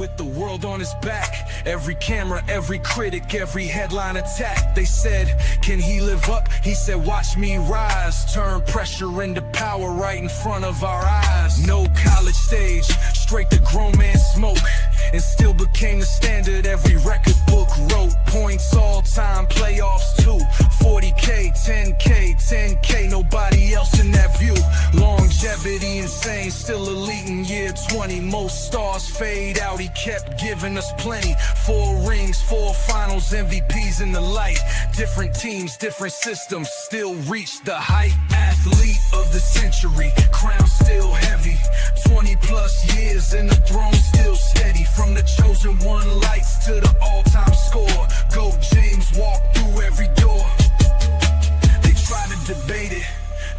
with the world on his back. Every camera, every critic, every headline attack. They said, can he live up? He said, watch me rise. Turn pressure into power right in front of our eyes. No college stage, straight to grown man smoke. And still became the standard every record book wrote. Points all time, playoffs too. 40K, 10K, 10K, nobody else in that view. Longevity insane, still elite in year 20. Most stars fade out, he kept giving us plenty. 4 rings, 4 finals, MVPs in the light. Different teams, different systems, still reach the height. Athlete of the century, crown still heavy. 20 plus years and the throne still steady. From the chosen one lights to the all-time score. GOAT James walked through every door. They try to debate it,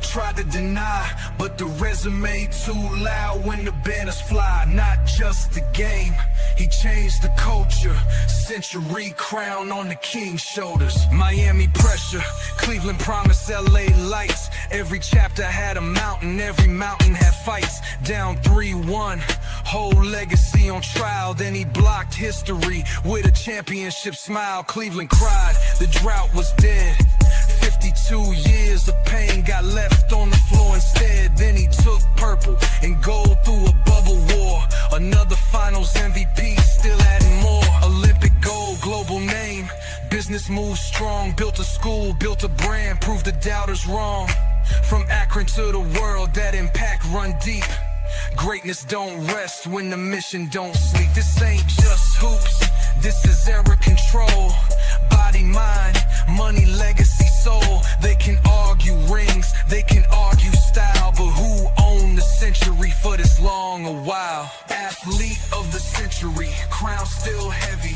try to deny, but the resume too loud when the banners fly. Not just the game, he changed the culture. Century crown on the king's shoulders. Miami pressure, Cleveland promise, LA lights. Every chapter had a mountain, every mountain had fights. Down 3-1, whole legacy on trial. Then he blocked history with a championship smile. Cleveland cried, the drought was dead. 52 years of pain got left on the floor instead. Then he took purple and gold through a bubble war. Another finals MVP, still adding more. Olympic gold, global name. Business moves strong, built a school, built a brand, proved the doubters wrong. From Akron to the world, that impact run deep. Greatness don't rest when the mission don't sleep. This ain't just hoops, this is era control. Body, mind, money, legacy, soul. They can argue rings, they can argue style, but who owned the century for this long a while? Athlete of the century, crown still heavy.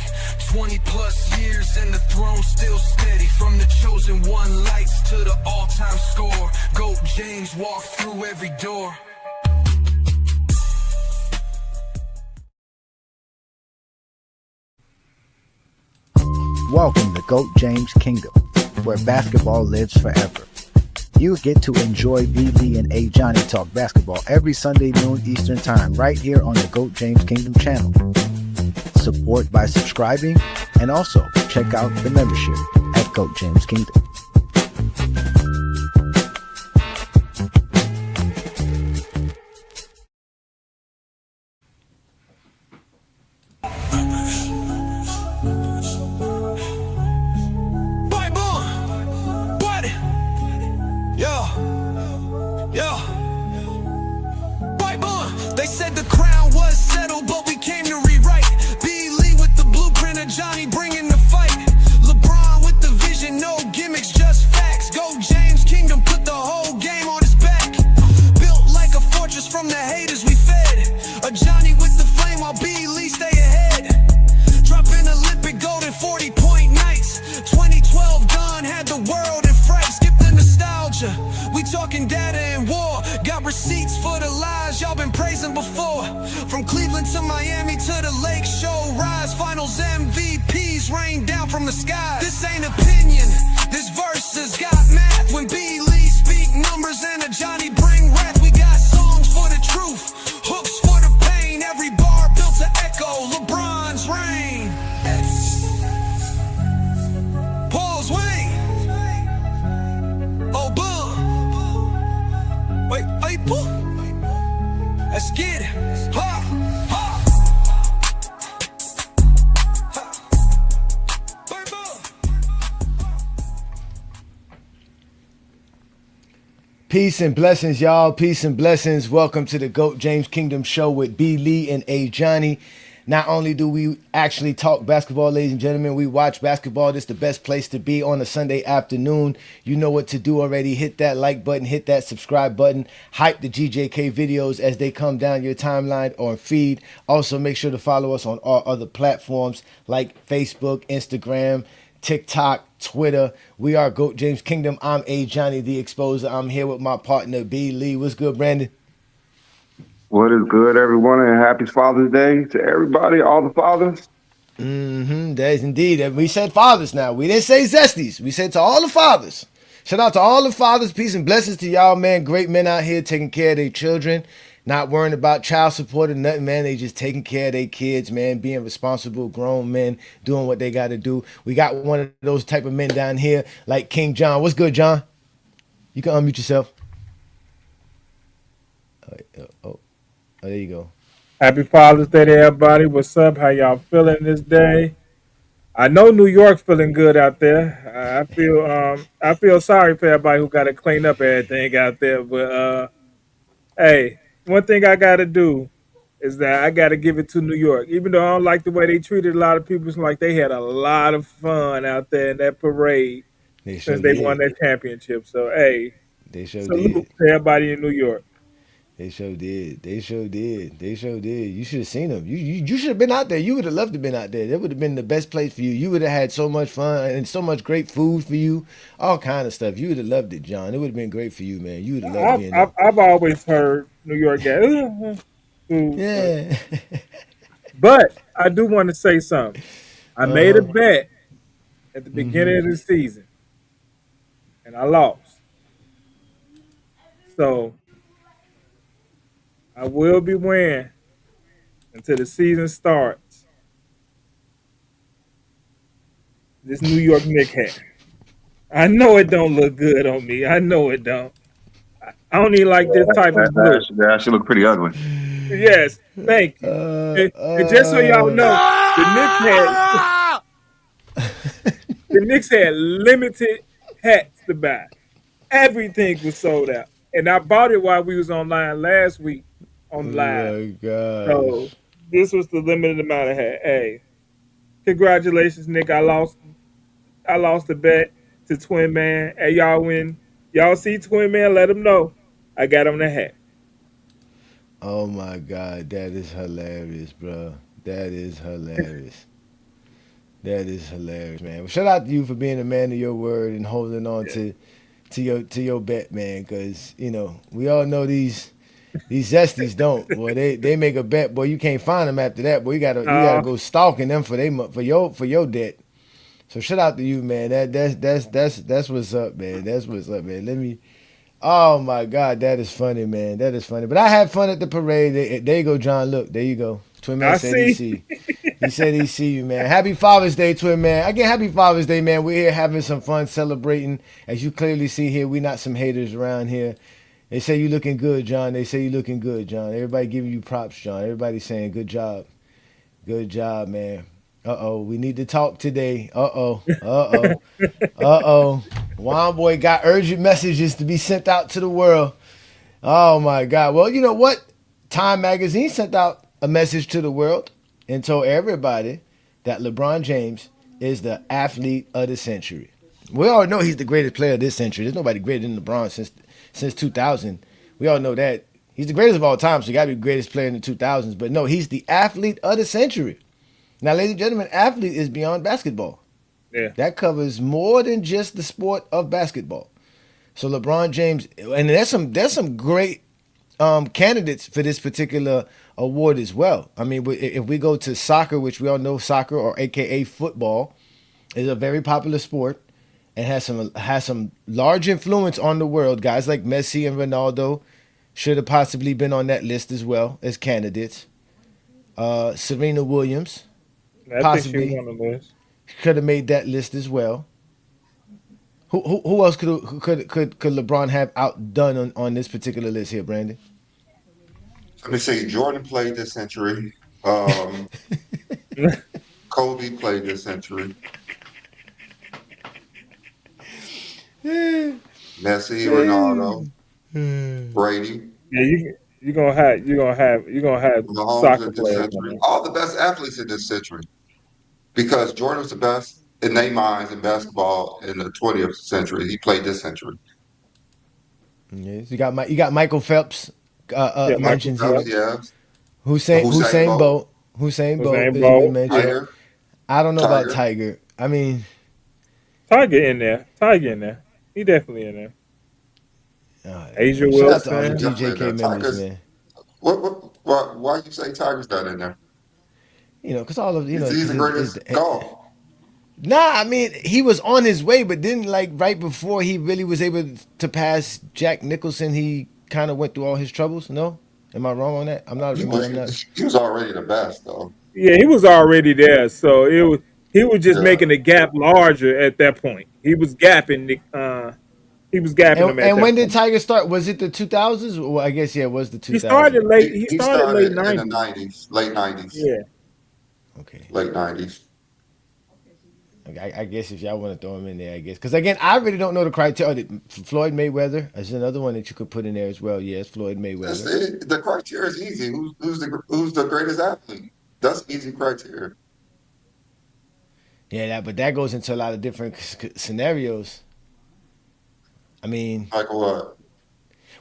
20 plus years and the throne still steady. From the chosen one lights to the all-time score. GOAT James walked through every door. Welcome to GOAT James Kingdom, where basketball lives forever. You get to enjoy B. Lee and A. Johnny talk basketball every Sunday noon Eastern Time right here on the GOAT James Kingdom channel. Support by subscribing and also check out the membership at GOAT James Kingdom. They said the crown was settled, but we came to rewrite. B. Lee with the blueprint of Johnny bringing the fight. LeBron with the vision, no gimmicks, just facts. GOAT James Kingdom put the whole game on his back. Built like a fortress from the haters we fed. A Johnny with the flame while B. Lee stay ahead. Dropping Olympic gold in 40-point nights. 2012 done, had the world in fright. Skip the nostalgia, we talking data and war. Got receipts for the lies y'all been praising before. From Cleveland to Miami to the Lake Show rise. Finals MVPs rain down from the sky. This ain't opinion, this verse has got math. When B. Lee speak numbers and a Johnny bring wrath. We got songs for the truth, hooks for the pain. Every bar built to echo LeBron's reign. Paul's Wayne. Oh, boom. Wait, hey, boom. Let's get it. Ha, ha. Peace and blessings, y'all. Peace and blessings. Welcome to the GOAT James Kingdom show with B. Lee and A. Johnny. Not only do we actually talk basketball, ladies and gentlemen, we watch basketball. This is the best place to be on a Sunday afternoon. You know what to do already. Hit that like button, hit that subscribe button, hype the GJK videos as they come down your timeline or feed. Also, make sure to follow us on all other platforms like Facebook, Instagram, TikTok, Twitter. We are GOAT James Kingdom. I'm A. Johnny, the Exposer. I'm here with my partner, B. Lee. What's good, Brandon? What is good, everyone, and happy Father's Day to everybody, all the fathers. That is indeed. We said fathers now. We didn't say zesties. We said to all the fathers. Shout out to all the fathers. Peace and blessings to y'all, man. Great men out here taking care of their children. not worrying about child support or nothing, man. They just taking care of their kids, man, being responsible grown men, doing what they got to do. We got one of those type of men down here, like King John. What's good, John? You can unmute yourself. Oh, there you go. Happy Father's Day to everybody. What's up? How y'all feeling this day? I know New York's feeling good out there. I feel sorry for everybody who got to clean up everything out there. But hey, one thing I got to do is that I got to give it to New York. Even though I don't like the way they treated a lot of people, it's like they had a lot of fun out there in that parade They since sure they won did. that championship. So hey, They sure salute did. to everybody in New York. They sure did. They sure did. They sure did. You should have seen them. You should have been out there. You would have loved to have been out there. That would have been the best place for you. You would have had so much fun and so much great food for you. All kind of stuff. You would have loved it, John. It would have been great for you, man. You would have loved being there. I've always heard New York guys. Yeah. But I do want to say something. I made a Uh-huh. bet at the Hmm. beginning of the season, and I lost. So I will be wearing until the season starts this New York Knicks hat. I know it don't look good on me. I know it don't. I don't even like this type of blue. That actually look pretty ugly. Yes, thank you. Uh, And just so y'all uh, know, the Knicks had the Knicks had limited hats to buy. Everything was sold out. And I bought it while we was online last week oh on live. my So gosh. this was the limited amount of hat. Hey, congratulations, Nick. I lost the bet to Twin Man. Hey, y'all win. Y'all see Twin Man, let him know. I got him the hat. Oh my God. That is hilarious, bro. That is hilarious. That is hilarious, man. Well, shout out to you for being a man of your word and holding on Yeah. to your bet, man. Because we all know these zesties don't. Boy, they make a bet, boy. You can't find them after that, boy. You gotta Uh, go stalking them for your debt. So shout out to you, man. That's what's up, man. That's what's up, man. Let me. Oh my God, that is funny, man. That is funny. But I had fun at the parade. There you go, John. Look, there you go. Twin man I said he see. see. He said he see you, man. Happy Father's Day, Twin man. Again, happy Father's Day, man. We're here having some fun celebrating. As you clearly see here, we not some haters around here. They say you looking good, John. They say you looking good, John. Everybody giving you props, John. Everybody saying good job. Good job, man. Uh-oh, we need to talk today. Uh-oh. Uh-oh. Uh-oh. Juan Boy got urgent messages to be sent out to the world. Oh my God. Well, you know what? Time Magazine sent out a message to the world and told everybody that LeBron James is the athlete of the century. We all know he's the greatest player of this century. There's nobody greater than LeBron since 2000. We all know that. He's the greatest of all time, so he got to be the greatest player in the 2000s. But no, he's the athlete of the century. Now, ladies and gentlemen, athlete is beyond basketball. Yeah. That covers more than just the sport of basketball. So LeBron James, and there's some great candidates for this particular award as well. I mean, if we go to soccer, which we all know soccer or AKA football, is a very popular sport and has some large influence on the world. Guys like Messi and Ronaldo should have possibly been on that list as well as candidates. Serena Williams I think she possibly won on this. could have made that list as well. Who else could LeBron have outdone on this particular list here, Brandon? Let me see. Jordan played this century. Kobe played this century. Messi, Ronaldo, Brady, Yeah, you gonna have Mahomes soccer in this players on century. there. All the best athletes in this century. Because Jordan was the best in their minds in basketball in the 20th century. He played this century. Yes, you got Michael Phelps Yeah, Michael mentions Phelps, here. Phelps, yeah. Hussein Hussein Bolt, Bolt. Hussein Bolt Usain is a good Bolt. mention. Yeah, Tiger, I don't know about Tiger. Tiger. I mean, Tiger in there. Tiger in there. He definitely in there. Asia shout Yeah, out to all the he's Wilson. definitely in DJK there. members, Tiger's man. why you say Tiger's not in there? Because all of He's because the greatest golf. nah. I mean, he was on his way, but then like right before he really was able to pass Jack Nicholson, he kind of went through all his troubles. No, Am I wrong on that? I'm not. He I mean, was I'm not. he was already the best though. Yeah, he was already there, so he was just Yeah. making the gap larger at that point. He was gapping them at And that when did point. Tiger start? Was it the 2000s? Well, I guess yeah, it was the He 2000s. started late. He He started late started in the '90s. '90s, late '90s, Yeah, Okay. late '90s. I guess if y'all want to throw him in there, I guess because again, I really don't know the criteria. Floyd Mayweather is another one that you could put in there as well. Yes, Floyd That's Mayweather. it. The criteria is easy. Who's the greatest athlete? That's easy criteria. Yeah, but that goes into a lot of different scenarios. I mean, Like what?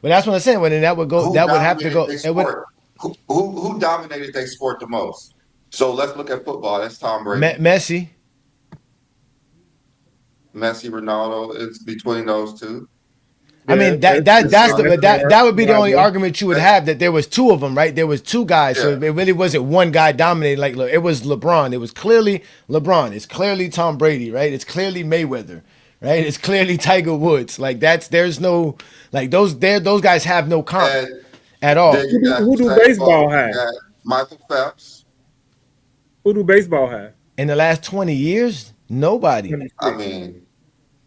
but that's what I'm saying. Well, then that would go. Who That would have to dominated go. their It would sport? Who dominated their sport the most? So let's look at football. That's Tom Brady, Messi. Messi, Ronaldo. It's between those two. I yeah. mean that's the That's that would be the only reliable. argument you would have that there was two of them, right? There was two guys, so Yeah, it really wasn't one guy dominating. Like look, it was LeBron. It was clearly LeBron. It's clearly Tom Brady, right? It's clearly Mayweather, right? It's clearly Tiger Woods. Like there's no like those guys have no comp and at then all. you got Who do Usain baseball Bolt. You have? got Michael Phelps. Who do baseball have? In the last 20 years, nobody. 26.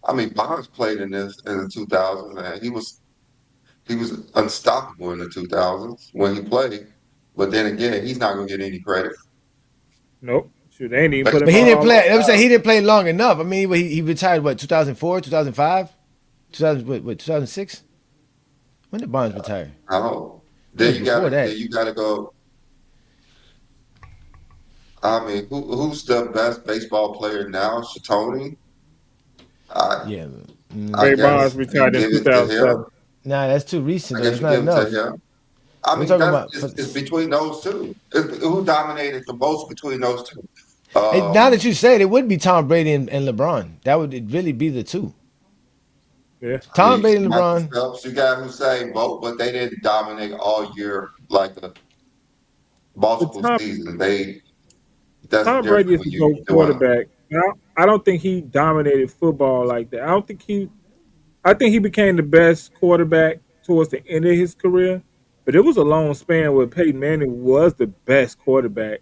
I mean, Bonds played in the 2000s, and he was unstoppable in the 2000s when he played. But then again, he's not going to get any credit. Nope. Shoot, they ain't even put him But in he the didn't Hall of play. I Fame. would say he didn't play long enough. I mean, he retired what 2004, 2005, 2000 what 2006. When did Bonds retire? No. It was before that. Then you gotta go. I mean, who's the best baseball player now? Shatoni. I Yeah. I Barry Yeah. Bonds guess you retired in give it to him. 2007. Nah, that's too recent I though. guess That's you not give it to enough. him. I We're mean, talking about it's between those two. Who dominated the most between those two? now that you say it, it would be Tom Brady and LeBron. That would really be the two. Yeah. I Tom mean, Brady and Michael LeBron. Phelps. You got Usain Bolt, but they didn't dominate all year like the But multiple seasons. That's Tom Brady different is when the you GOAT doing them. quarterback. I don't think he dominated football like that. I think he became the best quarterback towards the end of his career. But it was a long span where Peyton Manning was the best quarterback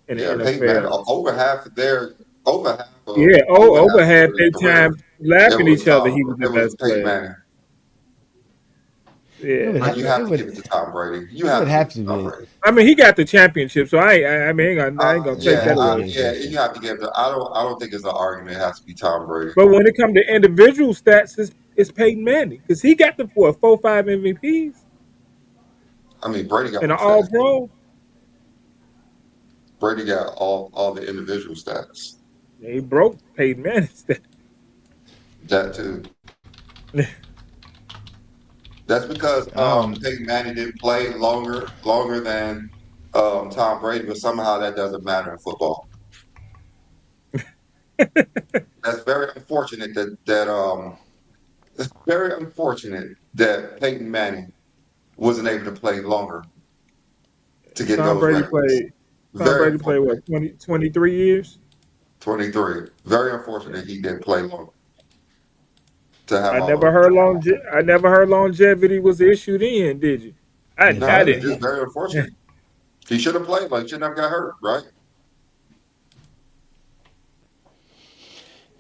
in the Yeah, Peyton Manning. NFL. Over half of Yeah, over half over of half his their career, time laughing at each other. He was the It was best Peyton player. Manning. It would Yeah. But ha- you it have to would give it to Tom Brady. You it would have to give have it to to Tom be. Brady. I mean, he got the championship, so I ain't gonna take Yeah, that have to away. give it to him. You have to give it. I don't think it's an argument. It has to be Tom Brady. But when it comes to individual stats, it's Peyton Manning because he got the 4, 5 MVPs I mean, Brady got and the an All stats. Pro. Brady got all the individual stats. He broke Peyton Manning's stats. That too. That's because Um, Peyton Manning didn't play longer than Tom Brady, but somehow that doesn't matter in football. That's very unfortunate it's very unfortunate that Peyton Manning wasn't able to play longer to get Tom those Brady records. played. Tom Very Brady played unfortunate. what 23 years. 23. Very unfortunate he didn't play longer to have I all never those. heard I never heard longevity was issued in. Did you? No, I it's exactly. didn't. just very Yeah. unfortunate. He should have played, like shouldn't have got hurt, right?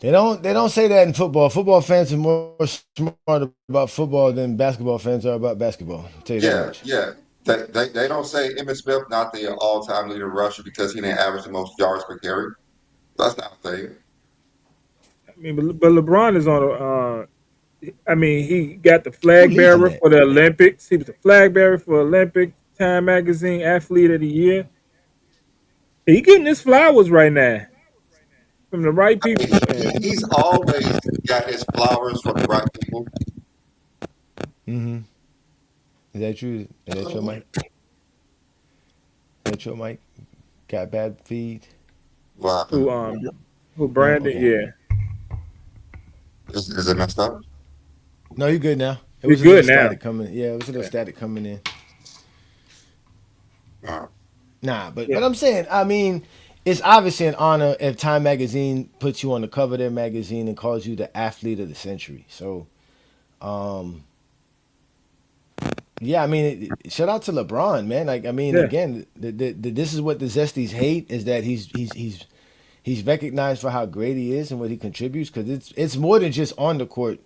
They don't say that in football. Football fans are more smart about football than basketball fans are about basketball. I'll tell you that Yeah, much. yeah. They don't say Emmitt Smith not the all-time leader rusher because he didn't average the most yards per carry. That's not a thing. I mean, but LeBron is on a. I mean, he got the Who flag leads in bearer that? for the Olympics. He was the flag bearer for Olympic Time Magazine Athlete of the Year. He getting his flowers right now from the right I mean, people. And he's always got his flowers from the right people. Mm-hmm. Is that true? Is that your mic? Is that your mic? Got bad feed? Well, who who No. Brandon? Okay. Yeah, is it messed up? No, you good now. It you're was a little good now. static coming. Yeah, it was a little Yeah. static coming in. Uh, Nah, but Yeah. but I'm saying, I mean, it's obviously an honor if Time Magazine puts you on the cover of their magazine and calls you the athlete of the century. So, um, Yeah, I mean, shout out to LeBron, man. Like, I mean, Yeah, again, this is what the Zesties hate is that he's recognized for how great he is and what he contributes because it's more than just on the court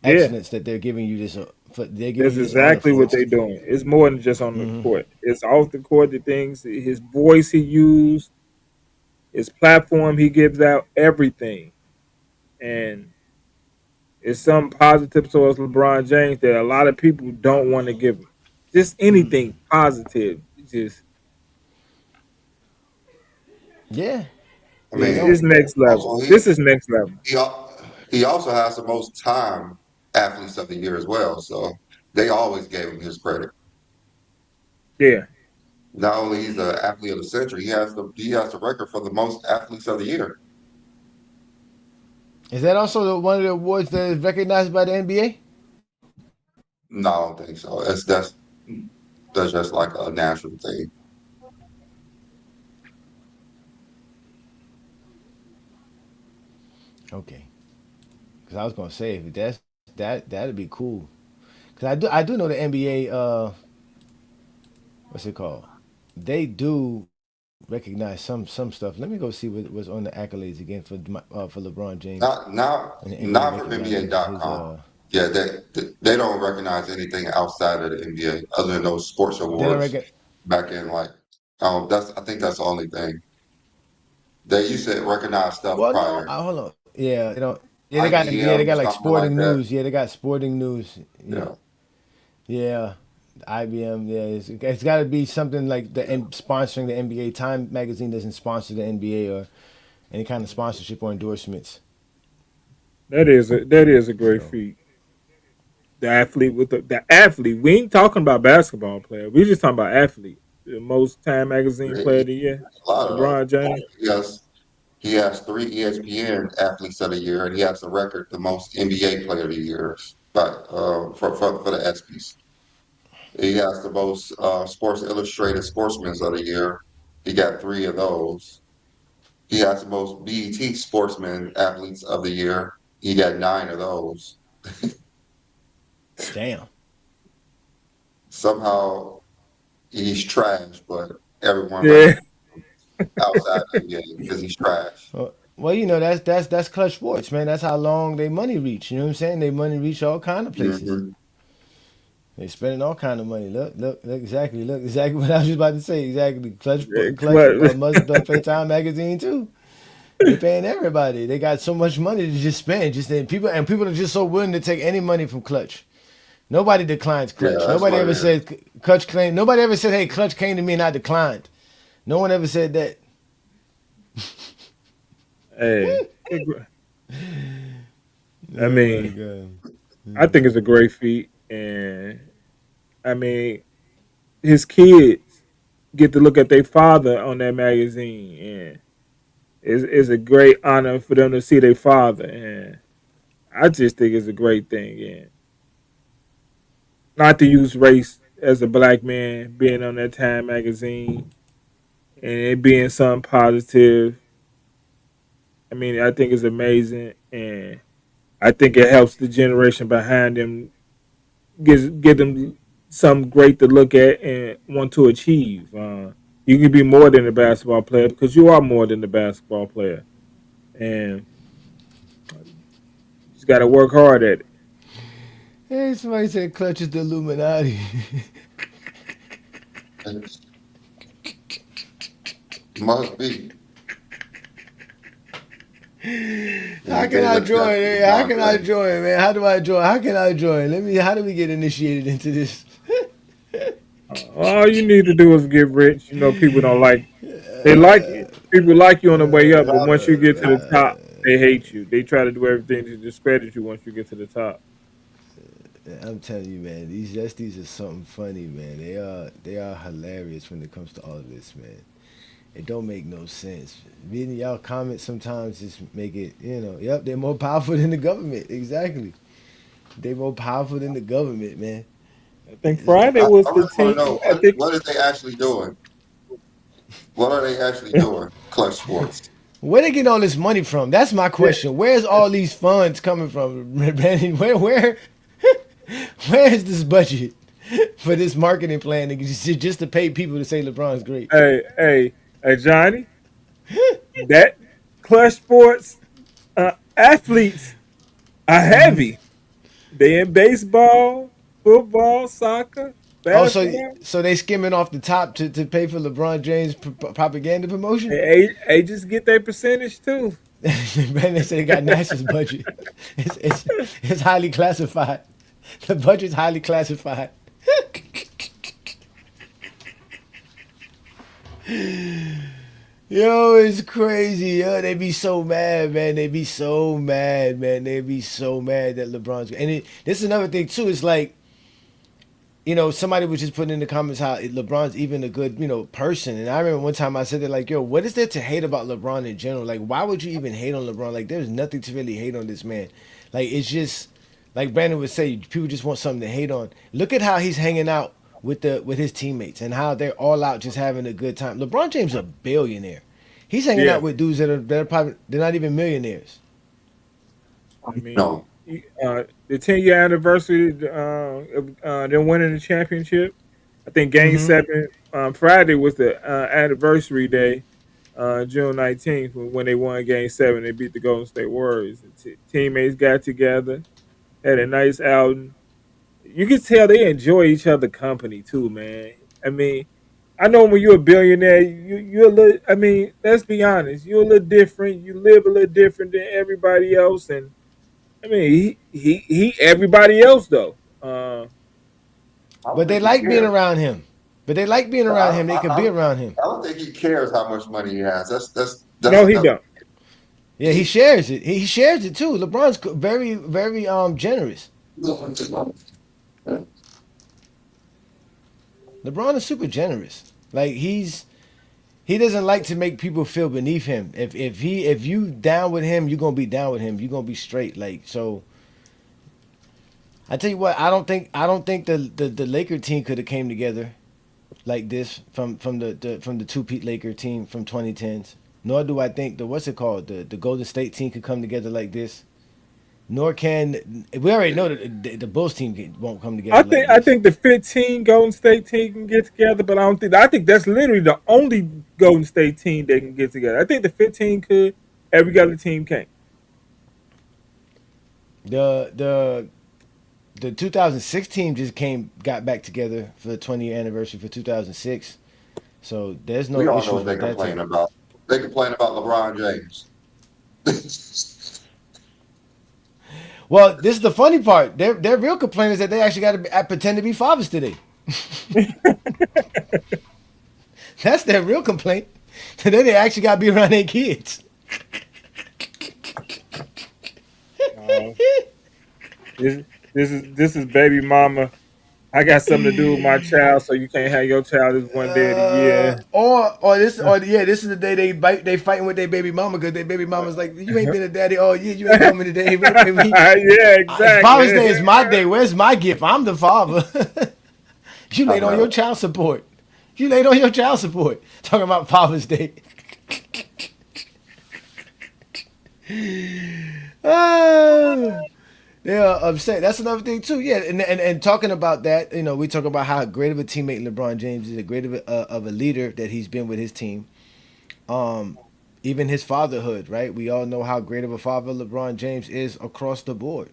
yeah. excellence that they're giving you this they're giving That's you this honor exactly for. what they're doing. It's more than just on the court. It's off the court. The things, his voice he used, his platform he gives out, everything, and it's something positive towards LeBron James that a lot of people don't want to give him. Just anything positive. Just Yeah, I they mean, don't. it's next level. also This is next level. he al- he also has the most time athletes of the year as well. So they always gave him his credit. Yeah. Not only he's the athlete of the century, he has the record for the most athletes of the year. Is that also one of the awards that is recognized by the NBA? No, I don't think so. That's just like a natural thing. Okay, because I was gonna say if that'd be cool. Because I do know the NBA. What's it called? They do recognize some stuff. Let me go see what was on the accolades again for LeBron James, Not not and the NBA not for recognizes his. NBA.com. Yeah, they don't recognize anything outside of the NBA other than those sports They don't awards recognize. back in like that's I think that's the only thing. They used to recognize stuff Well, no, prior. hold on. Yeah, they don't. Yeah, they IBM or got like something like sporting that. news. Yeah, they got sporting news. Yeah, Yeah. yeah. IBM. Yeah, it's got to be something like sponsoring the NBA. Time magazine doesn't sponsor the NBA or any kind of sponsorship or endorsements. That is a great So feat. The athlete with the athlete. We ain't talking about basketball player. We just talking about athlete. The most Time Magazine He player of has the year, a lot of those. LeBron James. He has three ESPN athletes of the year, and he has the record the most NBA player of the years, but for the ESPYS. He has the most Sports Illustrated Sportsmen of the year. He got three of those. He has the most BET Sportsman Athletes of the year. He got nine of those. damn. Somehow he's trash, but everyone Yeah, recognizes him outside the NBA because he's trash. Well, you know that's clutch sports, man. That's how long they money reach. You know what I'm saying? They money reach all kind of places. Hmm. They spending all kind of money. Look exactly what I was just about to say. Exactly, clutch Cl- must play Time magazine too. They paying everybody. They got so much money to just spend. Just people are just so willing to take any money from Clutch. Nobody declines Yeah, Clutch. that's Nobody what it ever is. said Clutch claim. Nobody ever said, "Hey, Clutch came to me and I declined." No one ever said that. hey, I Oh my mean, god. I think it's a great feat, and I mean, his kids get to look at their father on that magazine, and it's a great honor for them to see their father, and I just think it's a great thing, and not to use race as a black man being on that Time magazine and it being something positive. I mean, I think it's amazing, and I think it helps the generation behind them get them something great to look at and want to achieve. You can be more than a basketball player because you are more than a basketball player, and you just got to work hard at it. Hey, somebody said Clutch is the Illuminati. It must be. How They can gave I it join? that to Hey, how LeBron can I James. join, man? How do I join? How can I join? How do we get initiated into this? All you need to do is get rich. You know, people don't like. They like it. People like you on the way up, but once you get to the top, they hate you. They try to do everything to discredit you once you get to the top. I'm telling you, man, these Zesties are something funny, man. They are hilarious when it comes to all of this, man. It don't make no sense. Reading y'all comments sometimes just make it, yep, they're more powerful than the government. Exactly. They more powerful than the government, man. I think Friday I was the really want to team. know I think what are they actually doing? What are they actually doing? Clutch Sports. Where they get all this money from? That's my yeah, question. Where's all these funds coming from, Brandon? Where is this budget? for this marketing plan, just to pay people to say LeBron's great. Hey, Johnny, that clutch sports athletes are heavy. They in baseball, football, soccer, Oh, so basketball. so they skimming off the top to pay for LeBron James propaganda promotion? They just get their percentage too. Man, they say they got NASA's budget. It's highly classified. The budget's highly classified. Yo, it's crazy. Yo, they be so mad, man. They be so mad, man. They be so mad that LeBron's. This is another thing too. It's like, somebody was just putting in the comments how LeBron's even a good, person. And I remember one time I said that, like, yo, what is there to hate about LeBron in general? Like, why would you even hate on LeBron? Like, there's nothing to really hate on this man. Like, it's just, like Brandon would say, people just want something to hate on. Look at how he's hanging out with his teammates and how they're all out just having a good time. LeBron James is a billionaire. He's hanging Yeah, out with dudes that are probably they're not even millionaires. I mean, No, the 10-year anniversary of them winning the championship. I think Game Hmm. Seven Friday was the anniversary day, June 19th, when they won Game Seven. They beat the Golden State Warriors. The teammates got together, had a nice outing. You can tell they enjoy each other company too, man. I mean, I know when you're a billionaire, you're a little. I mean, let's be honest, you're a little different. You live a little different than everybody else, and I mean, he everybody else though. I don't But they think he like being cares. around him. But they like being I, around him. They I, could I be around him. I don't think he cares how much money he has. No, he don't. Yeah, he shares it. He shares it too. LeBron's very, very generous. LeBron is super generous. Like he doesn't like to make people feel beneath him. If you down with him, you're gonna be down with him. You're gonna be straight. Like so. I tell you what, I don't think the Laker team could have came together like this from the two Pete Laker team from 2010s. Nor do I think the Golden State team could come together like this. Nor can we already know that the Bulls team won't come I together like think I this. think the 15 Golden State team can get together, but I don't think I think that's literally the only Golden State team they can get together. I think the 15 could, every other team can't. The the the 2006 team just got back together for the 20-year anniversary for 2006. So there's We no all know issues what they with that complain team. about. They complain about LeBron James. Well, this is the funny part. Their real complaint is that they actually got to pretend to be fathers today. That's their real complaint. Today they actually got to be around their kids. Uh, this is baby mama. I got something to do with my child, so you can't have your child this one day of the year. This is the day they fighting with their baby mama because their baby mama's like, you ain't been a daddy all year, you ain't coming today. Yeah, Father's Day exactly. is my day. Where's my gift? I'm the father. You I laid on your know. child support. You laid on your child support. Talking about Father's Day. Ah, they are upset. That's another thing too. Yeah, and talking about that, we talk about how great of a teammate LeBron James is, a great of a leader that he's been with his team. Um, Even his fatherhood, right? We all know how great of a father LeBron James is across the board.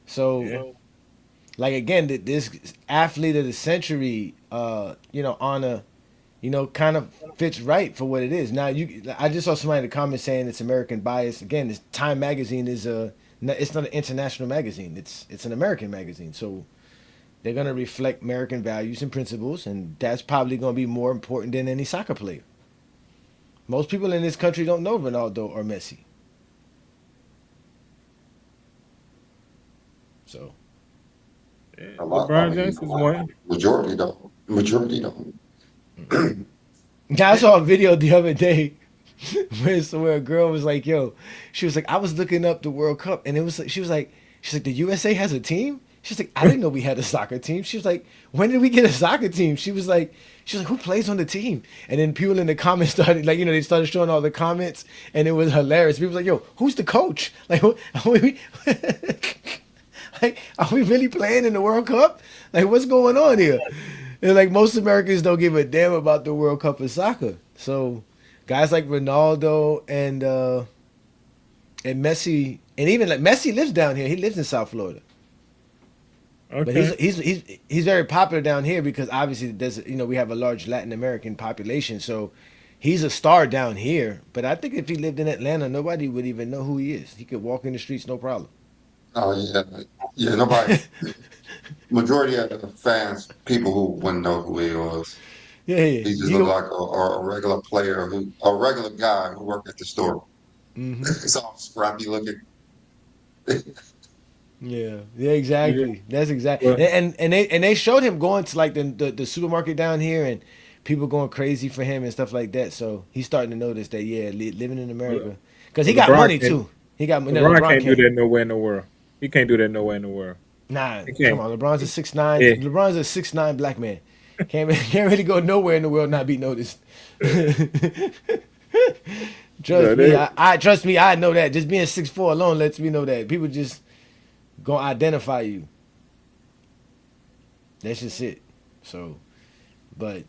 So, Yeah, like again, this athlete of the century, honor, kind of fits right for what it is. Now, I just saw somebody in the comments saying it's American bias. Again, this Time magazine it's not an international magazine. It's an American magazine. So they're gonna reflect American values and principles, and that's probably gonna be more important than any soccer player. Most people in this country don't know Ronaldo or Messi. So yeah. A lot. I LeBron mean, James is one. majority don't. Majority don't. I saw a video the other day where a girl was like, "Yo," she was like, "I was looking up the World Cup, and it was like, she's like, the USA has a team." She's like, "I didn't know we had a soccer team." She was like, "When did we get a soccer team?" She was like, "Who plays on the team?" And then people in the comments started like, they started showing all the comments, and it was hilarious. People were like, "Yo, who's the coach?" Like, like like, are we really playing in the World Cup? Like, what's going on here? And like most Americans don't give a damn about the World Cup of soccer. So guys like Ronaldo and Messi, and even like Messi lives down here. He lives in South Florida. But Okay. he's very popular down here because obviously there's we have a large Latin American population, so he's a star down here. But I think if he lived in Atlanta, nobody would even know who he is. He could walk in the streets no problem. Oh yeah, yeah. Nobody. Majority of the fans, people who wouldn't know who he was. Yeah, yeah. He just He looked go, like a regular player a regular guy who worked at the store. hmm. It's all scrappy looking. Yeah, yeah, Yeah. exactly. That's exactly. Well, And they showed him going to like the supermarket down here and people going crazy for him and stuff like that. So he's starting to notice that living in well, America because he well, got LeBron money can't. too. He got no, LeBron LeBron can't do can't. that nowhere in the world. He can't do that nowhere in the world. Nah, He come can't. on. LeBron's a 6'9". Yeah. LeBron's a 6'9" black man. Can't really go nowhere in the world not be noticed. No, Trust me, they, I trust me. I know that. Just being 6'4" alone lets me know that people just gonna identify you. That's just it. So, but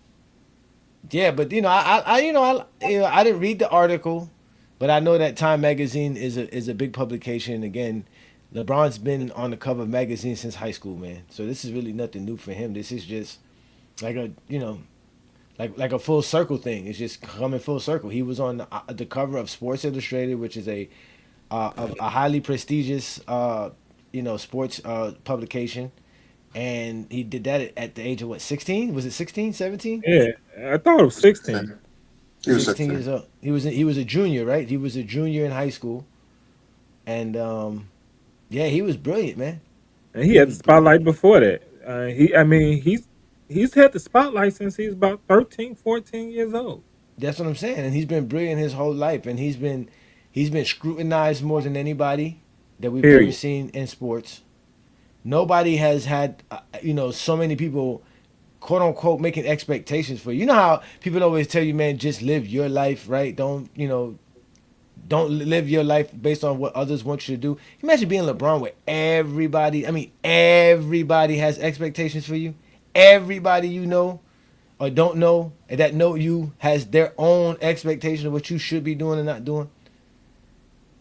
yeah, but I didn't read the article, but I know that Time Magazine is a big publication. Again, LeBron's been on the cover of magazines since high school, man. So this is really nothing new for him. This is just like like a full circle thing. It's just coming full circle. He was on the cover of Sports Illustrated, which is a highly prestigious sports publication, and he did that at the age of what, 16? Was it 16, 17? yeah, I thought it was 16. He was 16 16. years old. He was a junior, right? He was a junior in high school, and yeah, he was brilliant, man. And he He had the was brilliant. spotlight before that. I mean, he's had the spotlight since he's about 13, 14 years old. That's what I'm saying, and he's been brilliant his whole life, and he's been scrutinized more than anybody that we've ever Period. seen in sports. Nobody has had so many people, quote unquote, making expectations for you. You know how people always tell you, man, just live your life, right? Don't live your life based on what others want you to do. Imagine being LeBron, where everybody has expectations for you. Everybody you know or don't know and that know you has their own expectation of what you should be doing and not doing.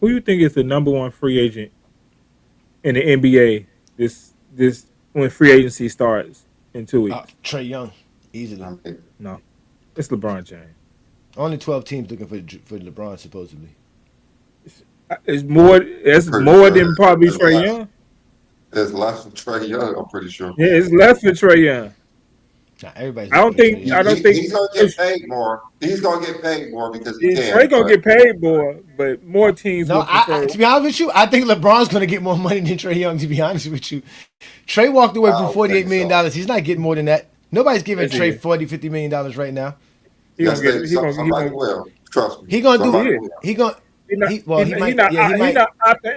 Who you think is the number one free agent in the NBA this when free agency starts in 2 weeks? Trey Young, easily. I mean, No, it's LeBron James. Only 12 teams looking for LeBron supposedly. It's more. It's pretty more sure than probably there's Trey less. Young. There's less of Trey Young, I'm pretty sure. Yeah, it's less for Trey Young. Now everybody's I don't looking at Trey think. Young. I don't think. He's gonna get paid more. He's gonna get paid more because he Yeah, Trey can. gonna But get paid more, but more teams No, would prefer. to be honest with you, I think LeBron's going to get more money than Trey Young. To be honest with you, Trey walked away I from don't think so. $48 million. He's not getting more than that. Nobody's giving Yes, he Trey is. 40-50 million right now. He gonna Yes, get. He gonna. He somebody gonna. will. Trust me. He gonna He do. Somebody is. will. He gonna. He not. He well. He, He he might. not. Yeah. He He might. not.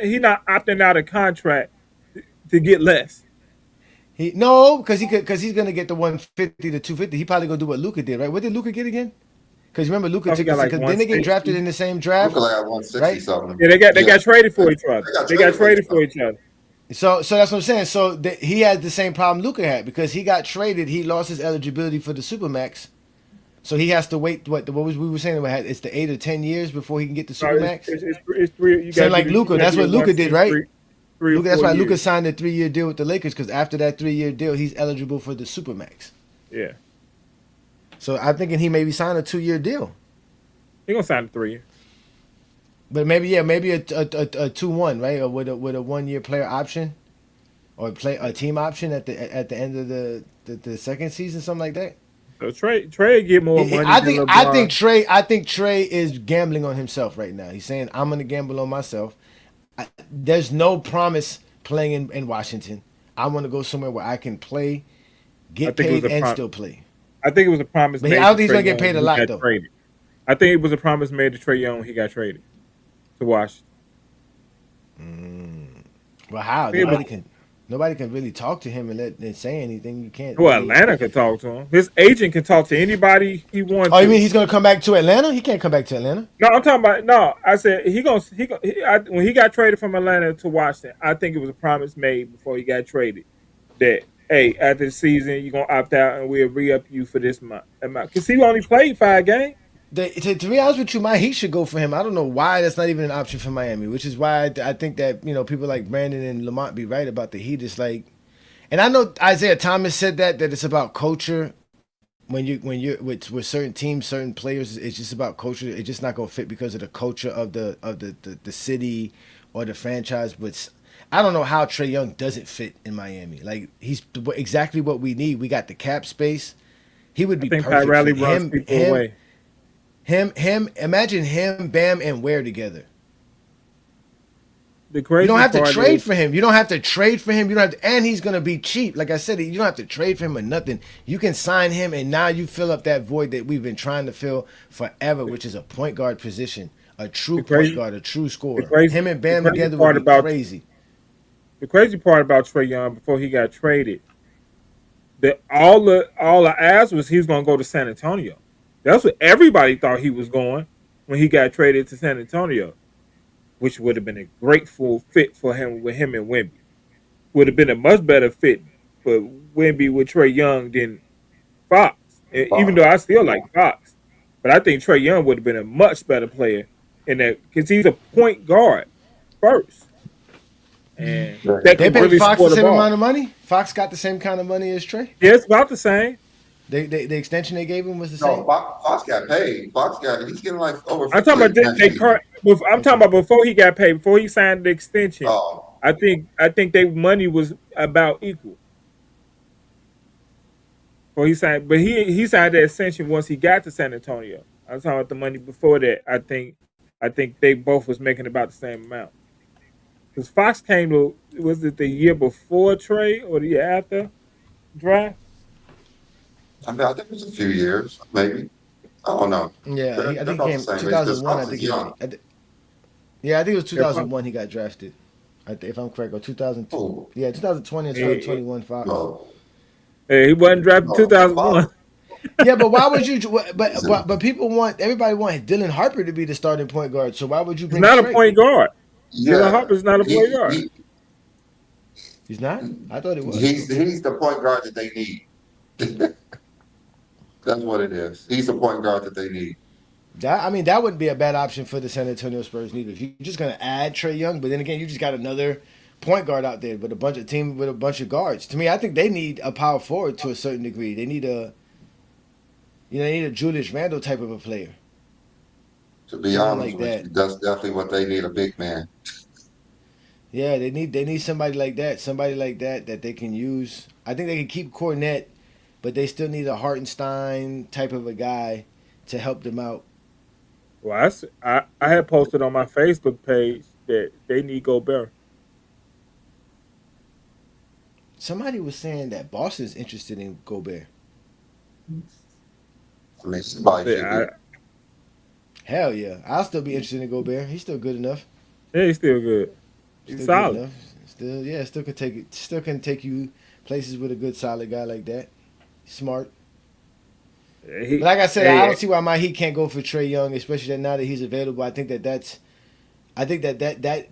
He not opting out of contract to get less. He no, because he's gonna get the 150 to 250. He probably gonna do what Luca did, right? What did Luca get again? Because remember, Luca So he took got the like because then they get drafted 160. in the same Look draft, like 160 right? something. Yeah, they Yeah, got traded they, for each other. they got They got traded for each traded other. for each other. So that's what I'm saying. So he had the same problem Luca had because he got traded. He lost his eligibility for the supermax. So he has to wait. What was we were saying? It's the 8 or 10 years before he can get the No, supermax. it's three. You Same got to like do. You Luca. got to That's do what the Luca did, right? three or Luca. That's 4 why Luca years. signed a 3-year deal with the Lakers because after that 3-year deal, he's eligible for the supermax. Yeah, So I'm thinking he maybe signed a 2-year deal, he gonna sign a 3 year. but maybe a 2-1, right? Or with a 1-year player option or play a team option at the end of the second season, something like that. So Trey get more money I than think I LeBron. think Trey is gambling on himself right now. He's saying I'm going to gamble on myself. There's no promise playing in Washington. I want to go somewhere where I can play, I get think it was paid, a and prom- still play. I think it was a promise But made I don't to think he's Trey going to get Young paid a when he lot got though. traded. I think it was a promise made to Trey Young when he got traded to Washington. Well, how I think it nobody was, can. Nobody can really talk to him and say anything. You can't Well, really. Atlanta can talk to him. His agent can talk to anybody he wants Oh, you to. mean he's gonna come back to Atlanta? He can't come back to Atlanta. No, I'm talking about no. I said when he got traded from Atlanta to Washington. I think it was a promise made before he got traded that hey, after the season you're gonna opt out and we'll re up you for this amount. Because he only played 5 games. To be honest with you, my Heat should go for him. I don't know why that's not even an option for Miami, which is why I think that people like Brandon and Lamont be right about the Heat. It's like, and I know Isaiah Thomas said that it's about culture. When you're with certain teams, certain players, it's just about culture. It's just not gonna fit because of the culture of the city or the franchise. But I don't know how Trae Young doesn't fit in Miami. Like he's exactly what we need. We got the cap space. He would I be think Pat perfect Riley for runs him. people away. Him. Imagine him, Bam, and Ware together. The You crazy don't have to part trade is, for him. You don't have to trade for him. You don't have to, and he's gonna be cheap. Like I said, you don't have to trade for him or nothing. You can sign him, and now you fill up that void that we've been trying to fill forever, which is a point guard position, a true the point crazy guard, a true the scorer. crazy Him and the Bam crazy together would part be about crazy. the crazy part about Trae Young before he got traded, that all I asked was he was gonna go to San Antonio. That's what everybody thought he was going when he got traded to San Antonio, which would have been a great full fit for him with him and Wemby. Would have been a much better fit for Wemby with Trae Young than Fox. And even though I still like Fox, but I think Trae Young would have been a much better player in that because he's a point guard first, and that They can paid really Fox score the the same amount ball. of money. Fox got the same kind of money as Trey. Yeah, it's about the same. The extension they gave him was the No, same. Fox got paid. He's getting like over I'm 50 talking about next season. I'm talking Okay. about before he got paid, before he signed the extension. Oh, I think their money was about equal. Before he signed, but he signed the extension once he got to San Antonio. I'm talking about the money before that. I think they both was making about the same amount. Because Fox came to was it the year before Trey or the year after draft? I mean, I think it was a few years, maybe. I don't know. Yeah, They're, I they're think he about the came same age because 2001. I Fox is think it was. young. Yeah, I think it was Yeah, Fox, 2001 he got drafted. If I'm correct, or 2002. Oh, Yeah, 2020 or he, 2021 Fox. no, he wasn't drafted no. The 2001. Fox, Yeah, but why would you? he's a, But people want everybody want Dylan Harper to be the starting point guard. So why would you He's bring not a Trey? point guard. Dylan yeah. Harper's not a point He, guard. he He's not. I thought it was. he's the point guard that they need. That's what it is. He's the point guard that they need. That wouldn't be a bad option for the San Antonio Spurs neither. If you're just gonna add Trey Young, but then again, you just got another point guard out there with a bunch of team with a bunch of guards. To me, I think they need a power forward to a certain degree. They need they need a Julius Randle type of a player, To be someone honest like with that. you, that's definitely what they need, a big man. Yeah, they need somebody like that they can use. I think they can keep Cornette, but they still need a Hartenstein type of a guy to help them out. Well, I had posted on my Facebook page that they need Gobert. Somebody was saying that Boston's interested in Gobert. I mean, I somebody said, should be. Hell yeah, I'll still be interested in Gobert. He's still good enough. yeah, he's still good. He's Still good solid. enough. Still can take you places with a good solid guy like that. Smart. Yeah, But like I said, I hey, don't see why my Heat can't go for Trey Young, especially that now that he's available. I think that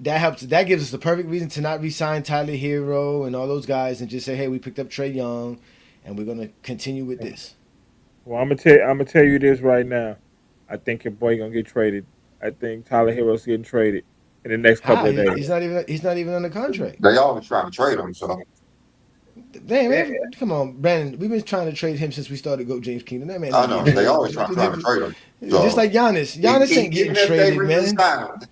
helps. That gives us the perfect reason to not re-sign Tyler Hero and all those guys and just say, hey, we picked up Trey Young, and we're gonna continue with this. well, I'm gonna tell you this right now. I think your boy gonna get traded. I think Tyler Hero's getting traded in the next couple How? of days. He's not even under contract. They always trying to trade him, so Damn, man, come on, Brandon. We've been trying to trade him since we started Go James Kingdom. That man I ain't know getting they traded. always trying to trade him. Just So like Giannis. Giannis ain't getting even if they traded, man. re-sign him,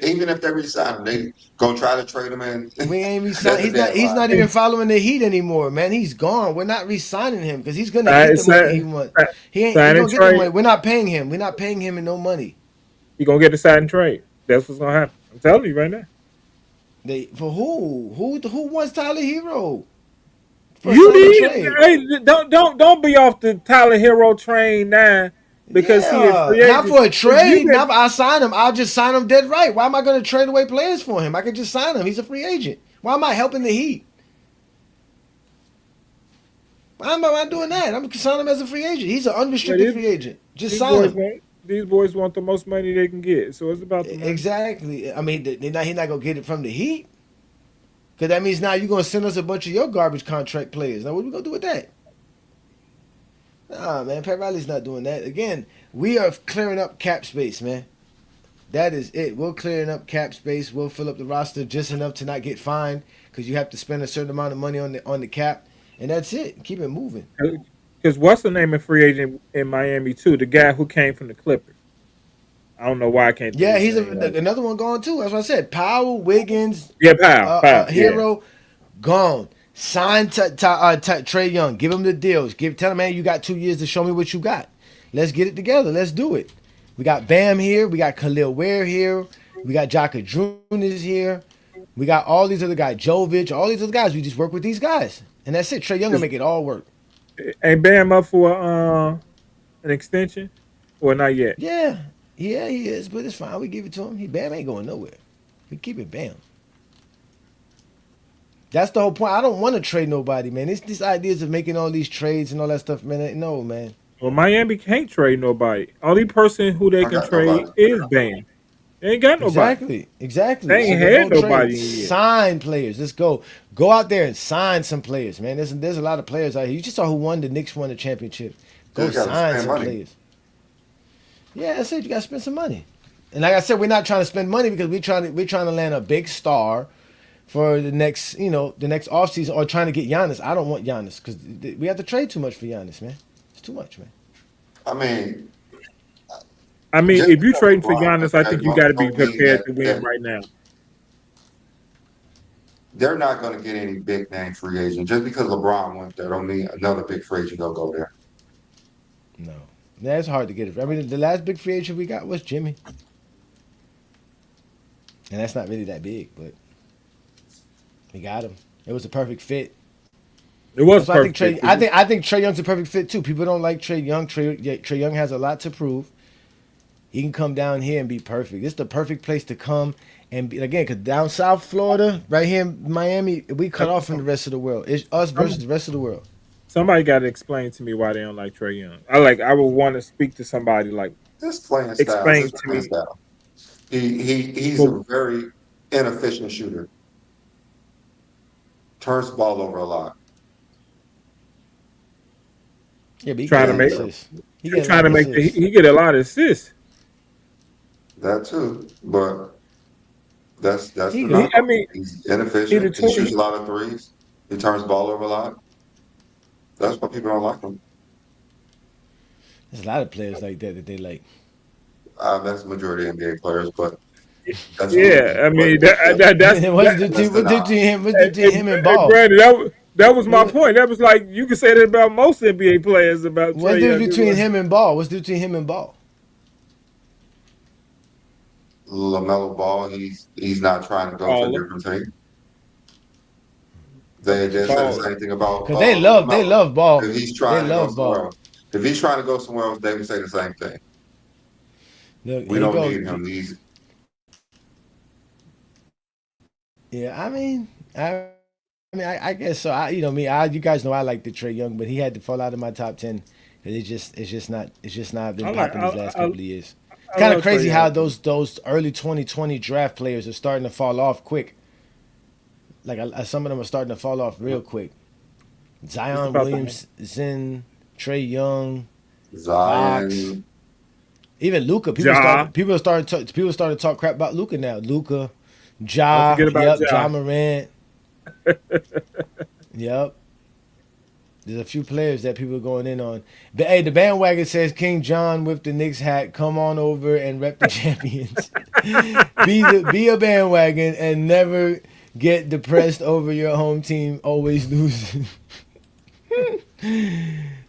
even if they re-sign him, they gonna try to trade him in We ain't at resign. the He's deadline. not even following the Heat anymore, man. He's gone. We're not re-signing him because he's gonna get Sign, the money he sign, wants. He sign and gonna get the money. trade. We're not paying him. We're not paying him in no money. You gonna get the sign and trade. That's what's gonna happen. I'm telling you right now. They for who? Who wants Tyler Hero for a You sign and need trade? hey, don't be off the Tyler Hero train now because he is Yeah, free not agent. for a 'Cause you trade. Not been if I sign him. I'll just sign him dead right. Why am I going to trade away players for him? I could just sign him. He's a free agent. Why am I helping the Heat? I'm not doing that. I'm gonna sign him as a free agent. He's an Yeah, unrestricted free agent. Just these sign boys him. want these boys want the most money they can get. So it's about the money. Exactly. I mean, he's not gonna get it from the Heat, because that means now you're gonna send us a bunch of your garbage contract players. Now what are we gonna do with that? Nah, man, Pat Riley's not doing that. Again, we are clearing up cap space, man. That is it. We're clearing up cap space. We'll fill up the roster just enough to not get fined, because you have to spend a certain amount of money on the cap, and that's it. Keep it moving. Because what's the name of free agent in Miami too? The guy who came from the Clippers. I don't know why I can't think of Yeah, his he's name right now. another one gone too. That's what I said. Powell, Wiggins, Yeah, Powell. Yeah, Hero, gone. Sign Trey Young. Give him the deals. Tell him, man, you got 2 years to show me what you got. Let's get it together. Let's do it. We got Bam here. We got Khalil Ware here. We got Jaka June is here. We got all these other guys, Jovic, all these other guys. We just work with these guys, and that's it. Trey Young will make it all work. ain't Bam up for an extension? Or not yet? Yeah, yeah, he is, but it's fine. We give it to him. Bam ain't going nowhere. We keep it Bam. That's the whole point. I don't want to trade nobody, man. It's these ideas of making all these trades and all that stuff, man. No, man. Well, Miami can't trade nobody. Only person who they I can got trade nobody. is Bam. They ain't got nobody. Exactly. They ain't So had don't nobody trade. yet. Sign players. Let's go. Go out there and sign some players, man. There's a lot of players out here. You just saw who won. The Knicks won the championship. Go Just gotta sign spend some money. players. Yeah, that's it. You gotta spend some money. And like I said, we're not trying to spend money because we're trying to land a big star for the next offseason, or trying to get Giannis. I don't want Giannis because we have to trade too much for Giannis, man. It's too much, man. I mean, I mean, just if you because trading for LeBron Giannis, went I there think you got to be don't mean prepared to win that right now. they're not going to get any big name free agent. Just because LeBron went there don't mean another big free agent gonna go there. No, that's hard to get it. I mean, the last big free agent we got was Jimmy, and that's not really that big, but we got him. It was a perfect fit. It was So I think perfect. I think Trey Young's a perfect fit too. People don't like Trey Young. Trey Young has a lot to prove. He can come down here and be perfect. It's the perfect place to come and be, again, because down South Florida, right here in Miami, we cut off from the rest of the world. It's us versus the rest of the world. Somebody got to explain to me why they don't like Trey Young. I would want to speak to somebody like This playing style, explain his to playing me. style. He's Well, a very inefficient shooter. Turns the ball over a lot. Yeah, but he get trying a to lot of make assists. He he's get a trying lot to of make the, assists. he get a lot of assists. That too, but that's He the go. knock I on him. mean, He's he the inefficient. He shoots twenty. a lot of threes. He turns the ball over a lot. That's why people don't like him. There's a lot of players like that they like. That's the majority of NBA players, but that's Yeah, I mean that's What's that. the that's team? the What's the knock. team him? What's the team him and And Ball? Brandon, that was my point. That was like you could say that about most NBA players about What's Trey the Young. difference It's between like, him and Ball? What's the difference between him and Ball? LaMelo Ball, he's not trying to go to a baller, different team. Okay, They for said the sure. baller. same thing about Cause they LaMelo. love Ball. If he's They trying to go love somewhere Ball. else, if he's trying to go somewhere else, they would say the same thing. Look, We he don't goes. need him. He's Yeah, I guess so. You guys know I like the Trey Young, but he had to fall out of my top 10 because it's just not been I like popping these last couple of years. It's I kind of love Trey crazy how Young. those early 2020 draft players are starting to fall off quick. Like some of them are starting to fall off real quick. It's Zion about the Williamson, Trey Young, Fox, Zion. even Luca. Ja. People starting to talk crap about Luca now. Luca, Don't Ja, forget about yep, Ja Ja. Morant, yep. There's a few players that people are going in on. But hey, the bandwagon says King John with the Knicks hat. Come on over and rep the champions. Be a bandwagon and never get depressed over your home team always losing.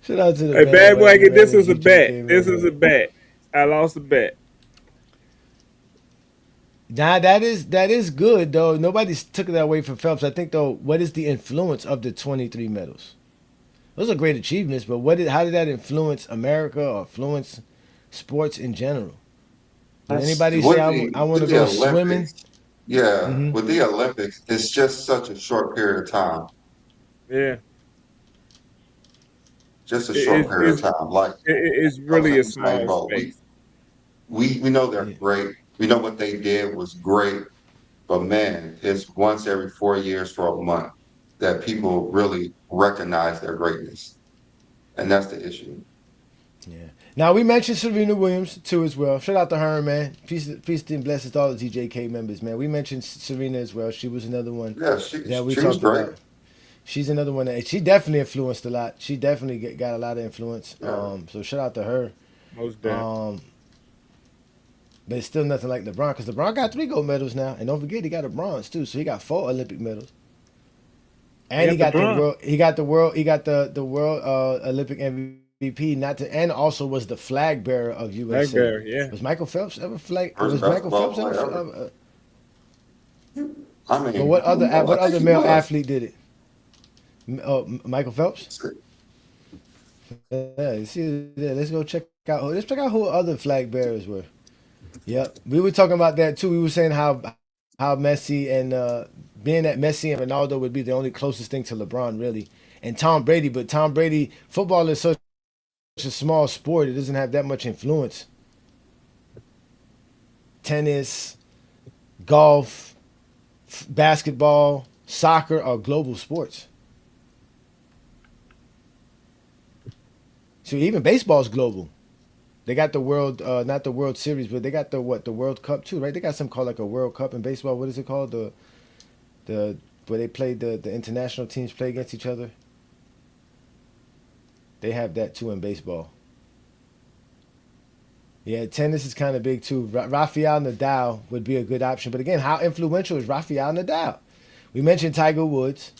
Shout out to the Hey, bandwagon, bandwagon, man. this That is a G Q bet. came This in is a on. bet. I lost a bet. Nah, that is good though. Nobody's took that away from Phelps. I think though, what is the influence of the 23 medals? Those are great achievements, but how did that influence America or influence sports in general? Did anybody say I want to With the go swimming? Olympics, yeah, Hmm. with the Olympics, it's just such a short period of time. Yeah. just a short It's period it's of time. Like it's I was really in a Usain small Bolt. space. We know they're Yeah. great. We know what they did was great, but man, it's once every 4 years for a month that people really recognize their greatness, and that's the issue. Yeah. Now we mentioned Serena Williams too as well. Shout out to her, man. Peace and blessings to all the TJK members, man. We mentioned Serena as well. She was another one Yeah, that we she was talked great. about. She's another one that she definitely influenced a lot. She definitely got a lot of influence. Yeah, So shout out to her. Most definitely. Um, but it's still nothing like LeBron because LeBron got 3 gold medals now, and don't forget he got a bronze too. So he got 4 Olympic medals, He and he got the got the bronze. world. He got the world Olympic MVP. Not to, and also was the flag bearer of USA. Blackberry, yeah. Was Michael Phelps ever flag? first Was Michael basketball Phelps ever? player ever. I But mean, I what think other he male was. athlete did it? Michael Phelps. Yeah, you see, yeah, let's go check out. Let's check out who other flag bearers were. Yep, we were talking about that too. We were saying how Messi and being that Messi and Ronaldo would be the only closest thing to LeBron really, and Tom Brady. But Tom Brady, football is such a small sport; it doesn't have that much influence. Tennis, golf, basketball, soccer are global sports. So even baseball is global. They got the world, not the World Series, but they got the World Cup too, right? They got something called like a World Cup in baseball. What is it called? The where they play the international teams play against each other. They have that too in baseball. Yeah, tennis is kind of big too. Rafael Nadal would be a good option, but again, how influential is Rafael Nadal? We mentioned Tiger Woods.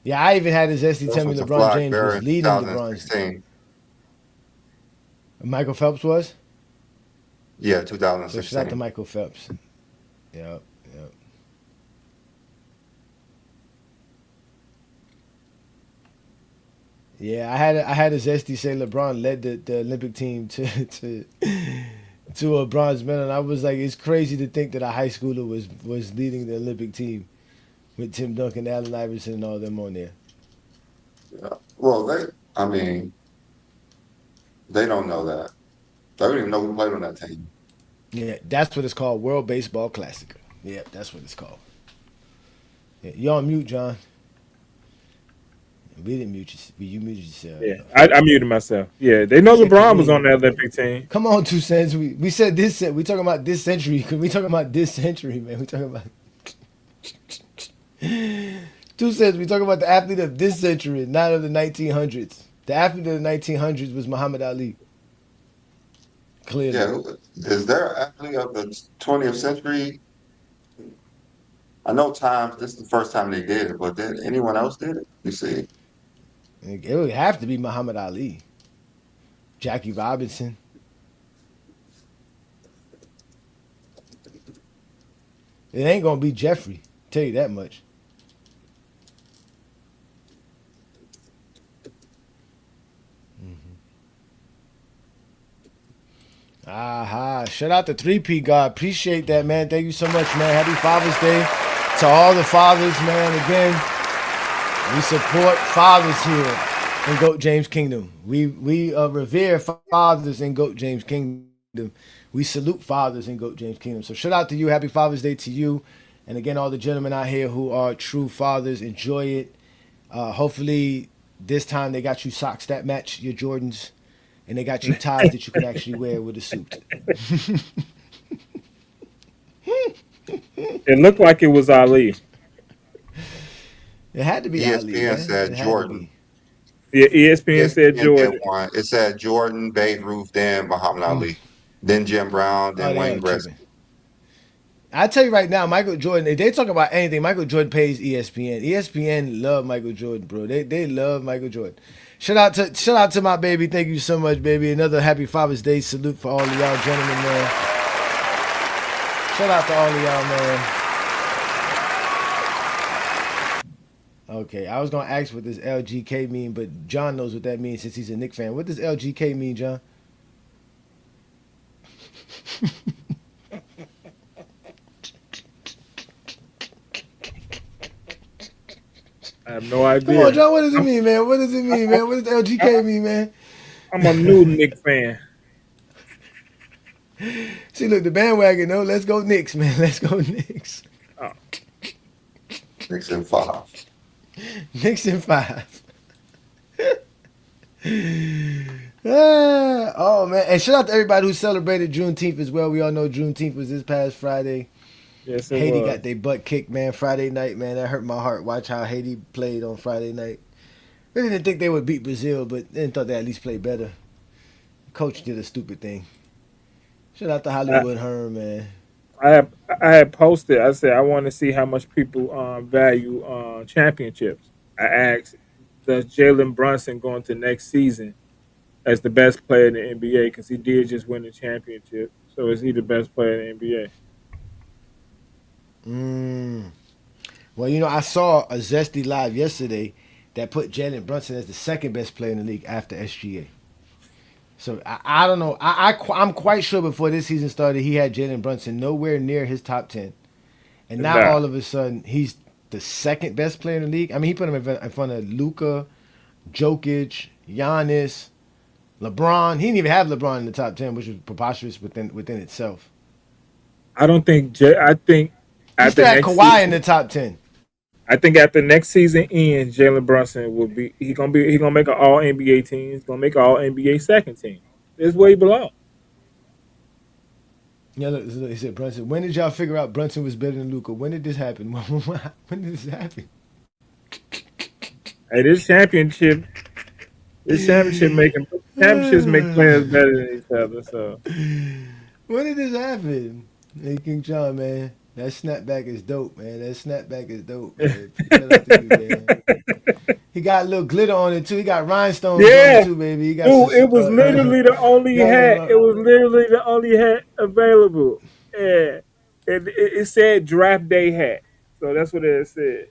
Yeah, I even had his Zesty tell This me was a LeBron flag James bearer was in leading LeBron's. 2016. Michael Phelps was. Yeah, So shout out to 2016. Michael Phelps. Yep, yep. Yeah, I had a Zesty say LeBron led the Olympic team to a bronze medal. And I was like, it's crazy to think that a high schooler was leading the Olympic team with Tim Duncan, Allen Iverson, and all them on there. Yeah. Well, I mean, they don't know that. They don't even know who played on that team. Yeah, that's what it's called, World Baseball Classic. Yeah, that's what it's called. Yeah, you on mute, John? We didn't mute you. You muted yourself. Yeah, I muted myself. Yeah, they know Said LeBron was on the Kareem. Olympic team. Come on, 2 cents. We said this. We talking about this century. We talking about this century, man. We talking about 2 cents. We talking about the athlete of this century, not of the 1900s. The athlete of the 1900s was Muhammad Ali. Yeah, Clearly, is there an athlete of the 20th century? I know times this is the first time they did it, but did anyone else did it? You see, it would have to be Muhammad Ali, Jackie Robinson. It ain't gonna be Jeffrey. Tell you that much. Aha. Shout out to 3P God. Appreciate that, man. Thank you so much, man. Happy Father's Day to all the fathers, man. Again, we support fathers here in GOAT James Kingdom. We revere fathers in GOAT James Kingdom. We salute fathers in GOAT James Kingdom. So shout out to you. Happy Father's Day to you. And again, all the gentlemen out here who are true fathers, enjoy it. Hopefully this time they got you socks that match your Jordans. And they got you ties that you can actually wear with a suit. It looked like it was Ali. It had to be Ali, ESPN man. said It had to Jordan. be. Yeah, ESPN said ESPN did Jordan. one. It said Jordan, Babe Ruth, then Muhammad Ali, then Jim Brown, Oh, then they Wayne are Gretzky. tripping. I tell you right now, Michael Jordan. If they talk about anything, Michael Jordan pays ESPN. ESPN love Michael Jordan, bro. They love Michael Jordan. Shout out to my baby. Thank you so much, baby. Another happy Father's Day salute for all of y'all gentlemen, man. Shout out to all of y'all, man. Okay, I was gonna ask what this LGK mean, but John knows what that means since he's a Knicks fan. What does LGK mean, John? I have no Come on, idea. John. What does it I'm mean, man? What does it mean, man? What does the I, LGK mean, man? I'm a new Nick fan. See, look, the bandwagon. No, let's go Knicks, man. Let's go Knicks. Oh, Six and five. Knicks in 5. Oh man, and shout out to everybody who celebrated Juneteenth as well. We all know Juneteenth was this past Friday. yes, it Haiti was. got their butt kicked, man. Friday night, man, that hurt my heart. Watch how Haiti played on Friday night. Really didn't think they would beat Brazil, but then thought they at least played better. Coach did a stupid thing. Shout out to I, Hollywood Hearn, man. I had posted. I said I want to see how much people value championships. I asked, does Jalen Brunson go into next season as the best player in the NBA because he did just win the championship? So is he the best player in the NBA? Mm. Well, I saw a Zesty Live yesterday that put Jalen Brunson as the second best player in the league after SGA. So I don't know. I'm quite sure before this season started, he had Jalen Brunson nowhere near his top 10. And now Nah, all of a sudden, he's the second best player in the league. I mean, he put him in front of Luka, Jokic, Giannis, LeBron. He didn't even have LeBron in the top 10, which was preposterous within itself. I don't think. I think He after still had next Kawhi in season, the top 10. I think after next season ends, Jalen Brunson will be. He gonna make an All NBA team. He's gonna make an All NBA second team. This is where he belongs. Yeah, look, he said Brunson. When did y'all figure out Brunson was better than Luka? When did this happen? When did this happen? Hey, this championship making championships make players better than each other. So When did this happen? Hey, King John, man. That snapback is dope, man. That snapback is dope, man. Shout out to you, man. He got a little glitter on it too. He got rhinestones on it yeah, too, baby. He got some. dude, it was literally the only Got hat. It some. was literally the only hat available. Yeah, it said draft day hat. So that's what it said.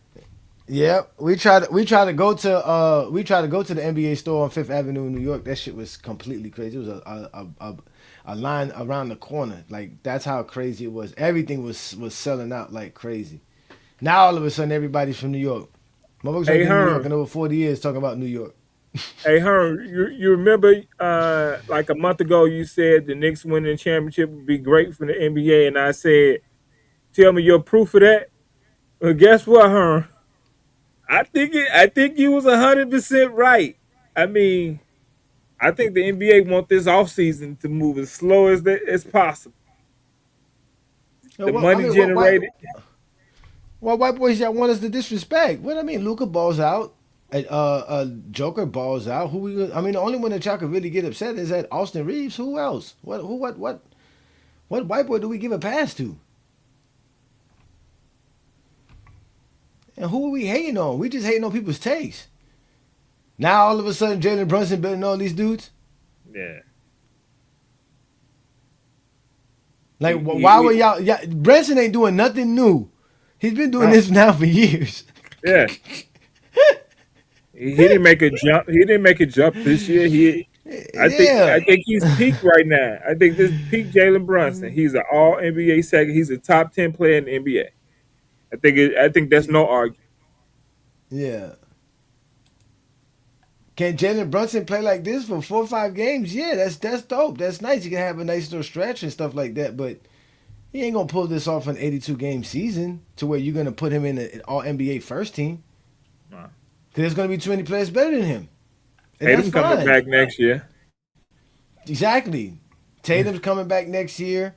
Yep, we tried to go to the NBA store on Fifth Avenue in New York. That shit was completely crazy. It was a line around the corner. Like that's how crazy it was. Everything was selling out like crazy. Now all of a sudden everybody's from New York. Motherfuckers ain't Hey been in New York Herm, in over 40 years talking about New York. hey Herm, you remember like a month ago you said the Knicks winning the championship would be great for the NBA, and I said, tell me your proof of that. Well, guess what, Herm? I think you was 100% right. I mean, I think the NBA want this offseason to move as slow as possible. The What I money mean, generated. why white boys y'all want us to disrespect? What I mean, Luca balls out. Joker balls out. I mean, the only one that y'all could really get upset is that Austin Reeves. Who else? What white boy do we give a pass to? And who are we hating on? We just hating on people's taste. Now all of a sudden Jalen Brunson better than all these dudes. Yeah. Like He, why were he, y'all? Yeah, Brunson ain't doing nothing new. He's been doing no, this now for years. yeah. He didn't make a jump. He didn't make a jump this year. I Yeah. think he's peak right now. I think this peak Jalen Brunson. He's an All NBA second. He's a top 10 player in the NBA. I think that's no argument. Yeah. Can Jalen Brunson play like this for 4 or 5 games? Yeah, that's dope. That's nice. You can have a nice little stretch and stuff like that, but he ain't gonna pull this off an 82 game season to where you're gonna put him in an All NBA first team. Nah. Because there's gonna be too many players better than him, and that's Tatum coming fine. back next year. Exactly. Tatum's coming back next year.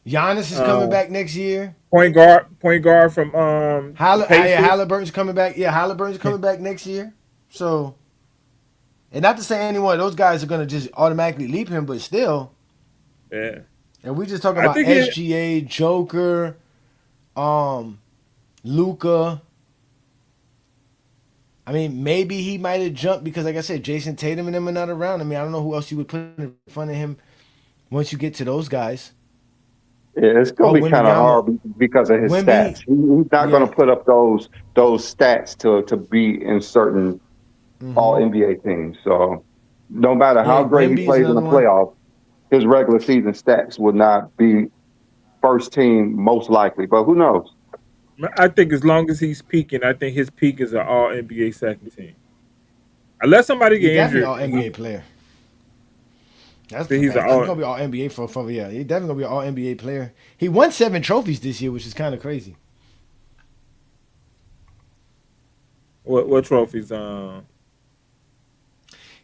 Giannis is coming Uh, back next year. point guard from the Yeah, Pacers. Halliburton's coming back. Yeah, Halliburton's coming back next year. So, and not to say any one of those guys are gonna just automatically leap him, but still. Yeah, And we just talking I about think he. SGA, Joker, um, Luca. I mean, maybe he might have jumped because, like I said, Jason Tatum and them are not around. I mean, I don't know who else you would put in front of him once you get to those guys. Yeah, it's Oh, gonna be kind of Wembyama, hard because of his stats. Wemby, He's not gonna yeah, put up those stats to be in certain All hmm NBA teams. So no matter how yeah. great he Wemby is plays in the another one. playoffs, his regular season stats would not be first team most likely. But who knows? I think as long as he's peaking, I think his peak is an All NBA second team. Unless somebody He get definitely injured, all NBA player. That's then for he's an facts. He's All. gonna be all NBA for yeah. He's definitely gonna be an all NBA player. He won 7 trophies this year, which is kind of crazy. What trophies?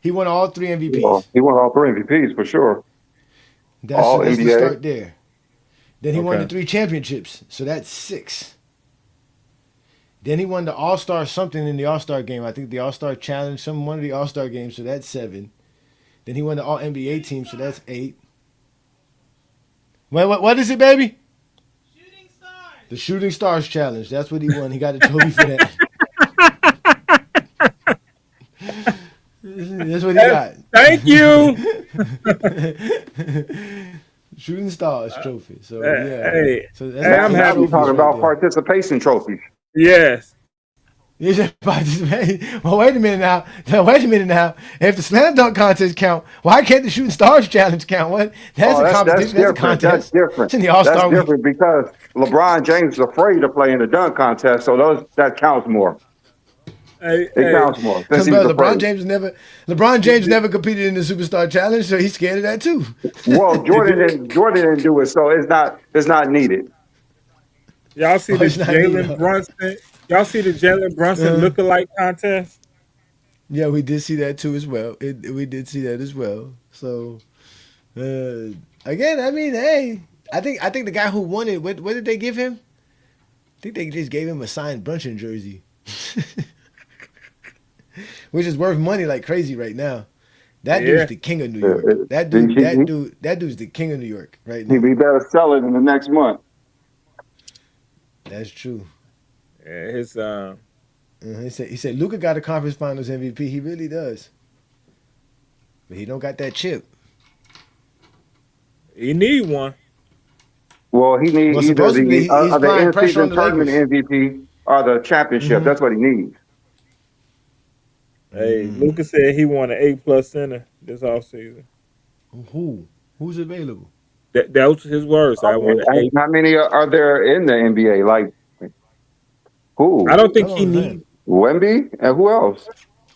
He won all 3 Well, MVPs. he won all 3 MVPs for sure. That's All let's NBA. start there. Then he won the Okay. 3 championships, so that's 6. Then he won the All Star something in the All Star game. I think the All Star Challenge, one of the All Star games, so that's 7. Then he won the All NBA team, so that's 8. What is it, baby? The Shooting Stars Challenge. That's what he won. He got a trophy for that. That's what he got. Thank you. Shooting Stars trophy. So yeah. Hey, So that's hey, like I'm eight Now happy. we're trophies talking right about there. participation trophies. Yes. You just participate. Well, wait a minute now. Wait a minute now. If the slam dunk contest count, why can't the Shooting Stars Challenge count? What? That's Oh, a that's competition. That's a different. That's contest. different. It's in the All That's Star week. different because LeBron James is afraid to play in the dunk contest, so that counts more. Hey, It hey. counts more since he's But afraid. LeBron James never competed in the Superstar Challenge, so he's scared of that too. Well, Jordan didn't do it, so it's not needed. Y'all see Oh, the it's not needed. Jalen Brunson? Y'all see the Jalen Brunson lookalike contest? Yeah, we did see that too as well. We did see that as well. So again, I mean, hey, I think the guy who won it, what did they give him? I think they just gave him a signed Brunson jersey, which is worth money like crazy right now. That Yeah. dude's the king of New Uh, York. uh, That he, dude, he, that he, dude, that dude's the king of New York right he now. better sell it in the next month. That's true. Yeah, his He said Luka got a conference finals MVP. He really does. But he don't got that chip. he need one. Well, he Well, needs either supposedly he's the applying pressure on in-season the tournament Lakers. MVP or the championship. Mm-hmm. That's what he needs. Hey, Lucas said he won an A+ center this offseason. Who's available? That was his words. I Okay. won an A. How many are there in the NBA? Like I who? don't think That's what he I'm saying. needs. Wemby and who else?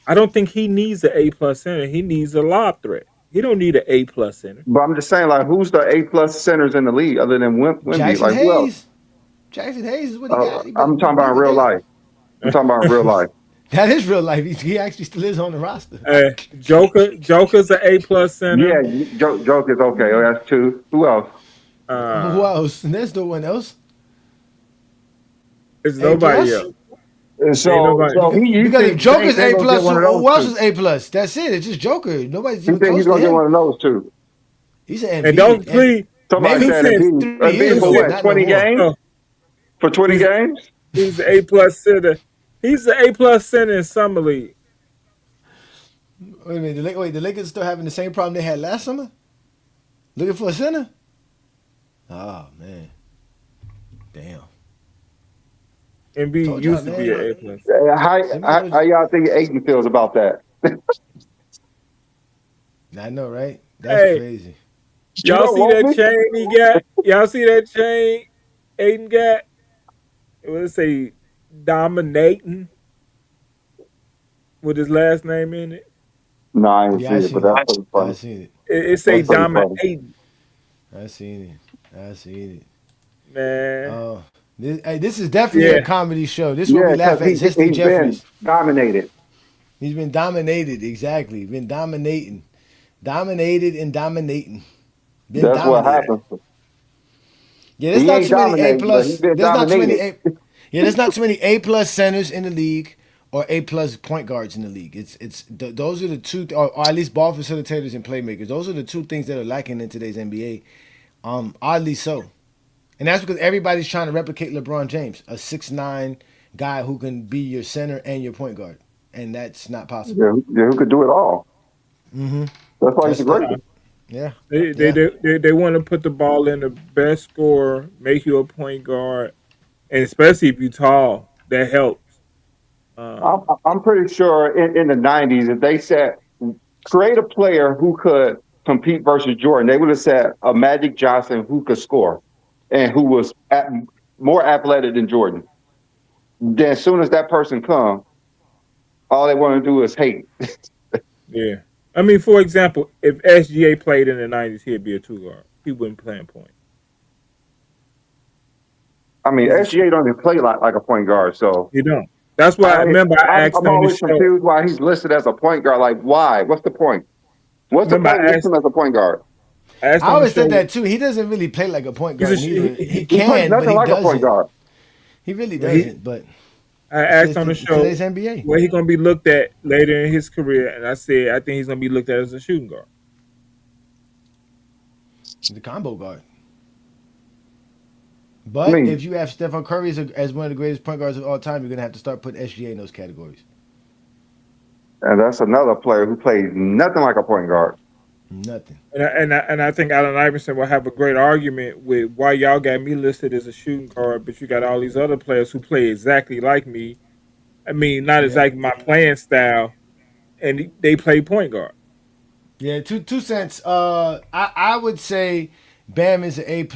I don't think he needs an A+ center. He needs a lob threat. He don't need an A+ center. But I'm just saying, like, who's the A+ centers in the league other than Wemby? Jackson Like, who else? Hayes. Jackson Hayes is what he got. He I'm talking been about what real they got. life. I'm talking about real life. That is real life. He actually still is on the roster. Joker's an A+ center. Yeah, joke is okay. Oh, that's two. Who else? Who Uh, else? There's no one else. it's A nobody plus. else. And Ain't so, nobody. so you Because if think Joker's James ain't A gonna get plus, one of who those else two? is A plus? That's it. It's just Joker. Nobody's You even think he's close to gonna get him. one of those two? He's an And don't Embiid. And please, Somebody maybe two said cents, Embiid. 3 years Embiid for ago, two what? not no 20 more. games? cents. For 20 He's games? he's the A+ center. He's the A+ center in summer league. Wait a minute. The Lakers still having the same problem they had last summer? Looking for a center? Oh man, damn. Embiid Told y'all, used to be an man. A+. How y'all think Aiton feels about that? I know, right? That's Hey, crazy. You y'all don't see want that me? chain he got? Y'all see that chain Aiden got? It would say dominating with his last name in it. No, I ain't Yeah, see I it, but seen it. that's pretty I funny. seen it. It say That's pretty funny. dominating, I seen it. I seen it. man. Oh, this is definitely a Yeah. comedy show. This is what Yeah, we because laugh at. he's Zesty been Jeffries. dominated. He's been dominated. Exactly. Been dominating. Dominated and dominating. Been That's what dominated. happens. Yeah, there's He not ain't too many A dominating, but he's plus. been There's not too many dominated. A. Yeah, there's not too many A plus centers in the league or A plus point guards in the league. Those are the two, or at least ball facilitators and playmakers. Those are the two things that are lacking in today's NBA. Oddly so, and that's because everybody's trying to replicate LeBron James, a 6'9" guy who can be your center and your point guard, and that's not possible. Yeah, who could do it all? Mm-hmm. That's why he's That's the the greatest. yeah, They they yeah. they, they, they want to put the ball in the best scorer, make you a point guard, and especially if you tall, that helps. I'm, Um, I'm pretty sure in the 90s, if they said create a player who could compete versus Jordan, they would have said a Magic Johnson who could score and who was more athletic than Jordan. then as soon as that person comes, all they want to do is hate. Yeah. I mean, for example, if SGA played in the '90s, he'd be a two guard. He wouldn't play in point. I mean, He's a SGA don't even play like a point guard. So He don't. That's why I I, remember I asked I'm on the always show. confused why he's listed as a point guard. Like, why? What's the point? What's the Remember point of I listing him as a point guard? asked I on the always show. said that too. He doesn't really play like a point He's a, guard neither. He He plays can, but nothing he like a point doesn't. guard. He really he, doesn't. But I it's asked just on the show today's NBA. where he's going to be looked at later in his career, and I said I think he's going to be looked at as a shooting guard. The combo guard. I But mean, if you have Stephen Curry as one of the greatest point guards of all time, you're gonna have to start putting SGA in those categories. and that's another player who plays nothing like a point guard. Nothing. And I think Allen Iverson will have a great argument with why y'all got me listed as a shooting guard, but you got all these other players who play exactly like me. I mean, not Yeah. exactly my playing style, and they play point guard. Yeah. Two cents. I would say Bam is an A+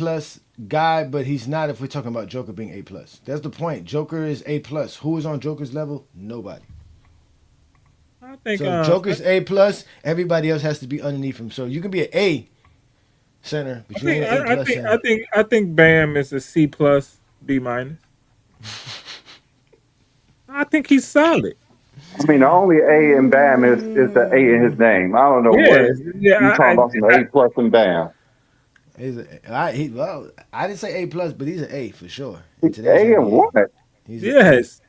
guy, but he's not if we're talking about Joker being A+. That's the point. Joker is A+. Who is on Joker's level? Nobody. I think So Joker's A+. Everybody else has to be underneath him. So you can be an A center, but you ain't an A+ center. I think Bam is a C plus B minus. I think he's solid. I mean, the only A in Bam is the A in his name. I don't know what Yeah, yeah. you talking about. Some A plus in Bam. Well, I didn't say A+, but he's an A for sure. A In today's in NBA, what? he's Yes.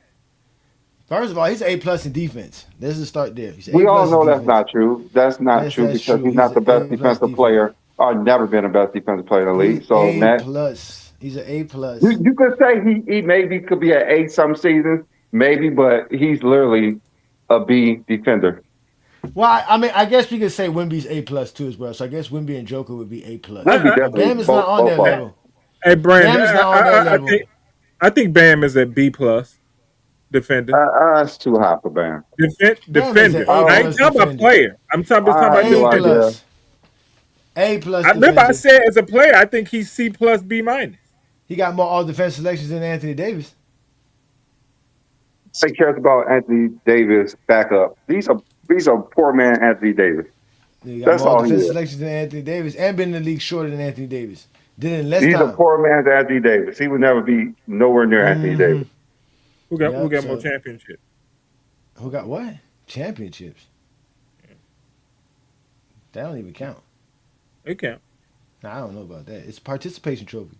first of all, he's an A+ in defense. Let's just start there. He's We A+ all in know that's defense. not true. That's not Yes, true that's because true. he's He's not the an best A+ defensive defense. player or never been the best defensive player in the He's league. So, A+. Matt, He's an A+. you could say he maybe could be an A some seasons, maybe, but he's literally a B defender. Well, I mean, I guess we could say Wemby's A+ too as well. So I guess Wemby and Joker would be A+. Wemby I, But definitely Bam is not on both that are. level. Hey, Brandon, Bam is not on that I level. think Bam is a B plus defender. That's too high for Bam. Bam is an Defender. I A+ I don't. ain't talking about defender. player. I'm talking I about have no A+. idea. defender. A+ I remember I defender. said as a player, I think he's C plus B minus. He got more all-defense selections than Anthony Davis. He cares about Anthony Davis backup. He's a poor man, Anthony Davis. He got That's more all he defensive is. selections than Anthony Davis and been in the league shorter than Anthony Davis. Did it in less He's a time. poor man's Anthony Davis. He would never be nowhere near Anthony Mhm. Davis. Who got Yep, more so championships? who got what? Championships. That don't even count. They count. Nah, I don't know about that. It's a participation trophy.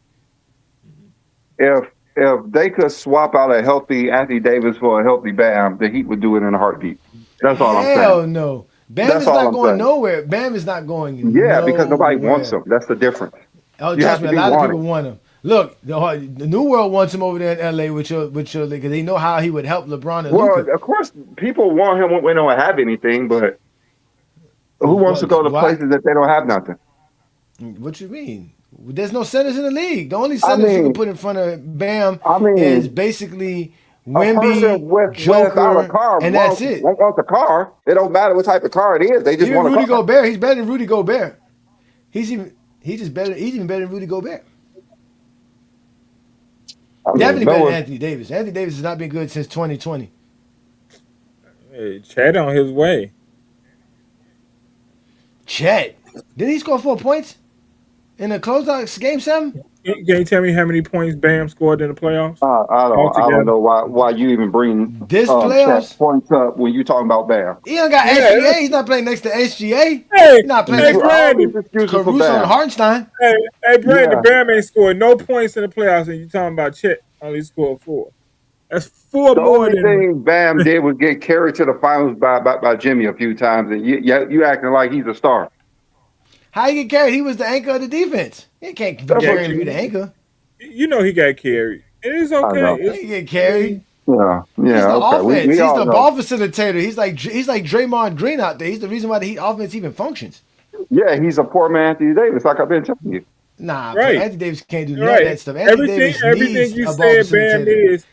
If they could swap out a healthy Anthony Davis for a healthy Bam, the Heat would do it in a heartbeat. That's all I'm saying. Hell no. Bam That's is all not I'm going saying. nowhere. Bam is not going Yeah, because nobody wants nowhere. him. That's the difference. Oh, You trust have me, to a be lot of wanted. people want him. Look, the New World wants him over there in LA with your because they know how he would help LeBron and Well, Luka. of course, people want him when they don't have anything, but who wants to go to Why? places that they don't have nothing? What you mean? There's no centers in the league. The only I centers you can mean, put in front of Bam I is mean, basically a person Wemby, without a Joker, car and that's it. wants a car. It don't matter what type of car it is. They just Even want a Rudy car. Gobert, he's better than Rudy Gobert. He's even better than Rudy Gobert. I mean, Definitely no better one- than Anthony Davis. Anthony Davis has not been good since 2020. Hey, Chad on his way. Chet, didn't he score 4 points in the closeout game 7? Can you tell me how many points Bam scored in the playoffs? I Altogether. don't know why you even bring This chat playoffs, points up when you talking about Bam. he don't got Yeah. SGA. He's not playing next to SGA. Hey, He's not playing hey, next to All these Brandon. excuses for Caruso and Bam. Hartenstein. Hey, Brandon. Yeah. Bam ain't scored no points in the playoffs, and you talking about Chet only scored 4. That's 4 The more only than. thing Bam did was get carried to the finals by Jimmy a few times, and you acting like he's a star. How he get carried? He was the anchor of the defense. He can't be That's what carrying to be the anchor. You know he got carried. It is I okay. know. He didn't get carried. Yeah, He's yeah, the okay. offense. We He's all the know. ball facilitator. He's like Draymond Green out there. He's the reason why the Heat offense even functions. Yeah, he's a poor man, Anthony Davis, like I've been telling you. Nah, Right. Anthony Davis can't do You're none of right. that stuff. Anthony Davis Everything needs you a ball said, Bam facilitator. is.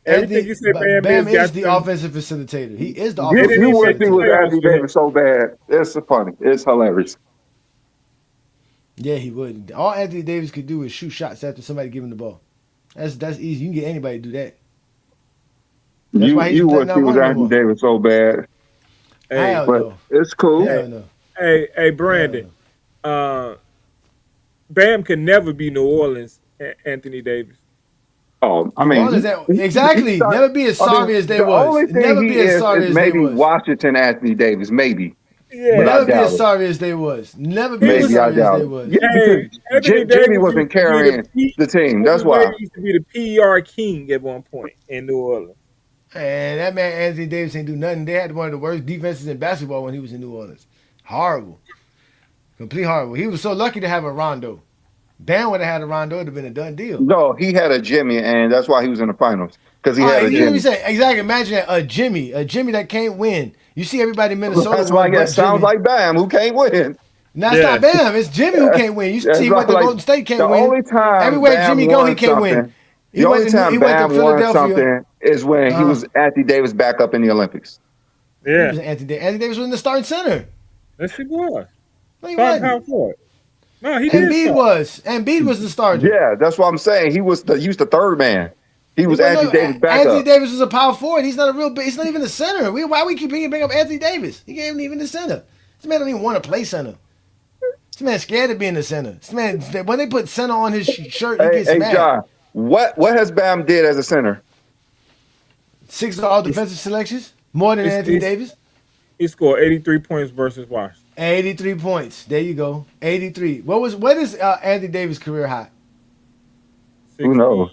Everything you said, Bam, Bam is. Got is the them- offensive facilitator. He is the You offensive didn't even wish make the he was facilitator. playoffs Anthony for him. Davis so bad. It's funny. It's hilarious. Yeah, he would. All Anthony Davis could do is shoot shots after somebody give him the ball. That's easy. You can get anybody to do that. That's why he's You wish he not was one no Anthony more. Davis so bad, Hey, Hell but no. it's cool. hey, Hell no. hey, Hell Brandon. no. Uh, Bam can never be New Orleans Anthony Davis. Oh, I New mean, Orleans, he exactly. started. Never be as I mean, sorry as they the was. only thing Never he be as is sorry as they maybe was. Washington Anthony Davis, maybe, but Yeah, I Never be as doubt it. sorry as they was. Never be he as was. Maybe I sorry as doubt they it. was. Yeah, because Hey, Anthony Jimmy Davis wasn't used to be carrying the team. That's Anthony why. Davis used to be the PR king at one point in New Orleans. And that man Anthony Davis ain't do nothing. They had one of the worst defenses in basketball when he was in New Orleans. Horrible. Complete horrible. He was so lucky to have a Rondo. Bam would have had a Rondo, it'd have been a done deal. No, he had a Jimmy, and that's why he was in the finals because he All had right, a you hear me Jimmy. say exactly. Imagine that a Jimmy that can't win. You see everybody in Minnesota That's why won, it but sounds Jimmy. like Bam, who can't win. Now it's not Yeah, Bam. It's Jimmy who can't win. You That's see what not the like Golden State the can't win. only time Everywhere Bam Jimmy go, he won can't win. something. The only He time went to Bam won Philadelphia. something is when he Uh, was Anthony Davis back up in the Olympics. he yeah. was Anthony Davis. Anthony Davis was in the starting center. Yes, he was. No, he Starting wasn't. power forward. No, he did Embiid start. was. Embiid was the starter. Yeah, that's what I'm saying. He was the third man. He He was wasn't Anthony no, Davis Anthony backup. Davis was a power forward. He's not a real. He's not even the center. Why we keep bringing up Anthony Davis? He ain't even the center. This man don't even want to play center. This man scared to be in the center. This man, when they put center on his shirt, he gets Hey, mad. John, what has Bam did as a center? 6 all He's, defensive selections, more than he's, Anthony he's, Davis. he scored 83 points versus Washington. 83 points. There you go. 83. What is Anthony Davis' career high? Who 60. knows?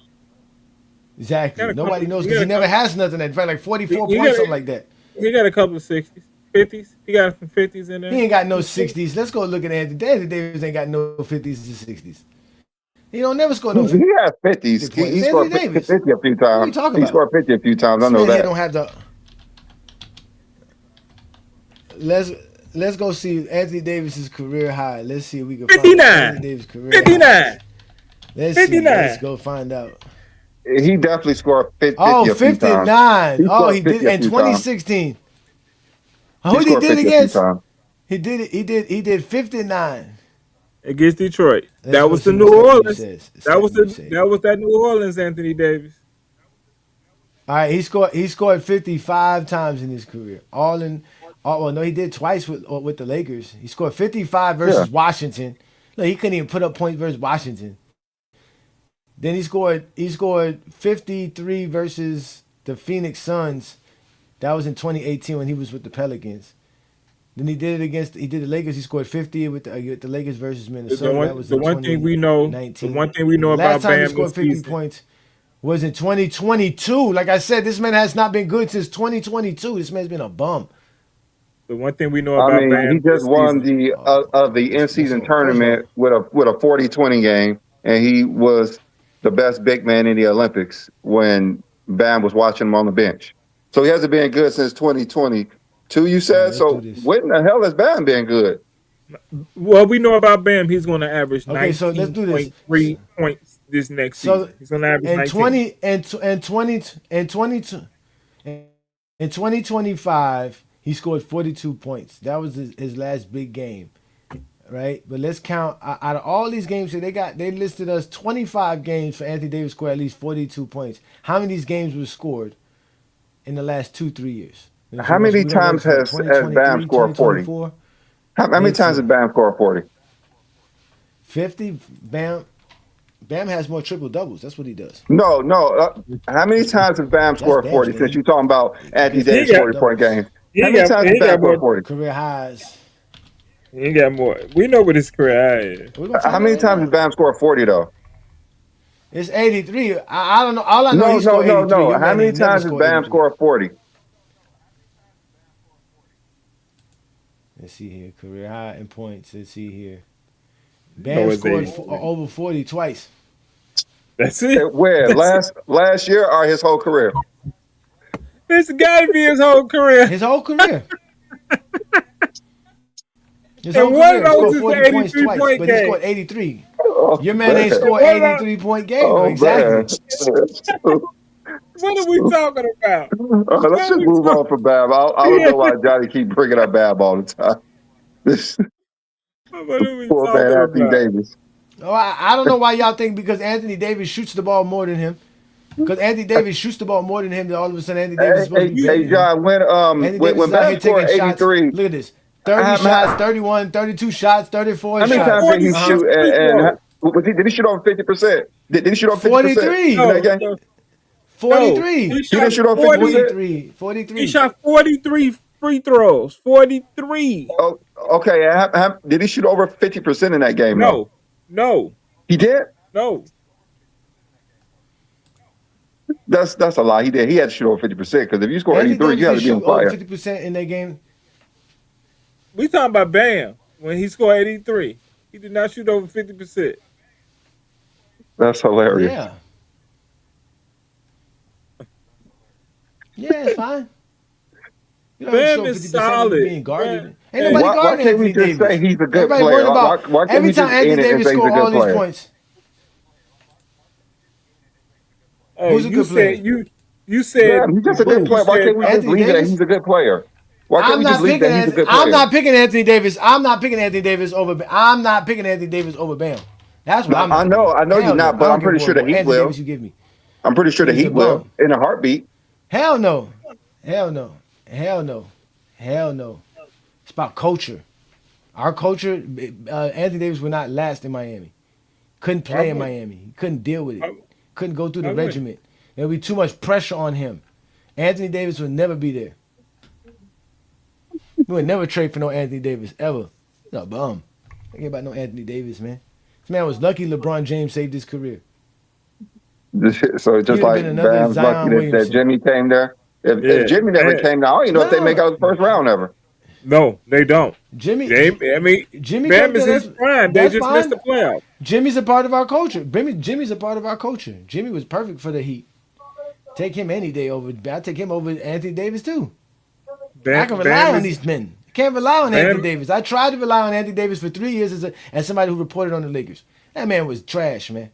Exactly. Got a couple. Nobody knows He because got he a never couple. has nothing. In fact, like He, 44 he points, got. something like that. He got a couple of 60s, 50s. He got some 50s in He there. ain't got no 60s. Let's go look at Anthony Davis. Anthony Davis ain't got no 50s to 60s. He don't never score no 50 He had 50s. points. He It's scored Anthony Davis. 50 a few What are you times. talking He about? scored 50 a few times. I This know man here that. don't have the. Let's let's go see Anthony Davis's career high. Let's see if we can find out Anthony 59. Davis career high. 59. Let's see. Let's 59. go find out. He definitely scored 50 Oh, a few times. 59. He Oh, scored he 50 did a in few times. 2016. He Who did he scored did it 50 a few against? times. He did 59. Against Detroit. Let's That go was the see New what Stat Movie Orleans. says. That Stat was Movie say. that New Orleans Anthony Davis. All right, he scored 55 times in his career. Well, no, he did twice with the Lakers. He scored 55 Yeah. versus Washington. No, he couldn't even put up points versus Washington. Then he scored 53 versus the Phoenix Suns. That was in 2018 when he was with the Pelicans. Then he did the Lakers. He scored 50 with the Lakers versus Minnesota. That was The in one thing we know, the 2019. one thing we And know the last about time he Bam scored this 50 season, points was in 2022. Like I said, this man has not been good since 2022. This man's been a bum. the one thing we know I about mean, he Bam just this won season, the That's in-season all. First of all, tournament with a 40-20 game, and he was the best big man in the Olympics when Bam was watching him on the bench. So he hasn't been good since 2022, you all right, said? let's do So this. when the hell has Bam been good? well, we know about Bam. He's going to average Okay, so let's do this. 19.3 points this next So season. He's going to average in 19. 2025, he scored 42 points. That was his last big game, right? But let's count out of all these games here. They listed us 25 games for Anthony Davis scored at least 42 points. How many of these games were scored in the last 2-3 years? How many times has Bam scored 40? How many Let's times see. has Bam scored 40? 50. Bam has more triple doubles. That's what he does. No. How many times has Bam That's scored Bam's 40 game. since you're talking about Anthony Because he Davis got 40-point games? He How many got, times he has Bam got scored more. 40? career highs. He got more. We know what his career is. We're gonna How find out many right times now. has Bam scored 40 though? It's 83. I don't know. All I know, he scored 83. No. Your How man many ain't never times has scored Bam 83. scored 40? Let's see here. Career high in points. Let's see here. No, Bam it's scored 80. over 40 twice. That's it. Where? That's it. Last year or his whole career? This got to be his whole career. His whole career. His And whole one of career. He those scored is 40 the points 83 twice, point but he game. scored 83. Oh, Your man ain't man. scored What about 83 point game though. Oh, man. Exactly. what are we talking about? What Let's are just we move talking? on from Bam. I don't know why Johnny keep bringing up Bam all the time. This What are we poor man talking Anthony about? Davis. Oh, I don't know why y'all think because Anthony Davis shoots the ball more than him. Because Anthony Davis shoots the ball more than him. Then all of a sudden, Anthony Davis is Hey, supposed to hey, be better hey, than him. John, Anthony Davis when is out Bam here scored taking shots. 83, Look at this. 30 shots, 31, 32 shots, 34 how many shots. times did he 46 shoot? free throws. Did he shoot over 50%? Did he shoot over 50% in 43. that No, game? no, no. 43. He He didn't shot shoot over 40. 50%? 43. He 43. shot 43 free throws. 43. Oh, okay. Did he shoot over 50% in that game, though? No, no, He did? no. That's a lie. He did. He had to shoot over 50% because if you score Anthony 83, Davis you have can to be on shoot over fire. 50% in that game. We talking about Bam when he scored 83. He did not shoot over 50%. That's hilarious. Yeah. Yeah, it's fine. You don't have to Bam show is 50% when you're solid. being guarded. Bam, Ain't hey, nobody Why guarding can't we Anthony just Davis. say he's a good Everybody player? worried about Why can't every we time just Anthony end it and Davis say he's a score all good these player? points. hey, Who's a you good player? said you Yeah, said he's just a good Who? player. Why can't we just Anthony leave it that Davis? he's a good player? Why can't I'm we just not leave picking that he's a good I'm player? not picking Anthony Davis. I'm not picking Anthony Davis over. I'm not picking Anthony Davis over Bam. That's what No, I'm not doing. I know you're Hell no. not, I but don't I'm care pretty sure the what Heat Anthony will. Davis you give me. I'm pretty sure the He's a Heat will bum. in a heartbeat. Hell no. Hell no. Hell no. Hell no. It's about culture. Our culture. Anthony Davis would not last in Miami. Couldn't play in Miami. He couldn't deal with it. Couldn't go through the regiment. There would be too much pressure on him. Anthony Davis would never be there. We would never trade for no Anthony Davis ever. He's a bum. Think about no Anthony Davis, man. This man was lucky LeBron James saved his career. So He'd just have like been another Bam's lucky Zion that Williamson. Jimmy came there. If yeah. Jimmy never And, came there, I don't even know if they make No, out the first round ever. no, they don't. Jimmy. I mean, Jimmy Bam comes is there. his prime. They That's just missed fine. the playoff. Jimmy's a part of our culture. Jimmy's a part of our culture. Jimmy was perfect for the Heat. Take him any day over. I take him over Anthony Davis too. I can rely on these men. Can't rely on Anthony Davis. I tried to rely on Anthony Davis for 3 years as somebody who reported on the Lakers. That man was trash, man.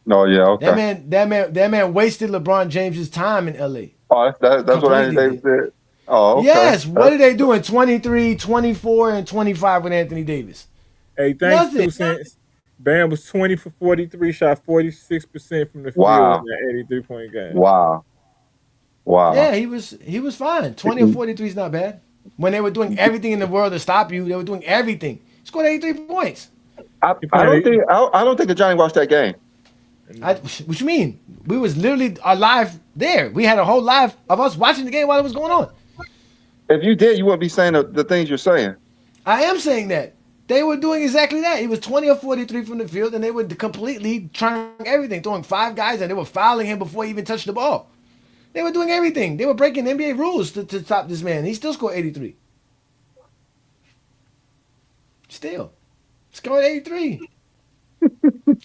No, yeah, okay. That man wasted LeBron James's time in LA. Oh, that's what Anthony Davis did. Oh, okay. Yes. What did they do in 23, 24, and 25 with Anthony Davis? Hey, thanks, Nothing. 2 cents. Bam was 20 for 43, shot 46% from the field Wow. in that 83-point game. Wow. Yeah, he was fine. 20 or 43 is not bad. When they were doing everything in the world to stop you, they were doing everything. He scored 83 points. I don't think that Johnny watched that game. What you mean? We was literally alive there. We had a whole live of us watching the game while it was going on. If you did, you wouldn't be saying the things you're saying. I am saying that. They were doing exactly that. He was 20 or 43 from the field, and they were completely trying everything, throwing 5 guys, and they were fouling him before he even touched the ball. They were doing everything. They were breaking NBA rules to stop this man. He still scored 83. Still. Scored 83.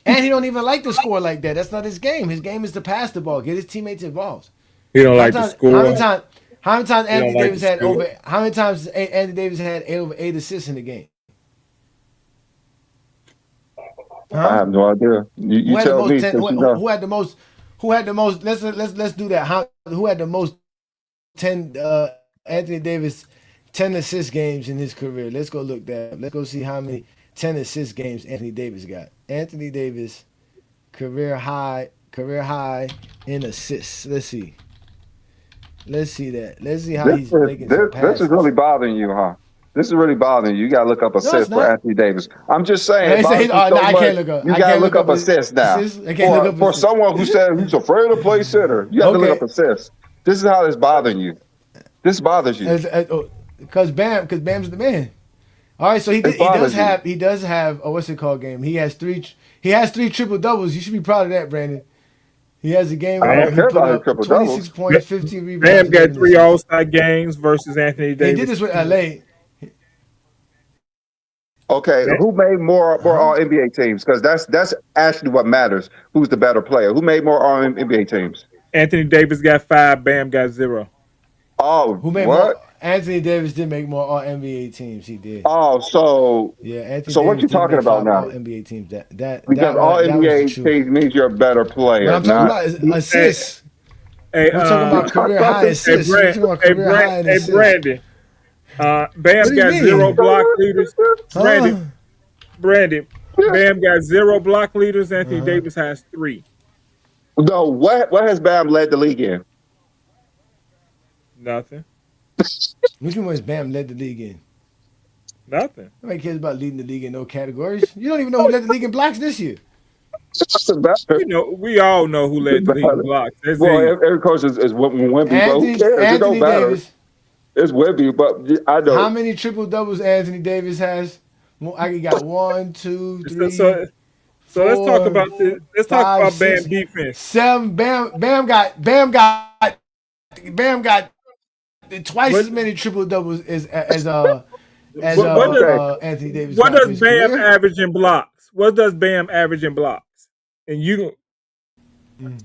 And he don't even like to score like that. That's not his game. His game is to pass the ball, get his teammates involved. He don't like to score. How many times Anthony like Davis to had score. over? How many times Anthony Davis had over 8 assists in the game? I have no idea. You tell me. Who had the most? Who had the most? Let's do that. Who had the most 10 Anthony Davis 10 assist games in his career? Let's go look that up. Let's go see how many 10 assist games Anthony Davis got. Anthony Davis career high in assists. Let's see that. Let's see how he's making some passes. This is really bothering you, huh? This is really bothering you. You got to look up assists for Anthony Davis. I'm just saying. I can't look up. You got to look up assists now. For someone who said he's afraid to play center, you have to look up assists. This is how this bothering you. This bothers you. Because Bam's the man. All right, so he does have what's it called game? He has three triple doubles. You should be proud of that, Brandon. He has a game where he put up 26 points, 15 rebounds. Bam got 3 All-Star games versus Anthony Davis. He did this with LA. Okay, who made more All NBA teams? Because that's actually what matters. Who's the better player? Who made more All NBA teams? Anthony Davis got 5. Bam got 0. Oh, who made what? More? Anthony Davis did make more All NBA teams. He did. Oh, so yeah. Anthony so Davis what you talking about now? All NBA teams. Because All NBA teams means you're a better player. What I'm talking about is assists. Hey, we're talking about career high assists. Brandon. Bam got 0 block leaders. Brandon. Bam got 0 block leaders. Anthony Davis has 3. No, what has Bam led the league in? Nothing. Which one was Bam led the league in? Nothing. Nobody cares about leading the league in no categories. You don't even know who led the league in blocks this year. Doesn't matter. We all know who led the league in blocks. That's Well, easy. every coach is Wemby, but who cares? It don't Anthony matter. Davis. It's Wemby, but I How know. many triple doubles Anthony Davis has? Well, I got 1, 2, So, 3, so, so let's talk 4, about this. Let's talk 5, about Bam 6, defense. 7. Bam got twice What as many triple doubles what does Okay, Anthony Davis what got for does his Bam career. average in blocks? What does Bam average in blocks? And Mm.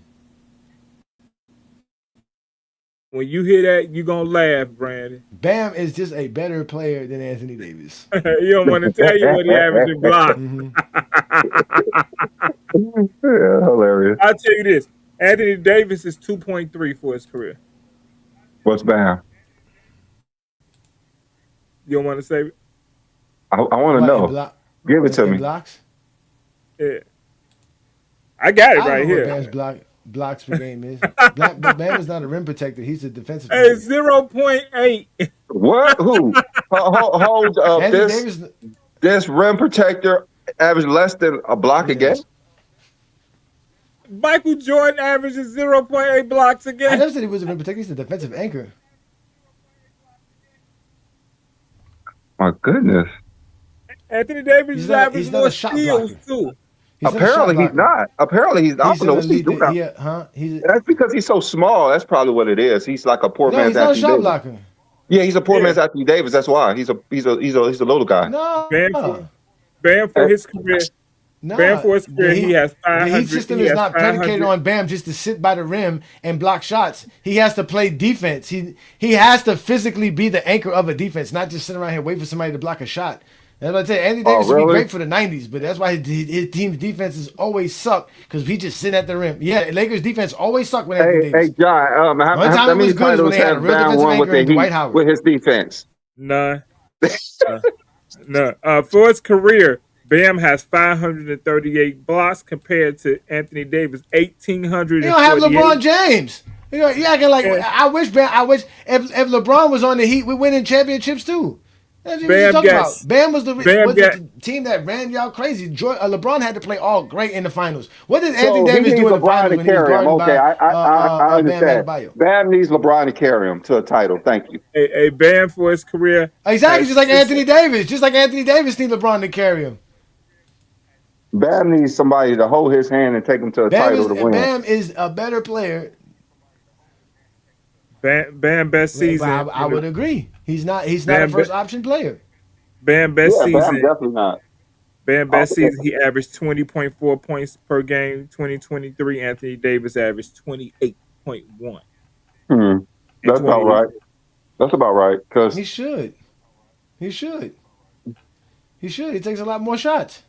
when you hear that, you gonna laugh, Brandon. Bam is just a better player than Anthony Davis. You don't want to tell you what he averaged in blocks. Hmm. yeah, hilarious. I'll tell you this: Anthony Davis is 2.3 for his career. What's Bam? You don't want to say it? I want to What in know. block Give it to in me. blocks? Yeah, I got it I don't right know what here. Bam's blocks per game is. But Bam is not a rim protector. He's a defensive Hey, player. 0.8. What? Who? Hold up. Anthony Davis, This rim protector averaged less than a block a yeah. game. Michael Jordan averages 0.8 blocks a I game. never said he was a rim protector. He's a defensive anchor. My goodness. Anthony Davis He's is not. average He's not more a shot steals blocker. too. He's not a shot Apparently he's blocker. not. Apparently he's. I He's don't know gonna what's he lead the. doing. He's That's because he's so small. That's probably what it is. He's like a poor no. man's He's not a Anthony shot Davis. blocker. Yeah, he's a poor Yeah, man's Anthony Davis. That's why he's a little guy. No. Bam for Bam for Eh, his career. Bam Nah, for his career, he has the Heat 500. system He is has not predicated 500. on Bam just to sit by the rim and block shots. He has to play defense. He has to physically be the anchor of a defense, not just sit around here waiting for somebody to block a shot. That's what I tell you. Anthony Oh, Davis would be really? great for the '90s, but that's why his team's defenses always suck because he just sit at the rim. Yeah, Lakers defense always suck with Anthony Hey, Davis. John. The only time How it was many good is when titles they had a has real Bam defensive won with anchor the in Dwight Heat Howard. with his defense? None. Uh, no. For his career, Bam has 538 blocks compared to Anthony Davis You don't have 1848. LeBron James. You acting like And I wish if LeBron was on the Heat, we winning championships too. That's what you Bam talking got about. Bam was Bam got the team that ran y'all crazy. LeBron had to play all great in the finals. What did Anthony So he Davis needs do in the LeBron finals to when he was carry him. guarded Okay, by I Bam understand. Adebayo? Bam needs LeBron to carry him to a title. Thank you. a Bam for his career Exactly, has just like six, Anthony Davis. Just like Anthony Davis needs LeBron to carry him. Bam needs somebody to hold his hand and take him to a title to win. Bam is a better player. Bam best But season. I would agree. He's not a Bam, first option player. Bam best Yeah, Bam season. definitely not. Bam best season. He averaged 20.4 points per game. 2023. Anthony Davis averaged 28.1 Hmm. in That's about 20. right. That's about right. Because He should. He should. He should. He takes a lot more shots.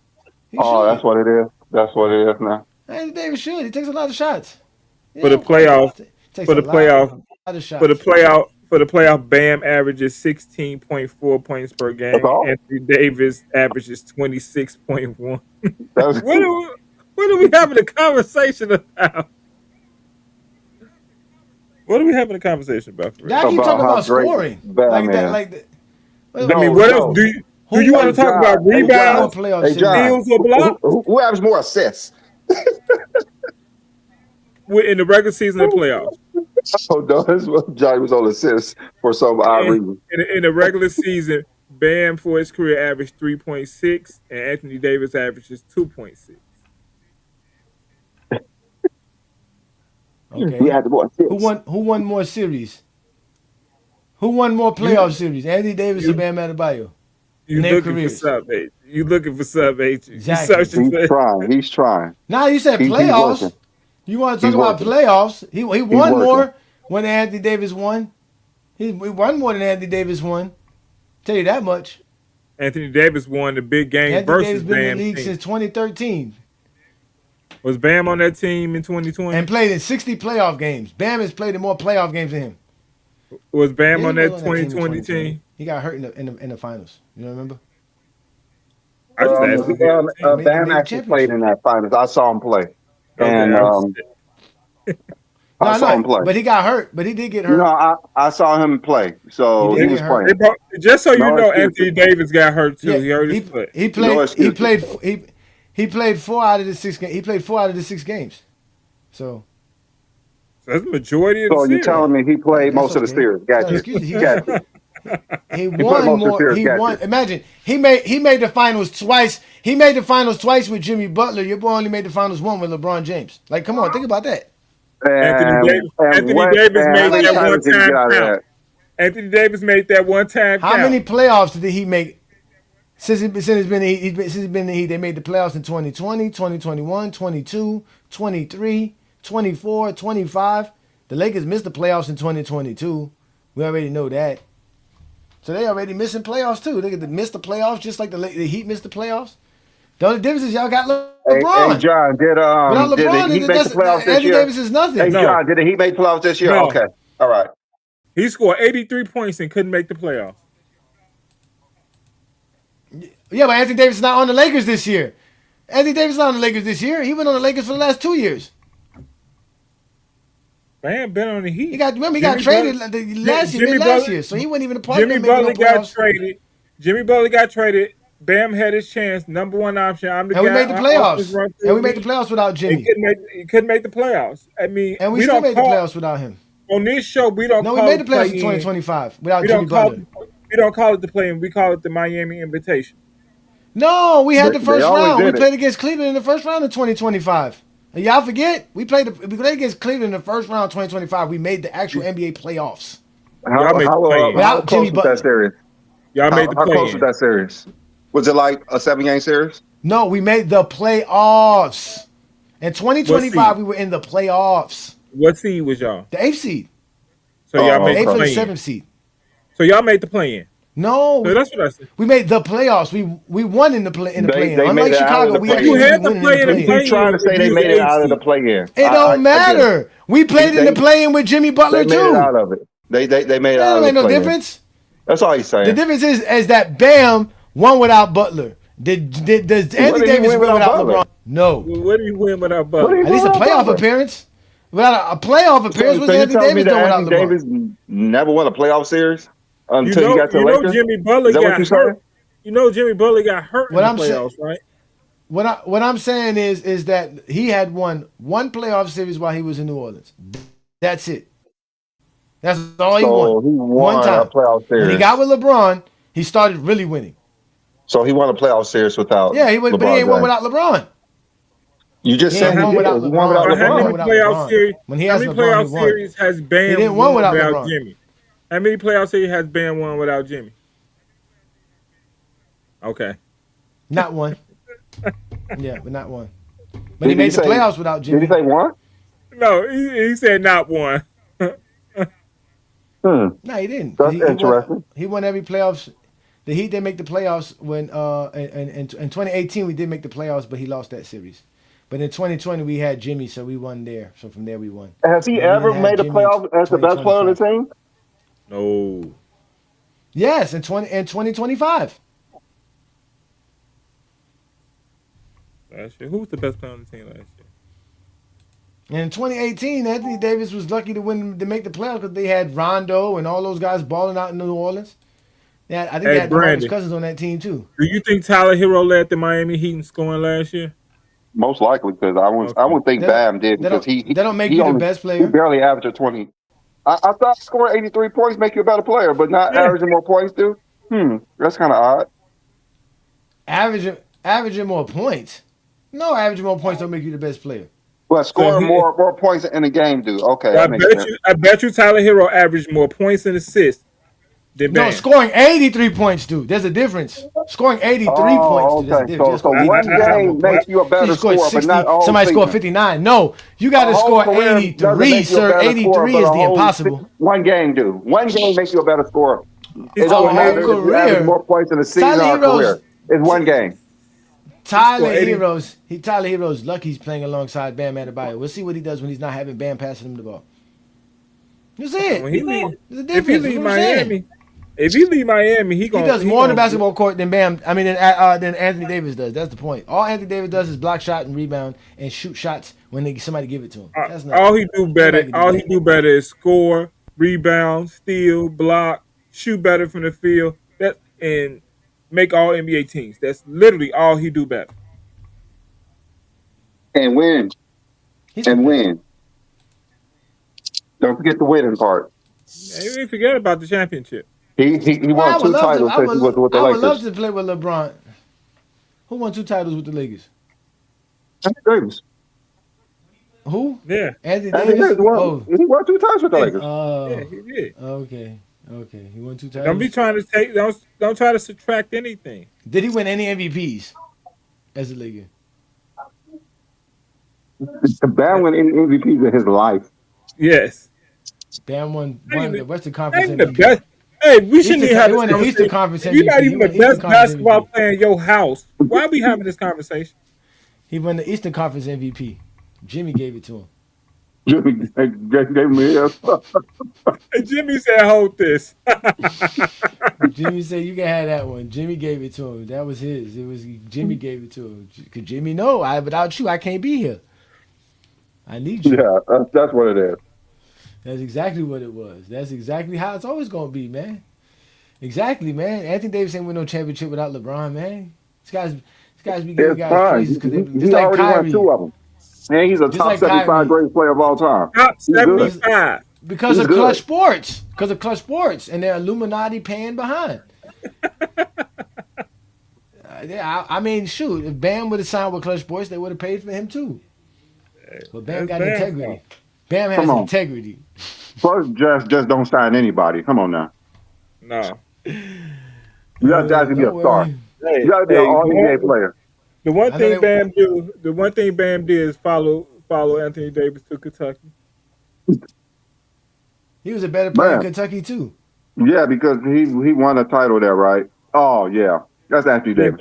He that's should. what it is. That's what it is now. Anthony Davis should. He takes a lot of shots. For Yeah, the of course. playoff, Takes for a the lot playoff, of for the shots. playoff, Bam averages 16.4 points per That's game. all. Anthony Davis averages 26.1. That's What are we having a conversation about? What are we having a conversation about for real? Y'all keep about talking how about great scoring. Bam Like that. is. Like that. I mean, No, what else no. do you want to talk about? Hey, Who won more John. Rebounds, playoff Hey, series? John. steals, or blocks Who averaged more assists? in the regular season and playoffs? Oh, no, that's what Johnny was on assists for some odd In, reason. in the regular season, Bam for his career averaged 3.6, and Anthony Davis averages 2.6. He Okay. had more Who assists. won more series? Who won more playoff series? Anthony Davis or You Bam Adebayo you in their looking for careers? sub H? You looking for sub H? You Exactly. searching He's for? trying. He's trying. Now you said He's playoffs. working. You want to He's talk about working. playoffs? He He's won working. more when Anthony Davis won. He won more than Anthony Davis won. Tell you that much. Anthony Davis won the big game Anthony Davis versus been in Bam the league team. since 2013 Was Bam on that team in 2020? and played in 60 playoff games. Bam has played in more playoff games than him. Was Bam Yeah, on he that was on that team in 2020 2020. team? He got hurt in the finals. You don't remember? I just asked. If he had a team. He Bam made the actually played championship. in that finals. I saw him play. Okay, And I was, No, I saw him play. but he got hurt. But he did get hurt. No, I saw him play, He so did he get was hurt. playing. Just so you No know, excuses. Anthony Davis got hurt too. Yeah, He hurt his foot. he No excuses. he played 4 out of the 6 games. He played 4 out of the 6 games. So That's the majority of the So you're series. telling me he played that's most of the okay. series? It's Got not you. excuses. Got you. He played won most of the more. series, He got won. you. Imagine he made the finals twice. He made the finals twice with Jimmy Butler. Your boy only made the finals one with LeBron James. Like, come on, think about that. And Anthony what? Davis And how made many that titles did he get one-time out of count. that? Anthony Davis made that one-time How count. many playoffs did he make since he's been in the Heat? Since he's been in the Heat, they made the playoffs in 2020, 2021, 22, 23, 24, 25. The Lakers missed the playoffs in 2022. We already know that. So they already missing playoffs too. They missed the playoffs just like the Heat missed the playoffs. The only difference is y'all got LeBron. Hey, John, Without did the LeBron, Heat make the playoffs this Anthony year? Davis is nothing. Hey, No. John, did the Heat make playoffs this year? No. Okay, all right. He scored 83 points and couldn't make the playoffs. Yeah, but Anthony Davis is not on the Lakers this year. Anthony Davis is not on the Lakers this year. He went on the Lakers for the last 2 years. Bam been on the Heat. He got Jimmy traded Butler- last year, so he wasn't even a part Jimmy of them making Butler no got playoffs. traded. Jimmy Butler got traded. Bam had his chance. Number one option. I'm the And we guy. made the off this playoffs. run through And we made the league. playoffs without He Jimmy. couldn't make the playoffs. I mean, And we still don't made the call playoffs without him. on this show. We don't No, we call made it the playoffs in play-in. 2025 without We Jimmy don't call Butler. we don't call it the play-in. We call it the Miami Invitation. No, we had the They first always round. We did it. played against Cleveland in the first round of 2025. And y'all forget? We played against Cleveland in the first round of 2025. We made the actual NBA playoffs. Y'all made the play-in. How Without close Jimmy was Butler. that series? Y'all made the How close was play-in. that series? Was it like a 7-game series? No, we made the playoffs. In 2025, seed? we were in the playoffs. What seed was y'all? The 8th seed. So y'all Oh, made Eighth the or the play-in. 7th seed. So y'all made the play-in. No, So that's what I said. we made the playoffs. We won in the play in. They Unlike made it out Chicago, of the we play-in. actually You had to win play in the play-in. He's trying to say they made it out of the play-in. It don't matter. We played in the play-in with Jimmy Butler They made it out too. of it. They made it There out of ain't the no play-in. difference. That's all he's saying. The difference is that Bam won without Butler. Does Anthony did he Davis win win without without Butler? LeBron? No. What do you win without What Butler? do you At least a without playoff Butler? appearance. Without a playoff appearance, was you're Anthony telling me Davis doing that without Anthony LeBron? Davis never won a playoff series You until he got to the Lakers? Jimmy Butler Is that what got you're saying? hurt. You know Jimmy Butler got hurt in What the I'm saying- playoffs, right? What I'm saying is that he had won one playoff series while he was in New Orleans. That's it. That's all he So won. he won One a time. playoff series. When he got with LeBron, he started really winning. So he won a playoff series without Yeah, but he LeBron ain't won James. without LeBron. You just He said ain't he won did. without He won without LeBron. But how won many LeBron. without playoff LeBron. series? When he How has many LeBron, playoff he won. series has Bam He didn't win won without without LeBron. Jimmy? How many playoff series has Bam won without Jimmy? Okay. Not one. Yeah, but not one. But Did he made the say- playoffs without Did Jimmy. he say one? No, he said not one. No, he didn't. That's He interesting. He won every playoffs. The Heat didn't make the playoffs when in 2018 we did make the playoffs, but he lost that series. But in 2020 we had Jimmy, so we won there. So from there we won. Has he But we ever didn't have made a Jimmy in playoff as the best player on the 2025. team? No. Yes, in 2025. Last year. Who was the best player on the team last year? And in 2018, Anthony Davis was lucky to make the playoffs because they had Rondo and all those guys balling out in New Orleans. Yeah, I think they had DeMarcus Brandon, Cousins on that team too. do you think Tyler Hero led the Miami Heat in scoring last year? Most likely, because I would think They Bam did They because don't, he they don't make he you the only- best he player. barely averaged 20. I thought scoring 83 points make you a better player, but not Yeah. averaging more points, dude. That's kind of odd. Averaging more points. No, averaging more points don't make you the best player. But scoring he- more points in the game, dude. Okay, I that makes sense. bet you Tyler Hero averaged more points and assists than No, Bam. scoring 83 points, dude. There's a difference. Scoring 83 points, dude. There's a Okay. difference. So Just one game makes you a better He scored scorer, 60. but not all Somebody scored season. 59. No, you got to A whole score career doesn't 83, make you a sir. better 83 scorer, but is a the whole impossible. One game, dude. One game makes you a better scorer. He It scored don't a whole matter if you career. average more points in a season Tyler or a Hero's- career. It's one game. Tyler scored 80. Hero's lucky he's playing alongside Bam Adebayo. We'll see what he does when he's not having Bam passing him the ball. You see it. When he leave, There's a if he difference. leave That's what I'm saying. Miami, If he leave Miami, He does more on the basketball court than Bam. I mean, than Anthony Davis does. That's the point. All Anthony Davis does is block shot and rebound and shoot shots when somebody give it to him. That's nothing. All he do better. Anybody can do All that. he do better is score, rebound, steal, block, shoot better from the field. That and make all NBA teams. That's literally all he do better. And win. He's And competitive. win. Don't forget the winning part. You ain't forget about the championship. He Well, won 2 titles since he was with the I would love Lakers. to play with LeBron. Who won 2 titles with the Lakers? Anthony Davis. Who? Yeah, Anthony Anthony Davis. Davis won. Oh, He won 2 titles with the Lakers. yeah, he did. Okay. He won 2 titles. Don't be trying to take. Don't try to subtract anything. Did he win any MVPs as a Laker? Bam won MVPs in his life. Yes, Bam won the Western that Conference ain't the MVP. best. Hey, we shouldn't even have He this won the Eastern conversation. Conference If you're not MVP. even the best basketball player in your house, why are we having this conversation? He won the Eastern Conference MVP. Jimmy gave it to him. Jimmy gave me a And Jimmy said, "Hold this." Jimmy said, "You can have that one." Jimmy gave it to him. That was his. It was Jimmy gave it to him. Cause Jimmy, without you, I can't be here. I need you. Yeah, that's what it is. That's exactly what it was. That's exactly how it's always gonna be, man. Exactly, man. Anthony Davis ain't win no championship without LeBron, man. These guys be giving It's guys fine. praises because He just like already won Kyrie. 2 of them. And he's a Just top like 75 Kyrie. greatest player of all time. Top He's good. 75. Because He's of good. Clutch Sports. Because of Clutch Sports and their Illuminati paying behind. I mean, shoot, if Bam would have signed with Clutch Sports, they would have paid for him too. But Bam got Bam. integrity. Bam has Come on. integrity. Plus, just don't sign anybody. Come on now. No. You got to be a Don't star. worry. You got to be an all NBA player. The one I know thing they- Bam do. The one thing Bam did is follow Anthony Davis to Kentucky. He was a better player in Man. Kentucky too. Yeah, because he won a title there, right? Oh, yeah. That's Anthony Davis.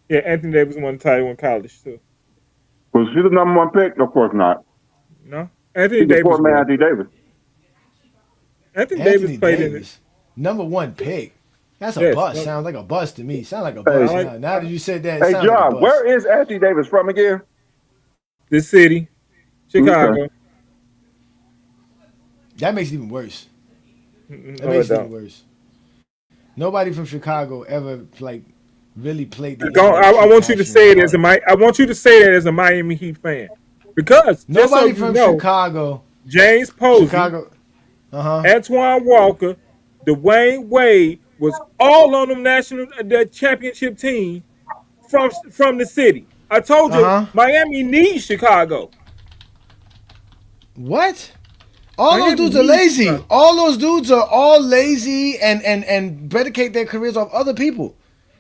Yeah, Anthony Davis won the title in college too. Was he the number 1 pick? Of course not. No, Anthony He's the Davis. poor man, won. Anthony Davis. Anthony Anthony Davis played in it. Davis, number 1 pick. That's a Yes. bust. Sounds like a bust to me. Sounds like a bust. Hey. Now that you said that, it Hey, sounds like a John, bust. where is Anthony Davis from again? The city, Chicago. Okay. That makes it even worse. That No, makes it it even don't. worse. Nobody from Chicago ever really played the I want you to say it as I want you to say that as a Miami Heat fan, because just Nobody so from you know, Chicago. James Posey, Chicago. Antoine Walker, Dwayne Wade was all on them the championship team from the city. I told you Miami needs Chicago. What? All Miami those dudes are needs lazy. Chicago. All those dudes are all lazy and predicate their careers off other people.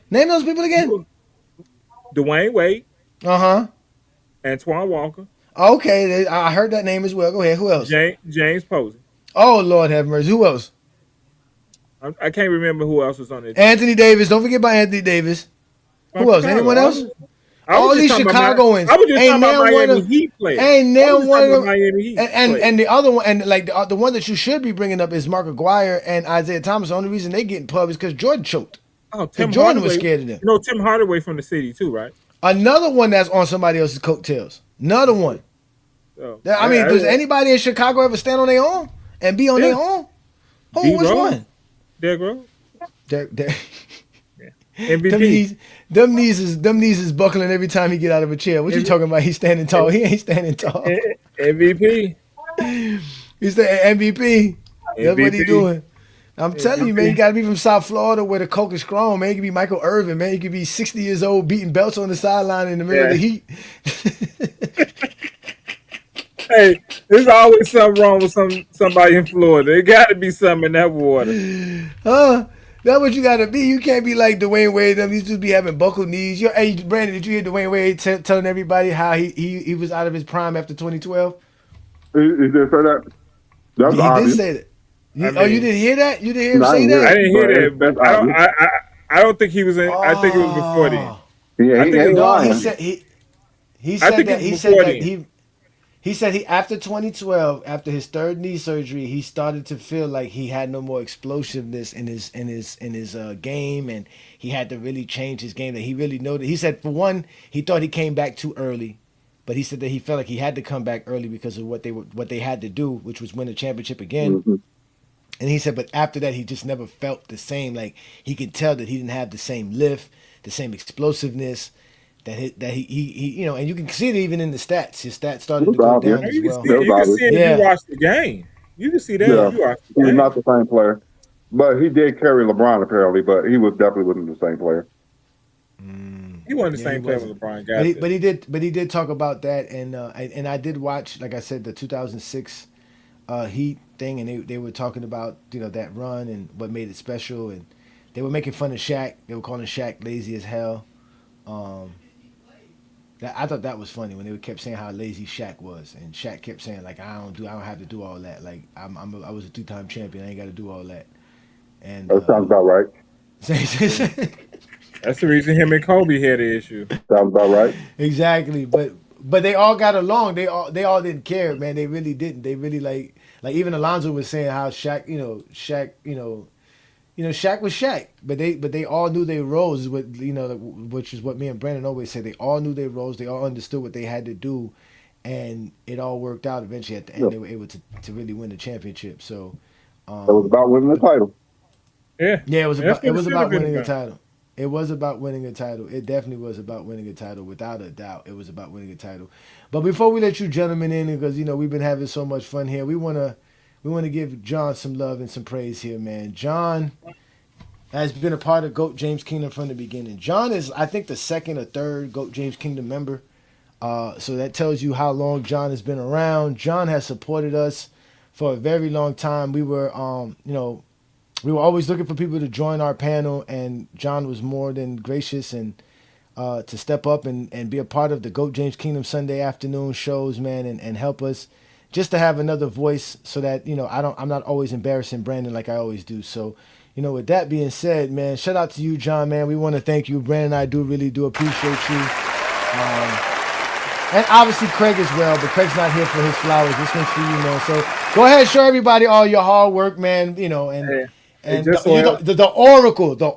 Name those people again. Dwayne Wade, Antoine Walker, Okay, I heard that name as well. Go ahead. Who else? James Posey. Oh, Lord have mercy. Who else? I can't remember who else was on it. Anthony Davis. Don't forget about Anthony Davis. Who else? Anyone else? All these Chicagoans. I was just Ain't talking about now one Miami of- Heat players. Ain't I now was just one talking of about Miami Heat and players. the other one, and like the one that you should be bringing up is Mark Aguirre and Isaiah Thomas. The only reason they getting pub is because Jordan choked. Tim Jordan was Hardaway- scared of them. You know Tim Hardaway from the city too, right? Another one that's on somebody else's coattails. Another one. So, I mean, does anybody in Chicago ever stand on their own and be on their own? Who? Which one? Derrick Rose, MVP. Them knees is buckling every time he get out of a chair. What you talking about? He's standing tall. He ain't standing tall. MVP. He's the MVP. That's what he MVP. doing. I'm telling you, man, you got to be from South Florida where the coke is strong, man. You could be Michael Irvin, man. You could be 60 years old beating belts on the sideline in the middle of the heat. Hey, there's always something wrong with somebody in Florida. There got to be something in that water. That's what you got to be. You can't be like Dwayne Wade. Them. These dudes be having buckled knees. Hey, Brandon, did you hear Dwayne Wade telling everybody how he was out of his prime after 2012? He did say that? That's He obvious. did say that. You mean- didn't hear that? You didn't hear him No, I say didn't hear that? I didn't hear that, That's but I don't think he was in. I think it was before then. Yeah, I he think ain't it's- No, lying. he said I that think he it's said before that then. He said he after 2012, after his third knee surgery, he started to feel like he had no more explosiveness in his game, and he had to really change his game. That he really noticed. He said for one, he thought he came back too early, but he said that he felt like he had to come back early because of what they had to do, which was win a championship again. Hmm. And he said, but after that, he just never felt the same. Like he could tell that he didn't have the same lift, the same explosiveness. That he, and you can see it even in the stats. His stats It started was to go obvious. down And as you can well. see It it. was You can see obvious. it if you Yeah, watch the game. You can see that Yeah, if you watch he the was game. not the same player, but he did carry LeBron apparently. But he was definitely wasn't the same player. He wasn't the yeah, he same player when wasn't. LeBron But got he, there. but he did, but he did talk about that, and I did watch, like I said, the 2006 Heat thing, and they were talking about that run and what made it special, and they were making fun of Shaq. They were calling Shaq lazy as hell. Um, I thought that was funny when they kept saying how lazy Shaq was, and Shaq kept saying like I don't have to do all that. Like I was a 2-time champion. I ain't got to do all that. And That sounds about right. Yeah. That's the reason him and Kobe had an issue. Sounds about right. exactly, but they all got along. They all didn't care, man. They really didn't. They really like even Alonzo was saying how Shaq was Shaq, but they all knew their roles. Is what which is what me and Brandon always say. They all knew their roles. They all understood what they had to do, and it all worked out. Eventually, at the Yeah. end, they were able to really win the championship. So, It was about winning the title. Yeah. yeah, it was And that's about it what it was should have about been winning a about. title. It was about winning a title. It definitely was about winning a title, without a doubt. It was about winning a title. But before we let you gentlemen in, because we've been having so much fun here, we wanna give John some love and some praise here, man. John has been a part of GOAT James Kingdom from the beginning. John is, I think, the second or third GOAT James Kingdom member. So that tells you how long John has been around. John has supported us for a very long time. We were always looking for people to join our panel, and John was more than gracious and to step up and be a part of the GOAT James Kingdom Sunday afternoon shows, man, and help us just to have another voice so that I'm not always embarrassing Brandon like I always do. So, with that being said, man, shout out to you, John, man. We want to thank you. Brandon and I really do appreciate you. And obviously Craig as well, but Craig's not here for his flowers. This one's for you, man. So go ahead, show everybody all your hard work, man. And Hey, hey, and just so the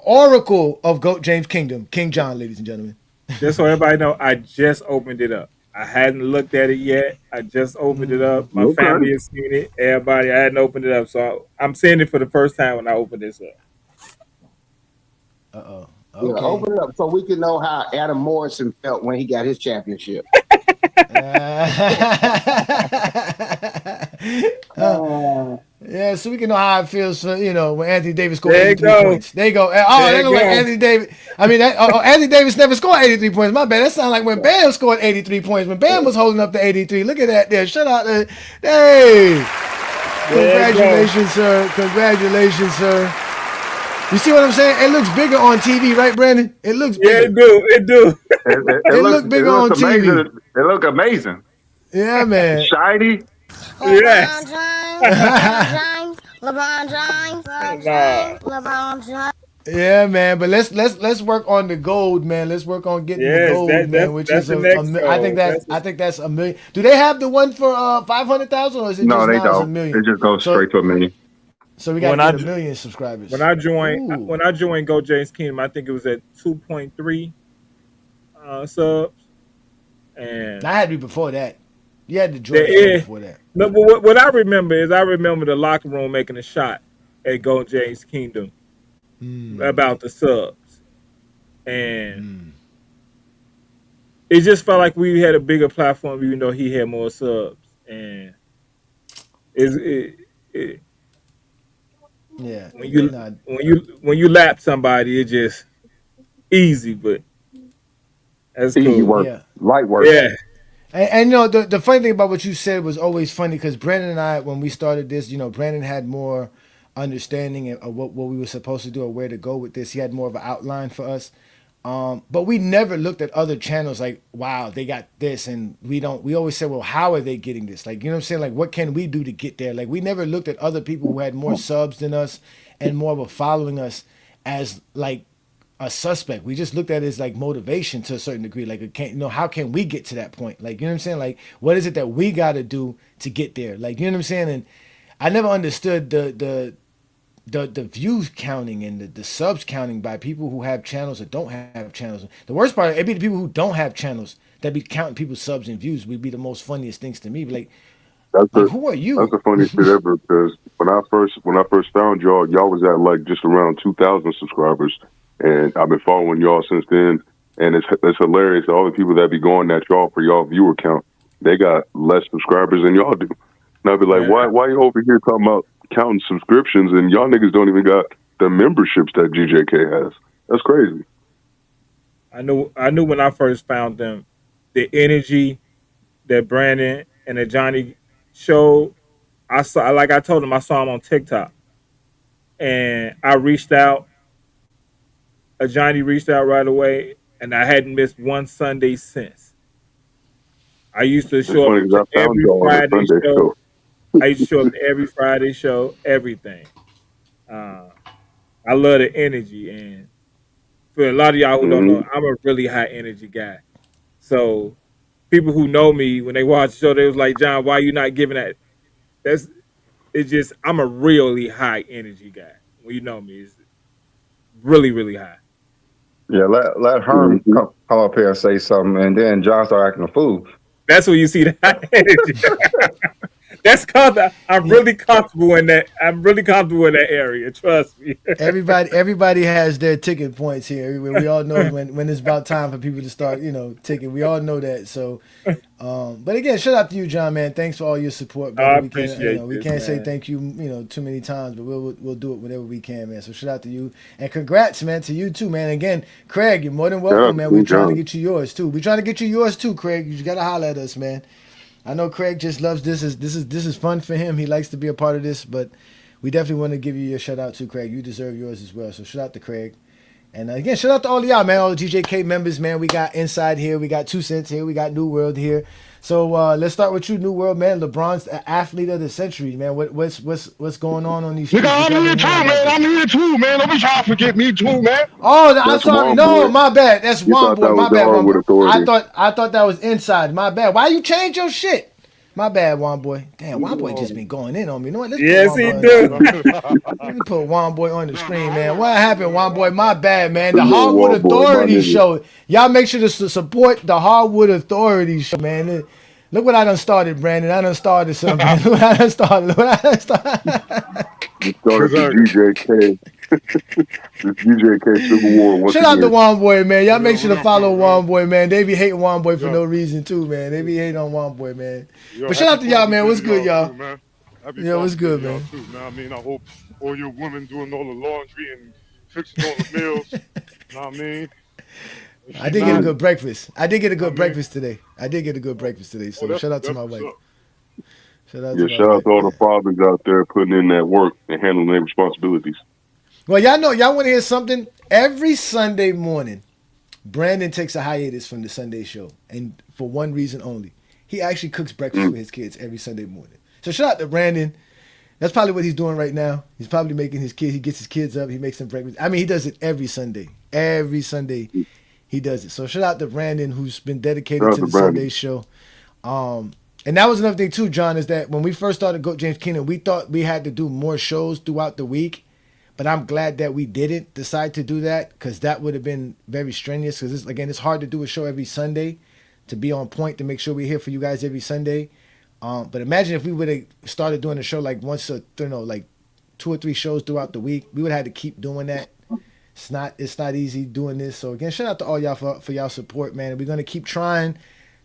oracle of GOAT James Kingdom, King John, ladies and gentlemen. just so everybody know, I just opened it up. I hadn't looked at it yet. I just opened it up. My Okay. family has seen it. Everybody, I hadn't opened it up, so I'm seeing it for the first time when I open this up. Uh-oh. Yeah, Okay. open it up so we can know how Adam Morrison felt when he got his championship. Yeah, so we can know how it feels, when Anthony Davis scored There you 83 go. points. There you go. Oh, There that you look like go. Anthony Davis. I mean, Anthony Davis never scored 83 points. My bad. That sounds like when Bam scored 83 points. When Bam was holding up the 83. Look at that there. Shout out to, hey, There you go. congratulations, sir. Congratulations, sir. You see what I'm saying? It looks bigger on TV, right, Brandon? It looks Yeah, bigger. it do. It do. It looked It bigger on looks amazing. TV. It look amazing. Yeah, man. Shiny. Yes. LeBron James, LeBron James, LeBron James, LeBron Nah. James, LeBron James. Yeah, man. But let's work on the gold, man. Let's work on getting the Yes, gold, man. Which that's is the next goal. I think that's a million. Do they have the one for 500,000, or is it No, just they now it's a don't. million? It just goes So straight to a million. so we got to when I get a j- million when subscribers. I joined Ooh, when I joined Go James Kingdom, I think it was at 2.3 subs, and that had to be before that. You had to join the show the before that. no, but what I remember is I remember the locker room making a shot at Go James Kingdom Mm, about the subs, and mm. it just felt like we had a bigger platform, even though he had more subs, and is it, Yeah. when you Nah. when you lap somebody, it's just easy, but that's Easy cool. work. Yeah. Light work. Yeah, And the funny thing about what you said was always funny because Brandon and I, when we started this, Brandon had more understanding of what we were supposed to do or where to go with this. He had more of an outline for us. But we never looked at other channels like, wow, they got this, and we always said, well, how are they getting this? Like, you know what I'm saying? Like, what can we do to get there? Like, we never looked at other people who had more subs than us and more of a following us as like a suspect. We just looked at it as like motivation to a certain degree. Like, it can't, how can we get to that point? Like, you know what I'm saying? Like, what is it that we got to do to get there? Like, you know what I'm saying? And I never understood the views counting and the subs counting by people who have channels or don't have channels. The worst part, it'd be the people who don't have channels that be counting people's subs and views would be the most funniest things to me. That's Like the who are that's you? the funniest shit ever. Because when I first found y'all was at like just around 2,000 subscribers, and I've been following y'all since then. And it's hilarious. All the people that be going at y'all for y'all viewer count, they got less subscribers than y'all do. And I'd be like, Yeah, why you over here talking about counting subscriptions and y'all niggas don't even got the memberships that GJK has? That's crazy. I knew when I first found them, the energy that Brandon and that Johnny showed. I saw, like I told him, I saw him on TikTok, and I reached out. Johnny reached out right away, and I hadn't missed one Sunday since. I used to It's show up funny because to I found every y'all on a Friday Sunday show. show. I used to show up to every Friday show, everything. Uh, I love the energy, and for a lot of y'all who don't Hmm. know, I'm a really high energy guy. So people who know me when they watch the show, they was like, "John, why you not giving that?" That's it's just I'm a really high energy guy. When you know me, it's really really high. Yeah, let Herm Hmm. come up here and say something, and then John start acting a fool. That's where you see the high energy. That's cause I'm Yeah, really comfortable in that. I'm really comfortable in that area. Trust me. everybody has their ticket points here. We all know when it's about time for people to start, ticking. We all know that. So, but again, shout out to you, John, man. Thanks for all your support, brother. I We can't, appreciate we this, can't say man. thank you, too many times, but we'll do it whenever we can, man. So shout out to you and congrats, man, to you too, man. Again, Craig, you're more than Shout welcome, out to man. We're King trying to John. get you yours too. We're trying to get you yours too, Craig. You just gotta holler at us, man. I know Craig just loves this is fun for him. He likes to be a part of this, but we definitely want to give you your shout out to Craig. You deserve yours as well. So shout out to Craig. And again, shout out to all of y'all, man. All the GJK members, man. We got Inside here. We got 2 Cents here. We got New World here. So let's start with you, New World, man. LeBron's the athlete of the century, man. What's going on these Nigga, streets? What y'all I'm here been too, hearing about man. I'm this? here too, man. Don't be trying to forget me too, man. Oh, I'm That's sorry. Juan No, Boy. my bad. That's You Juan thought Boy. that was My the bad, Juan Hardwood Boy. I Authority. thought I thought that was Inside. My bad. Why you change your shit? My bad, Juan Boy. Damn, Juan Boy just been going in on me. You know what? Let's put Yes, Juan he Boy on the do. screen. Let me put Juan Boy on the screen, man. What happened, Juan Boy? My bad, man. The Salute Hardwood Juan Boy, my Authority nigga. show. Y'all make sure to support the Hardwood Authority show, man. Look what I done started, Brandon. I done started something. Look what I done started. Look what I done started. You started Cause the GJK Civil War once Shout out to again. Juan Boy, man. Y'all make sure what to up, what up, follow what up? Juan Boy, man. They be hating Juan Boy for Yo, no reason, too, man. They be hating on Juan Boy, man. yo, But shout happy out to y'all, Father's man. Day What's to good, y'all too, y'all? man. Happy Yeah, what's Father's Day to good, y'all man? too, man. I mean, I hope all your women doing all the laundry and fixing all the meals. Know what I mean? If I she did get a not, good breakfast. I did get a know what good I mean? breakfast today. I did get a good Oh, breakfast today. oh, So shout out to that's my what's wife. up. Shout out to Yeah, my shout out wife, to all the man. fathers out there putting in that work and handling their responsibilities. Well, y'all know, y'all want to hear something? Every Sunday morning, Brandon takes a hiatus from the Sunday show. And for one reason only. He actually cooks breakfast Mm. for his kids every Sunday morning. So shout out to Brandon. That's probably what he's doing right now. He's probably making his kids. He gets his kids up. He makes them breakfast. I mean, he does it every Sunday. Every Sunday, he does it. So shout out to Brandon, who's been dedicated Shout out to to the Sunday Brandon. show. And that was another thing too, John, is that when we first started Go James Keenan, we thought we had to do more shows throughout the week. But I'm glad that we didn't decide to do that because that would have been very strenuous. Because again, it's hard to do a show every Sunday to be on point to make sure we're here for you guys every Sunday. But imagine if we would have started doing a show like once or like 2 or 3 shows throughout the week. We would have had to keep doing that. It's not easy doing this. So again, shout out to all y'all for y'all support, man. And we're gonna keep trying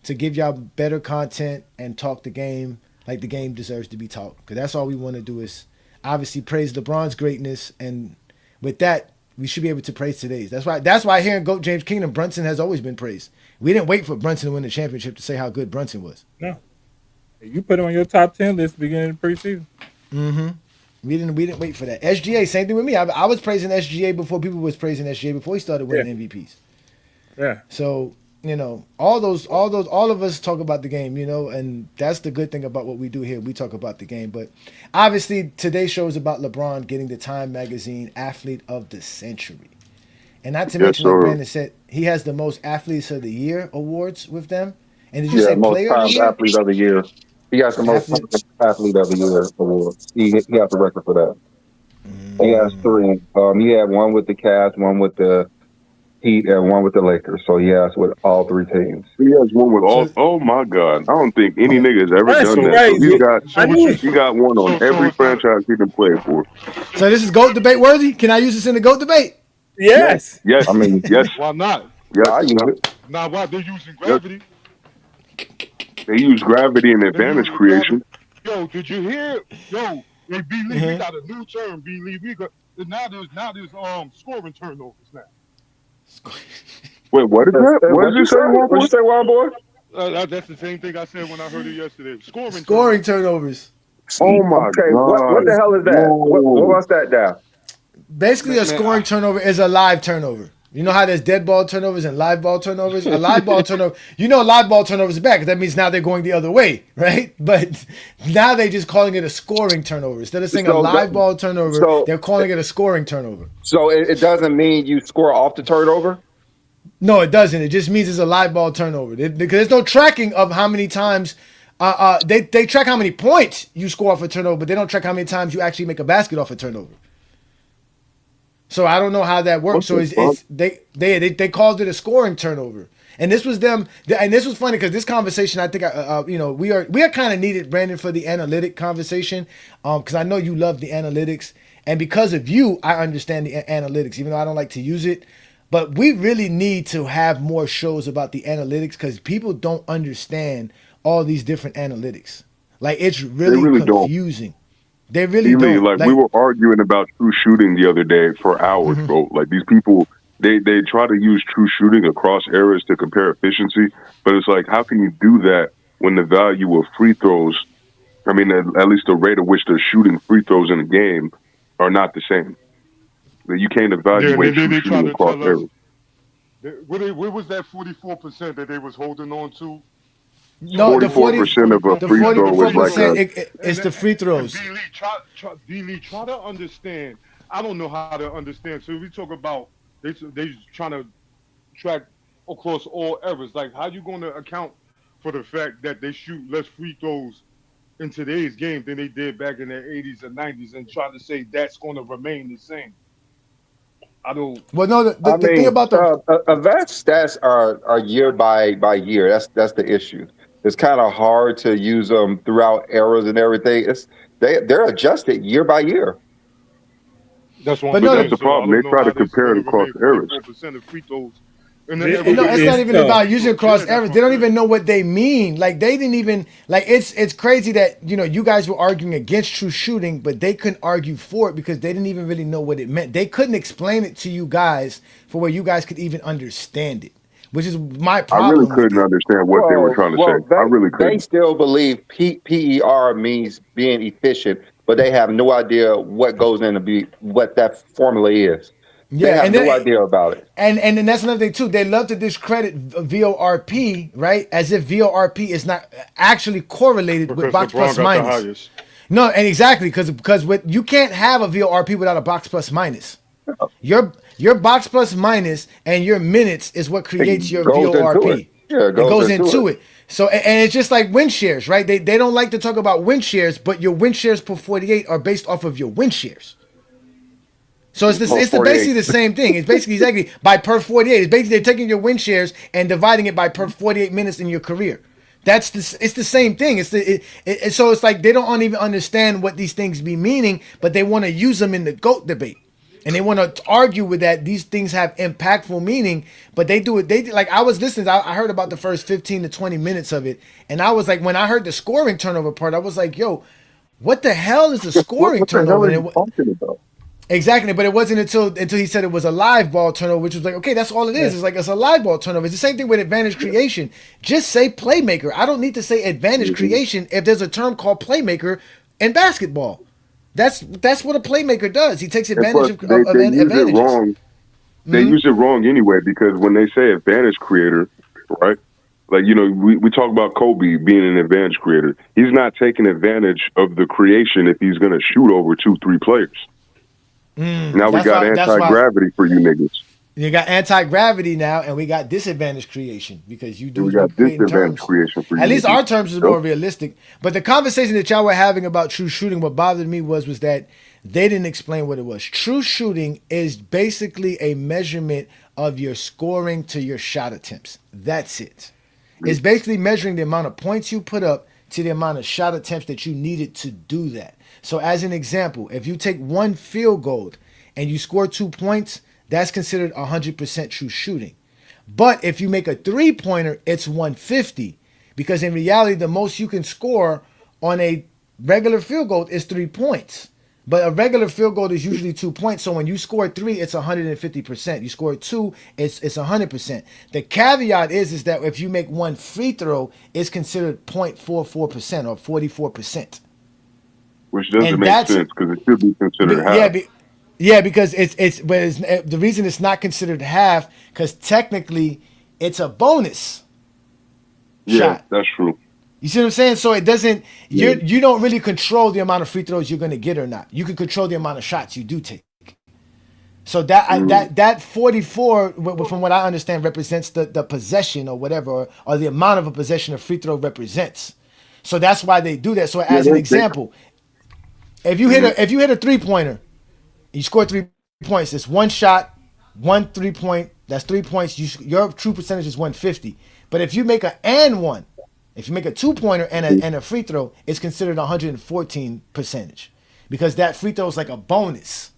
to give y'all better content and talk the game like the game deserves to be talked. Because that's all we want to do is obviously praise LeBron's greatness, and with that, we should be able to praise today's. That's why here in GOAT James Kingdom, Brunson has always been praised. We didn't wait for Brunson to win the championship to say how good Brunson was. No, you put him on your top 10 list beginning of the preseason. Mm-hmm. We didn't wait for that. SGA, same thing with me. I was praising SGA before people was praising SGA before he started Yeah, winning MVPs. yeah. So, all of us talk about the game, and that's the good thing about what we do here. We talk about the game. But obviously today's show is about LeBron getting the Time Magazine Athlete of the Century. And not to Yes, mention, like sir. Brandon said, he has the most athletes of the year awards with them. And did you Yeah, say most player of the times year? athlete of the year. He has the most Athlete. times athlete of the year award. He has the record for that. He has Mm. three. He had one with the Cavs, one with the Heat, and one with the Lakers. So he has with all three teams. He has one with all. So, Oh my God! I don't think any okay. nigga has ever That's done So that. So he's crazy. so got I so what knew. you he got one on so every it's not franchise he's been playing for. So this is GOAT debate worthy? Can I use this in the GOAT debate? Yes, Yes. yes, I mean, yes, why not? yes. I use it. Now why they're using Yes. gravity? They use gravity and They advantage use gravity. creation. Yo, did you hear? Yo, hey, B Lee, we Uh-huh. got a new term, B Lee. We got now there's scoring turnovers now. Wait, what is that? What What'd did you you say, say? Wild What'd Boy? you say, Wild Boy? That's the same thing I said when I heard it yesterday. Scoring Scoring turnovers. turnovers. Oh my Okay, what the God! hell is that? What Whoa! was that down? Basically, a Man, scoring turnover is a live turnover. You know how there's dead ball turnovers and live ball turnovers? A live ball turnover, you know, a live ball turnover is bad because that means now they're going the other way, right? But now they're just calling it a scoring turnover. Instead of saying a So, live ball turnover, so, they're calling it a scoring turnover. so it doesn't mean you score off the turnover. No, it doesn't. It just means it's a live ball turnover because there's no tracking of how many times. They track how many points you score off a turnover, but they don't track how many times you actually make a basket off a turnover. So I don't know how that works. What So the fuck? they called it a scoring turnover, and this was them. And this was funny because this conversation, I think, we are kind of needed, Brandon, for the analytic conversation, because I know you love the analytics, and because of you, I understand the analytics, even though I don't like to use it. But we really need to have more shows about the analytics because people don't understand all these different analytics. Like it's They really really don't. confusing. They really Really, don't. like we Like, were arguing about true shooting the other day for hours, bro. Like these people, they try to use true shooting across eras to compare efficiency, but it's like, how can you do that when the value of free throws? I mean, at least the rate at which they're shooting free throws in a game are not the same. That you can't yeah, and evaluate then true they try shooting to across tell us eras. what was that 44% that they was holding on to so no, the long, 44% of a the free 44% of forty throw a four is free like throw. percent a it's And the free and throws. B Lee B Lee try to understand. I don't know how to understand. So we talk about they trying to track across all eras. Like how you going to account for the fact that they shoot less free throws in today's game than they did back in the 80s and 90s, and try to say that's going to remain the same? I don't. Well, no, I the thing mean, about the advanced stats are year by year. That's the issue. It's kind of hard to use them throughout eras and everything. They're adjusted year by year. That's what I'm but but no, that's saying. the So I problem. They don't know try to how this is compare going it to across remain eras. 44% of free throws in the era and no, where it's they not It's shoot even less tough. about free using throws. Yeah, across that's errors. what They I'm don't saying. even know what they mean. Like they didn't even like it's crazy that you guys were arguing against true shooting, but they couldn't argue for it because they didn't even really know what it meant. They couldn't explain it to you guys for where you guys could even understand it, which is my I really problem with couldn't it. understand what they were Well, trying to say. well, I they really they couldn't. still believe PER means being efficient, but they have no idea what goes into be what that formula is. They Yeah, have and no then idea about it. and then that's another thing too. They love to discredit VORP, right? As if VORP is not actually correlated with Because box LeBron plus got the minus. highest. No, and exactly because what you can't have a VORP without a box plus minus. Your box plus minus and your minutes is what creates It your goes into it. VORP. Yeah, it It goes goes into it. into it. So and it's just like win shares, right? They don't like to talk about win shares, but your win shares per 48 are based off of your win shares. So Oh, it's 48. basically the same thing. It's basically exactly by per 48. It's basically they're taking your win shares and dividing it by per 48 minutes in your career. It's the same thing. So it's like they don't even understand what these things be meaning, but they want to use them in the GOAT debate. And they want to argue with that these things have impactful meaning, but they do it. Like I was listening. I heard about the first 15 to 20 minutes of it, and I was like, when I heard the scoring turnover part, I was like, yo, what the hell is a scoring What the hell turnover? are you talking about? Exactly, but it wasn't until he said it was a live ball turnover, which was like, okay, that's all it is. Yeah. It's like it's a live ball turnover. It's the same thing with advantage creation. Just say playmaker. I don't need to say advantage Mhm. creation if there's a term called playmaker in basketball. That's what a playmaker does. He takes And advantage plus, of they use it advantages. wrong. They use it wrong anyway because when they say advantage creator, right? Like, we talk about Kobe being an advantage creator. He's not taking advantage of the creation if he's going to shoot over 2, 3 players. Now we That's got why. That's why. anti-gravity for you niggas. You got anti-gravity now, and we got disadvantage creation because you And we dudes been got creating disadvantage terms. creation for At you least niggas. our terms is more realistic. But the conversation that y'all were having about true shooting, what bothered me was that they didn't explain what it was. True shooting is basically a measurement of your scoring to your shot attempts. That's it. It's basically measuring the amount of points you put up to the amount of shot attempts that you needed to do that. So, as an example, if you take one field goal and you score 2 points, that's considered 100% true shooting. But if you make a 3-pointer, it's 150 because in reality, the most you can score on a regular field goal is 3 points. But a regular field goal is usually 2 points. So when you score 3, it's 150%. You score 2, it's 100%. The caveat is that if you make one free throw, it's considered 0.44% or 44%. Which doesn't And make that's sense because it should be considered half. yeah, because the reason it's not considered half because technically it's a bonus Yeah, shot. that's true. You see what I'm saying? So it doesn't you don't really control the amount of free throws you're going to get or not. You can control the amount of shots you do take. So that 44, from what I understand, represents the possession or whatever, or the amount of a possession a free throw represents. So that's why they do that. So as an example, if you hit a 3-pointer, you score 3 points. It's one shot, 1 3-point. That's 3 points. Your true percentage is 150. But if you make a 2-pointer and a free throw, it's considered 114 percentage because that free throw is like a bonus,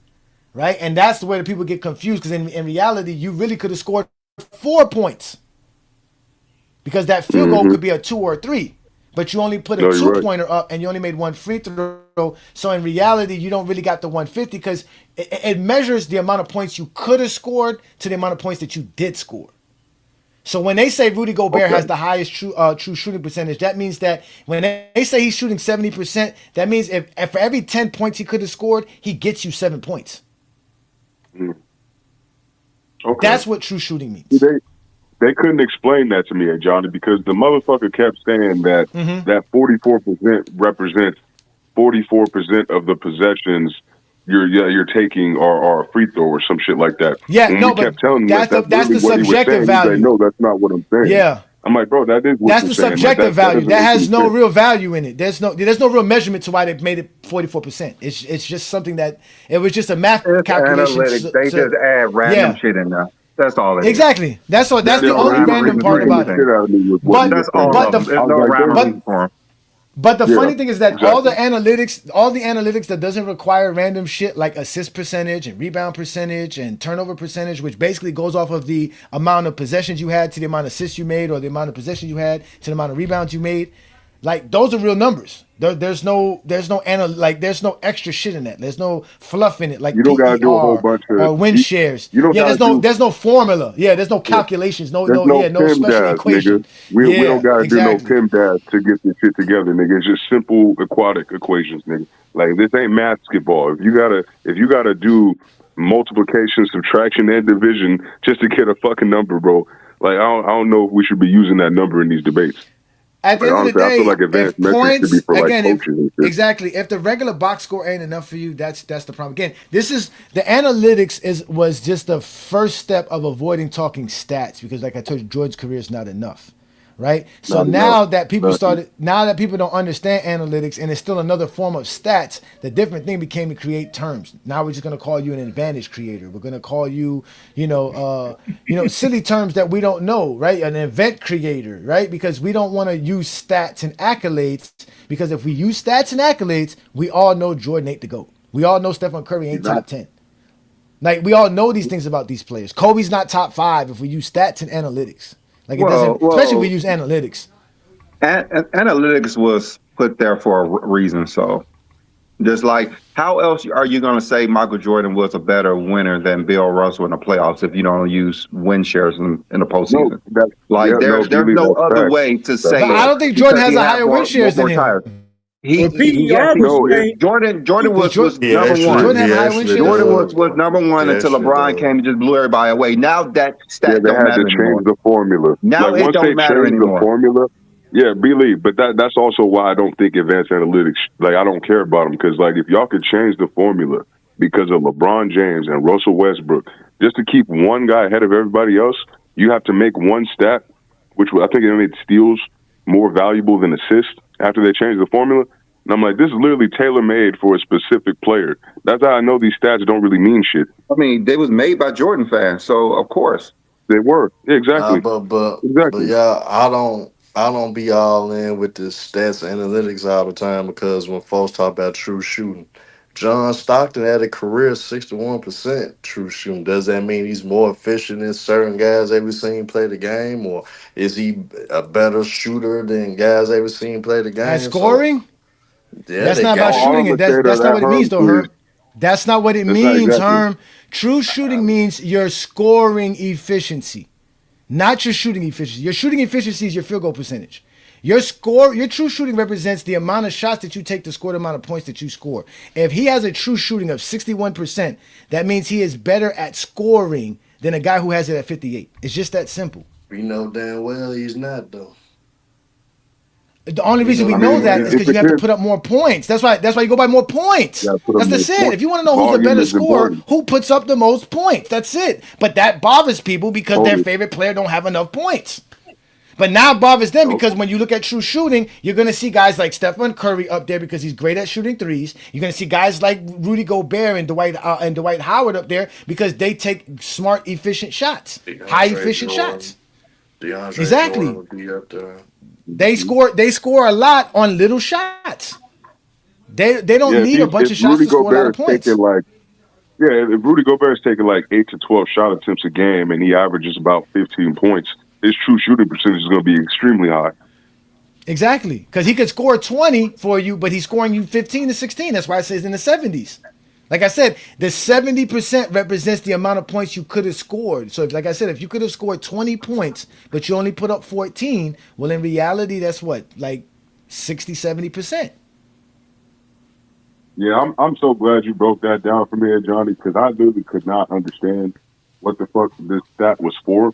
right? And that's the way that people get confused because in reality, you really could have scored 4 points because that field goal could be a 2 or a 3. But you only put a 2-pointer up and you only made one free throw. So in reality, you don't really got the 150 because it measures the amount of points you could have scored to the amount of points that you did score. So when they say Rudy Gobert has the highest true shooting percentage, that means that when they say he's shooting 70%, that means if for every 10 points he could have scored, he gets you 7 points. Okay. That's what true shooting means. They couldn't explain that to me, Johnny, because the motherfucker kept saying that that 44% represents 44% of the possessions you're taking are a free throw or some shit like that. Yeah, and no, he but kept telling me that's the really subjective value. He's like, no, that's not what I'm saying. Yeah. I'm like, bro, that is what that's you're the saying. subjective value. That has no sense. real value in it. There's no real measurement to why they made it 44%. It's just something that it was just a math calculation. Analytics. They just add random shit in there. That's all it is. Exactly. That's all. That's the no only rhyme or random reason part to about it. anything. But That's all but of them. There's no rhyme or reason for them. But the funny thing is that all the analytics that doesn't require random shit like assist percentage and rebound percentage and turnover percentage, which basically goes off of the amount of possessions you had to the amount of assists you made or the amount of possessions you had to the amount of rebounds you made. Like those are real numbers. There's no extra shit in that. There's no fluff in it like you don't gotta do a whole bunch of or win shares. You don't there's no formula. Yeah, there's no calculations. No PIM special dash, equation. nigga. We don't gotta do no PIM dash to get this shit together, nigga. It's just simple aquatic equations, nigga. Like this ain't basketball. If you gotta do multiplication, subtraction, and division just to get a fucking number, bro. Like I don't know if we should be using that number in these debates. At the end of the day, I feel like advanced metrics should be for like coaches and shit. Exactly. If the regular box score ain't enough for you, that's the problem. Again, this is the analytics was just the first step of avoiding talking stats because, like I told you, Jordan's career is not enough. Right. So now that people don't understand analytics and it's still another form of stats, the different thing became to create terms. Now we're just going to call you an advantage creator. We're going to call you, silly terms that we don't know. Right. An event creator. Right. Because we don't want to use stats and accolades because if we use stats and accolades, we all know Jordan ain't the GOAT. We all know Stephen Curry ain't top 10. Like we all know these things about these players. Kobe's not top 5 if we use stats and analytics. Like it doesn't, especially if we use analytics. Analytics was put there for a reason. So, just like, how else are you going to say Michael Jordan was a better winner than Bill Russell in the playoffs if you don't use win shares in the postseason? There's no other way to say. But I don't think Jordan has a higher win shares than him. Jordan was number one. Jordan had high win shares. Jordan was number one until LeBron came and just blew everybody away. Now that stat don't matter anymore. They had to change the formula. Now it don't matter anymore. The formula, yeah, believe. But that's also why I don't think advanced analytics. Like I don't care about them because like if y'all could change the formula because of LeBron James and Russell Westbrook just to keep one guy ahead of everybody else, you have to make one stat, which I think it made steals more valuable than assists after they changed the formula. And I'm like, this is literally tailor made for a specific player. That's how I know these stats don't really mean shit. I mean, they was made by Jordan fans, so of course. They were. Yeah, exactly. But Exactly. yeah, I don't be all in with the stats analytics all the time because when folks talk about true shooting, John Stockton had a career 61% true shooting. Does that mean he's more efficient than certain guys ever seen play the game, or is he a better shooter than guys ever seen play the At game? So scoring, yeah, that's they not about got All I'm shooting it. gonna say to That's not that, what it means, Herm, though, is Herm. That's not what it that's not means, exactly. Herm. True shooting means your scoring efficiency, not your shooting efficiency. Your shooting efficiency is your field goal percentage. Your true shooting represents the amount of shots that you take to score the amount of points that you score. If he has a true shooting of 61%, that means he is better at scoring than a guy who has it at 58. It's just that simple. we know damn well he's not though. The only We reason know we I know mean, damn that is well. because if you it have to is, put up more points. That's why you go by more points. you gotta put up That's the more it. If points. you want to know who's a Volume better is scorer, important. who puts up the most points? That's it. But that bothers people because their Totally. favorite player don't have enough points. But now it bothers them Nope. because when you look at true shooting, you're going to see guys like Stephen Curry up there because he's great at shooting threes. You're going to see guys like Rudy Gobert and Dwight Howard up there because they take smart, efficient shots, high DeAndre efficient Jordan, shots. DeAndre Jordan Exactly. would be up there. Mhm. They score a lot on little shots. They don't Yeah, need a bunch if of shots Rudy to score a lot Gobert of is taking points. like if Rudy Gobert is taking like 8 to 12 shot attempts a game and he averages about 15 points, his true shooting percentage is going to be extremely high. Exactly. Because he could score 20 for you, but he's scoring you 15 to 16. That's why it says in the 70s. Like I said, the 70% represents the amount of points you could have scored. So, like I said, if you could have scored 20 points, but you only put up 14, well, in reality, that's what, like 60, 70%. Yeah, I'm so glad you broke that down for me, Johnny, because I literally could not understand what the fuck this stat was for.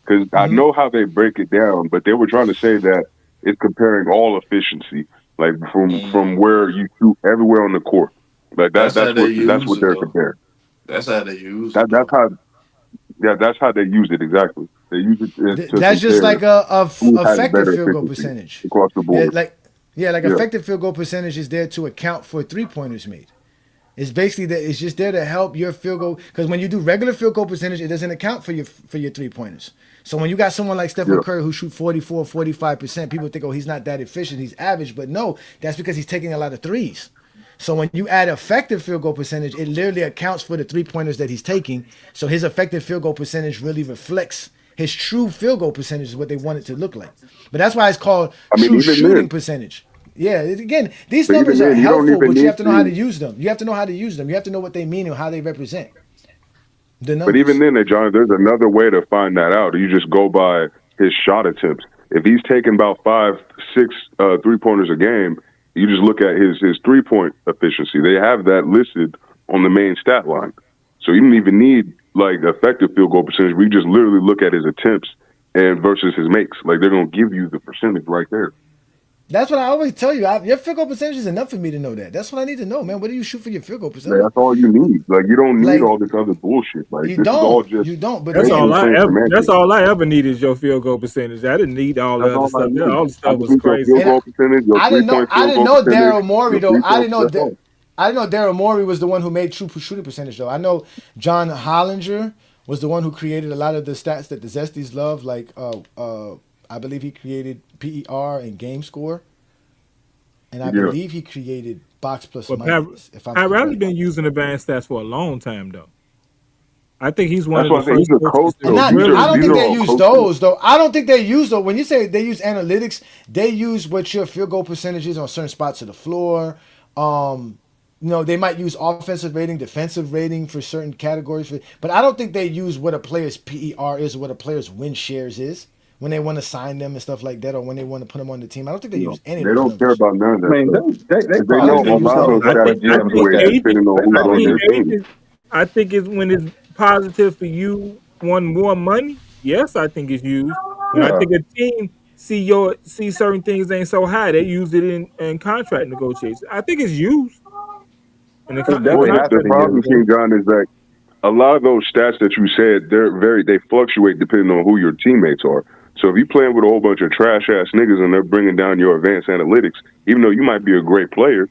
Because I Hmm. know how they break it down, but they were trying to say that it's comparing all efficiency, like from Mm, where you shoot everywhere on the court. Like that that's how they that's use what it they're though. comparing. That's how they use it That's though. how that's how they use it exactly. They use it to That's just compare like a who has effective better field goal efficiency percentage. across the Yeah, board. like Yeah. effective field goal percentage is there to account for 3 pointers made. It's basically that it's just there to help your field goal because when you do regular field goal percentage, it doesn't account for your 3 pointers. So when you got someone like Stephen Yeah. Curry who shoot 44, 45%, people think, oh, he's not that efficient, he's average. But no, that's because he's taking a lot of threes. So when you add effective field goal percentage, it literally accounts for the 3 pointers that he's taking. So his effective field goal percentage really reflects his true field goal percentage is what they want it to look like. But that's why it's called I mean, true even shooting then, percentage. Yeah, again, these but even numbers are then, you don't helpful, even but you need have to know how to to. use them. You have to know how to use them. You have to know what they mean and how they represent the But even numbers. then, John, there's another way to find that out. You just go by his shot attempts. If he's taking about 5, 6 3 pointers a game, you just look at his 3 point efficiency. They have that listed on the main stat line. So you don't even need like effective field goal percentage. We just literally look at his attempts and versus his makes. Like they're gonna give you the percentage right there. That's what I always tell you. Your field goal percentage is enough for me to know that. That's what I need to know, man. What do you shoot for your field goal Like, percentage? that's all you need. Like you don't need Like all this other bullshit. Like you this is all don't, just you don't. But That's again, all basically I plain ever. That's semantics. all I ever needed is your field goal percentage. I didn't need all That's the other all I stuff. need. All the I stuff just was need your crazy. field and goal percentage, your I three didn't know. point I field didn't goal know percentage, Daryl Morey your though. free throw. That's all. I didn't know Daryl Morey was the one who made true shooting percentage though. I know John Hollinger was the one who created a lot of the stats that the Zesties love. Like, I believe he created PER and game score, and I Yeah. believe he created box plus But Pat, minus, if I'm Pat Riley's correct. been using advanced stats for a long time, though. I think he's one That's of the why I say he's first a coaches coach to And though. not, I really don't These think are they all use. use coaches. those though. I don't think they use though. When you say they use analytics, they use what your field goal percentage is on certain spots of the floor. They might use offensive rating, defensive rating for certain categories. But I don't think they use what a player's PER is or what a player's win shares is when they want to sign them and stuff like that, or when they want to put them on the team. I don't think they You know, use any of they those don't care numbers. about none of I that mean, stuff they because they I don't know think they probably a use lot of any some of those I that. but stats think I yeah, think look fluctuate at it. agents depending on They who's I on probably think their do. team. agents I think it's when it's positive for you want more money. Yes, I think it's used. When I Yeah. think a team see certain things ain't so high, they use it in contract negotiations. I think it's used in It's in Well, definitely the has to contract be problem, used. King negotiations. John, is that a lot of those stats that you said, they fluctuate depending on who your teammates are. So if you're playing with a whole bunch of trash ass niggas and they're bringing down your advanced analytics, even though you might be a great player,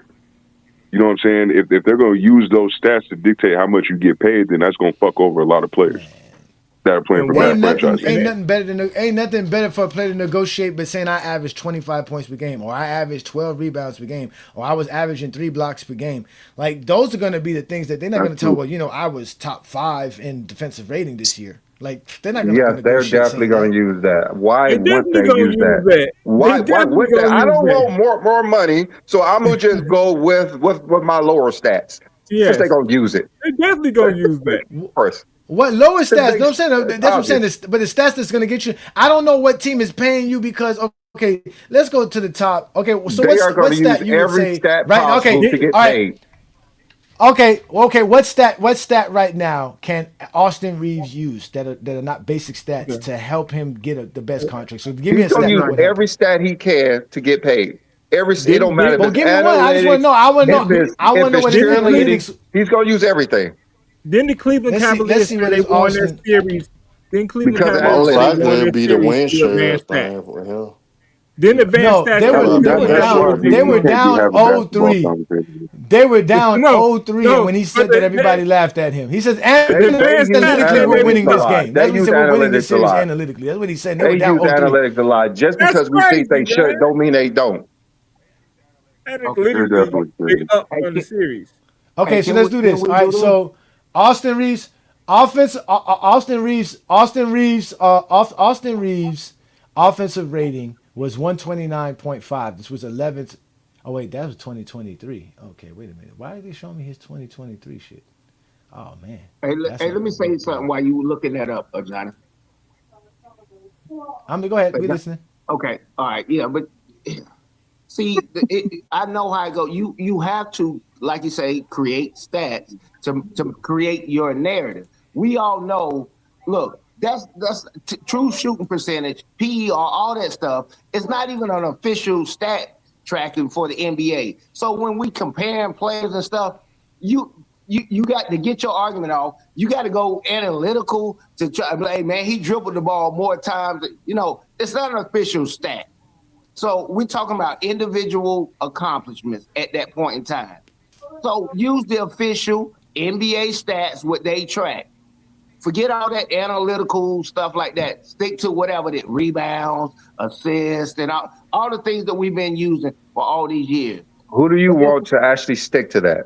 you know what I'm saying? If they're going to use those stats to dictate how much you get paid, then that's going to fuck over a lot of players that are playing for bad franchises. Ain't nothing better for a player to negotiate but saying I averaged 25 points per game, or I averaged 12 rebounds per game, or I was averaging 3 blocks per game. Like, those are going to be the things that they're not going to tell, well, you know, I was top 5 in defensive rating this year. Like, they're not going to negotiate. Yes, they're definitely going to use that. Why would they use that? Why would they? I don't want more money, so I'm going to just go with my lower stats. Yes. Since they're going to use it. They're definitely going to use that. First. What lower stats? No, I'm saying that's what I'm saying. But the stats that's going to get you. I don't know what team is paying you because okay, let's go to the top. Okay, so what stat you would say? Right? Okay, to get paid. Okay. What stat right now can Austin Reeves use that are not basic stats to help him get the best contract? So give me a stat. He's going to use every stat he can to get paid. It don't matter. Well, give me one. I just want to know. I want to know what his analytics. He's going to use everything. Then the Cleveland Cavaliers see where they won their series. Then Cleveland Cavaliers won their be the win share thing for him. Then advanced stats. They were down 0-3. They were down 0-3, and when he said that, everybody laughed at him. He says analytically we're winning this game. That's what he said, we're winning this series analytically. That's what he said. They use analytics a lot. Just because we think they should, don't mean they don't. Analytically, they up on the series. Okay, so let's do this. All right, so Austin Reeves offensive rating was 129.5. This was 11th. Oh wait, that was 2023. Okay, wait a minute. Why are they showing me his 2023 shit? Oh man. Hey, let me say something while you were looking that up, Johnny. I'm gonna go ahead. We listening. Okay. All right. Yeah, but see, I know how it goes. You have to, like you say, create stats to create your narrative. We all know. Look, that's true shooting percentage, PER, all that stuff. It's not even an official stat tracking for the NBA. So when we comparing players and stuff, you got to get your argument off. You got to go analytical to try. Hey man, he dribbled the ball more times. You know, it's not an official stat. So we're talking about individual accomplishments at that point in time. So use the official NBA stats, what they track. Forget all that analytical stuff like that. Stick to whatever that rebounds, assists, and all the things that we've been using for all these years. Who do you want to actually stick to that?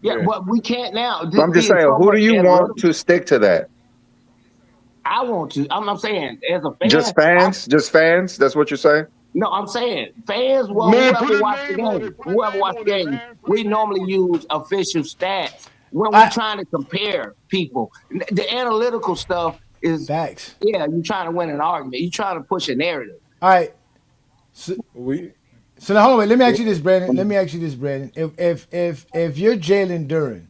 Yeah, but we can't now. I'm just saying, who do you want to stick to that? I want to. I'm saying, as a fan. Just fans? Just fans? That's what you're saying? No, I'm saying fans. Well, whoever watch the game, we normally use official stats when we're trying to compare people. The analytical stuff is facts. Yeah, you're trying to win an argument. You're trying to push a narrative. All right. So now hold on. Let me ask you this, Brandon. If you're Jalen Duren,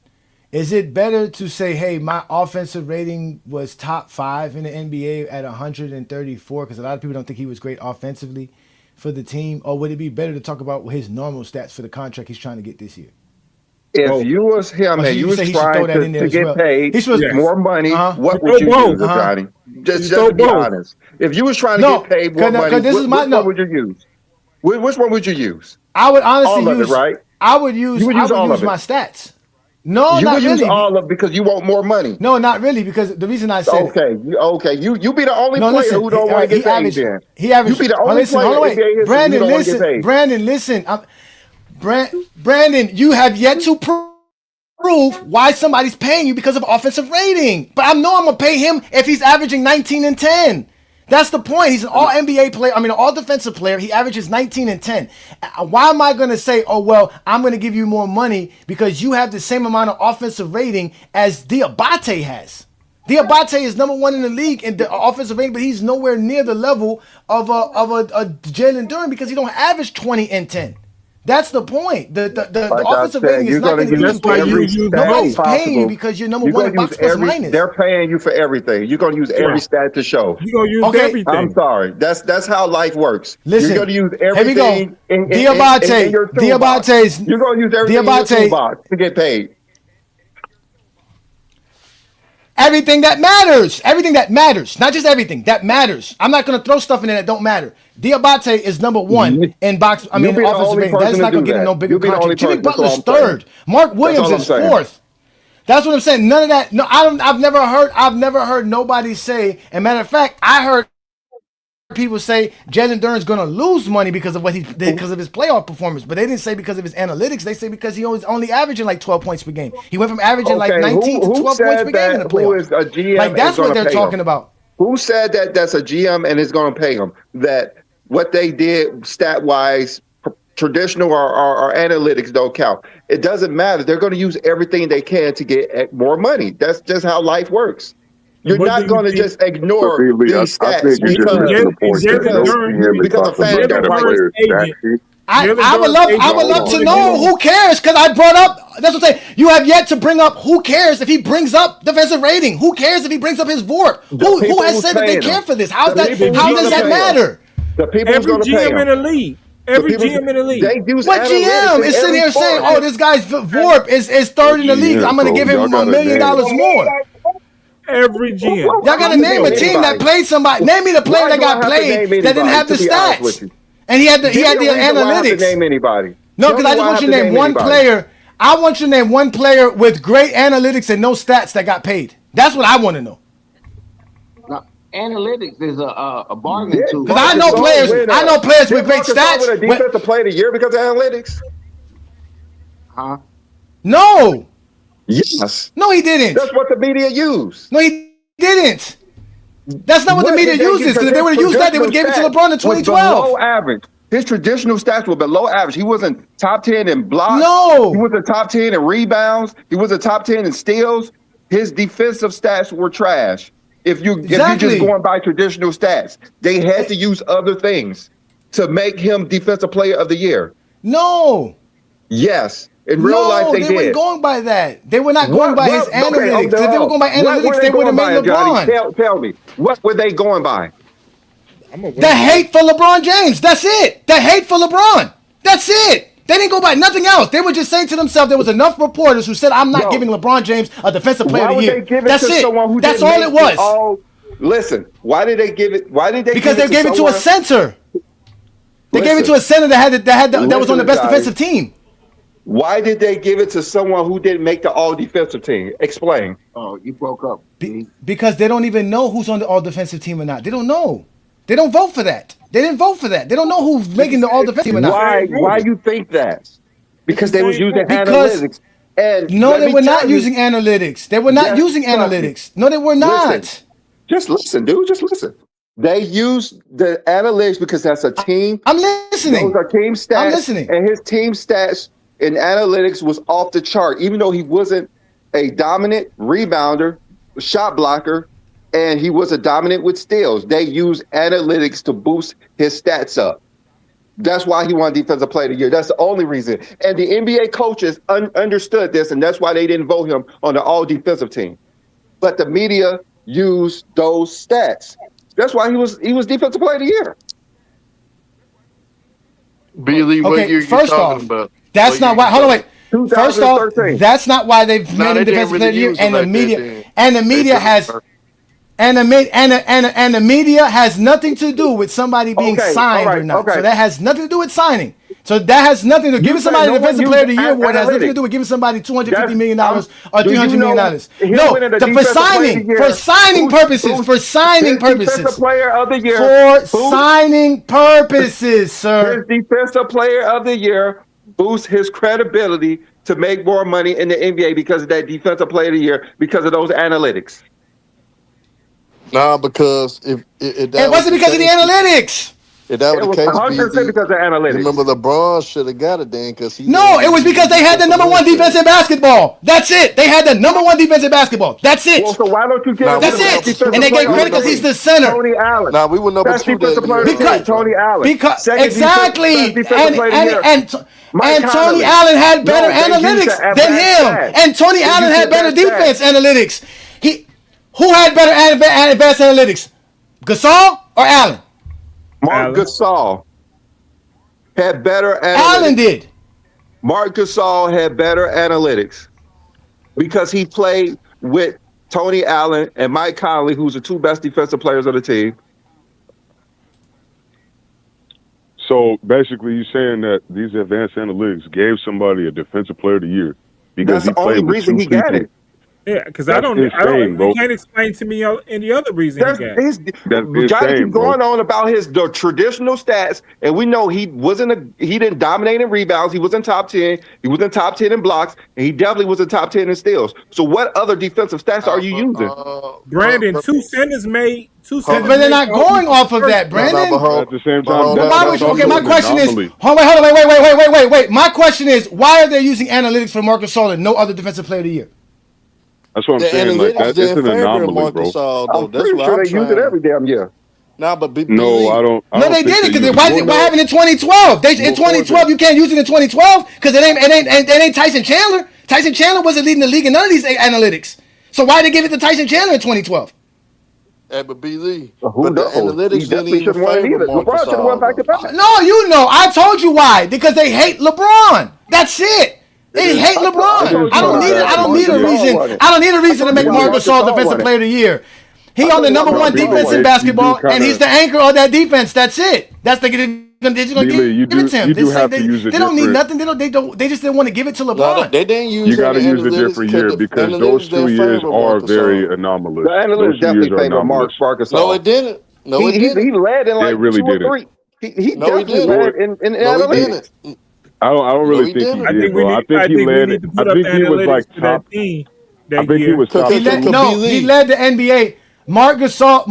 is it better to say, hey, my offensive rating was top 5 in the NBA at 134? Because a lot of people don't think he was great offensively for the team. Or would it be better to talk about his normal stats for the contract he's trying to get this year? If you was him and you was trying to get paid more money, what would you use, Johnny? Just to be honest. If you was trying to get paid more money, which one would you use? Which one would you use? I would honestly use right. I would use my stats. No, you not would really. Use all of because you want more money. No, not really, because the reason I said you be the only player who don't want to get paid. Then he averaged. You be the only player. Brandon, listen. Brandon, you have yet to prove why somebody's paying you because of offensive rating. But I know I'm gonna pay him if he's averaging 19 and 10. That's the point. He's an all NBA player. I mean, an all defensive player. He averages 19 and 10. Why am I going to say, oh, well, I'm going to give you more money because you have the same amount of offensive rating as Diabate has? Diabate is number 1 in the league in the offensive rating, but he's nowhere near the level of a Jalen Duren because he don't average 20 and 10. That's the point. The offensive rating is not going to give you. Nobody's paying you because you're number 1 in box plus minus. They're paying you for everything. You're going to use every stat to show. You're going to use everything. I'm sorry. That's how life works. Listen, you're going to use everything. In Diabate's. You're going to use everything in your toolbox to get paid. everything that matters. Everything that matters. Not just everything that matters. I'm not going to throw stuff in there that don't matter. Diabate is number one in box. I mean, You be the offensive only rating. That's person not to going do to get him that. no bigger You be the only contract. Jimmy person. That's all Butler's I'm saying. third. Mark Williams all I'm is saying. fourth. That's what I'm saying. None of that. No, I don't. I've never heard nobody say. And matter of fact, I heard people say Jalen Duren's going to lose money because of what he did, because of his playoff performance. But they didn't say because of his analytics. They say because he was only averaging like 12 points per game. He went from averaging like 19 to 12 points per game in the who playoffs. is a GM Like that's is what gonna they're pay talking him? about. Who said that that's a GM and is going to pay him? That what they did stat wise, traditional or analytics don't count. It doesn't matter. They're going to use everything they can to get more money. That's just how life works. You're What do not you going to think? just ignore But Lee, these I stats think you're just because missing the point. Jalen That no Duren, GM is because a about to fan look don't at a like player's stat agent. sheet. I would love to know who cares, because I brought up, that's what I'm saying. You have yet to bring up who cares if he brings up defensive rating. Who cares if he brings up his VORP? Who people has who's said that they paying care him. for this? The people who's How gonna does that pay him. matter? The people who's Every going to pay GM in him. the league. The Every people- GM in the league. They use What analytics GM in is sitting every here saying, sport. "Oh, this guy's VORP is third in the league. I'm going to give him Y'all $1 gotta million name. more." Every GM. Y'all got to name a team that played somebody. Name me the player Why that do I got have to played name that didn't have the anybody, to be honest with stats, you? and he had the Give me a reason why I have to analytics. name anybody. No, Tell because me I just why want have you to name one anybody. player. I want you to name one player with great analytics and no stats that got paid. That's what I want to know. Now, analytics is a bargaining tool. Because I know players. I know players with great stats. With a defensive player of the year because of analytics. Huh? No, Yes, no, he didn't. that's what the media use. No, he didn't. That's not what the media uses. Because if they would have used that, they would give it to LeBron in 2012. Below average. His traditional stats were below average. He wasn't top 10 in blocks. No. He wasn't top 10 in rebounds. He wasn't top 10 in steals. His defensive stats were trash. If you're just going by traditional stats, they had to use other things to make him defensive player of the year. No. Yes. In real life, they weren't did. going by that. They were not going by his analytics. If they were going by analytics, they would have made LeBron. Tell me, what were they going by? The hate for LeBron James. That's it. The hate for LeBron. That's it. They didn't go by nothing else. They were just saying to themselves, there was enough reporters who said, I'm not giving LeBron James a defensive player of the year. That's it. That's all it was. Listen, why did they give it? Why did they? Because they gave it to a center. They gave it to a center that was on the best defensive team. Why did they give it to someone who didn't make the all defensive team? Explain. Oh, you broke up. Because they don't even know who's on the all defensive team or not. They don't know. They don't vote for that. They didn't vote for that. They don't know who's making the all defensive team or not. Why you think that? Because they was using analytics. And no, they were not using analytics. They were not using analytics. No, they were not. Listen, just listen, dude. Just listen. They use the analytics because that's a team. I'm listening. Those are team stats. I'm listening. And his team stats in analytics was off the chart, even though he wasn't a dominant rebounder, shot blocker, and he was a dominant with steals. They use analytics to boost his stats up. That's why he won Defensive Player of the Year. That's the only reason. And the NBA coaches understood this, and that's why they didn't vote him on the all-defensive team. But the media used those stats. That's why he was Defensive Player of the Year. Billy, what year you talking about? That's not why. Hold on, wait. First off, 2013. that's not why they've made him defensive player of the year. And the media has the media has nothing to do with somebody being signed or not. So that has nothing to do with signing. So that has nothing to do. Giving somebody the defensive player of the year award has nothing to do with giving somebody $250 million or $300 million. No, for signing purposes. For signing purposes. Defensive Player of the Year. For signing purposes, sir. His Defensive Player of the Year boosts his credibility to make more money in the NBA because of that Defensive Player of the Year, because of those analytics. Nah, because if that it wasn't because of the analytics. If that was the case, 100% because of analytics. Remember, LeBron should have got it then because he. No, it was because they had the number one defense in basketball. That's it. They had the number one defense in basketball. That's it. Well, so why don't you give him That's it. And they gave credit because he's the center. Tony Allen. Nah, we were number two because Tony Allen. Because exactly. And Tony Allen had better analytics than him. And Tony Allen had better defense analytics. Who had better advanced analytics? Gasol or Allen? Mark Gasol had better analytics. Allen did. Mark Gasol had better analytics because he played with Tony Allen, and Mike Conley, who's the two best defensive players of the team. So basically, you're saying that these advanced analytics gave somebody a defensive player of the year because That's he the only played with reason two he got people. it. Yeah, because I don't, insane, bro. you can't explain to me any other reason he got it. That's Johnny insane, keeps going on about the traditional stats, and we know he didn't dominate in rebounds. He was in top 10. He was in top 10 in blocks, and he definitely was in top 10 in steals. So what other defensive stats are you using? Brandon, two centers made two But centers. they're not going off of that, Brandon. At the same time, But why would you, okay, my an question is, anomaly. hold on, wait. My question is, why are they using analytics for Marc Gasol and no other defensive player of the year? That's what I'm The saying. Like analytics that, it's an didn't favor anomaly, Marc bro. Gasol, though. I'm That's pretty what sure I'm they use it trying. every damn year. Nah, but No, I don't. No, they didn't, because use what it. happened in 2012? In 2012, you can't use it in 2012 because it ain't Tyson Chandler. Tyson Chandler wasn't leading the league in none of these analytics. So why did they give it to Tyson Chandler in 2012? But B. Lee. Who But the knows? analytics He didn't definitely even shouldn't win favor either. Marc LeBron should have won Gasol, back to though. back. No, you know. I told you why. Because they hate LeBron. That's it. They hate LeBron. I don't need a reason. I don't need a reason to make Marc Gasol defensive player of the year. He on the number one defense in basketball, and he's the anchor of that defense. That's it. That's the they're just gonna give it to him. They don't need nothing. They just didn't want to give it to LeBron. No, they didn't use You got to use a analytics different year the because analytics those 2 didn't years favor are Marc very Gasol. anomalous. The analytics Those 2 years definitely are favor anomalous. Marc Gasol. No, it didn't. No, it didn't. He led in They like really 2 or didn't. 3. He No, he definitely didn't. led in No, he analytics. didn't. I don't No, really he think he didn't. I did, think we bro. need. I think he we led. need to I put up think the he was like analytics to that top. team I that think he year. was top. Could He led the NBA. Marc Gasol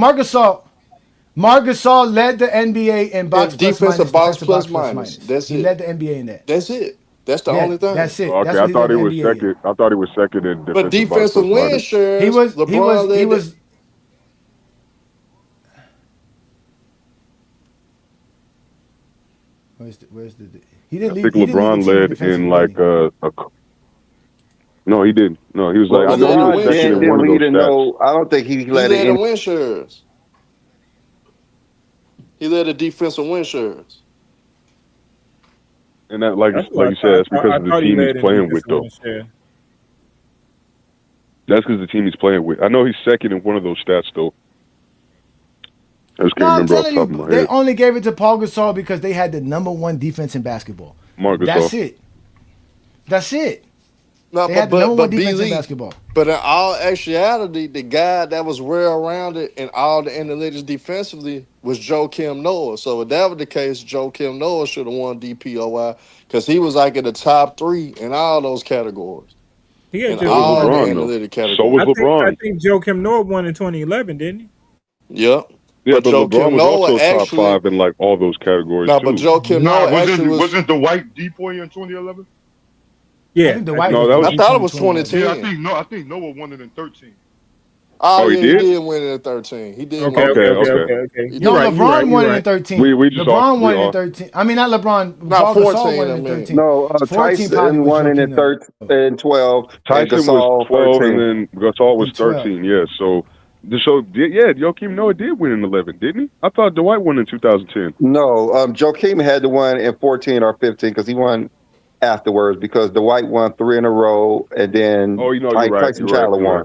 led the NBA in box plus minus, box defensive plus box plus minus. minus. That's He it. led the NBA in that. That's it. That's the Yeah, only thing. that's it. That's Okay, what I he thought led he the was NBA in. second. I thought he was second in But defensive box defensive plus win minus. shares, He was. Where's the? He didn't I lead. think He didn't lead the LeBron team in led defensive in like rating. No, he didn't. No, he was like I know he LeBron was second in didn't one of lead those in stats. no. I don't think he he led led in. in win shares. He led the defensive win shares. And that, like That's you what said, that's I because of the thought he team he's led in playing with, defensive though. win share. That's because the team he's playing with. I know he's second in one of those stats, though. I just No, can't I'm remember off the telling top of you, my they head. only gave it to Paul Gasol because they had the number one defense in basketball. Marc Gasol. That's it. That's it. No, They had the number one B. defense in Lee, basketball. But in all actuality, the guy that was well-rounded in all the analytics defensively was Joakim Noah. So if that was the case, Joakim Noah should have won DPOY because he was like in the top 3 in all those categories. He had In just was all the LeBron, though. analytic So categories. was LeBron. I think Joakim Noah won in 2011, didn't he? Yep. Yeah, But but LeBron Joakim was Noah also top actually 5 in like all those categories no, too. but Joakim Nah, Noah actually wasn't the white Depoy in 2011? Yeah, I think the White No, was that was- I thought it was 2010. 2010. Yeah, I think Noah won it in 13. Oh, Oh, he yeah, did? he did win it in 13. He did Okay, win it. okay. He No, did. LeBron won it in 13. We just LeBron won it in all- 13. I mean, not LeBron. Not Paul Gasol 14, won it I in mean. 13. No, 14 probably Tyson was won it in Joakim Noah. 13 and 12. and Tyson Gasol was 12 13. and then Gasol was And 12. 13. Yeah, so Joakim Noah did win in 11, didn't he? I thought Dwight won in 2010. No, Joakim had to win in 14 or 15 because he won afterwards because the White won 3 in a row and then Oh, you're right. Tyson You're Chandler right. won.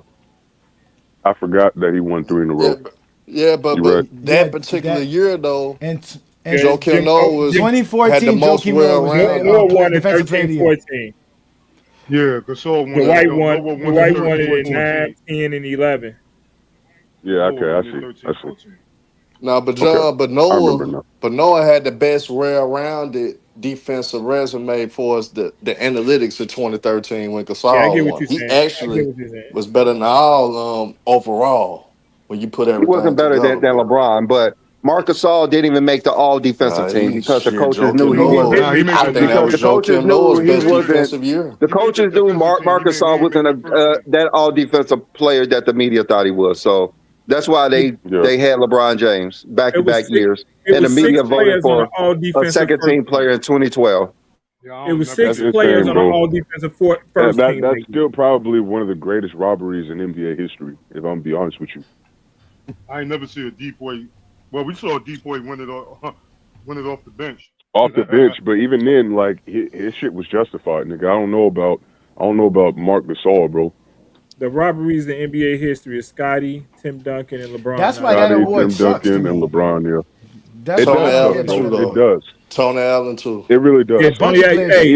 I forgot that he won 3 in a row. But You're right. that particular year though, And Joakim Noah was 2014, had the most Joakim Noah was well-rounded. Noah won in defensive player of the 13, year. 14. Yeah, Gasol won. The White Noah won. The White in won it 13, in 9, 10, and 11. Yeah, okay, Noah I won see. in 13, I see. 14. No, but Okay. but I remember Noah, now. had the best well-rounded defensive resume for us the analytics of 2013 when Gasol Yeah, I get what won. you're He saying. I get actually what you're saying. was better than all overall when you put He everything wasn't better together. than LeBron, but Marc Gasol didn't even make the all defensive team because the coaches knew he wasn't. I think that Because was the coaches Joakim Noah's knew he best wasn't. defensive year. The coaches knew Marc Gasol wasn't that all defensive player that the media thought he was. So that's why they had LeBron James back-to-back years, and the media voted for a second-team player in 2012. It was 6 players on an all defensive first team. That's still probably one of the greatest robberies in NBA history, if I'm gonna be honest with you. I ain't never see a Depoy. Well, we saw Depoy win it off the bench. Off the bench, but even then, like his shit was justified, nigga. I don't know about Marc Gasol, bro. The robberies in NBA history is Scotty, Tim Duncan, and LeBron. That's why Not that Scotty, award Tim sucks to Duncan, and me. LeBron. Yeah, That's it why Tony I does don't suck, get Allen that too, bro. It though. award. does. Tony Allen too. It really yeah, does. A bunch Tony. of players. And Hey,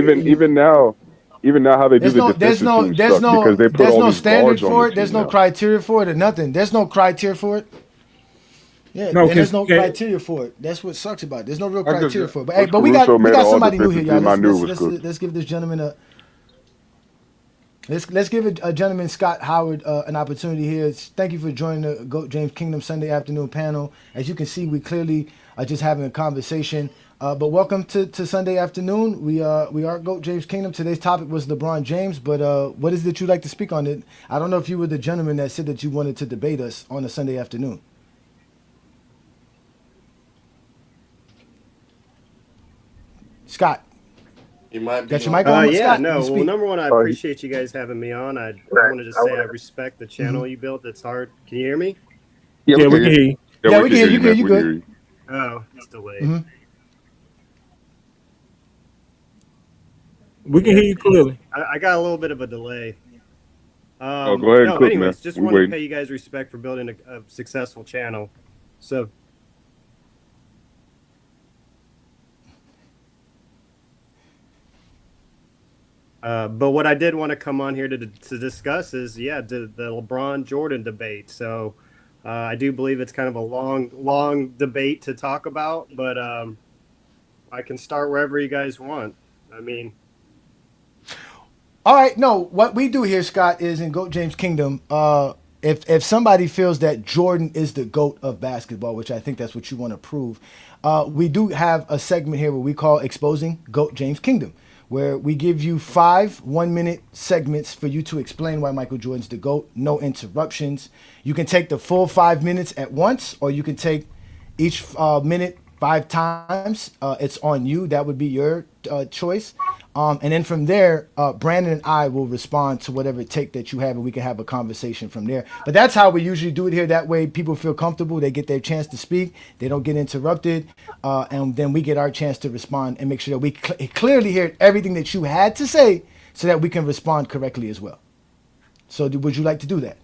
even now how they do the defensive team sucks because they put there's all no these standard guards on the for it. There's team no now. criteria for it or nothing. There's no criteria for it. Yeah, no, and there's because no criteria for it. That's what sucks about it. There's no real I could criteria for it. But hey, Once but Caruso we made an got all somebody new here, defensive y'all. team, I knew it was good. Let's give this gentleman let's give a gentleman Scott Howard an opportunity here. Thank you for joining the Goat James Kingdom Sunday afternoon panel. As you can see, we clearly are just having a conversation. But welcome to Sunday afternoon. We are Goat James Kingdom. Today's topic was LeBron James. But what is it you'd like to speak on it? I don't know if you were the gentleman that said that you wanted to debate us on a Sunday afternoon. Scott, He might be got your on. mic on, Yeah, Scott? You no. can Well, speak. number one, I appreciate you guys having me on. I wanted to say I respect the channel you built. It's hard. Can you hear me? yeah, we can hear you. Yeah, we can hear you. man. You We can hear good? you. Oh, it's delayed. Mm-hmm. We can hear you clearly. I got a little bit of a delay. Oh, go ahead and No, cook, man. anyways, just We want to waiting. pay you guys respect for building a successful channel. So, but what I did want to come on here to discuss is, the LeBron Jordan debate. So, I do believe it's kind of a long debate to talk about, but I can start wherever you guys want. I mean, All right, no. What we do here, Scott, is in Goat James Kingdom. If somebody feels that Jordan is the GOAT of basketball, which I think that's what you want to prove, we do have a segment here where we call Exposing Goat James Kingdom, where we give you 5 1-minute segments for you to explain why Michael Jordan's the GOAT. No interruptions. You can take the full 5 minutes at once, or you can take each minute 5 times. It's on you. That would be your choice. And then from there, Brandon and I will respond to whatever take that you have, and we can have a conversation from there. But that's how we usually do it here. That way, people feel comfortable. They get their chance to speak. They don't get interrupted. And then we get our chance to respond and make sure that we clearly hear everything that you had to say so that we can respond correctly as well. So would you like to do that?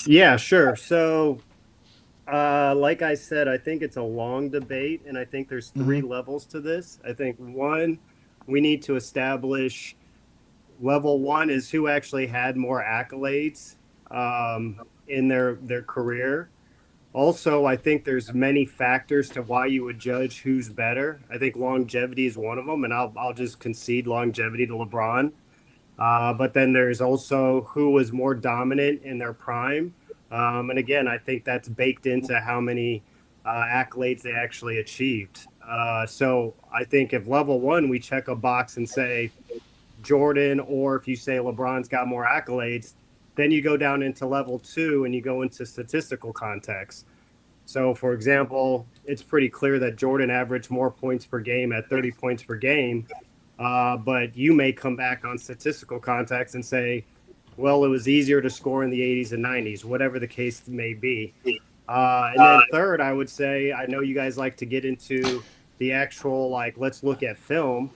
yeah, sure. So, like I said, I think it's a long debate, and I think there's 3 levels to this. I think one, we need to establish level 1 is who actually had more accolades in their career. Also, I think there's many factors to why you would judge who's better. I think longevity is one of them, and I'll just concede longevity to LeBron. But then there's also who was more dominant in their prime. And again, I think that's baked into how many accolades they actually achieved. So I think if level 1, we check a box and say Jordan, or if you say LeBron's got more accolades, then you go down into level 2 and you go into statistical context. So, for example, it's pretty clear that Jordan averaged more points per game at 30 points per game. But you may come back on statistical context and say, well, it was easier to score in the 80s and 90s, whatever the case may be. And then third, I would say, I know you guys like to get into the actual, let's look at film.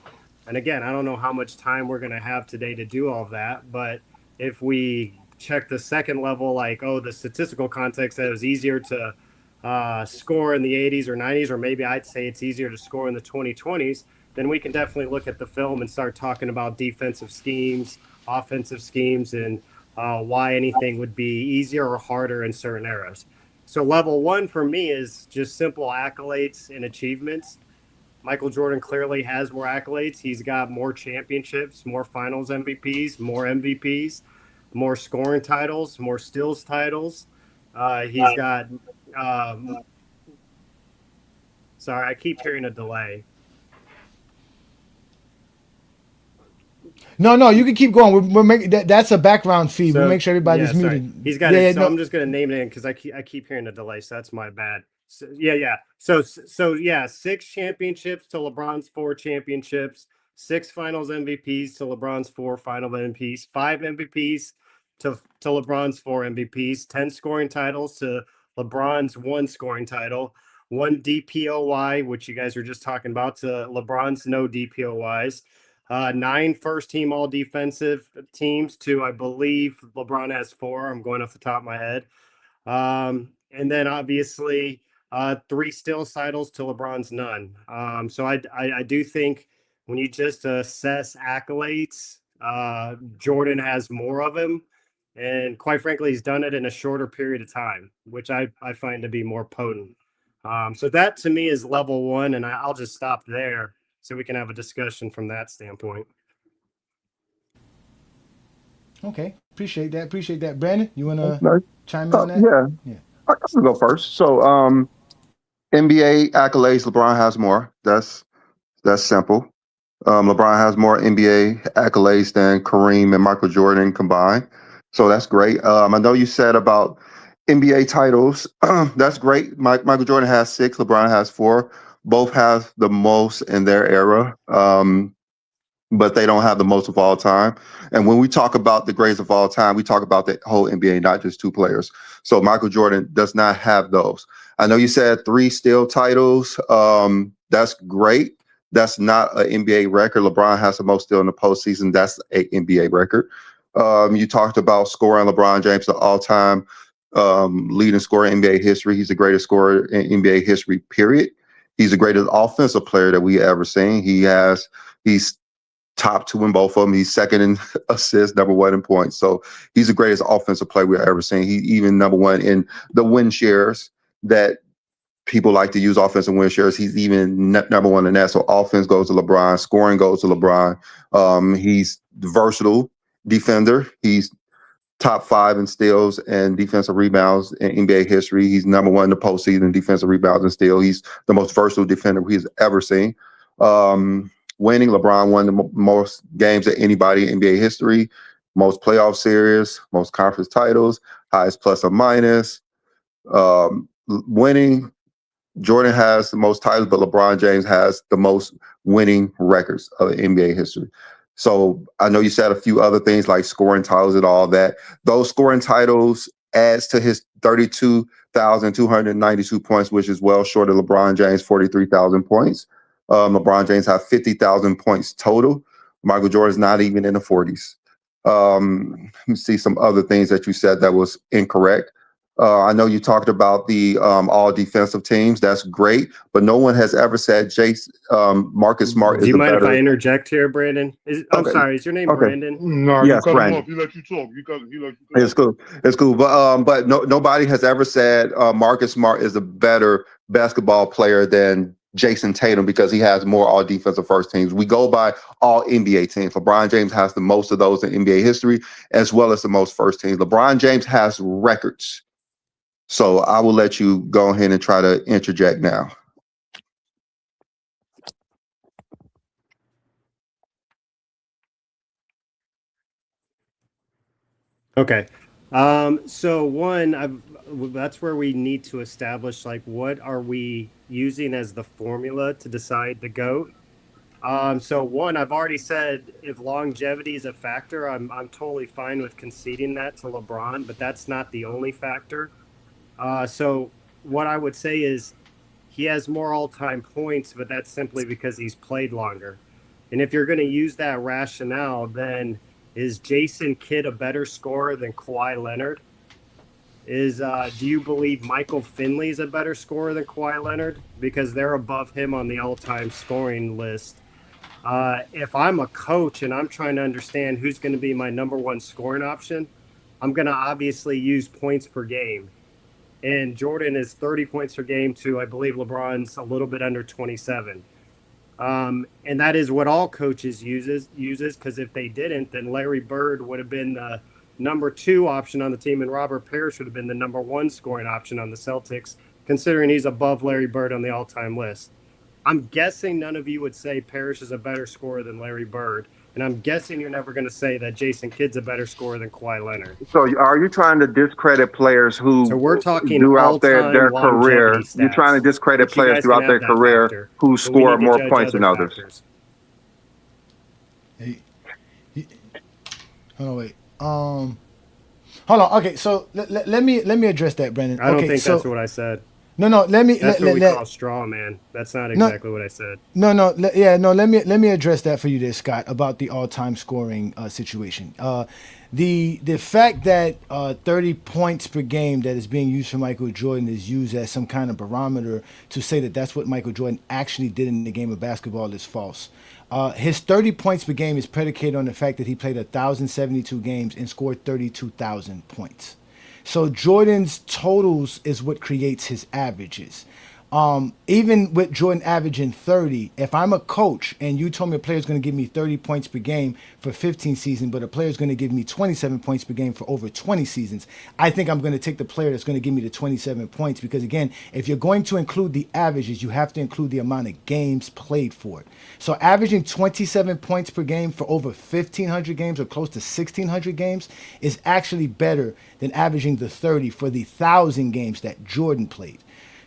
And again, I don't know how much time we're going to have today to do all of that. But if we check the second level, the statistical context, that it was easier to score in the 80s or 90s, or maybe I'd say it's easier to score in the 2020s, then we can definitely look at the film and start talking about defensive schemes, offensive schemes, and why anything would be easier or harder in certain eras. So level 1 for me is just simple accolades and achievements. Michael Jordan clearly has more accolades. He's got more championships, more finals MVPs, more scoring titles, more steals titles. He's got sorry, I keep hearing a delay. No, you can keep going. We're making that's a background feed. So, We'll make sure everybody's sorry. muted. He's got Yeah, it. yeah, So no. I'm just going to name it in because I keep hearing a delay. So that's my bad. So, yeah. So yeah, 6 championships to LeBron's 4 championships, 6 finals MVPs to LeBron's 4 final MVPs, 5 MVPs to LeBron's 4 MVPs, 10 scoring titles to LeBron's 1 scoring title, one DPOY, which you guys were just talking about, to LeBron's no DPOYs. 9 first-team all-defensive teams to, I believe, LeBron has 4. I'm going off the top of my head. And then obviously 3 steals titles to LeBron's none. So I do think when you just assess accolades, Jordan has more of them. And quite frankly, he's done it in a shorter period of time, which I find to be more potent. So that to me is level 1, and I'll just stop there so we can have a discussion from that standpoint. Okay, appreciate that. Brandon, you want to chime in on that? Yeah. I can go first. So, NBA accolades, LeBron has more. That's simple. LeBron has more NBA accolades than Kareem and Michael Jordan combined. So that's great. I know you said about NBA titles. That's great. Michael Jordan has 6. LeBron has 4. Both have the most in their era. But they don't have the most of all time. And when we talk about the greatest of all time, we talk about the whole NBA, not just 2 players. So Michael Jordan does not have those. I know you said 3 steal titles. That's great. That's not an NBA record. LeBron has the most steal in the postseason. That's an NBA record. You talked about scoring. LeBron James, the all-time leading scorer in NBA history. He's the greatest scorer in NBA history, period. He's the greatest offensive player that we ever seen. He's top 2 in both of them. He's second in assists, number 1 in points. So he's the greatest offensive player we've ever seen. He even number 1 in the win shares that people like to use offensive win shares. He's even number 1 in that. So offense goes to LeBron. Scoring goes to LeBron. He's the versatile defender. He's top 5 in steals and defensive rebounds in NBA history. He's number 1 in the postseason defensive rebounds and steals. He's the most versatile defender he's ever seen. Winning, LeBron won the most games of anybody in NBA history, most playoff series, most conference titles, highest plus or minus. Winning, Jordan has the most titles, but LeBron James has the most winning records of NBA history. So I know you said a few other things like scoring titles and all that. Those scoring titles adds to his 32,292 points, which is well short of LeBron James' 43,000 points. LeBron James has 50,000 points total. Michael Jordan's not even in the 40s. Let me see some other things that you said that was incorrect. I know you talked about the all defensive teams. That's great, but no one has ever said Marcus Smart is Do you mind better. if I interject here, Brandon? I'm sorry. Is your name Brandon? No, Yes, you cut Brandon. him off. He let you talk. He let you talk. It's cool. It's cool. But nobody has ever said Marcus Smart is a better basketball player than Jason Tatum because he has more all defensive first teams. We go by all NBA teams. LeBron James has the most of those in NBA history, as well as the most first teams. LeBron James has records. So I will let you go ahead and try to interject now. Okay. So one, that's where we need to establish like what are we using as the formula to decide the GOAT. So one, I've already said if longevity is a factor, I'm totally fine with conceding that to LeBron, but that's not the only factor. So what I would say is he has more all-time points, but that's simply because he's played longer. And if you're going to use that rationale, then is Jason Kidd a better scorer than Kawhi Leonard? Do you believe Michael Finley is a better scorer than Kawhi Leonard? Because they're above him on the all-time scoring list. If I'm a coach and I'm trying to understand who's going to be my number 1 scoring option, I'm going to obviously use points per game. And Jordan is 30 points per game to, I believe, LeBron's a little bit under 27. And that is what all coaches uses because if they didn't, then Larry Bird would have been the number 2 option on the team, and Robert Parrish would have been the number 1 scoring option on the Celtics, considering he's above Larry Bird on the all-time list. I'm guessing none of you would say Parrish is a better scorer than Larry Bird, and I'm guessing you're never going to say that Jason Kidd's a better scorer than Kawhi Leonard. So are you trying to discredit players who we're talking throughout their all-time career? longevity You're trying to stats, discredit which you players guys throughout can their have that career factor, who but we score need to more judge points than other others. factors. Hold on, wait. Hold on. Okay, so let me address that, Brandon. I don't okay, think so, that's what I said. No. Let me That's let, what let, we let call straw man. That's not no exactly what I said. no. Let me address that for you, there, Scott, about the all-time scoring situation. The fact that 30 points per game that is being used for Michael Jordan is used as some kind of barometer to say that that's what Michael Jordan actually did in the game of basketball is false. His 30 points per game is predicated on the fact that he played 1,072 games and scored 32,000 points. So Jordan's totals is what creates his averages. Even with Jordan averaging 30, if I'm a coach and you told me a player is going to give me 30 points per game for 15 seasons, but a player is going to give me 27 points per game for over 20 seasons, I think I'm going to take the player that's going to give me the 27 points because, again, if you're going to include the averages, you have to include the amount of games played for it. So averaging 27 points per game for over 1,500 games or close to 1,600 games is actually better than averaging the 30 for the 1,000 games that Jordan played.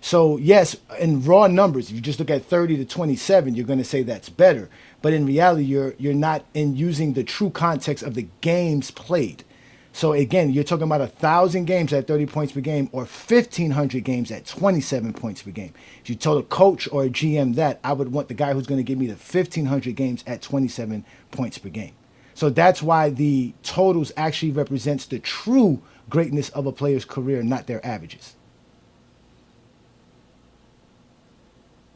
So yes, in raw numbers, if you just look at 30 to 27, you're going to say that's better. But in reality, you're not in using the true context of the games played. So again, you're talking about 1,000 games at 30 points per game or 1,500 games at 27 points per game. If you told a coach or a GM that, I would want the guy who's going to give me the 1,500 games at 27 points per game. So that's why the totals actually represents the true greatness of a player's career, not their averages.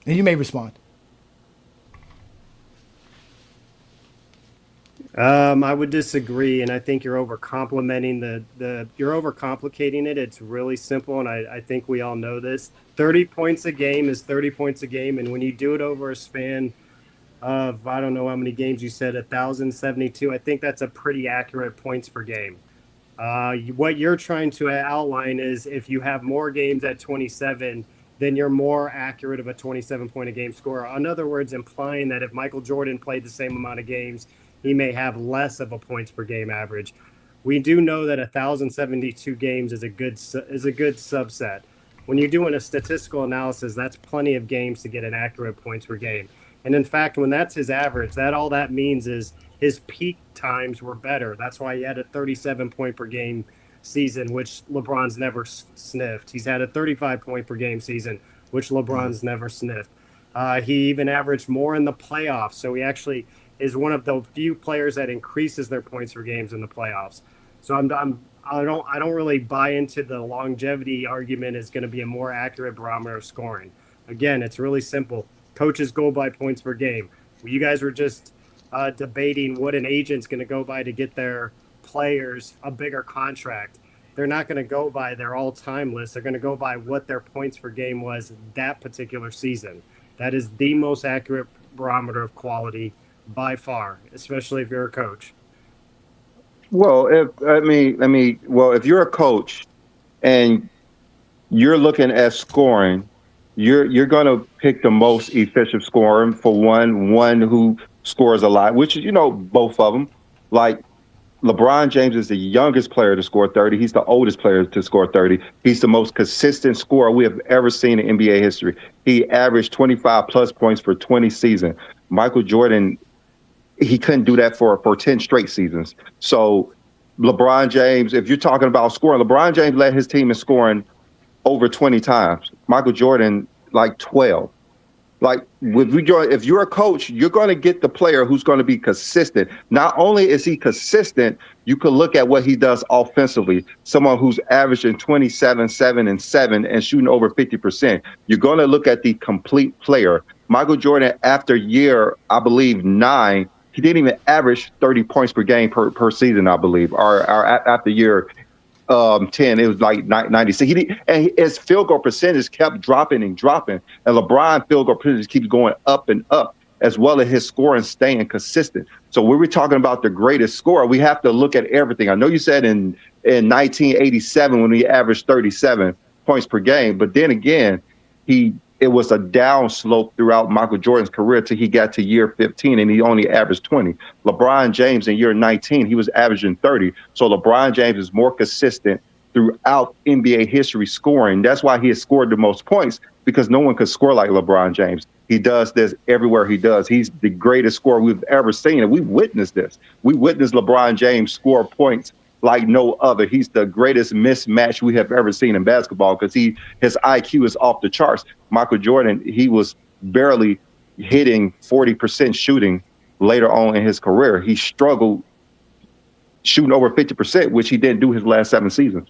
And you may respond. I would disagree, and I think you're you're overcomplicating it. It's really simple, and I think we all know this. 30 points a game is 30 points a game, and when you do it over a span of I don't know how many games you said, 1,072, I think that's a pretty accurate points per game. What you're trying to outline is if you have more games at 27, then you're more accurate of a 27 point a game scorer. In other words, implying that if Michael Jordan played the same amount of games, he may have less of a points per game average. We do know that 1,072 games is a good subset. When you're doing a statistical analysis, that's plenty of games to get an accurate points per game. And in fact, when that's his average, that all that means is his peak times were better. That's why he had a 37 point per game season, which LeBron's never sniffed. He's had a 35 point per game season, which LeBron's never sniffed. He even averaged more in the playoffs. So he actually is one of the few players that increases their points per games in the playoffs. So I don't really buy into the longevity argument is going to be a more accurate barometer of scoring. Again, it's really simple. Coaches go by points per game. You guys were just debating what an agent's going to go by to get their players a bigger contract. They're not going to go by their all-time list. They're going to go by what their points per game was that particular season. That is the most accurate barometer of quality by far, especially if you're a coach. Well, if you're a coach and you're looking at scoring, you're going to pick the most efficient scorer for one who scores a lot, which is both of them. Like LeBron James is the youngest player to score 30. He's the oldest player to score 30. He's the most consistent scorer we have ever seen in NBA history. He averaged 25 plus points for 20 seasons. Michael Jordan, he couldn't do that for 10 straight seasons. So LeBron James, if you're talking about scoring, LeBron James led his team in scoring over 20 times. Michael Jordan, like 12. Like if you're a coach, you're going to get the player who's going to be consistent. Not only is he consistent, you can look at what he does offensively. Someone who's averaging 27, 7, and 7 and shooting over 50%. You're going to look at the complete player. Michael Jordan, after year, I believe 9, he didn't even average 30 points per game per season, I believe. Or after year 10, it was like 96. And his field goal percentage kept dropping and dropping. And LeBron field goal percentage keeps going up and up, as well as his scoring staying consistent. So when we're talking about the greatest scorer, we have to look at everything. I know you said in 1987 when he averaged 37 points per game, but then again, it was a down slope throughout Michael Jordan's career till he got to year 15 and he only averaged 20. LeBron James in year 19, he was averaging 30. So LeBron James is more consistent throughout NBA history scoring. That's why he has scored the most points, because no one could score like LeBron James. He does this everywhere he does. He's the greatest scorer we've ever seen, and we witnessed this. We witnessed LeBron James score points like no other. He's the greatest mismatch we have ever seen in basketball because his IQ is off the charts. Michael Jordan, he was barely hitting 40% shooting later on in his career. He struggled shooting over 50%, which he didn't do his last 7 seasons.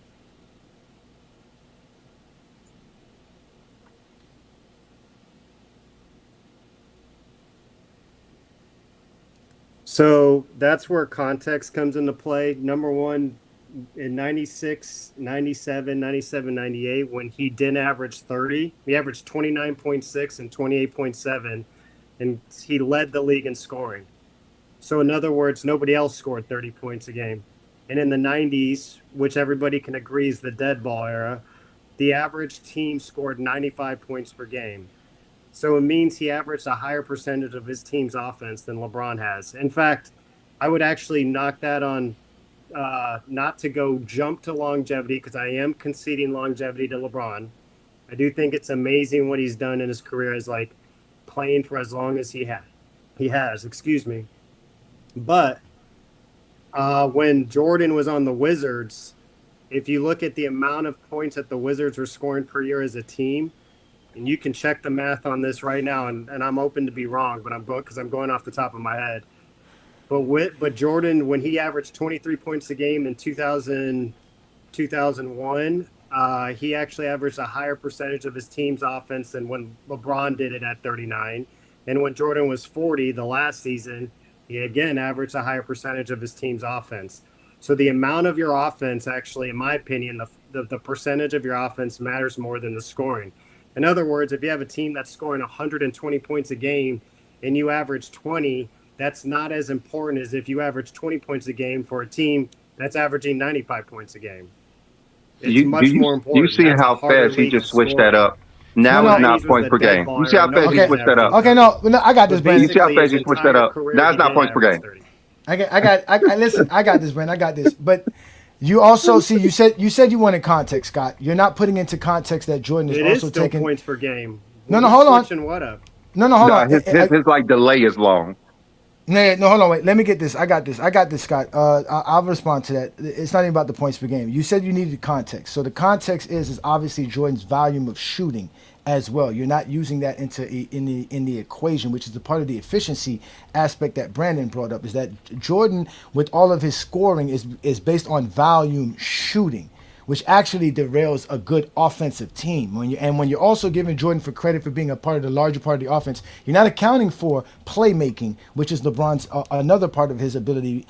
So that's where context comes into play. Number one, in 96, 97, 97, 98, when he didn't average 30, he averaged 29.6 and 28.7, and he led the league in scoring. So in other words, nobody else scored 30 points a game. And in the 90s, which everybody can agree is the dead ball era, the average team scored 95 points per game. So it means he averaged a higher percentage of his team's offense than LeBron has. In fact, I would actually knock that on not to go jump to longevity because I am conceding longevity to LeBron. I do think it's amazing what he's done in his career as like playing for as long as he has, excuse me. But when Jordan was on the Wizards, if you look at the amount of points that the Wizards were scoring per year as a team, and you can check the math on this right now, and I'm open to be wrong, but I'm going off the top of my head. But Jordan, when he averaged 23 points a game in 2001, he actually averaged a higher percentage of his team's offense than when LeBron did it at 39. And when Jordan was 40 the last season, he again averaged a higher percentage of his team's offense. So the amount of your offense, actually, in my opinion, the percentage of your offense matters more than the scoring. In other words, if you have a team that's scoring 120 points a game and you average 20, that's not as important as if you average 20 points a game for a team that's averaging 95 points a game. It's much more important. You see That's how fast he just switched that up. Now No, it's no. not points per game. You see how fast he switched that up. Okay, no, I got this, Brandon. You see how fast he switched that up. Now it's not points per game. Listen, I got this, Brandon. I got this. But you also see, you said you wanted context, Scott. You're not putting into context that Jordan is also still taking points per game. No, hold on. Switching what up? No, hold on. His like delay is long. No, hold on, wait. Let me get this. I got this, Scott. I'll respond to that. It's not even about the points per game. You said you needed context. So the context is obviously Jordan's volume of shooting as well. You're not using that in the equation, which is the part of the efficiency aspect that Brandon brought up. Is that Jordan, with all of his scoring, is based on volume shooting, which actually derails a good offensive team. When you're also giving Jordan for credit for being a part of the larger part of the offense, you're not accounting for playmaking, which is LeBron's another part of his ability,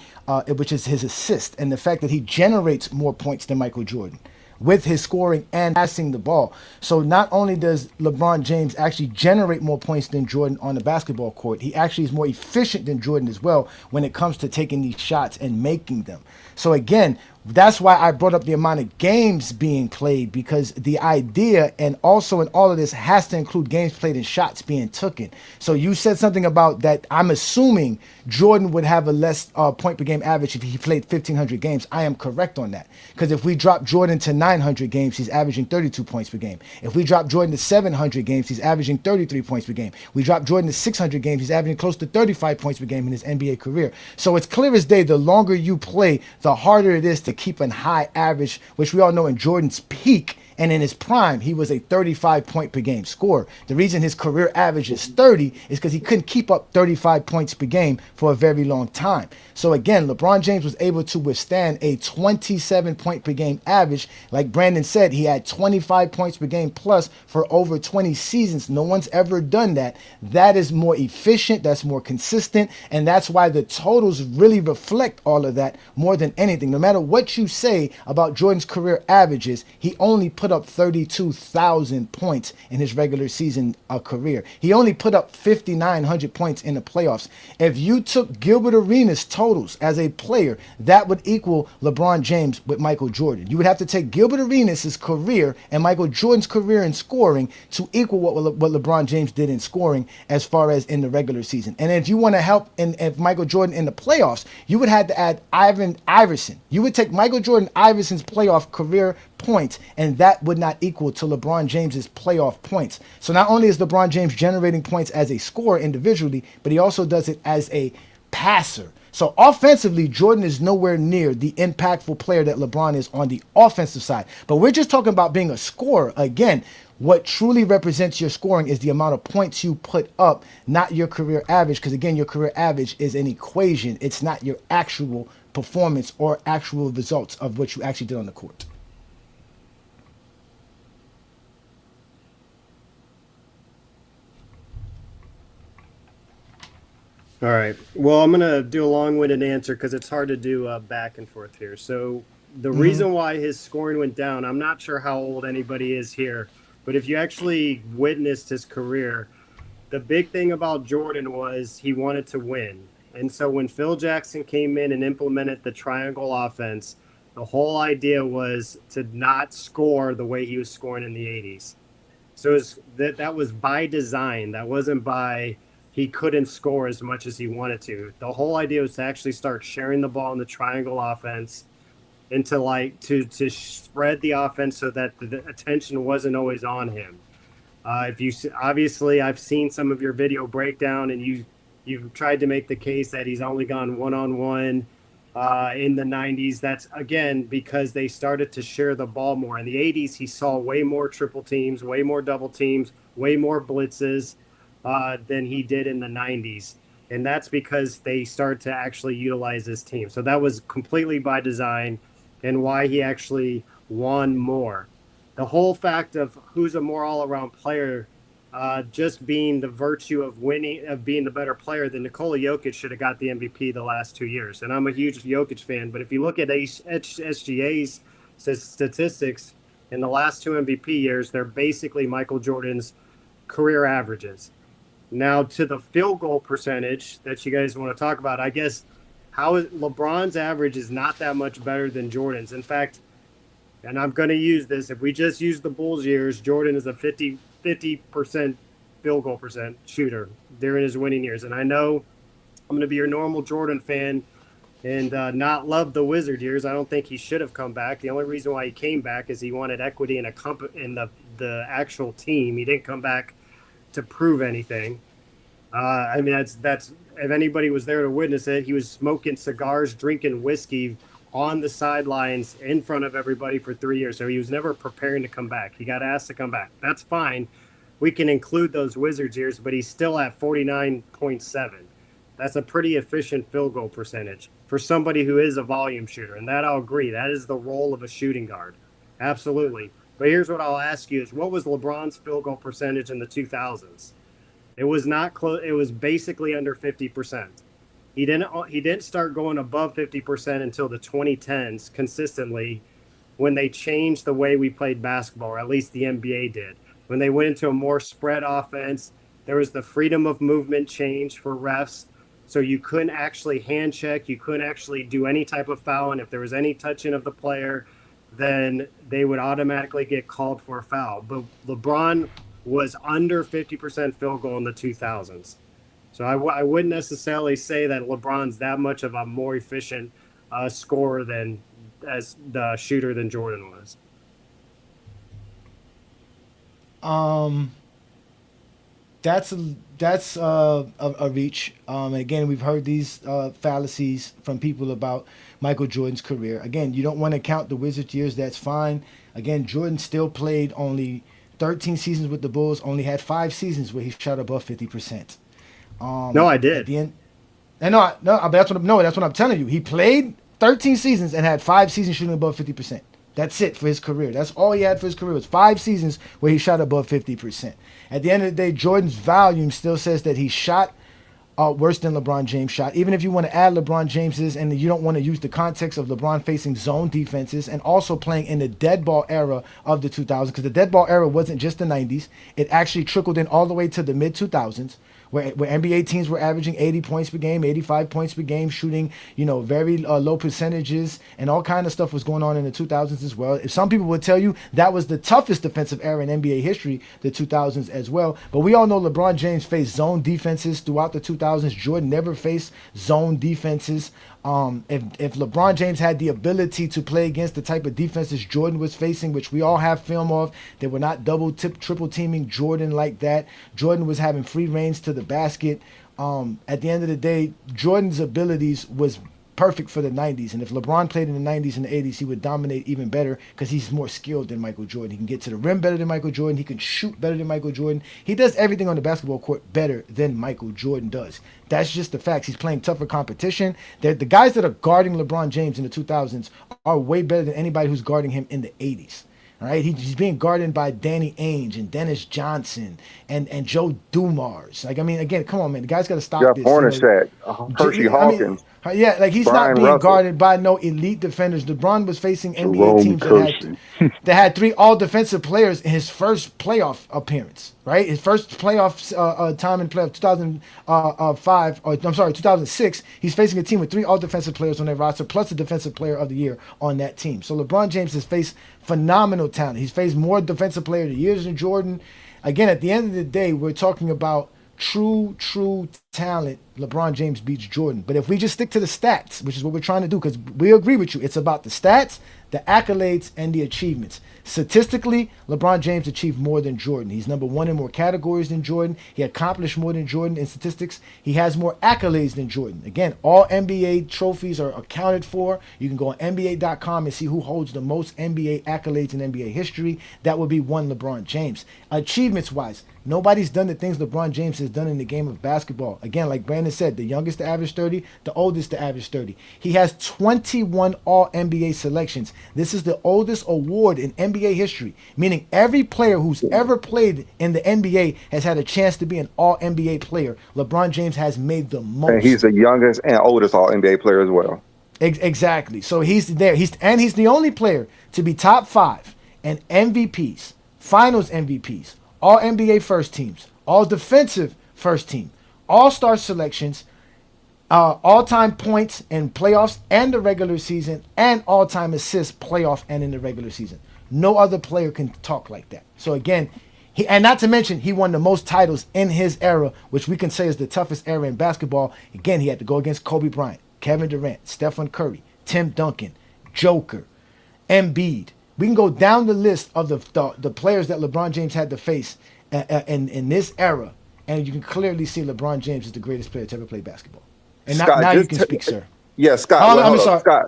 which is his assist, and the fact that he generates more points than Michael Jordan with his scoring and passing the ball. So not only does LeBron James actually generate more points than Jordan on the basketball court, he actually is more efficient than Jordan as well when it comes to taking these shots and making them. So again, that's why I brought up the amount of games being played, because the idea, and also in all of this, has to include games played and shots being taken. So you said something about that. I'm assuming Jordan would have a less point per game average if he played 1,500 games. I am correct on that, because if we drop Jordan to 900 games, he's averaging 32 points per game. If we drop Jordan to 700 games, he's averaging 33 points per game. We drop Jordan to 600 games, he's averaging close to 35 points per game in his NBA career. So it's clear as day, the longer you play, the harder it is to keep a high average, which we all know in Jordan's peak and in his prime, he was a 35 point per game scorer. The reason his career average is 30 is because he couldn't keep up 35 points per game for a very long time. So again, LeBron James was able to withstand a 27 point per game average. Like Brandon said, he had 25 points per game plus for over 20 seasons. No one's ever done that. That is more efficient, that's more consistent, and that's why the totals really reflect all of that more than anything. No matter what you say about Jordan's career averages, he only put up 32,000 points in his regular season career. He only put up 5,900 points in the playoffs. If you took Gilbert Arenas totals as a player, that would equal LeBron James with Michael Jordan. You would have to take Gilbert Arenas' career and Michael Jordan's career in scoring to equal what LeBron James did in scoring as far as in the regular season. And if you want to help if Michael Jordan in the playoffs, you would have to add Ivan Iverson. You would take Michael Jordan Iverson's playoff career points, and that would not equal to LeBron James's playoff points. So not only is LeBron James generating points as a scorer individually, but he also does it as a passer. So offensively, Jordan is nowhere near the impactful player that LeBron is on the offensive side. But we're just talking about being a scorer. Again, what truly represents your scoring is the amount of points you put up, not your career average. Because again, your career average is an equation. It's not your actual performance or actual results of what you actually did on the court. All right. Well, I'm going to do a long-winded answer because it's hard to do back and forth here. So the reason why his scoring went down, I'm not sure how old anybody is here, but if you actually witnessed his career, the big thing about Jordan was he wanted to win. And so when Phil Jackson came in and implemented the triangle offense, the whole idea was to not score the way he was scoring in the 80s. So that was by design. That wasn't by he couldn't score as much as he wanted to. The whole idea was to actually start sharing the ball in the triangle offense and to spread the offense so that the attention wasn't always on him. If you obviously, I've seen some of your video breakdown, and you've tried to make the case that he's only gone one-on-one in the 90s. That's again because they started to share the ball more. In the 80s, he saw way more triple teams, way more double teams, way more blitzes than he did in the 90s. And that's because they started to actually utilize his team. So that was completely by design and why he actually won more. The whole fact of who's a more all-around player, just being the virtue of winning, of being the better player, then Nikola Jokic should have got the MVP the last 2 years. And I'm a huge Jokic fan, but if you look at SGA's statistics in the last two MVP years, they're basically Michael Jordan's career averages. Now, to the field goal percentage that you guys want to talk about, I guess LeBron's average is not that much better than Jordan's. In fact, and I'm going to use this, if we just use the Bulls years, Jordan is a 50% field goal percent shooter during his winning years. And I know I'm going to be your normal Jordan fan and not love the Wizard years. I don't think he should have come back. The only reason why he came back is he wanted equity in the actual team. He didn't come back to prove anything. I mean, that's if anybody was there to witness it, he was smoking cigars, drinking whiskey on the sidelines in front of everybody for 3 years. So he was never preparing to come back. He got asked to come back. That's fine. We can include those Wizards years, but he's still at 49.7. That's a pretty efficient field goal percentage for somebody who is a volume shooter. And that I'll agree. That is the role of a shooting guard. Absolutely. But here's what I'll ask you is what was LeBron's field goal percentage in the 2000s? It was not close. It was basically under 50%. He didn't start going above 50% until the 2010s consistently when they changed the way we played basketball, or at least the NBA did. When they went into a more spread offense, there was the freedom of movement change for refs. So you couldn't actually hand check. You couldn't actually do any type of foul. And if there was any touching of the player, then they would automatically get called for a foul. But LeBron was under 50% field goal in the 2000s. So I wouldn't necessarily say that LeBron's that much of a more efficient scorer as the shooter than Jordan was. That's a reach. Again, we've heard these fallacies from people about Michael Jordan's career. Again, you don't want to count the Wizards years. That's fine. Again, Jordan still played only 13 seasons with the Bulls. Only had 5 seasons where he shot above 50%. No, I did. At the end, and but that's what I'm telling you. He played 13 seasons and had 5 seasons shooting above 50%. That's it for his career. That's all he had for his career was 5 seasons where he shot above 50%. At the end of the day, Jordan's volume still says that he shot worse than LeBron James shot. Even if you want to add LeBron James's and you don't want to use the context of LeBron facing zone defenses and also playing in the dead ball era of the 2000s, because the dead ball era wasn't just the 90s. It actually trickled in all the way to the mid 2000s. Where NBA teams were averaging 80 points per game, 85 points per game, shooting, very low percentages, and all kind of stuff was going on in the 2000s as well. If some people would tell you that was the toughest defensive era in NBA history, the 2000s as well. But we all know LeBron James faced zone defenses throughout the 2000s. Jordan never faced zone defenses. If LeBron James had the ability to play against the type of defenses Jordan was facing, which we all have film of, they were not triple teaming Jordan like that. Jordan was having free range to the basket. At the end of the day, Jordan's abilities was perfect for the 90s. And if LeBron played in the 90s and the 80s, he would dominate even better because he's more skilled than Michael Jordan. He can get to the rim better than Michael Jordan. He can shoot better than Michael Jordan. He does everything on the basketball court better than Michael Jordan does. That's just the facts. He's playing tougher competition. The guys that are guarding LeBron James in the 2000s are way better than anybody who's guarding him in the 80s. All right, he's being guarded by Danny Ainge and Dennis Johnson and Joe Dumars. Like, I mean, again, come on, man, the guy's got to stop Jeff this. Hornacek, Hershey Hawkins, Yeah, like he's not Brian being Russell. guarded by no elite defenders. LeBron was facing NBA Jerome teams Kersey. that had 3 all-defensive players in his first playoff appearance, right? His first playoff time in playoff 2006. He's facing a team with 3 all-defensive players on their roster, plus a defensive player of the year on that team. So LeBron James has faced phenomenal talent. He's faced more defensive player of the years than Jordan. Again, at the end of the day, we're talking about true talent. LeBron James beats Jordan. But if we just stick to the stats, which is what we're trying to do, because we agree with you, it's about the stats, the accolades, and the achievements. Statistically, LeBron James achieved more than Jordan. He's number 1 in more categories than Jordan. He accomplished more than Jordan in statistics. He has more accolades than Jordan. Again, all NBA trophies are accounted for. You can go on NBA.com and see who holds the most NBA accolades in NBA history. That would be one LeBron James. Achievements-wise, nobody's done the things LeBron James has done in the game of basketball. Again, like Brandon said, the youngest to average 30, the oldest to average 30. He has 21 All-NBA selections. This is the oldest award in NBA history, meaning every player who's ever played in the NBA has had a chance to be an All-NBA player. LeBron James has made the most. And he's the youngest and oldest All NBA player as well. Exactly. So he's there. He's the only player to be top 5 and MVPs, Finals MVPs, All NBA first teams, All Defensive first team, All-Star selections, all-time points in playoffs and the regular season, and all-time assists playoff and in the regular season. No other player can talk like that. So again, and not to mention, he won the most titles in his era, which we can say is the toughest era in basketball. Again, he had to go against Kobe Bryant, Kevin Durant, Stephen Curry, Tim Duncan, Joker, Embiid. We can go down the list of the players that LeBron James had to face in this era, and you can clearly see LeBron James is the greatest player to ever play basketball. And Scott, now you can speak, sir. Yeah, Scott. I'm sorry. Scott,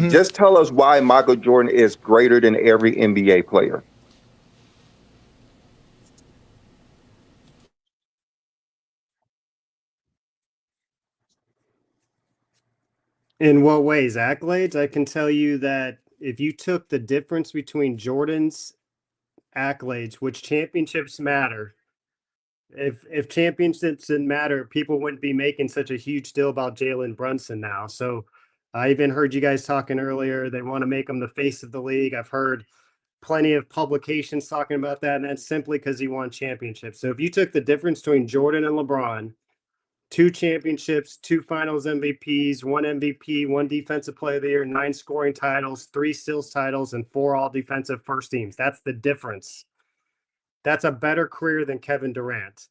just tell us why Michael Jordan is greater than every NBA player. In what ways? Accolades? I can tell you that if you took the difference between Jordan's accolades, which championships matter, if championships didn't matter, people wouldn't be making such a huge deal about Jalen Brunson now. So I even heard you guys talking earlier. They want to make him the face of the league. I've heard plenty of publications talking about that, and that's simply because he won championships. So if you took the difference between Jordan and LeBron, 2 championships, 2 finals MVPs, 1 MVP, 1 defensive player of the year, 9 scoring titles, 3 steals titles, and 4 all defensive first teams. That's the difference. That's a better career than Kevin Durant.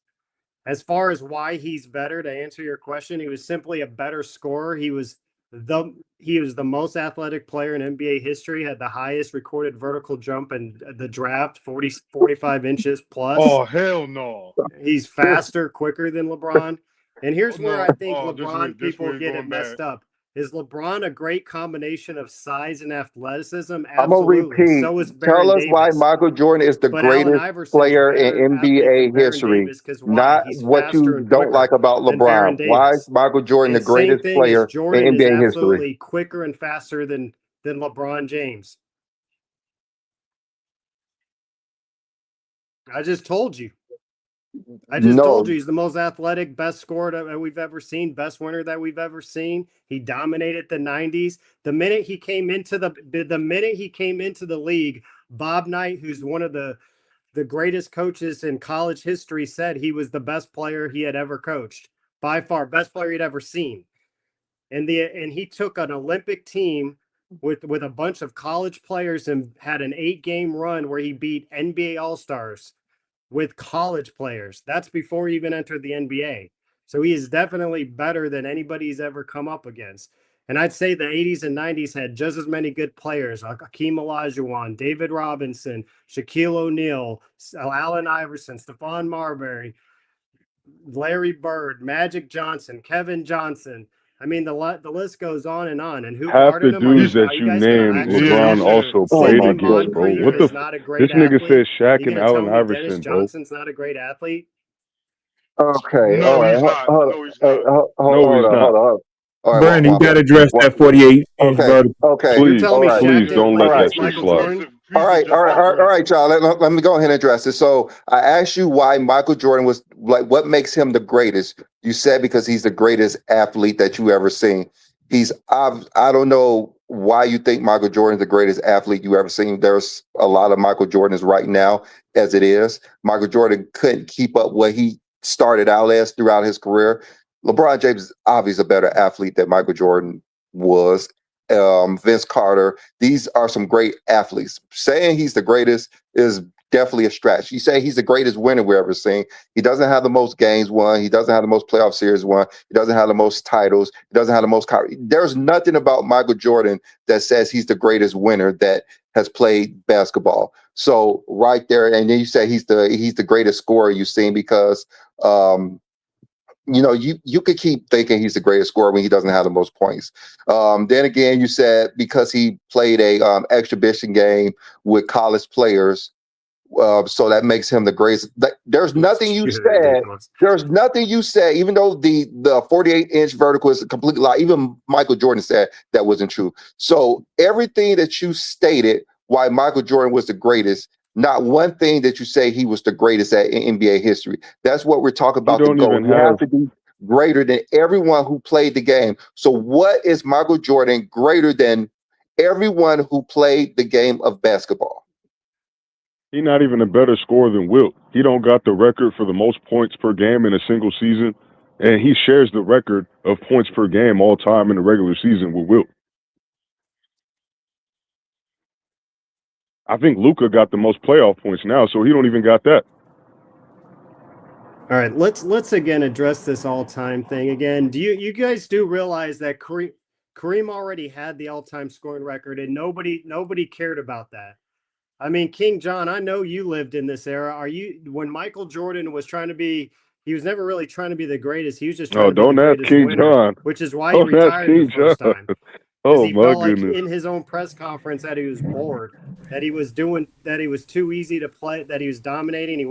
As far as why he's better, to answer your question, he was simply a better scorer. He was the most athletic player in NBA history, had the highest recorded vertical jump in the draft, 45 inches plus. Oh, hell no. He's faster, quicker than LeBron. And here's where I think LeBron people get it messed up. Is LeBron a great combination of size and athleticism? Absolutely. I'm going to repeat. So is Baron Tell us Davis. why Michael Jordan is the greatest player in NBA history. Not what you don't like about LeBron. Why is Michael Jordan the greatest player in NBA history? Absolutely quicker and faster than LeBron James. I just told you. Told you he's the most athletic, best scorer that we've ever seen, best winner that we've ever seen. He dominated the 90s. The minute he came into the league, Bob Knight, who's one of the greatest coaches in college history, said he was the best player he had ever coached. By far, best player he'd ever seen. And he took an Olympic team with a bunch of college players and had an 8-game run where he beat NBA All-Stars with college players. That's before he even entered the NBA. So he is definitely better than anybody's ever come up against. And I'd say the 80s and 90s had just as many good players, like Hakeem Olajuwon, David Robinson, Shaquille O'Neal, Allen Iverson, Stephon Marbury, Larry Bird, Magic Johnson, Kevin Johnson. I mean, the list goes on. And who Half the guarded him? Are dudes that you you guys going to named, actually Yeah, tell LeBron me yeah. also Oh played my Sidney against, bro. Moncrief What goodness. the? is not a This great nigga athlete? said Shaq You and going to tell Allen me Dennis Iverson, bro. Johnson's not a great athlete? Okay, all No, right. he's not. Hold on. No, he's Hey, not. No, he's hold on, not. hold on. All right, Brandon, you got to address that 48-inch okay, vertical. okay. You're Please, telling All me right, Shaq please didn't don't play let that against shit Michael slide. Jordan? all right, all right, all right, y'all. Let me go ahead and address this. So I asked you why Michael Jordan was like, what makes him the greatest? You said because he's the greatest athlete that you ever seen. I don't know why you think Michael Jordan's the greatest athlete you ever seen. There's a lot of Michael Jordans right now as it is. Michael Jordan couldn't keep up what he started out as throughout his career. LeBron James is obviously a better athlete than Michael Jordan was. Vince Carter. These are some great athletes. Saying he's the greatest is definitely a stretch. You say he's the greatest winner we've ever seen. He doesn't have the most games won. He doesn't have the most playoff series won. He doesn't have the most titles. He doesn't have the most. There's nothing about Michael Jordan that says he's the greatest winner that has played basketball. So right there, and then you say he's the greatest scorer you've seen because you could keep thinking he's the greatest scorer when he doesn't have the most points. Then again, you said because he played a exhibition game with college players, so that makes him the greatest. There's nothing you You're said. ridiculous. There's nothing you said, even though the 48-inch vertical is a complete lie. Even Michael Jordan said that wasn't true. So everything that you stated, why Michael Jordan was the greatest, not one thing that you say he was the greatest at in NBA history. That's what we're talking You about. The don't goal. even You have have. to be greater than everyone who played the game. So what is Michael Jordan greater than everyone who played the game of basketball? He's not even a better scorer than Wilt. He don't got the record for the most points per game in a single season, and he shares the record of points per game all time in the regular season with Wilt. I think Luka got the most playoff points now, so he don't even got that. All right, let's again address this all-time thing again. Do you guys do realize that Kareem already had the all-time scoring record, and nobody cared about that? I mean, King John, I know you lived in this era. When Michael Jordan was trying to be, he was never really trying to be the greatest. He was just trying Oh, to be the don't ask greatest King winner, John. which is why he Don't ask retired the King first John. time. Because Oh he my felt like goodness. in his own press conference that he was bored, that he was too easy to play, that he was dominating. He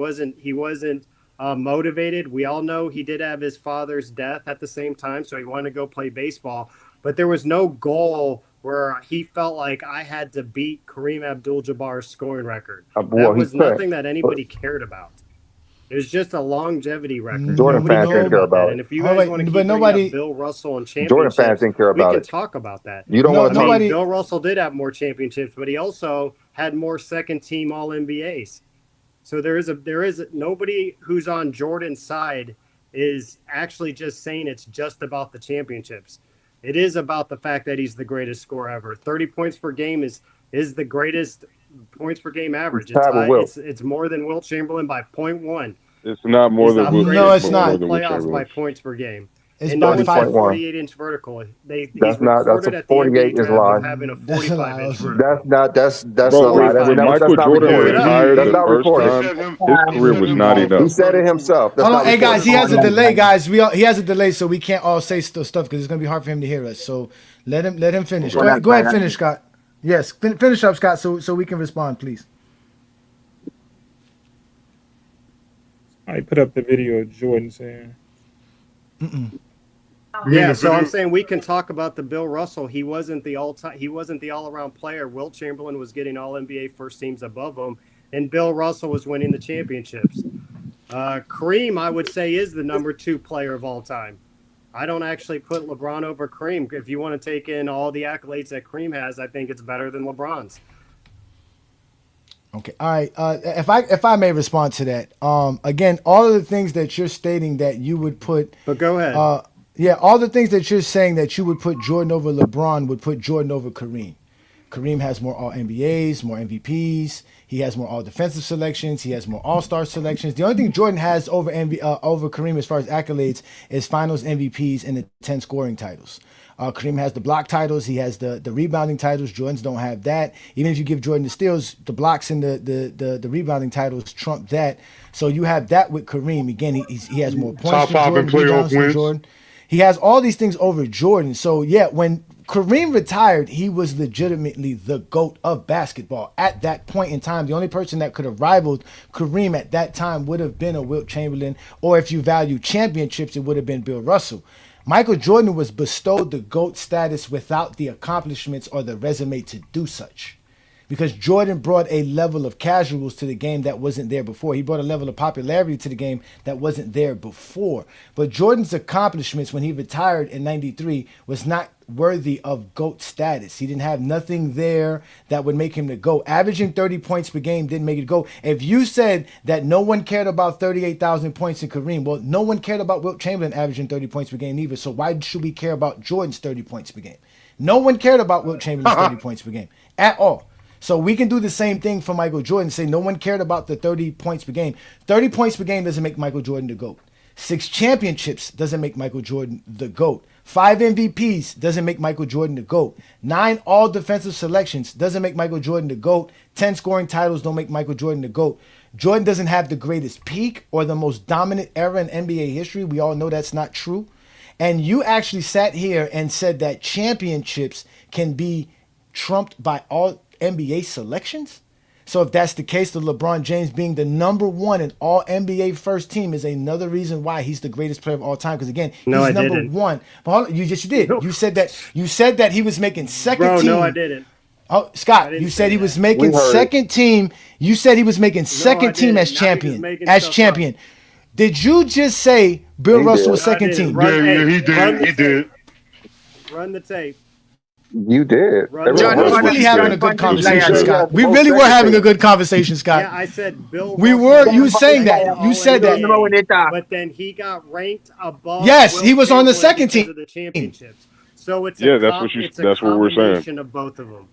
wasn't motivated. We all know he did have his father's death at the same time, so he wanted to go play baseball. But there was no goal where he felt like I had to beat Kareem Abdul-Jabbar's scoring record. Well, That he was couldn't. nothing that anybody cared about. It was just a longevity record. Jordan Nobody fans cared didn't care about that. about And it. if you Oh guys wait, want to but keep bringing up nobody. Bill Russell and Jordan fans championships, didn't care we about can it. talk about that. You don't No, want to I talk. mean, nobody. Bill Russell did have more championships, but he also had more second team All NBAs. So there is nobody who's on Jordan's side is actually just saying it's just about the championships. It is about the fact that he's the greatest scorer ever. 30 points per game is the greatest points per game average. Tied with Wilt. It's more than Wilt Chamberlain by 0.1. It's not more He's than the Wilt. No, greatest it's scorer More in not. than Wilt playoffs by Chamberlain. points per game. It's And no by one said 30.1. 48-inch vertical. He's That's recorded a at the 48 NBA is a draft lie. of having a That's a lie. 45-inch Also. vertical. That's It's a Bro, lie. when, when 45 inches. That's Michael not Jordan Look was it recorded. up. hired That's the not first recorded. time, his He career said was not himself He enough. the said it vertical was himself. That's Hold not on, hey guys, he has a recorded. delay, guys. He has a delay, so we can't all say stuff because it's gonna be hard for him to hear us. So let him finish. Okay. Go ahead, finish, Scott. Yes, finish up, Scott, so we can respond, please. I put up the video of Jordan saying. Yeah, so I'm saying we can talk about the Bill Russell. He wasn't the all-around player. Wilt Chamberlain was getting all NBA first teams above him, and Bill Russell was winning the championships. Kareem, I would say, is the number 2 player of all time. I don't actually put LeBron over Kareem. If you want to take in all the accolades that Kareem has, I think it's better than LeBron's. Okay, all right. If I may respond to that, again, all of the things that you're stating that you would put, But go ahead. yeah, all the things that you're saying that you would put Jordan over LeBron would put Jordan over Kareem. Kareem has more All NBAs, more MVPs. He has more All Defensive selections. He has more All Star selections. The only thing Jordan has over over Kareem as far as accolades is Finals MVPs and the 10 scoring titles. Kareem has the block titles. He has the rebounding titles. Jordans don't have that. Even if you give Jordan the steals, the blocks and the rebounding titles trump that. So you have that with Kareem. Again, he has more points Top than 5 in Jordan, playoff rebounds than wins. Jordan. He has all these things over Jordan. So yeah, when Kareem retired, he was legitimately the GOAT of basketball. At that point in time, the only person that could have rivaled Kareem at that time would have been a Wilt Chamberlain, or if you value championships, it would have been Bill Russell. Michael Jordan was bestowed the GOAT status without the accomplishments or the resume to do such. Because Jordan brought a level of casuals to the game that wasn't there before. He brought a level of popularity to the game that wasn't there before. But Jordan's accomplishments when he retired in 93 was not worthy of GOAT status. He didn't have nothing there that would make him the GOAT. Averaging 30 points per game didn't make it GOAT. If you said that no one cared about 38,000 points in Kareem, well, no one cared about Wilt Chamberlain averaging 30 points per game either. So why should we care about Jordan's 30 points per game? No one cared about Wilt Chamberlain's 30 points per game at all. So we can do the same thing for Michael Jordan. Say no one cared about the 30 points per game. 30 points per game doesn't make Michael Jordan the GOAT. 6 championships doesn't make Michael Jordan the GOAT. 5 MVPs doesn't make Michael Jordan the GOAT. 9 all defensive selections doesn't make Michael Jordan the GOAT. 10 scoring titles don't make Michael Jordan the GOAT. Jordan doesn't have the greatest peak or the most dominant era in NBA history. We all know that's not true. And you actually sat here and said that championships can be trumped by all NBA selections. So if that's the case, the LeBron James being the number 1 in all NBA first team is another reason why he's the greatest player of all time. Because again, No, he's I number didn't. 1. But hold on, you did. You said that he was making second Bro, team. no, I didn't. Oh, Scott, I didn't you say said he that. was making We heard second team. You said he was making second team didn't. as Now you're just champion. making As stuff champion. Did you just say Bill He Russell did. was No, I second didn't. team? Run, Yeah, he run did. the He tape. did. Run the tape. You did. Run Everyone the John, we heard was what really you having said. a good You conversation, said he Scott. had the We most really were second having a team. good conversation, Scott. Yeah, I said Bill We Russell were. was You saying that. second You said that. All-NBA, but then he got ranked above. Yes, he Wilt was on the Chamberlain second because team. of the championships. So it's Yeah, a that's what we're saying. combination of both of them.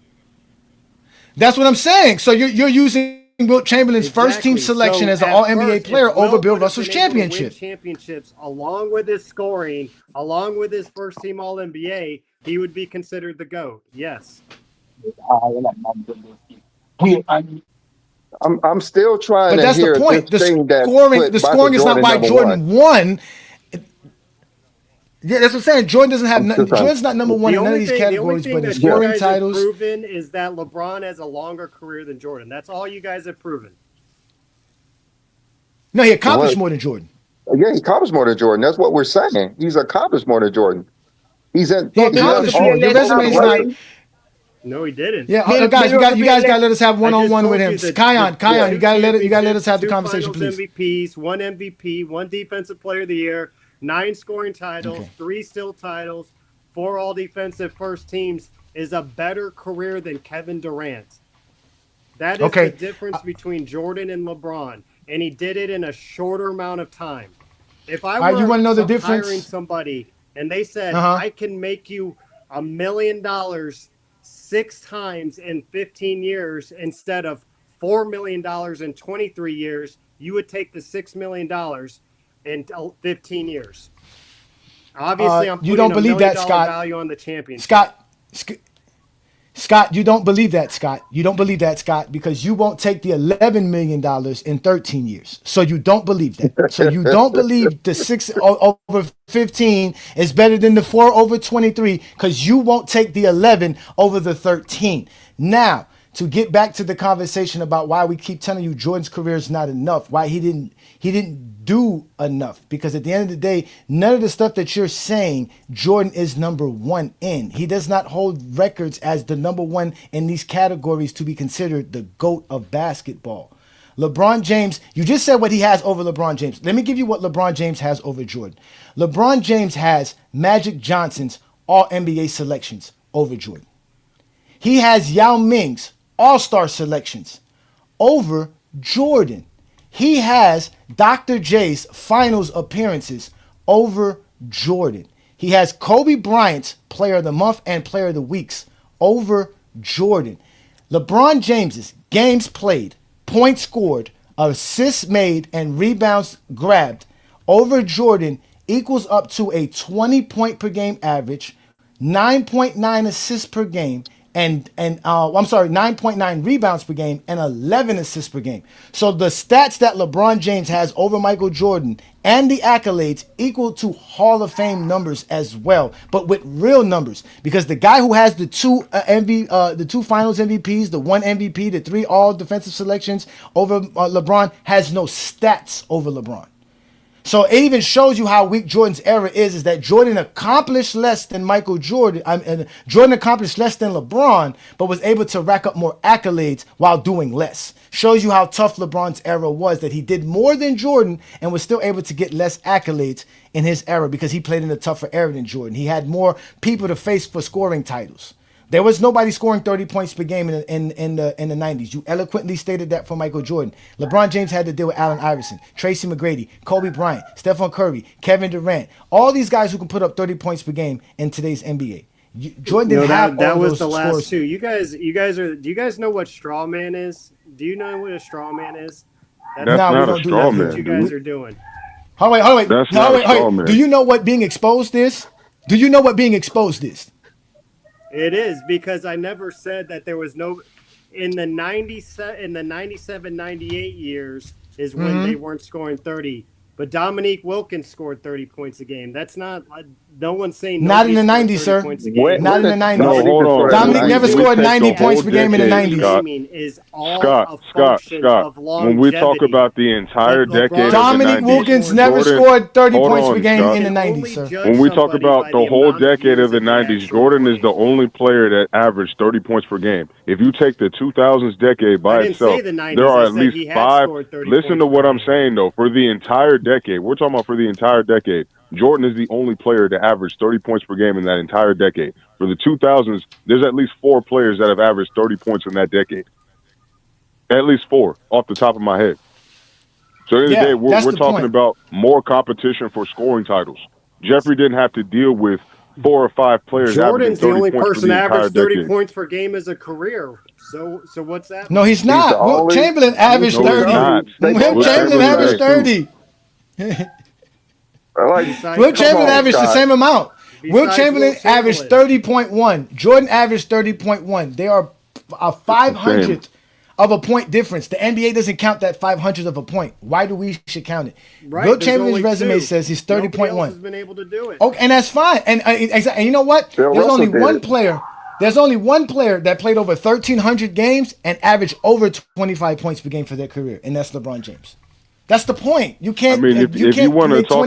That's what I'm saying. So you're using Wilt Chamberlain's first team selection So as an at All NBA first, player if over Wilt Bill would have Russell's been able to win championship. championships along with his scoring, along with his first team All NBA, he would be considered the GOAT. Yes. I'm still trying But to that's the hear point. this thing that The put Michael scoring is not Jordan why number Jordan one. won. Yeah, that's what I'm saying. Jordan doesn't have I'm nothing. still trying. Jordan's not number 1 The in none of only these thing, categories, but in that you scoring guys have titles. proven is that LeBron has a longer career than Jordan. That's all you guys have proven. No, he accomplished What? more than Jordan. Yeah, he accomplished more than Jordan. That's what we're saying. He's accomplished more than Jordan. He's in. He He has accomplished all more. Your those resume is not. records. No, he didn't. Yeah, guys, you guys gotta let us have one-on-one with him. Kion, two you gotta let us have the championships, conversation, 2 please. Finals MVPs, 1 MVP, 1 Defensive Player of the Year, 9 scoring titles, Okay. 3 still titles, 4 All Defensive first teams is a better career than Kevin Durant. That is Okay. the difference between Jordan and LeBron, and he did it in a shorter amount of time. If I right, were you wanna know the difference? hiring somebody and they said, Uh-huh. I can make you $1 million 6 times in 15 years instead of $4 million in 23 years, you would take the $6 million in 15 years. Obviously, I'm putting you don't $1 million million that, Scott. value on the championship. Scott, you don't believe that, Scott. You don't believe that, Scott, because you won't take the $11 million in 13 years. So you don't believe that. So you don't believe the 6 over 15 is better than the 4 over 23 because you won't take the 11 over the 13. Now, to get back to the conversation about why we keep telling you Jordan's career is not enough, why he didn't do enough, because at the end of the day, none of the stuff that you're saying Jordan is number 1 in. He does not hold records as the number 1 in these categories to be considered the GOAT of basketball. LeBron James, you just said what he has over LeBron James. Let me give you what LeBron James has over Jordan. LeBron James has Magic Johnson's All NBA selections over Jordan. He has Yao Ming's All-Star selections over Jordan. He has Dr. J's finals appearances over Jordan. He has Kobe Bryant's Player of the Month and Player of the Weeks over Jordan. LeBron James's games played, points scored, assists made, and rebounds grabbed over Jordan equals up to a 20-point per game average, 9.9 assists per game, and 9.9 rebounds per game and 11 assists per game. So the stats that LeBron James has over Michael Jordan and the accolades equal to Hall of Fame numbers as well, but with real numbers. Because the guy who has the two the two Finals MVPs, the one MVP, the three All Defensive selections over LeBron has no stats over LeBron. So it even shows you how weak Jordan's era is that Jordan accomplished less than Michael Jordan. Jordan accomplished less than LeBron, but was able to rack up more accolades while doing less. Shows you how tough LeBron's era was, that he did more than Jordan and was still able to get less accolades in his era because he played in a tougher era than Jordan. He had more people to face for scoring titles. There was nobody scoring 30 points per game in the 90s. You eloquently stated that for Michael Jordan. LeBron James had to deal with Allen Iverson, Tracy McGrady, Kobe Bryant, Stephen Curry, Kevin Durant. All these guys who can put up 30 points per game in today's NBA. Jordan didn't have that all was those the last scores. two. You guys do you guys know what straw man is? Do you know what a straw man is? That's not a straw man, What you guys dude. are doing. Hold on, wait. That's not a straw man. Do you know what being exposed is? Do you know what being exposed is? It is, because I never said that there was no in the 97, 98 years is when they weren't scoring 30. But Dominique Wilkins scored 30 points a game. That's not no one's saying Not in the nobody 90s, scored 30 sir. points a game. Not in the 90s. No, hold on. Dominic never We scored take 90 the points whole per game in the decade, 90s. Scott. Is all a function of When we talk longevity. about the entire But LeBron decade of the Dominic 90s, Wilkins never Jordan- scored 30 hold points on, per game Scott. in the You can 90s, only sir. judge When we talk somebody about by the whole amount of decade years of the that they 90s, actually Jordan is the played. only player that averaged 30 points per game. If you take the 2000s decade by I didn't itself, say the 90s. there are I at said least he had 5. scored 30 Listen points to what per I'm game. saying, though. For the entire decade, we're talking about for the entire decade, Jordan is the only player to average 30 points per game in that entire decade. For the 2000s, there's at least 4 players that have averaged 30 points in that decade. At least 4 off the top of my head. So at the end of the day, we're that's the talking point. about more competition for scoring titles. Jeffrey didn't have to deal with 4 or 5 players Jordan's the averaging 30 only points for person the to entire average 30 decade. points per game as a career. So what's that? No, he's not. the Wilt only- Chamberlain averaged No, he's 30. not. Wilt Chamberlain averaged 30. Besides- Wilt come Chamberlain on, averaged the Scott. same amount. Wilt Besides Chamberlain Wilt Chamberlain. averaged 30.1. Jordan averaged 30.1. They are a 500th of a point difference. The NBA doesn't count that 500th of a point. Why do we should count it? Right, Wilt there's Chamberlain's only resume 2. says he's Nobody else 30.1. has been able to do it. Okay, and that's fine. And you know what? Bill There's Russell only did one it. player. There's only one player that played over 1,300 games and averaged over 25 points per game for their career, and that's LeBron James. That's the point. You can't. I mean, if you can't wanna make talk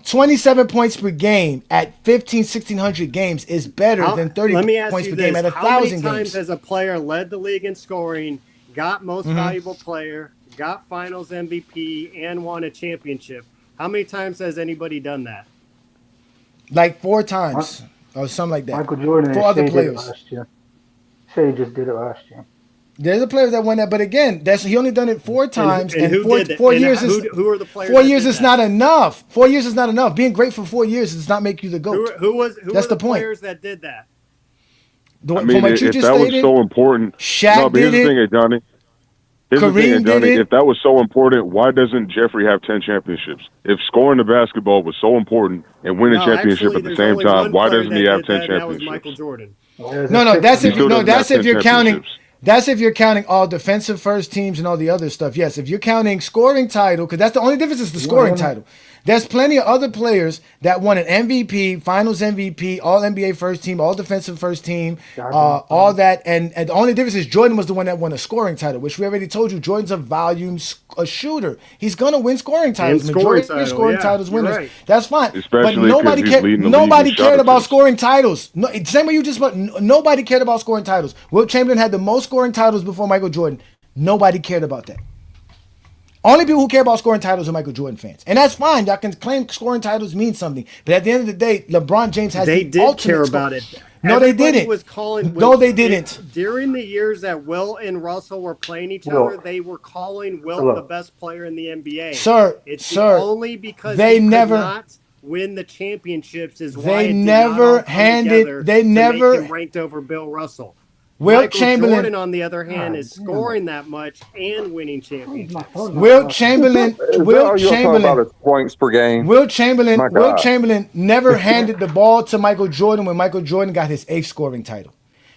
27 points per game at 1,600 games is better than 30 Let me ask points you per game this. at How many 1,000 times games. has a player led the league in scoring, got most valuable player, got finals MVP, and won a championship? How many times has anybody done that? Like 4 times or something like that. Michael Jordan For and other Shea did it players. last year. Shea just did it last year. There's a player that won that, but again, he only done it 4 times, and who four, did that? 4 And years who are the players? 4 that years did is that? not enough. 4 years is not enough. Being great for 4 years does not make you the GOAT. Who That's are the the point. players that did that? I mean, From what you if just that was stated, so important, Shaq no, but here's did the it. thing, hey, Johnny. Here's the Kareem thing, hey, did Johnny. it. If that was so important, why doesn't Jeffrey have 10 championships? If scoring the basketball was so important and winning a championship actually, at the there's same only time, one why player doesn't he that have did 10 that, and that was Michael championships? Jordan. No, that's He if still doesn't have 10 you're counting. championships. That's if you're counting all defensive first teams and all the other stuff. Yes, if you're counting scoring title, because that's the only difference is the scoring title. There's plenty of other players that won an MVP, Finals MVP, All NBA first team, All Defensive first team, all that, and the only difference is Jordan was the one that won a scoring title, which we already told you. Jordan's a shooter. He's gonna win scoring titles. And scoring Majority of title, scoring yeah, titles you're winners. right. That's fine. Especially but nobody 'cause he's cared. leading the league Nobody in cared shot about attempts. scoring titles. No, same way you just. Nobody cared about scoring titles. Wilt Chamberlain had the most scoring titles before Michael Jordan. Nobody cared about that. Only people who care about scoring titles are Michael Jordan fans. And that's fine. Y'all can claim scoring titles mean something. But at the end of the day, LeBron James has They the did ultimate care score. about it. No, Everybody they didn't. Was calling, No, they didn't. During the years that Wilt and Russell were playing each Wilt. other, they were calling Wilt Hello. the best player in the NBA. Sir, It's sir, only because they he could never- not win the championships is why They it did never not all come handed- together they to never- make him ranked over Bill Russell. Wilt Michael Chamberlain. Jordan, on the other hand, God is damn. scoring that much and winning Where's my championships. phone? Wilt Chamberlain. Is that all Wilt you're talking about Chamberlain. is points per game? Wilt Chamberlain. My Wilt God. Chamberlain never handed the ball to Michael Jordan when Michael Jordan got his 8th scoring title.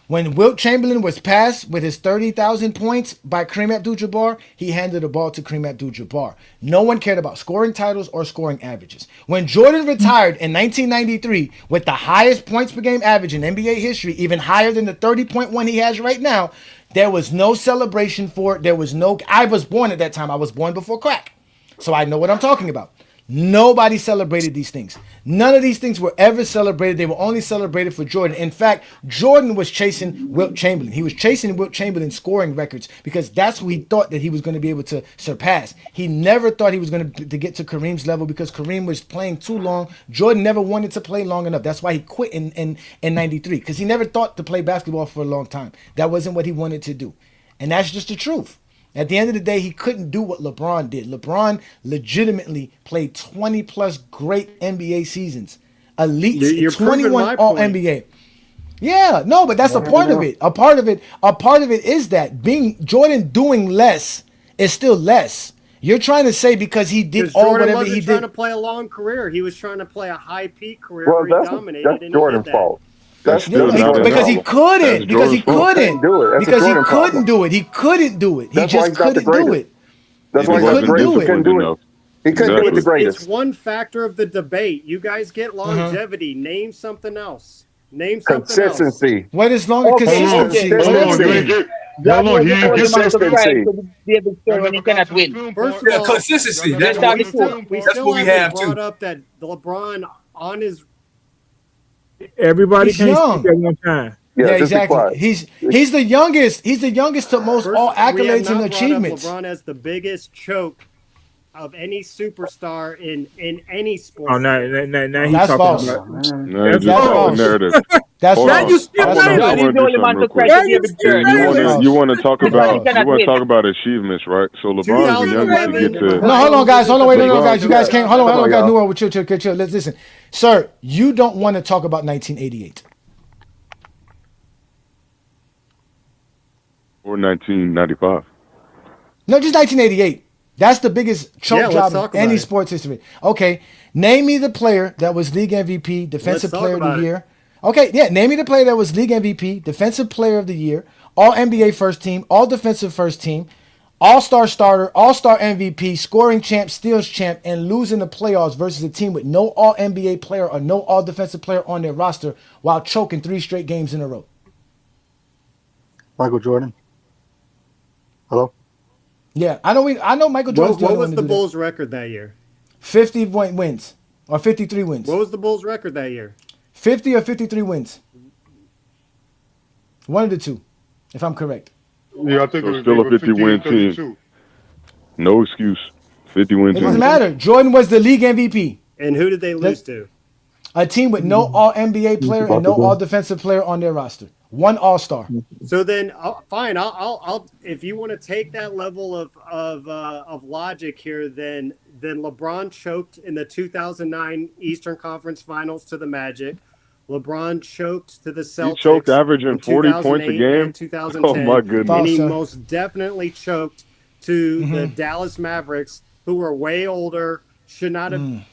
When Wilt Chamberlain was passed with his 30,000 points by Kareem Abdul-Jabbar, he handed the ball to Kareem Abdul-Jabbar. No one cared about scoring titles or scoring averages. When Jordan retired in 1993 with the highest points per game average in NBA history, even higher than the 30.1 he has right now, there was no celebration for it. There was no. I was born at that time. I was born before crack. So I know what I'm talking about. Nobody celebrated these things. None of these things were ever celebrated. They were only celebrated for Jordan. In fact, Jordan was chasing Wilt Chamberlain. He was chasing Wilt Chamberlain's scoring records because that's who he thought that he was going to be able to surpass. He never thought he was going to get to Kareem's level because Kareem was playing too long. Jordan never wanted to play long enough. That's why he quit in 93 because he never thought to play basketball for a long time. That wasn't what he wanted to do. And that's just the truth. At the end of the day, he couldn't do what LeBron did. LeBron legitimately played 20 plus great NBA seasons. Elite, You're proving 21 my all point. NBA. Yeah, no, but that's a part of it. A part of it is that being Jordan doing less is still less. You're trying to say because he did Because all Jordan whatever wasn't he trying did. to play a long career. He was trying to play a high peak career Well, where he dominated, that's and Jordan's he did that. fault. That's That's still that's not Jordan's Because he enough. problem. couldn't. That's Because he Jordan's fault. couldn't. Do it. That's a Because he Jordan couldn't problem. do it. He couldn't do it. He That's why just he's not the couldn't do greatest. it. That's He why he's not the wasn't greatest. He couldn't couldn't disciplined do it. enough. He couldn't do it with the Exactly. It's greatest. one factor of the debate. You guys get longevity. Name something else. Name something else. Consistency. What is longer Okay, consistency? okay. Hold on, Whatever. you ain't get. That Hold on, was he the ain't only get. man to Consistency. subscribe to be able to say Y'all when he never got cannot to the win. film First part. of Yeah, all, consistency. Y'all Let's never That's got start to what the the truth. film we part. that's still what we haven't have too. brought up that LeBron on his. Everybody He's can't young. speak at one time. Yeah, Yeah, just be exactly. quiet. He's the youngest. He's the youngest to most all First, we have accolades and not brought up achievements. LeBron as the biggest choke of any superstar in any Oh, sport. now he's That's talking false. about. Oh, man. Now you That's just That's got the false. false. narrative. That's Hold Now on. you false. skip That's I false. John, want he's to the do only man something real to quick. subscribe Now to be you able to skip church. You That's want to false. you want to talk That's That's why he about false. you cannot want to win. talk about achievements, right? So LeBron's the youngest to get 2011, to. No, hold on, guys. Hold on, wait, no, LeBron, guys. You guys can't. Hold on, Come on, guys. y'all. No, chill. Let's listen, sir. You don't want to talk about 1988. Or 1995. No, just 1988. That's the biggest choke Yeah, let's job talk in any about it. sports history. Okay, name me the player that was league MVP, defensive talk player of the about it. year. Okay, yeah, name me the player that was league MVP, defensive player of the year, all NBA first team, all defensive first team, all-star starter, all-star MVP, scoring champ, steals champ, and losing the playoffs versus a team with no all NBA player or no all defensive player on their roster while choking 3 straight games in a row. Michael Jordan. Hello? Yeah, I know Michael Jordan's What, the what only was one to the do that. Bulls' record that year? 50 wins or 53 wins. What was the Bulls' record that year? 50 or 53 wins. One of the two, if I'm correct. Yeah, I think So it was still a they were 50 win 50 and team. 32. No excuse. 50 win It doesn't team. matter. Jordan was the league MVP. And who did they lose to? A team with no all NBA player and no all defensive player on their roster. One all-star. So then, fine. I'll if you want to take that level of logic here, then LeBron choked in the 2009 Eastern Conference Finals to the Magic. LeBron choked to the Celtics. He choked averaging in 40 points a 2008 game. and 2010. Oh my goodness. And he False, sir. most definitely choked to the Dallas Mavericks, who were way older, should not have.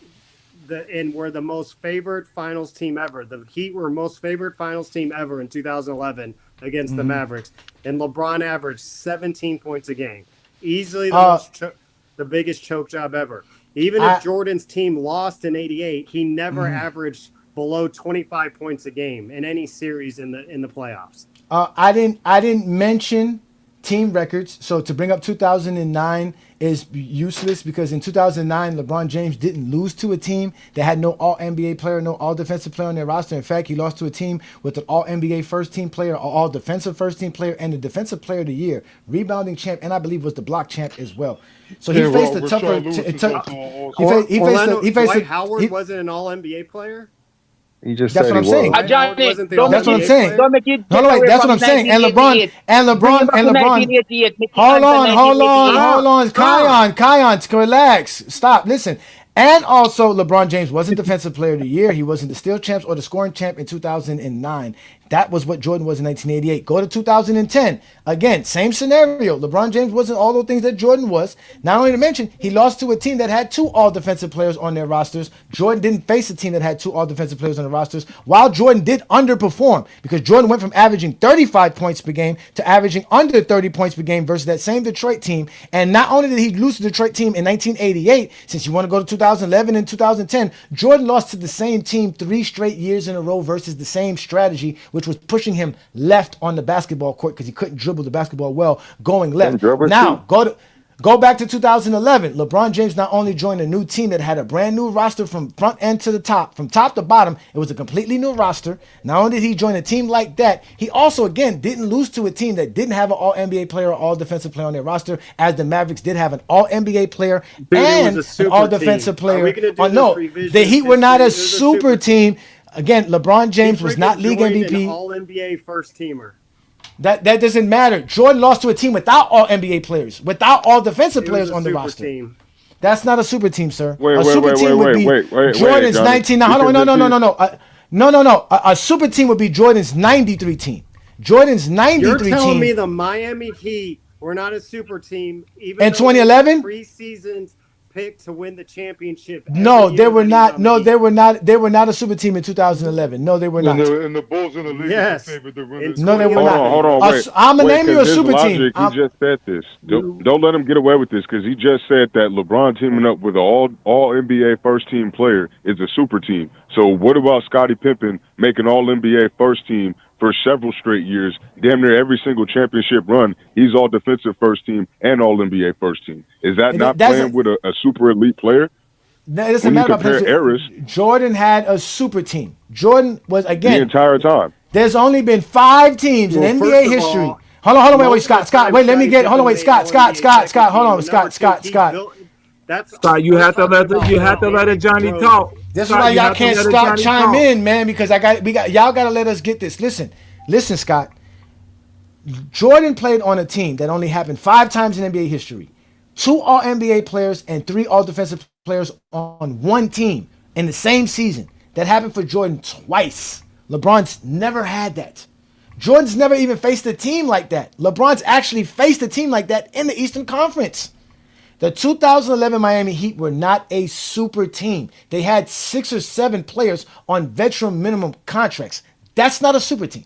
And were the most favored finals team ever. The Heat were most favored finals team ever in 2011 against the Mavericks. And LeBron averaged 17 points a game. Easily the biggest choke job ever. Even if Jordan's team lost in 88, he never averaged below 25 points a game in any series in the playoffs. I didn't mention team records. So to bring up 2009 is useless because in 2009, LeBron James didn't lose to a team that had no all NBA player, no all defensive player on their roster. In fact, he lost to a team with an all NBA first team player, all defensive first team player, and the defensive player of the year, rebounding champ, and I believe was the block champ as well. So he faced a tougher. Dwight Howard wasn't an all NBA player. He just That's said what I'm he saying. was. Johnny, Wasn't the don't That's what I'm make saying. it, don't make it No, take away that's from what I'm saying. And 1988. LeBron, Make it answer 1988. Kion, relax, stop, listen. And also, LeBron James wasn't Defensive Player of the Year. He wasn't the steal champs or the scoring champ in 2009. That was what Jordan was in 1988. Go to 2010. Again, same scenario. LeBron James wasn't all those things that Jordan was. Not only to mention, he lost to a team that had 2 all-defensive players on their rosters. Jordan didn't face a team that had 2 all-defensive players on the rosters, while Jordan did underperform because Jordan went from averaging 35 points per game to averaging under 30 points per game versus that same Detroit team. And not only did he lose to the Detroit team in 1988, since you want to go to 2011 and 2010, Jordan lost to the same team 3 straight years in a row versus the same strategy, which was pushing him left on the basketball court because he couldn't dribble the basketball well going left. Now, go back to 2011. LeBron James not only joined a new team that had a brand new roster from front end to the top, from top to bottom, it was a completely new roster. Not only did he join a team like that, he also, again, didn't lose to a team that didn't have an all-NBA player or all-defensive player on their roster, as the Mavericks did have an all-NBA player and an all-defensive player. No, the Heat were not a super team. Again, LeBron James was not league MVP. All-NBA first teamer. That doesn't matter. Jordan lost to a team without all NBA players, without all defensive players on the roster. Team. That's not a super team, sir. A super team would be Jordan's 19. Hold on, no. A super team would be Jordan's 93 team. Jordan's 93 team. You're telling me the Miami Heat were not a super team even in 2011? Preseason's pick to win the championship. No, they were not. No, they were not. They were not a super team in 2011. No, they were not. And the Bulls in the league were favored to win. No, they were not. Hold on, wait. I'm gonna name you a super team. He just said this. Don't let him get away with this because he just said that LeBron teaming up with an all NBA first team player is a super team. So what about Scottie Pippen making all NBA first team for several straight years, damn near every single championship run, he's all defensive first team and all NBA first team. Is that not playing with a super elite player? No, it doesn't matter about eras. Jordan had a super team. Jordan was, again, the entire time. There's only been 5 teams in NBA history. Hold on, wait, Scott, wait, let me get, hold on, wait, Scott, hold on, Scott. Scott, you have to let Johnny talk. That's why y'all can't stop chime in, man, because y'all gotta let us get this. Listen, Scott. Jordan played on a team that only happened 5 times in NBA history. 2 all-NBA players and 3 all-defensive players on one team in the same season. That happened for Jordan twice. LeBron's never had that. Jordan's never even faced a team like that. LeBron's actually faced a team like that in the Eastern Conference. The 2011 Miami Heat were not a super team. They had 6 or 7 players on veteran minimum contracts. That's not a super team.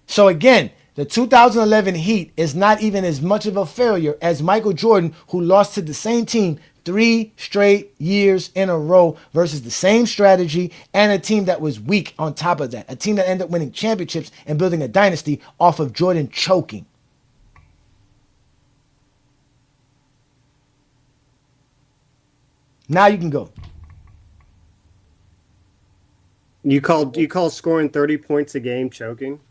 So again, the 2011 Heat is not even as much of a failure as Michael Jordan, who lost to the same team 3 straight years in a row versus the same strategy and a team that was weak on top of that. A team that ended up winning championships and building a dynasty off of Jordan choking. Now you can go. You call scoring 30 points a game choking?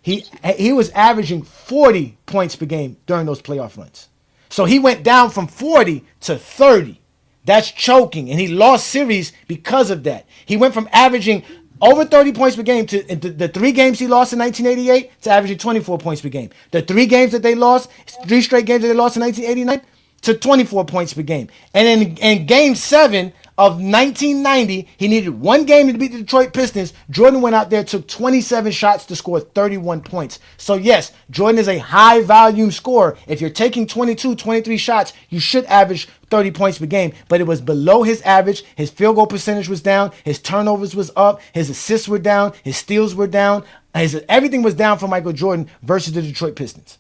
He was averaging 40 points per game during those playoff runs. So he went down from 40 to 30. That's choking. And he lost series because of that. He went from averaging over 30 points per game to the 3 games he lost in 1988 to averaging 24 points per game. The 3 games that they lost, 3 straight games that they lost in 1989 to 24 points per game. And in game 7 of 1990, he needed 1 game to beat the Detroit Pistons. Jordan went out there, took 27 shots to score 31 points. So yes, Jordan is a high volume scorer. If you're taking 22, 23 shots, you should average 30 points per game, but it was below his average. His field goal percentage was down. His turnovers was up. His assists were down. His steals were down. Everything was down for Michael Jordan versus the Detroit Pistons.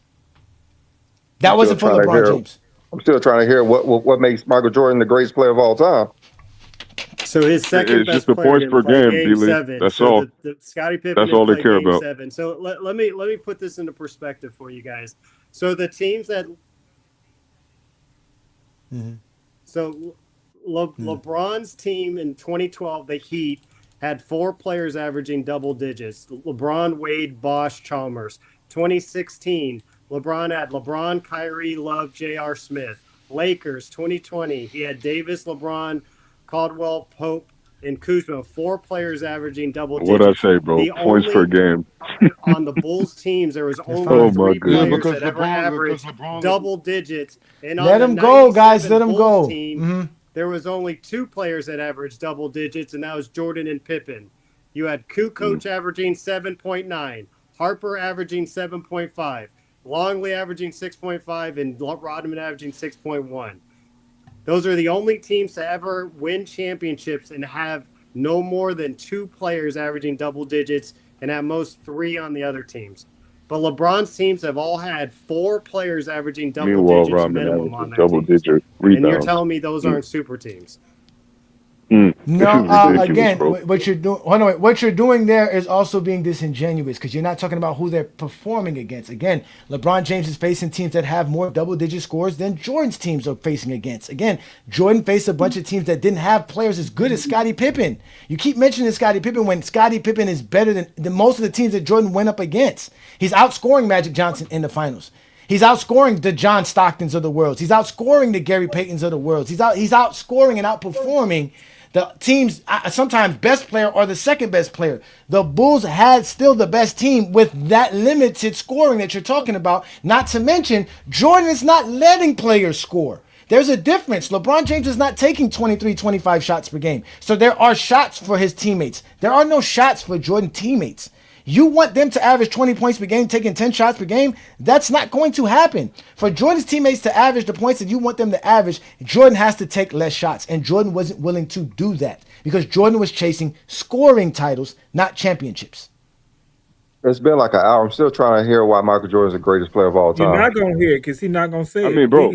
That wasn't for LeBron James. I'm still trying to hear what makes Michael Jordan the greatest player of all time. So his second best just the points per game, D-Lee. That's all. Scottie Pippen. That's all they care about. 7. So let me put this into perspective for you guys. So the teams that. Mm-hmm. So LeBron's team in 2012, the Heat, had 4 players averaging double digits: LeBron, Wade, Bosh, Chalmers. 2016, LeBron had LeBron, Kyrie, Love, J.R. Smith. Lakers 2020, he had Davis, LeBron, Caldwell, Pope, and Kuzma. 4 players averaging double digits. What'd I say, bro? Points per game. On the Bulls teams, there was only 3 players that ever averaged double digits. And let them go, guys. Let them go. Team, there was only 2 players that averaged double digits, and that was Jordan and Pippen. You had Kukoc averaging 7.9, Harper averaging 7.5, Longley averaging 6.5, and Rodman averaging 6.1. Those are the only teams to ever win championships and have no more than 2 players averaging double digits and at most 3 on the other teams. But LeBron's teams have all had 4 players averaging double digits Rodman minimum on averages their double-digit teams. rebounds. And you're telling me those aren't super teams? No, again, bro. what you're doing. Hold on, what you're doing there is also being disingenuous because you're not talking about who they're performing against. Again, LeBron James is facing teams that have more double-digit scores than Jordan's teams are facing against. Again, Jordan faced a bunch of teams that didn't have players as good as Scottie Pippen. You keep mentioning Scottie Pippen when Scottie Pippen is better than most of the teams that Jordan went up against. He's outscoring Magic Johnson in the finals. He's outscoring the John Stocktons of the world. He's outscoring the Gary Paytons of the world. He's outscoring and outperforming the team's sometimes best player or the second best player. The Bulls had still the best team with that limited scoring that you're talking about. Not to mention, Jordan is not letting players score. There's a difference. LeBron James is not taking 23, 25 shots per game. So there are shots for his teammates. There are no shots for Jordan teammates. You want them to average 20 points per game, taking 10 shots per game? That's not going to happen. For Jordan's teammates to average the points that you want them to average, Jordan has to take less shots. And Jordan wasn't willing to do that because Jordan was chasing scoring titles, not championships. It's been like an hour. I'm still trying to hear why Michael Jordan is the greatest player of all time. You're not going to hear it because he's not going to say it. I mean, bro,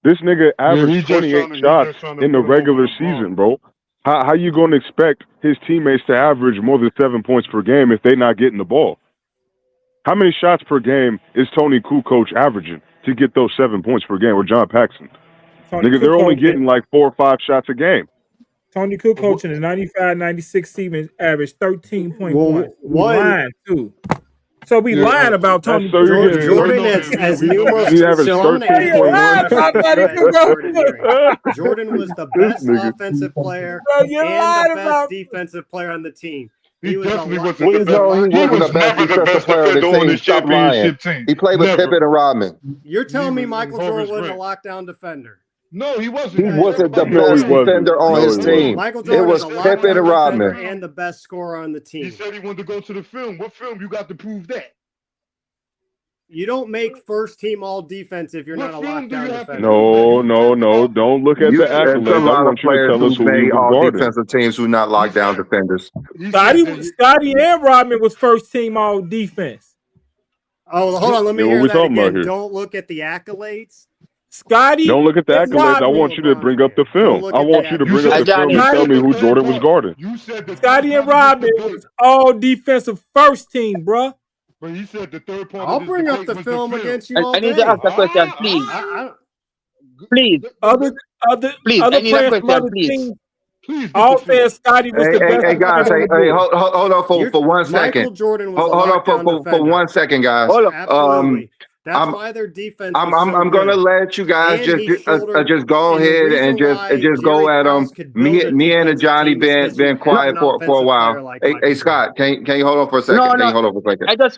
this nigga averaged 28 shots in the regular season, bro. How you going to expect his teammates to average more than 7 points per game if they're not getting the ball? How many shots per game is Tony Kukoc averaging to get those 7 points per game, or John Paxson? Nigga, they're only getting like 4 or 5 shots a game. Tony Kukoc in the 95-96 season averaged 13.1. Lying, too. So we lying about Tony Kukoc. Jordan as numerous. Jordan was the best offensive player and the best defensive player on the team. He definitely was the best defensive player on the team. Stop lying. He played with Pippen and Rodman. You're telling me Michael Jordan wasn't a lockdown defender? No, he wasn't. He wasn't the best defender on his team. Michael Jordan it was Pippen and Rodman. And the best scorer on the team. He said he wanted to go to the film. What film you got to prove that? You don't make first team all defense if you're not a lockdown defender. No. Don't look at the accolades. There's a lot of you to players tell us who who made you all guarded. defensive teams who not lockdown defenders. Scottie and Rodman was first team all defense. Oh, hold on. Let me hear that again. Don't look at the accolades. Scottie. Don't look at the accolades. I want you to bring up the film. I want you to bring up the film and tell me who Jordan was guarding. Scottie and Rodman was all defensive first team, bruh. But he said the third part. I'll bring up the film against you all I need day. to ask a question, please. Please. Other Please, other I need a players from question, other please. teams. All saying Scottie was the best. Hey, guys, hold on for 1 second. Michael Jordan was Hold on for 1 second, guys. Absolutely. That's why their defense. I'm gonna let you guys just go ahead and just go at them. Me and Johnny been quiet for a while. Hey Scott, can you hold on for a second? Can you hold on for a second? I just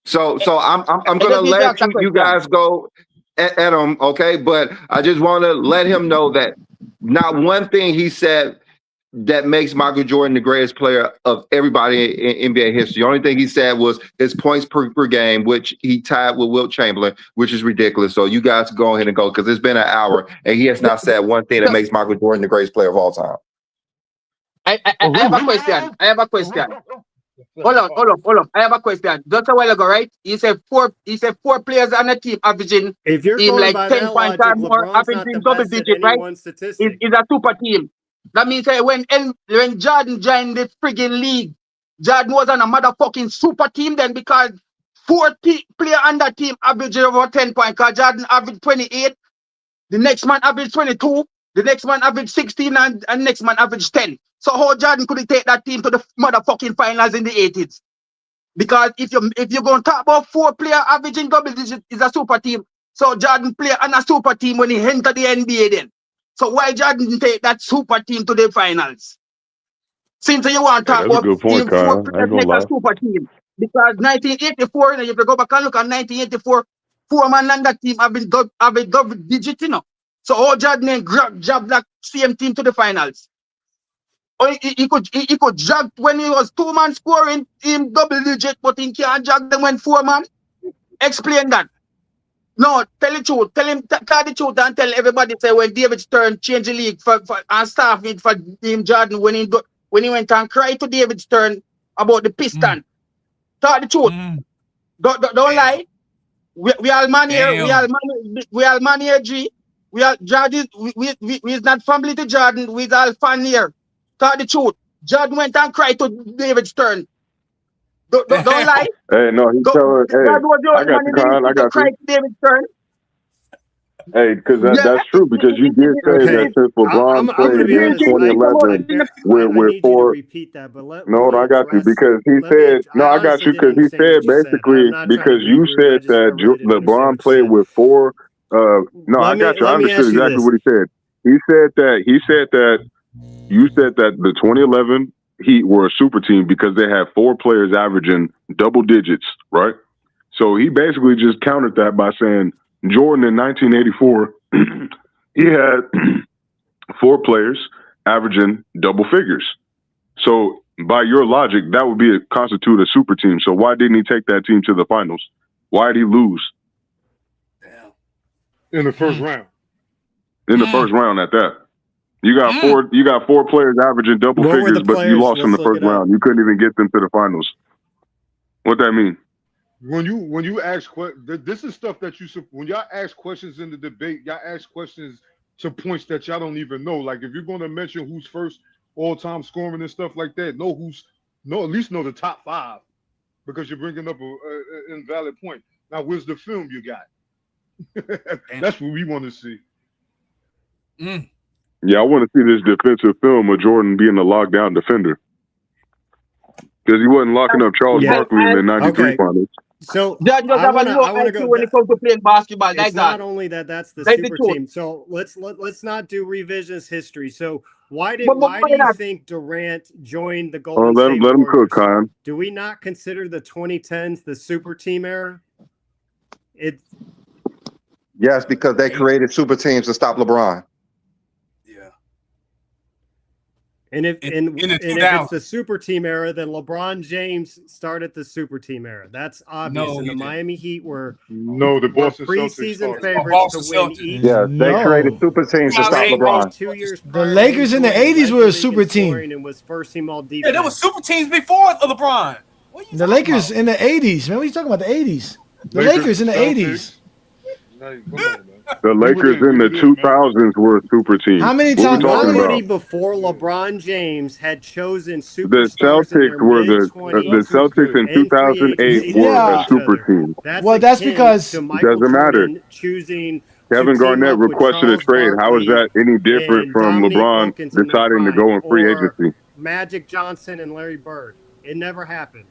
So I'm gonna let you guys go at him, okay? But I just want to let him know that not one thing he said that makes Michael Jordan the greatest player of everybody in NBA history. The only thing he said was his points per game, which he tied with Wilt Chamberlain, which is ridiculous. So you guys go ahead and go because it's been an hour and he has not said one thing that makes Michael Jordan the greatest player of all time. I have a question. Hold on. I have a question. Just a while ago, right? He said four players on the team averaging if you're team going like by 10 that points logic, or more, LeBron's averaging not double the best digit, at any right? one statistic. It's a super team. That means when Jordan joined the friggin' league, Jordan was on a motherfucking super team then because 4 players on that team averaging over 10 points. Because Jordan averaged 28, the next man averaged 22, the next man averaged 16, and next man averaged 10. So how Jordan could take that team to the motherfucking finals in the 80s? Because if you're going to talk about 4 players averaging double digits, is a super team. So Jordan play on a super team when he entered the NBA then. So why Jordan didn't take that super team to the finals? Since you want to talk about good point, team 4 Kyle. players make a super team. Because 1984, and if you go back and look at 1984, 4 man on that team have double digits, you know. So how Jordan grab that same team to the finals? Or he could jog when he was 2 man scoring in double digit, but he can't jog them when 4 man. Explain that. No, tell the truth. Tell the truth and tell everybody say when David Stern changed the league for and staff it for James Jordan when he went and cried to David Stern about the piston. Tell the truth. Don't lie. We all man here. We all man here. G. We are Jordan. We is not family to Jordan. We is all fan here. Tell the truth. Jordan went and cried to David Stern. Don't lie. Hey, no, he's telling. Hey, Jordan was the I only got man you, in the Con. I league to got cry you. to David Stern. Hey, because Yeah. that's true. Because you did say that since LeBron I'm going to played be in honest. 2011 I with need you to four. repeat that, but let No, me I got you address. because he Let me. said no. I I got honestly you didn't because he understand said what you said. I'm basically not trying to because be you rude. said that I really didn't understand LeBron what you played said. with four. No, I got you. I Let me understood ask you exactly this. what he said. He said that you said that the 2011 Heat were a super team because they had four players averaging double digits, right? So he basically just countered that by saying Jordan in 1984, he had four players averaging double figures. So by your logic, that would constitute a super team. So why didn't he take that team to the finals? Why did he lose? In the first round. In the first round at that. You got four players averaging double What were figures, the but you players? lost in Let's the look first it up. round. You couldn't even get them to the finals. What that mean? When you ask this is stuff that when y'all ask questions in the debate, y'all ask questions to points that y'all don't even know. Like if you're going to mention who's first all-time scoring and stuff like that, at least know the top 5 because you're bringing up an invalid point. Now, where's the film you got? That's what we want to see. Yeah, I want to see this defensive film of Jordan being a lockdown defender because he wasn't locking up Charles Barkley in the '93 finals. So Jordan just I have a want low to IQ go. when it comes to playing basketball. It's Like not that. only that's the That's the super truth. team. So let's not do revisionist history. So why do why you not? think Durant joined the Oh, Golden let State him cook, Warriors? Con. Do we not consider the 2010s the super team era? Yes, because they created super teams to stop LeBron. And if it's the super team era, then LeBron James started the super team era. That's obvious. And the Miami Heat were the Boston preseason Celtics favorites to win each. Yes, they created super teams to stop LeBron. 2 years The prior, Lakers in the 80s were a super team. and was first team all defense. Yeah, there was super teams before LeBron. The Lakers in the 80s, man. What are you talking about? The 80s. The Lakers in the 80s. The Lakers in the 2000s were a super team. How many What times? we talking Nobody about? before LeBron James had chosen The superstars in Celtics their were mid-20s. the Celtics in and free 2008 agency were Yeah. a super team. That's akin because to Michael Doesn't matter. Jordan choosing Kevin to team Garnett up with requested a Charles trade. How is Barkley that any different and from Dominique LeBron Wilkins in their deciding to prime, go in free or agency? Magic Johnson and Larry Bird. It never happened.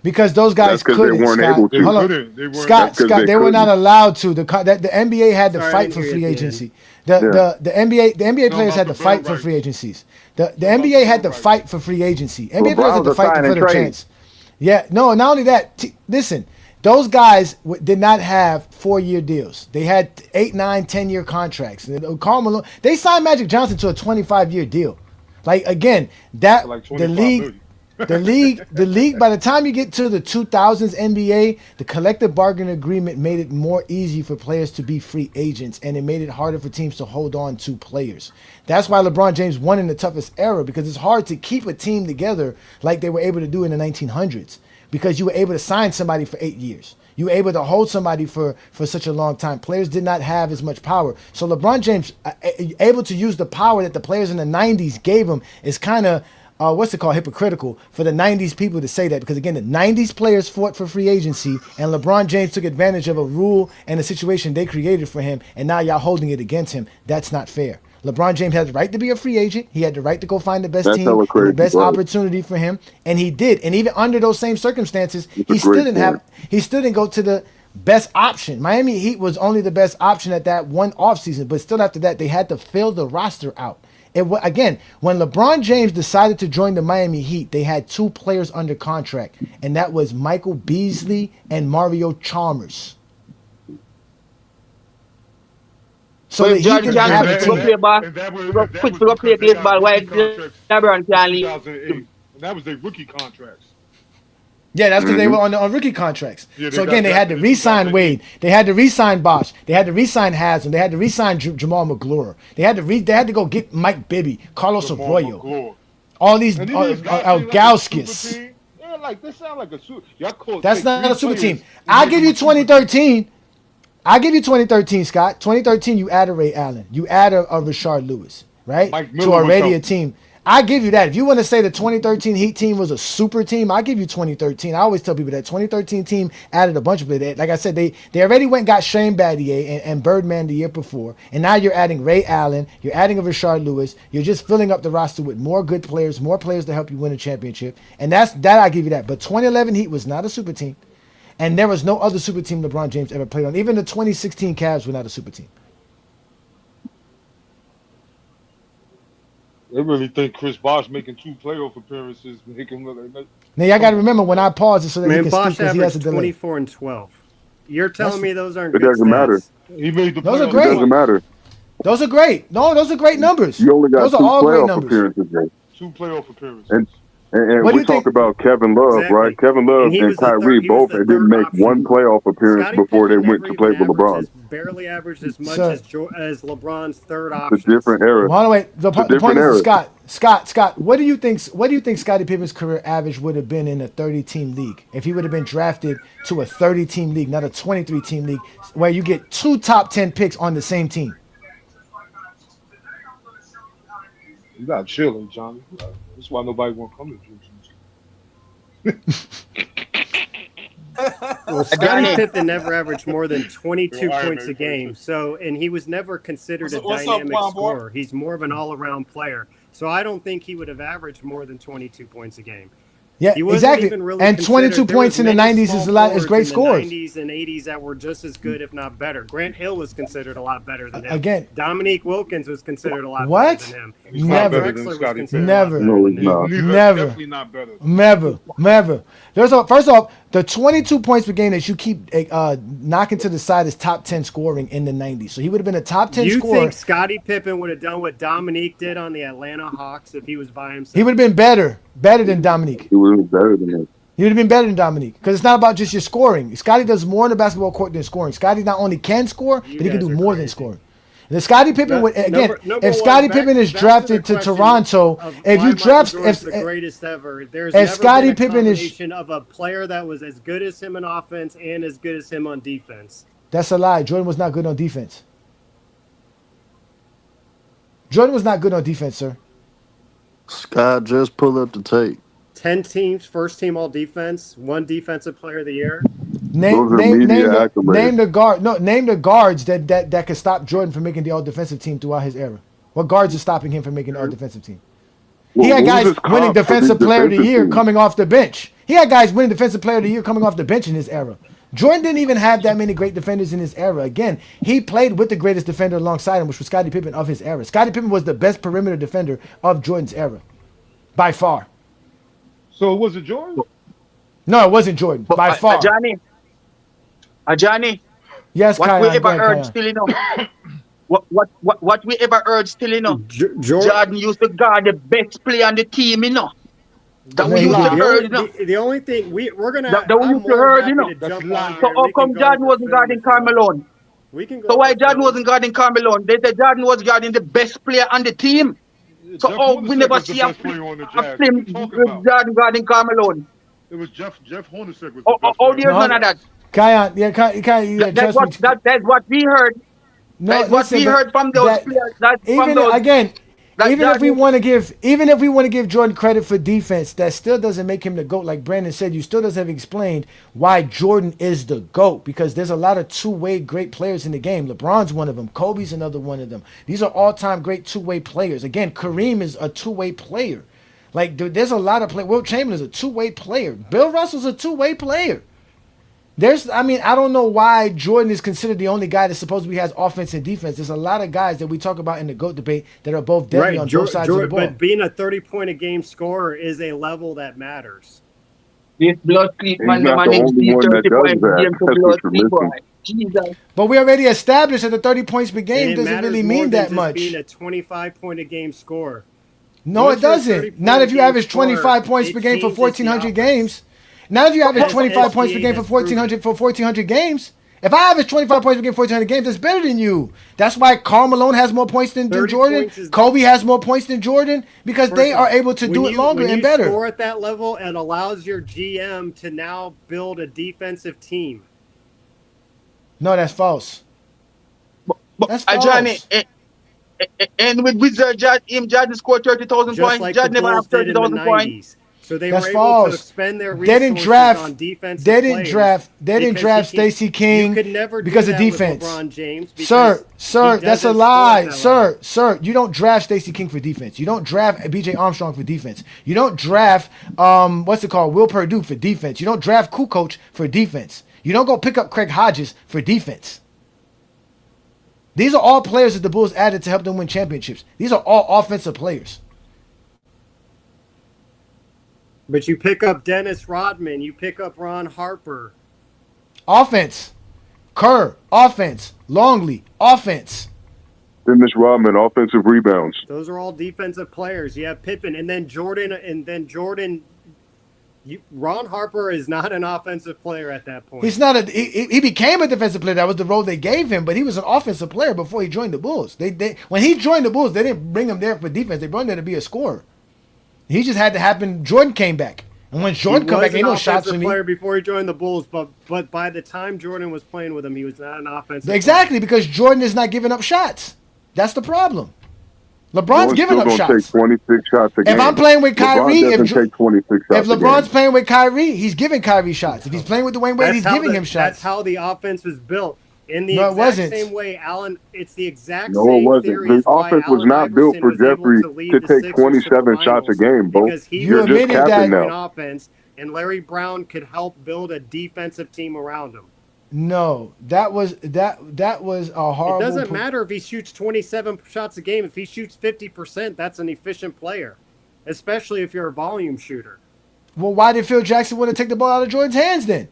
because those guys That's 'cause they couldn't, weren't Scott. able to. Hold on. They weren't. Scott, That's 'cause they were not couldn't. allowed to. The NBA had to Sorry, I fight didn't for hear you free at the end. agency. The NBA No, players about had to the fight bird for rights. free agencies. The about NBA the had to bird fight for free agency. NBA players LeBron had to was a fight to sign and for the trade. chance. Yeah, no, not only that. Listen, those guys did not have 4-year deals. They had 8, 9, 10-year contracts. Karl Malone, they signed Magic Johnson to a 25-year deal. Like again, that Like the 25 league. million. The league, by the time you get to the 2000s NBA, the collective bargaining agreement made it more easy for players to be free agents, and it made it harder for teams to hold on to players. That's why LeBron James won in the toughest era, because it's hard to keep a team together like they were able to do in the 1900s, because you were able to sign somebody for 8 years. You were able to hold somebody for such a long time. Players did not have as much power. So LeBron James, able to use the power that the players in the 90s gave him, is kind of hypocritical for the 90s people to say that, because again, the 90s players fought for free agency, and LeBron James took advantage of a rule and a situation they created for him, and now y'all holding it against him. That's not fair. LeBron James had the right to be a free agent. He had the right to go find the best That's team hella and the crazy, best bro. opportunity for him, and he did. And even under those same circumstances, That's a he still great didn't point. he still didn't go to the best option. Miami Heat was only the best option at that one offseason, but still after that, they had to fill the roster out. Again, when LeBron James decided to join the Miami Heat, they had 2 players under contract, and that was Michael Beasley and Mario Chalmers. So But the if Heat Jordan didn't can't have switch a to go team. play ball, and that was to go and that switch was to go play because they got baseball, why rookie contracts LeBron in can't leave? 2008, and that was their rookie contracts. Yeah, that's because they Mm-hmm. were on rookie contracts. Yeah, they So got again, they had to drafted in re-sign 2008. Wade. They had to re-sign Bosh. They had to re-sign Haslam. They had to re-sign Jamal McGlure. They had to go get Mike Bibby, Carlos Jamal Arroyo, McGlure. all these And then these guys seem like a super Gauskis. team. Yeah, like they sound like a super. Y'all That's take not 3 a super team. players and I make give them you a super team. 2013. I give you 2013, Scott. 2013, you add a Ray Allen. You add a Rashard Lewis, right? Mike To Miller was already a healthy. team. I give you that. If you want to say the 2013 Heat team was a super team, I give you 2013. I always tell people that 2013 team added a bunch of it. Like I said, they already went and got Shane Battier and Birdman the year before, and now you're adding Ray Allen. You're adding a Rashard Lewis. You're just filling up the roster with more good players, more players to help you win a championship, and that I give you that. But 2011 Heat was not a super team. And there was no other super team LeBron James ever played on. Even the 2016 Cavs were not a super team. They really think Chris Bosh making 2 playoff appearances make him look like. Now, y'all got to remember when I pause it so that he Man, can speak Bosch because he has a averaged delay. 24 and 12. You're telling me those aren't It good doesn't matter. stats? He made the Those are playoffs great. It doesn't twice. matter. Those are great. No, those are great numbers. You only got Those are 2 all great playoff numbers. appearances, man. 2 playoff appearances. And What do we you talk think? about Kevin Love, Exactly. right? Kevin Love And he and was the Kyrie third. He was both the didn't third make option. one playoff appearance Scottie before they Pippen went never to even play for LeBron. barely averaged as much Sir. as LeBron's third It's a options. different era. Well, wait. The It's a point different is, era. Scott. What do you think Scottie Pippen's career average would have been in a 30-team league if he would have been drafted to a 30-team league, not a 23-team league, where you get 2 top 10 picks on the same team? You got chilling, Johnny. That's why nobody want to come to Well, Scottie Johnny, Pippen never averaged more than 22 Yo, points a Iron game. Man, So, and he was never considered a What's up, dynamic Blonde Boy? scorer. He's more of an all-around player. So, I don't think he would have averaged more than 22 points a game. Yeah, He wasn't exactly. even really And considered. 22 There points was in the many 90s small is a lot. Is forwards great in the scores. 90s and 80s that were just as good, if not better. Grant Hill was considered a lot better than him. Again, Dominique Wilkins was considered a lot what? better than him. He's Clyde not Never. better than Drexler was Scottie considered Pippen. a lot Never. better No, than he's him. not. Never. Definitely not better. Never. First off, the 22 points per game that you keep knocking to the side is top 10 scoring in the 90s. So he would have been a top 10 You scorer. think Scottie Pippen would have done what Dominique did on the Atlanta Hawks if he was by himself? He would have been better than Dominique. He was better than him. He would have been better than Dominique because it's not about just your scoring. Scottie does more on the basketball court than scoring. Scottie not only can score, You but he can guys do are more than crazy. scoring. The Scottie Pippen would again. Number If one, Scottie Pippen is back drafted the to question Toronto, of if why you Michael draft Jordan's if the greatest ever, there's if never Scottie been a Pippen is combination of a player that was as good as him on offense and as good as him on defense. that's a lie. Jordan was not good on defense. Jordan was not good on defense, sir. Scott, just pull up the tape. 10 teams, first team all defense, 1 defensive player of the year. Those are media accolades. Name the guards that could stop Jordan from making the all defensive team throughout his era. What guards are stopping him from making the all defensive team? He had guys winning defensive player of the year coming off the bench. He had guys winning defensive player of the year coming off the bench in his era. Jordan didn't even have that many great defenders in his era. Again, he played with the greatest defender alongside him, which was Scottie Pippen of his era. Scottie Pippen was the best perimeter defender of Jordan's era, by far. So was it Jordan? No, it wasn't Jordan, by far. Johnny. Yes, What Kion, we go ever ahead, heard Kion. still, you know. What we ever heard still, you know. Jordan used to guard the best player on the team, you know. That we used to heard, you know. The only thing we're gonna That we I'm used to more heard, happy you know. to jump on So here. how We can come go Jordan over wasn't film guarding if you want. Carmelo? We can go So why over Jordan film. wasn't guarding Carmelo? They said Jordan was guarding the best player on the team. So Jeff oh, we Hornacek never was the see a best player on the Jazz. What film you talking about? Jordan guarding Carmelo. It was Jeff Hornacek was the Oh, best oh, player. there's none of that. Kion, yeah, That's trust me. that's what we heard. No, That's what listen, we but heard from those players. That's from even those. again, that even if we Jordan- want to give Jordan credit for defense, that still doesn't make him the GOAT. Like Brandon said, you still doesn't have explained why Jordan is the GOAT, because there's a lot of two-way great players in the game. LeBron's one of them. Kobe's another one of them. These are all-time great two-way players. Again, Kareem is a two-way player. Like, dude, there's a lot of players. Wilt Chamberlain's a two-way player. Bill Russell's a two-way player. I don't know why Jordan is considered the only guy that supposedly has offense and defense. There's a lot of guys that we talk about in the GOAT debate that are both deadly on both sides of the ball. But being a 30-point-a-game scorer is a level that matters. This blood sleep He's man, not the the man only is one that 30 does points that. game to That's blood what you're sleep boy. missing. Jesus. But we already established that the 30 points per And game it doesn't matters really more mean than that just much. being a 25-point-a-game scorer. No, Once it you're a doesn't. Not if you 30-point-a-game average scorer, 25 points it per game for changes the 1,400 offense. games. Not if you average As 25 points per SGA game for has proven. 1,400 games. If I average 25 points per game for 1,400 games, that's better than you. That's why Karl Malone has more points than 30 Jordan. points is Kobe has more points than Jordan because First they of are all, able to do it longer when and you better. score at that level, it allows your GM to now build a defensive team. No, that's false. That's Johnny, false. and with Wizard, Jordan scored 30,000 Just points. like the Jordan never have Bulls did in the 30,000 points. 90s. So they That's were able to false. expend their They didn't resources draft. on defensive They didn't players. draft. They didn't because draft he can't- Stacey King You could never because do of that defense. with LeBron James. Sir, Because he that's a doesn't lie. score at that level. Sir, you don't draft Stacey King for defense. You don't draft BJ Armstrong for defense. You don't draft what's it called? Will Perdue for defense. You don't draft Kukoc for defense. You don't go pick up Craig Hodges for defense. These are all players that the Bulls added to help them win championships. These are all offensive players. But you pick up Dennis Rodman. You pick up Ron Harper. Offense. Kerr, offense. Longley, offense. Dennis Rodman, offensive rebounds. Those are all defensive players. You have Pippen, and then Jordan, Ron Harper is not an offensive player at that point. He's not he became a defensive player. That was the role they gave him, but he was an offensive player before he joined the Bulls. They when he joined the Bulls, they didn't bring him there for defense. They brought him there to be a scorer. He just had to happen. Jordan came back, and when Jordan come back, ain't no shots for me. Player before he joined the Bulls, but by the time Jordan was playing with him, he was not an offensive. Exactly, because Jordan is not giving up shots. That's the problem. LeBron's giving up shots. Take 26 shots a game. If I'm playing with Kyrie, take 26 shots if LeBron's playing with Kyrie, he's giving Kyrie shots. If he's playing with Dwayne Wade, he's giving him shots. That's how the offense was built. In the No, exact same way, Allen, it's the exact No, same it wasn't. theory The as why offense was Allen not built Iverson for was able Jeffrey to lead to the take Sixers to the 27 shots a finals, game, bro. because he You're was just capping an now. offense, and Larry Brown could help build a defensive team around him. No, that was a horrible. It doesn't matter if he shoots 27 shots a game. If he shoots 50%, that's an efficient player, especially if you're a volume shooter. Well, why did Phil Jackson want to take the ball out of Jordan's hands then?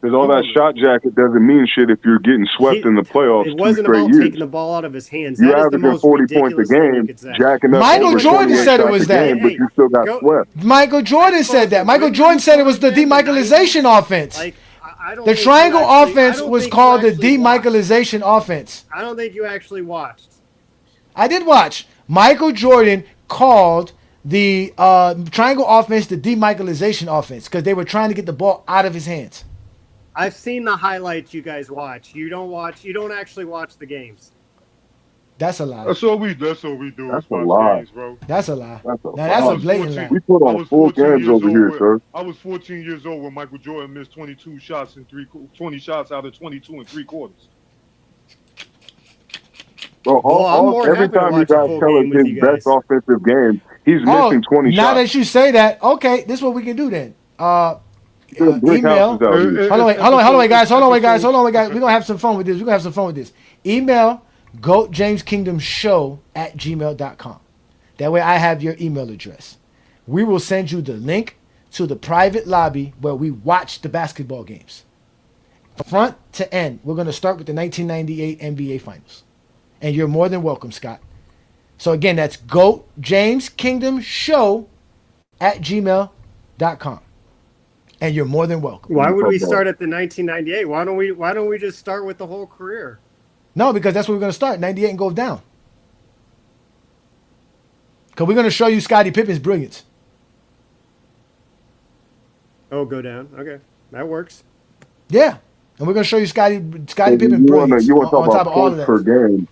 Because all that shot jacket doesn't mean shit if you're getting swept in the playoffs. It wasn't two straight about years. taking the ball out of his hands. You That is the averaging most 40 points a ridiculous thing you game, could say. jacking up Michael over Jordan 28 said it shots was a that. game, but you still got swept. Michael Jordan said that. Michael Jordan said it was the demichaelization offense. The triangle offense was called the demichaelization offense. I don't think you actually watched. I did watch. Michael Jordan called the triangle offense the demichaelization offense because they were trying to get the ball out of his hands. I've seen the highlights you guys watch. You don't actually watch the games. That's a lie. That's all we do. That's a lie. Games, bro. That's a lie. That's a Now, that's lie. a blatant lie. We put on full games over here, sir. I was 14 years old when Michael Jordan missed 20 shots out of 22 and 3 quarters. Bro, every time you guys tell us his best offensive game, he's missing 20 now shots. that you say that, okay, this is what we can do then. Email. Hold on, guys. We're gonna have some fun with this. Email goatjameskingdomshow@gmail.com. That way I have your email address. We will send you the link to the private lobby where we watch the basketball games. Front to end. We're gonna start with the 1998 NBA Finals. And you're more than welcome, Scott. So again, that's goatjameskingdomshow@gmail.com. And you're more than welcome. Why would we start at the 1998? Why don't we just start with the whole career? No, because that's where we're going to start. 98 and go down. Because we're going to show you Scottie Pippen's brilliance. Oh, go down. Okay. That works. Yeah. And we're going to show you Scottie Pippen's brilliance You want to on talk top of about all of points that. per game.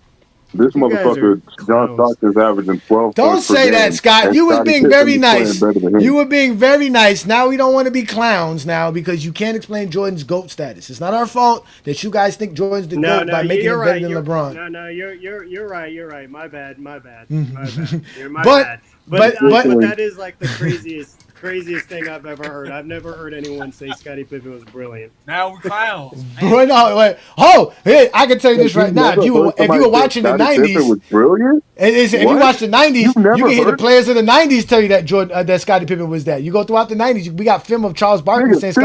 This motherfucker, John Stockton's averaging 12 Don't points per say game, that, Scott. and You was Scottie being Pippen very is nice. playing better than him. You were being very nice. Now we don't want to be clowns now because you can't explain Jordan's GOAT status. It's not our fault that you guys think Jordan's the GOAT by making him better than LeBron. No, you're right. You're right. My bad. Mhm. You're my But- bad. but But that is like the craziest craziest thing I've ever heard. I've never heard anyone say Scottie Pippen was brilliant. Now we clowns. Bro, no, wait. Oh, hey, I can tell you Have this you right now. never heard If you somebody were say watching the Scottie Pippen '90s, was brilliant? if you What? watch the '90s, You've you never can hear the heard? players of the '90s tell you that that Scottie Pippen was that. You go throughout the '90s, we got film of Charles Barkley Nigga, saying Phil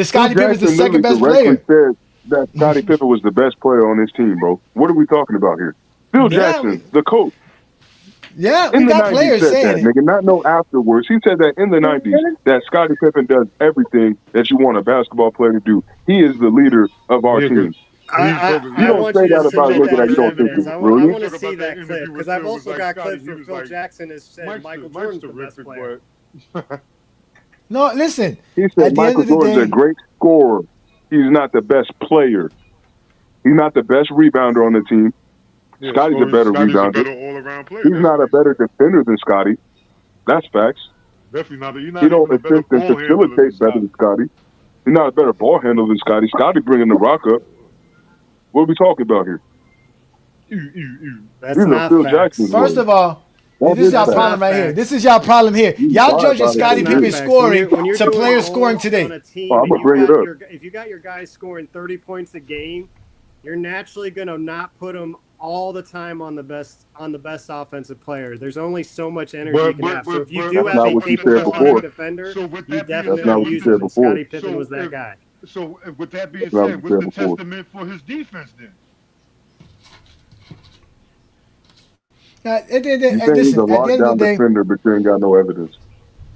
Scottie Pippen was the Jackson second literally best directly player. said that Scottie Pippen was the best player on his team, bro. What are we talking about here? Phil Jackson, the coach. Yeah, In we the got 90s players said saying that, it. nigga. Not no afterwards. He said that in the 90s that Scottie Pippen does everything that you want a basketball player to do. He is the leader of our team. I don't want say you to that about a submit nigga that that you as don't think evidence. is I brilliant. want to see that clip because I've also got clips where Phil Jackson has said Michael Jordan's the best player. No, listen. He At said the end Michael of the Jordan's a day, great scorer. He's not the best player. He's not the best rebounder on the team. Yeah, Scotty's a better rebounder. all-around player. He's not a better defender than Scotty. That's facts. Definitely not. He's not He don't even a better assist and ball handler than facilitate better than Scotty. He's not a better ball handler than Scotty. Scotty bringing the rock up. What are we talking about here? That's These not are Phil facts. Jackson's first words. of all, this is y'all problem right here. This is y'all problem here. Y'all judging Scottie Pippen scoring to players scoring today. On a team, I'm gonna bring it up. if you got your guys scoring 30 points a game, you're naturally gonna not put them all the time on the best offensive player. There's only so much energy you can have. So if you do have a capable other defender, you definitely use him. And Scottie Pippen was that guy. So with that being said, what's the testament for his defense then? You say he's a lockdown defender, but you ain't got no evidence.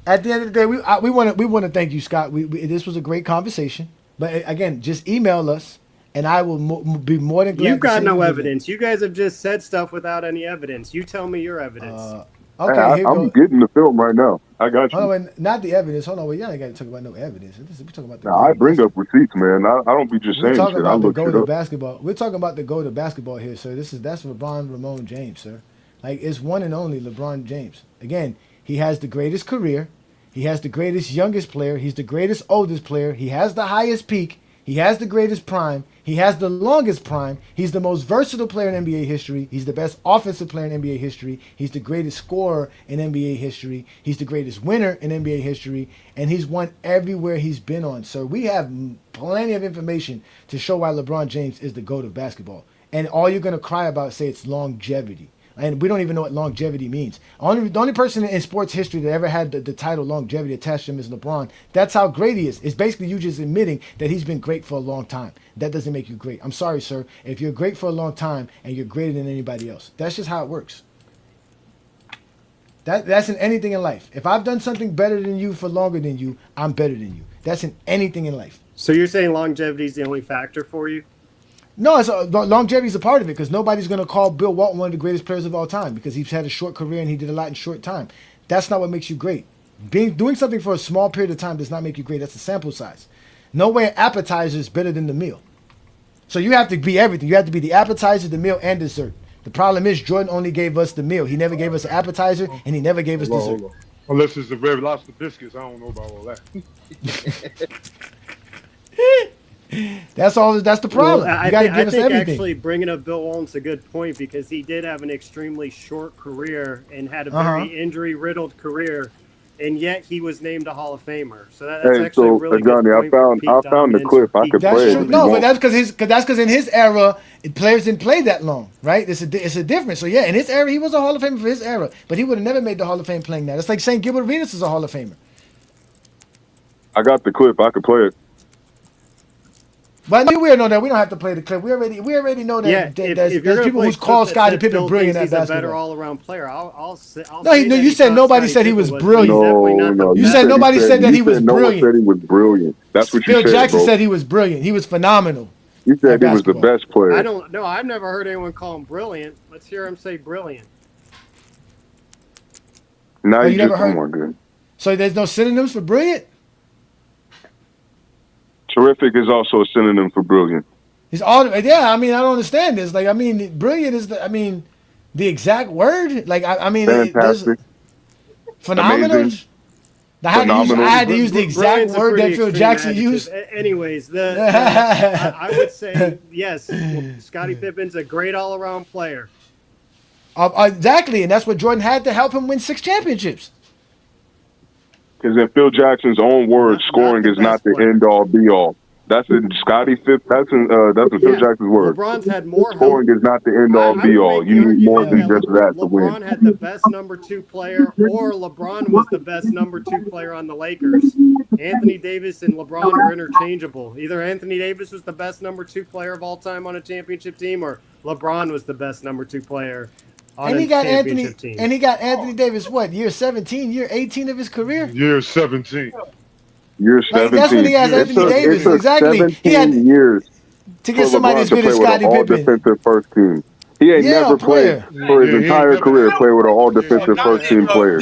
At the end of the day, we want to thank you, Scott. This was a great conversation. But again, just email us, and I will be more than glad. You've got no evidence. You guys have just said stuff without any evidence. You tell me your evidence. Okay, hey, I'm getting the film right now. I got you. Hold on, not the evidence. Hold on, well, y'all ain't got to talk about no evidence. We're talking about the. I bring up receipts, man. I don't be just saying shit. I look shit up. Basketball. We're talking about the GOAT of basketball here, sir. That's LeBron Ramon James, sir. Like, it's one and only LeBron James. Again, he has the greatest career. He has the greatest youngest player. He's the greatest oldest player. He has the highest peak. He has the greatest prime. He has the longest prime. He's the most versatile player in NBA history. He's the best offensive player in NBA history. He's the greatest scorer in NBA history. He's the greatest winner in NBA history. And he's won everywhere he's been on. So we have plenty of information to show why LeBron James is the GOAT of basketball. And all you're going to cry about, say it's longevity. And we don't even know what longevity means. The only person in sports history that ever had the title longevity attached to him is LeBron. That's how great he is. It's basically you just admitting that he's been great for a long time. That doesn't make you great. I'm sorry, sir. If you're great for a long time and you're greater than anybody else, that's just how it works. That's in anything in life. If I've done something better than you for longer than you, I'm better than you. That's in anything in life. So you're saying longevity is the only factor for you? No, longevity is a part of it because nobody's going to call Bill Walton one of the greatest players of all time because he's had a short career and he did a lot in short time. That's not what makes you great. Doing something for a small period of time does not make you great. That's a sample size. No way an appetizer is better than the meal. So you have to be everything. You have to be the appetizer, the meal, and dessert. The problem is Jordan only gave us the meal. He never gave us an appetizer and he never gave us dessert. Unless it's the Red Lobster biscuits. I don't know about all that. That's the problem. Well, you got to give us everything. Actually, bringing up Bill Walton's a good point because he did have an extremely short career and had a very injury-riddled career, and yet he was named a Hall of Famer. So that's actually a really Johnny, good point. I found the clip. I could play it. No, but that's because in his era, players didn't play that long, right? It's a difference. So yeah, in his era, he was a Hall of Famer for his era, but he would have never made the Hall of Fame playing that. It's like saying Gilbert Arenas is a Hall of Famer. I got the clip. I could play it. But we already know that we don't have to play the clip. We already know that there's people who call Scottie Pippen brilliant at basketball. He's a better all-around player. I'll no, you said nobody said he was brilliant. No, you said nobody said that he was brilliant. No one said he was brilliant. That's what you said. Phil Jackson bro. said he was brilliant. He was phenomenal. You said he was the best player. I don't know. I've never heard anyone call him brilliant. Let's hear him say brilliant. Now you just oh my god. So there's no synonyms for brilliant? Terrific is also a synonym for brilliant. It's all yeah. I mean, I don't understand this. Like, I mean, brilliant is the exact word. Like, I mean, fantastic, phenomenal. I had to use the exact word that Phil Jackson used. Anyways, I would say yes. Scottie Pippen's a great all-around player. Exactly, and that's what Jordan had to help him win 6 championships. Because in Phil Jackson's own words, scoring is not the end all be all. That's in Scotty Fifth. That's in Phil Jackson's words. LeBron's had more help. Scoring is not the end all I be would all. make You the need more argument than that just that to win. LeBron had the best number 2 player, or LeBron was the best number 2 player on the Lakers. Anthony Davis and LeBron were interchangeable. Either Anthony Davis was the best number 2 player of all time on a championship team, or LeBron was the best number 2 player on And a he got championship team. And he got Anthony Davis, what, year 17, year 18 of his career? Year 17. Year 17. Like, that's when he has Anthony Davis. It took Exactly. 17 He had years to get for somebody as LeBron to good play as with an Scottie Pippen. all-defensive first team. He ain't Yeah, never played player. for his entire career, played with an all-defensive first team player.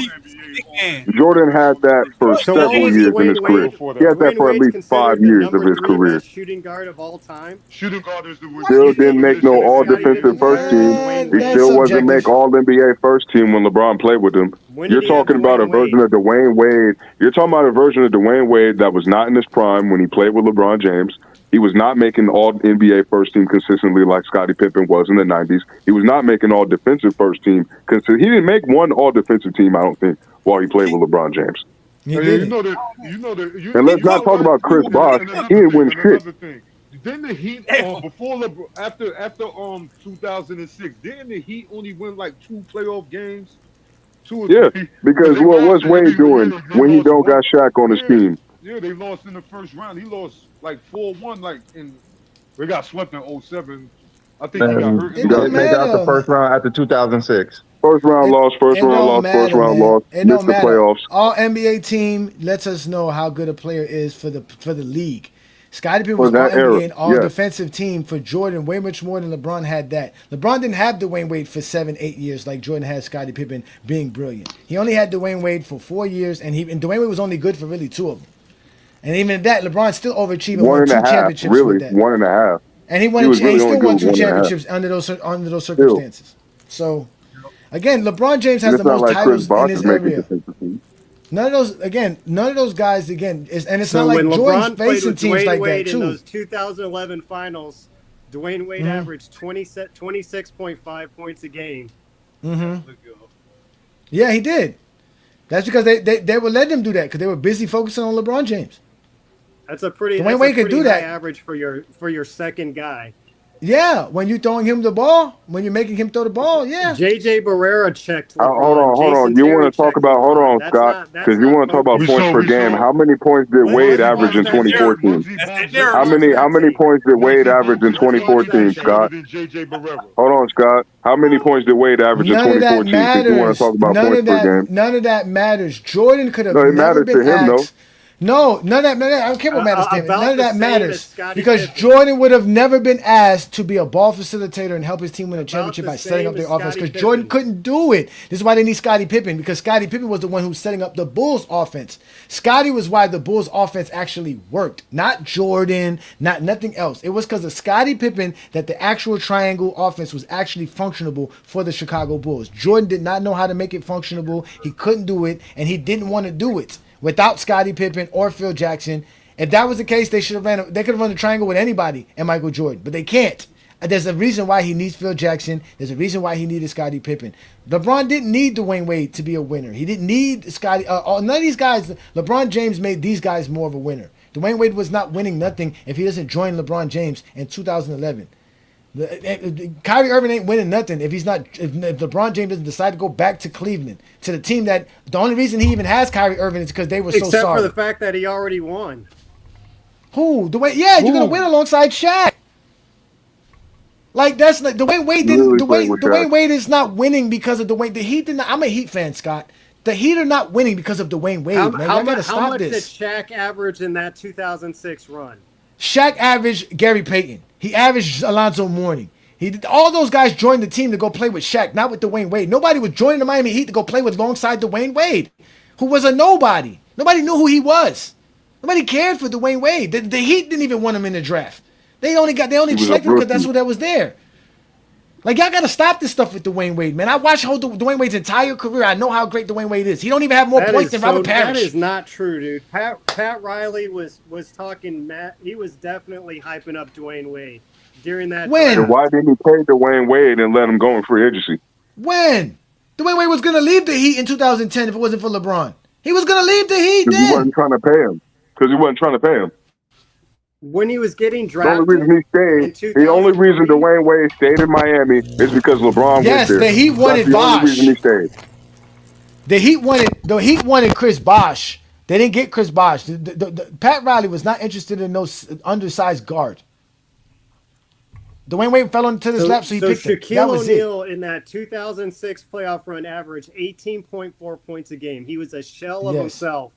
Jordan had that for So what several was years in his Dwayne career. Wade? He had that Dwayne for at Wade's least 5 considered the years of number his 3 career. best shooting guard of all time. Shooting guard is the word. Still didn't make no Scottie all-defensive Pippen first or team. Dwayne He Wade? still wasn't subjective. make all-NBA first team when LeBron played with him. When You're did he have talking about a Dwayne version Wade? of Dwayne Wade. You're talking about a version of Dwayne Wade that was not in his prime when he played with LeBron James. He was not making all NBA first team consistently like Scottie Pippen was in the 90s. He was not making all defensive first team. He didn't make one all defensive team, I don't think, while he played with LeBron James. He And did you it. know that. And let's not talk about Chris Bosh. He didn't win shit. Another thing. Didn't the Heat before after 2006? Didn't the Heat only win like 2 playoff games? 2 or 3. Because They what's lost Wade doing when he lost don't got one. Shaq on his team? Yeah, they lost in the first round. He lost like 4-1. Like they got swept in 07. I think he got And hurt. It don't they got the matter. first round after 2006. First round loss, first round don't loss, first matter, round man. loss, It missed don't the matter. playoffs. All NBA team lets us know how good a player is for the league. Scottie Pippen was For all that era, NBA and all yes. defensive team for Jordan, way much more than LeBron had that. LeBron didn't have Dwayne Wade for 7-8 years like Jordan had Scottie Pippen being brilliant. He only had Dwayne Wade for 4 years, and Dwayne Wade was only good for really 2 of them. And even at that, LeBron still overachieved and One won and 2 a half, championships really, with that. 1.5. And he He was really still only won good 2 with 1.5. championships under those circumstances. So again, LeBron James has And the it's not most like Chris titles in Bosh his is making area. defensive teams. None of those guys and it's So not like when Jordan's LeBron played facing with teams Dwayne like Wade that in too. those 2011 finals, Dwayne Wade averaged 26.5 points a game. Yeah, he did. That's because they would let him do that because they were busy focusing on LeBron James. That's a pretty Dwayne Wade could do high that. average for your second guy. Yeah, when you're throwing him the ball, when you're making him throw the ball, yeah. JJ Barrera checked LeBron. Hold on. Jason You Terry want to talk checked about? Hold LeBron. on, That's Scott, not- that's because you not want to talk about We points saw- per we game. saw- How many points did Wade average in watch that 2014? tape. How many points did Wade average in 2014, Scott? JJ Barrera. Hold on, Scott. How many points did Wade average in None of that 2014? Since you want to matters. talk about points per game. None of that matters. Jordan could have No, it never matters been to him, though. asked. No, none of that matters. I don't care what matters to him. About None of the that same matters as Scottie because Pippen. Jordan would have never been asked to be a ball facilitator and help his team win a About championship the by setting up same their as offense Scottie because Jordan Pippen. couldn't do it. This is why they need Scottie Pippen because Scottie Pippen was the one who was setting up the Bulls offense. Scottie was why the Bulls offense actually worked, not Jordan, not nothing else. It was because of Scottie Pippen that the actual triangle offense was actually functionable for the Chicago Bulls. Jordan did not know how to make it functionable. He couldn't do it, and he didn't want to do it without Scottie Pippen or Phil Jackson. If that was the case, they could have run a triangle with anybody and Michael Jordan, but they can't. There's a reason why he needs Phil Jackson. There's a reason why he needed Scottie Pippen. LeBron didn't need Dwayne Wade to be a winner. He didn't need Scottie. None of these guys. LeBron James made these guys more of a winner. Dwayne Wade was not winning nothing if he doesn't join LeBron James in 2011. Kyrie Irving ain't winning nothing if LeBron James doesn't decide to go back to Cleveland, to the team that the only reason he even has Kyrie Irving is because they were so Except sorry. for the fact that he already won. Who? Dwayne? Yeah, you're gonna win alongside Shaq. Like that's like Dwayne Wade didn't. Dwayne Wade is not winning because of Dwayne. The Heat did not. I'm a Heat fan, Scott. The Heat are not winning because of Dwayne Wade, man. Y'all gotta stop how much this. did Shaq average in that 2006 run? Shaq averaged Gary Payton. He averaged Alonzo Mourning. He did, all those guys joined the team to go play with Shaq, not with Dwayne Wade. Nobody was joining the Miami Heat to go play with alongside Dwayne Wade, who was a nobody. Nobody knew who he was. Nobody cared for Dwayne Wade. The Heat didn't even want him in the draft. They only selected him because that's who that was there. Like, y'all got to stop this stuff with Dwayne Wade, man. I watched Dwayne Wade's entire career. I know how great Dwayne Wade is. He don't even have more points than Robert Parrish. That is not true, dude. Pat Riley was talking. He was definitely hyping up Dwayne Wade during that. When? And why didn't he pay Dwayne Wade and let him go in free agency? When? Dwayne Wade was going to leave the Heat in 2010 if it wasn't for LeBron. He was gonna leave the Heat Because he then. wasn't trying to pay him. When he was getting The only drafted reason he stayed, the only reason Dwayne Wade stayed in Miami is because LeBron went Yes, there. the Heat That's wanted the only reason Bosh. he stayed. The Heat wanted Chris Bosh. They didn't get Chris Bosh. The Pat Riley was not interested in no undersized guard. Dwayne Wade fell into his lap, so he picked him. That Shaquille was it. O'Neal in that 2006 playoff run averaged 18.4 points a game. He was a shell of himself.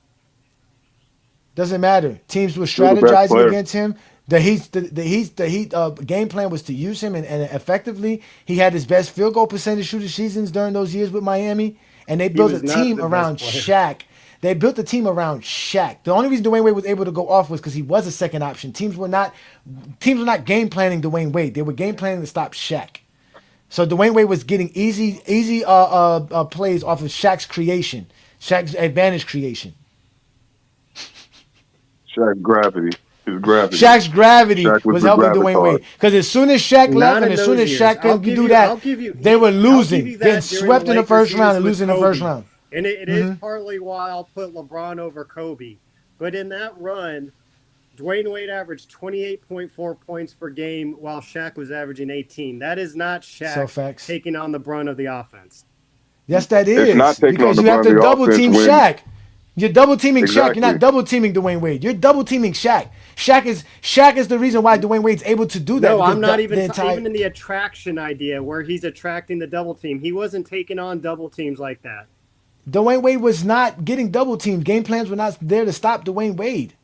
Doesn't matter. Teams were He was the best strategizing player. against him. The Heat game plan was to use him and effectively. He had his best field goal percentage shooting seasons during those years with Miami, and they built a team around Shaq. They built the team around Shaq. The only reason Dwayne Wade was able to go off was because he was a second option. Teams were not game planning Dwayne Wade. They were game planning to stop Shaq. So Dwayne Wade was getting easy plays off of Shaq's creation, Shaq's advantage creation. Shaq's gravity. Shaq's gravity was helping Dwayne Wade. Because as soon as Shaq left and as soon as Shaq couldn't do that, they were losing, getting swept in the first round and losing the first round. And it is partly why I'll put LeBron over Kobe. But in that run, Dwayne Wade averaged 28.4 points per game while Shaq was averaging 18. That is not Shaq taking on the brunt of the offense. Yes, that is. It's not taking because on you the have to brunt of the double team offense Shaq. You're double teaming Shaq. Exactly. You're not double teaming Dwayne Wade. You're double teaming Shaq. Shaq is the reason why Dwayne Wade's able to do that. No, I'm not even in the attraction idea where he's attracting the double team. He wasn't taking on double teams like that. Dwayne Wade was not getting double teamed. Game plans were not there to stop Dwayne Wade.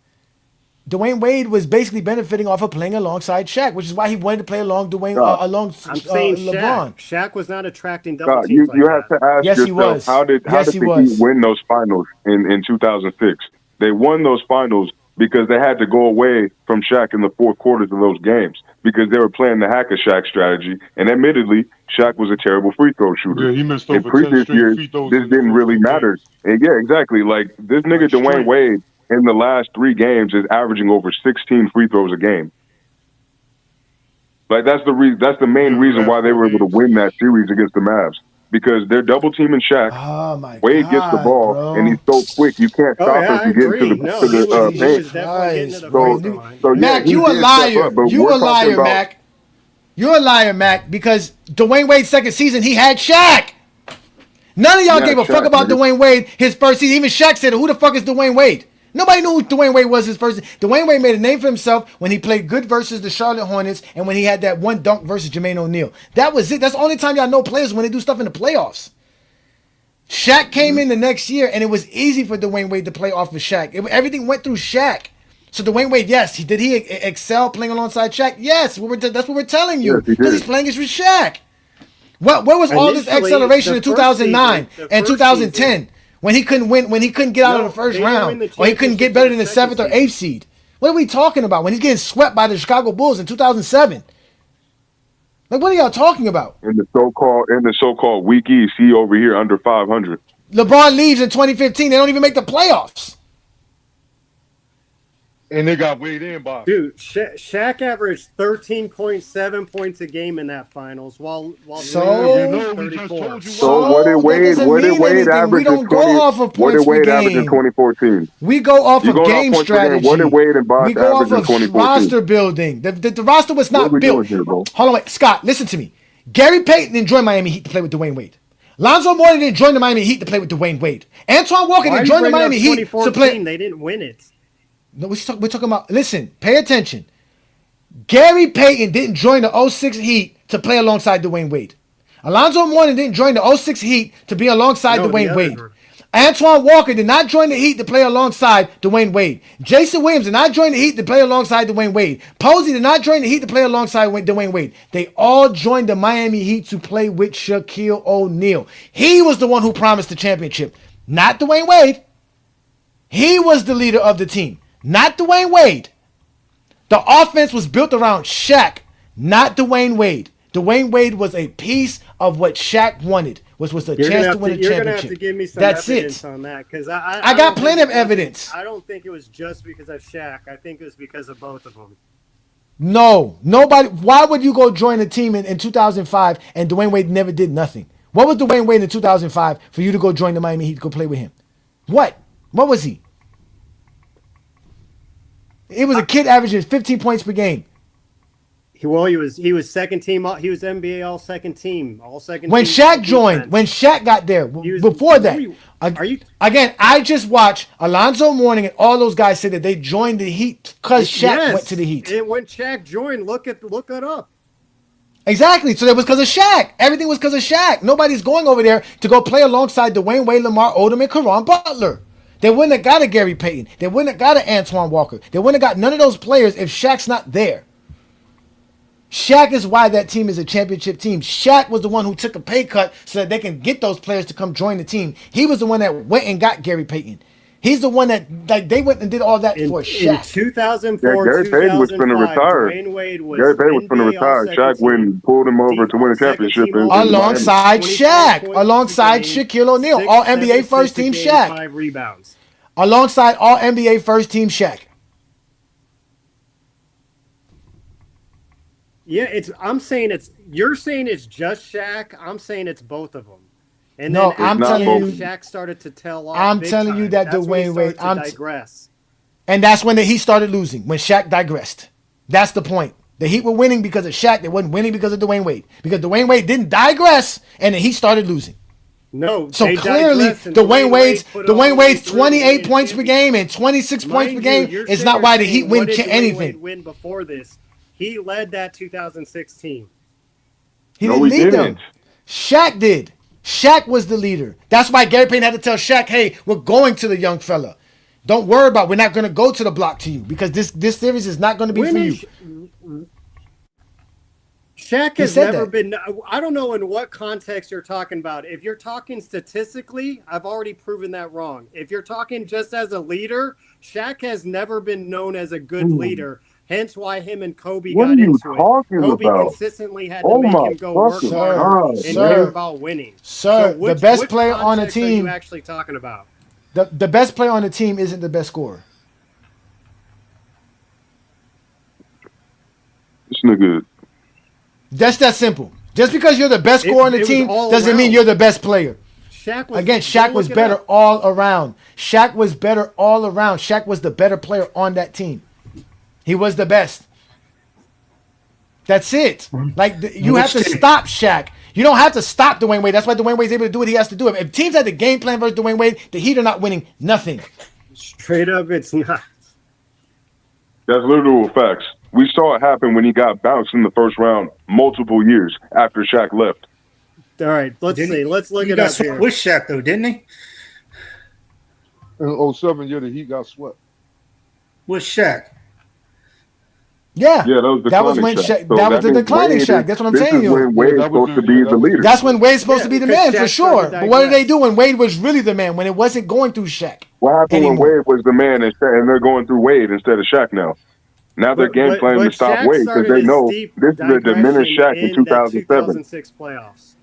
Dwayne Wade was basically benefiting off of playing alongside Shaq, which is why he wanted to play along I'm saying LeBron. Shaq was not attracting double teams you have to ask Yes, he yourself, was. how did Yes, the he Heat was. win those finals in 2006? They won those finals because they had to go away from Shaq in the fourth quarters of those games because they were playing the hack of Shaq strategy. And admittedly, Shaq was a terrible free throw shooter. Yeah, he missed in over 10 previous straight years, free throws this in the didn't first really two matter. And yeah, exactly. Like this nigga Dwayne Wade in the last 3 games is averaging over 16 free throws a game. Like that's the reason. That's the main reason why they were able to win that series against the Mavs because they're double teaming Shaq. Oh my Wade gets the ball bro. and he's so quick you can't stop him from getting to the paint. Mac, you a liar. You a liar, Mac. You're a liar, Mac, because Dwayne Wade's second season, he had Shaq. None of y'all gave a fuck about Dwayne Wade his first season. Even Shaq said, who the fuck is Dwayne Wade? Nobody knew who Dwayne Wade was his first. Dwayne Wade made a name for himself when he played good versus the Charlotte Hornets and when he had that one dunk versus Jermaine O'Neal. That was it. That's the only time y'all know players when they do stuff in the playoffs. Shaq came in the next year and it was easy for Dwayne Wade to play off of Shaq. Everything went through Shaq. So Dwayne Wade, yes, did he excel playing alongside Shaq? Yes, that's what we're telling you because he's playing against Shaq. Where was all this acceleration in 2009 and 2010 when he couldn't win, when he couldn't get out of the first round, or he couldn't get better than the 7th or 8th seed? What are we talking about when he's getting swept by the Chicago Bulls in 2007? Like, what are y'all talking about? In the so-called weak East, he over here under 500. LeBron leaves in 2015. They don't even make the playoffs. And they got Wade in, Bob. Dude, Shaq averaged 13.7 points a game in that finals, while so, 34. So what did Wade average? We don't go off of points per game. In 2014? We go off of game strategy. What did Wade and Bosh we go off average of in 2014? roster building. The roster was not built. Here, Hold on, wait, Scott, listen to me. Gary Payton didn't join Miami Heat to play with Dwayne Wade. Lonzo Mourning didn't join the Miami Heat to play with Dwayne Wade. Antoine Walker didn't join the Miami Heat to play. They didn't win it. No, we're talking about. Listen, pay attention. Gary Payton didn't join the 06 Heat to play alongside Dwayne Wade. Alonzo Mourning didn't join the 06 Heat to be alongside Dwayne Wade. Antoine Walker did not join the Heat to play alongside Dwayne Wade. Jason Williams did not join the Heat to play alongside Dwayne Wade. Posey did not join the Heat to play alongside Dwayne Wade. They all joined the Miami Heat to play with Shaquille O'Neal. He was the one who promised the championship, not Dwayne Wade. He was the leader of the team, not Dwayne Wade. The offense was built around Shaq, not Dwayne Wade. Dwayne Wade was a piece of what Shaq wanted, which was a chance to win a championship. You're going to have to give me some evidence on that, because I got plenty of evidence. I don't think it was just because of Shaq. I think it was because of both of them. No, nobody. Why would you go join a team in 2005 and Dwayne Wade never did nothing? What was Dwayne Wade in 2005 for you to go join the Miami Heat to go play with him? What? What was he? He was a kid averaging 15 points per game. He was second team. He was NBA all second team. When Shaq joined, when Shaq got there, before that. Again, I just watched Alonzo Mourning and all those guys say that they joined the Heat because Shaq went to the Heat. And when Shaq joined, look it up. Exactly. So that was because of Shaq. Everything was because of Shaq. Nobody's going over there to go play alongside Dwayne Wade, Lamar Odom, and Caron Butler. They wouldn't have got a Gary Payton. They wouldn't have got an Antoine Walker. They wouldn't have got none of those players if Shaq's not there. Shaq is why that team is a championship team. Shaq was the one who took a pay cut so that they can get those players to come join the team. He was the one that went and got Gary Payton. He's the one that they went and did all that for Shaq. In 2004, Gary Payton was going to retire. Dwayne Wade was Gary Payton was going to retire. Shaq went and pulled him over to win a championship. Alongside Shaq. Alongside Shaquille O'Neal. All NBA first team Shaq. 5 rebounds. Alongside all NBA first team Shaq. Yeah, you're saying it's just Shaq. I'm saying it's both of them. And no, then I'm telling you, Shaq started to tail off. I'm telling you that Dwayne Wade, digress. And that's when the Heat started losing, when Shaq digressed. That's the point. The Heat were winning because of Shaq. They wasn't winning because of Dwayne Wade. Because Dwayne Wade didn't digress, and the Heat started losing. No, so clearly Dwayne Wade's 28 points per game and 26 points per game is not why the Heat win anything. Win before this, he led that 2006 team. He didn't lead them. Shaq did. Shaq was the leader. That's why Gary Payton had to tell Shaq, hey, we're going to the young fella. Don't worry about it. We're not going to go to the block to you because this series is not going to be for you. Shaq has never been, I don't know in what context you're talking about. If you're talking statistically, I've already proven that wrong. If you're talking just as a leader, Shaq has never been known as a good leader. Hence why him and Kobe got into it. Kobe consistently had to make him go work hard and care about winning. Sir, the best player on the team. Are you actually talking about? The best player on the team isn't the best scorer. This nigga. That's that simple. Just because you're the best scorer on the team doesn't mean you're the best player. Shaq was better all around. Shaq was better all around. Shaq was the better player on that team. He was the best. That's it. Like you have to stop Shaq. You don't have to stop Dwayne Wade. That's why Dwayne Wade's able to do what he has to do. If teams had the game plan versus Dwayne Wade, the Heat are not winning nothing. Straight up, it's not. That's literal facts. We saw it happen when he got bounced in the first round multiple years after Shaq left. All right, let's see. Let's look it up here. With Shaq though, didn't he? In 07, the Heat got swept. With Shaq. Yeah, that was when Shaq. That was the declining Shaq. That's what I'm saying. This is when Wade's supposed to be the leader. That's when Wade's supposed to be the man for sure. But what did they do when Wade was really the man? When it wasn't going through Shaq? What happened when Wade was the man and they're going through Wade instead of Shaq now? Now they're game planning to stop Wade because they know this is a diminished Shaq in 2007. 2006 playoffs.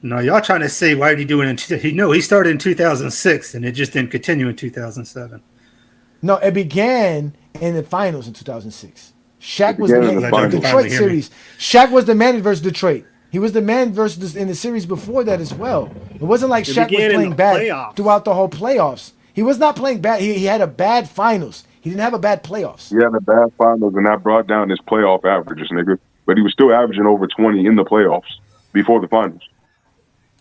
No, y'all trying to say why did he do it he started in 2006 and it just didn't continue in 2007. No, it began in the finals in 2006. Shaq was the man in the Detroit series. Shaq was the man versus Detroit. He was the man versus in the series before that as well. It wasn't like Shaq was playing bad throughout the whole playoffs. He was not playing bad. He had a bad finals. He didn't have a bad playoffs. He had a bad finals, and that brought down his playoff averages, nigga. But he was still averaging over 20 in the playoffs before the finals.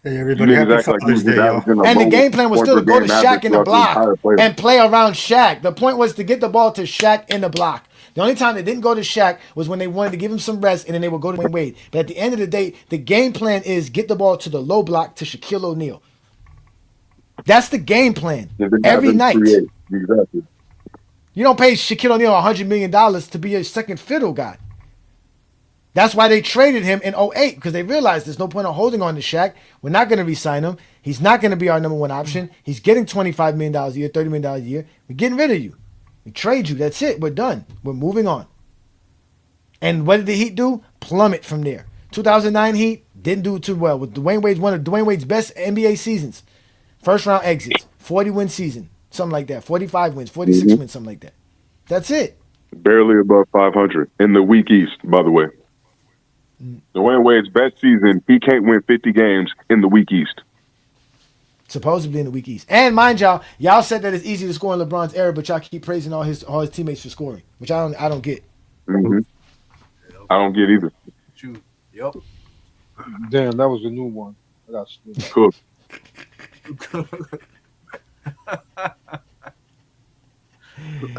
Hey, everybody happy Father's Day, y'all. And the game plan was still to go to Shaq in the block and play around Shaq. The point was to get the ball to Shaq in the block. The only time they didn't go to Shaq was when they wanted to give him some rest, and then they would go to Dwayne Wade. But at the end of the day, the game plan is get the ball to the low block to Shaquille O'Neal. That's the game plan every night. Exactly. You don't pay Shaquille O'Neal $100 million to be a second fiddle guy. That's why they traded him in 2008, because they realized there's no point in holding on to Shaq. We're not going to re-sign him. He's not going to be our number one option. He's getting $25 million a year, $30 million a year. We're getting rid of you. We trade you. That's it. We're done. We're moving on. And what did the Heat do? Plummet from there. 2009 Heat didn't do too well. With Dwayne Wade's one of Dwayne Wade's best NBA seasons. First round exits. 40-win season. Something like that. 45 wins. 46 wins. Something like that. That's it. Barely above 500 in the weak East, by the way. Dwayne Wade's best season, he can't win 50 games in the weak East. supposedly in the weak East. And mind y'all said that it's easy to score in LeBron's era, but y'all keep praising all his teammates for scoring, which I don't get. Mm-hmm. I don't get either. Shoot. Yep. Damn, that was a new one. I got scared. Cool.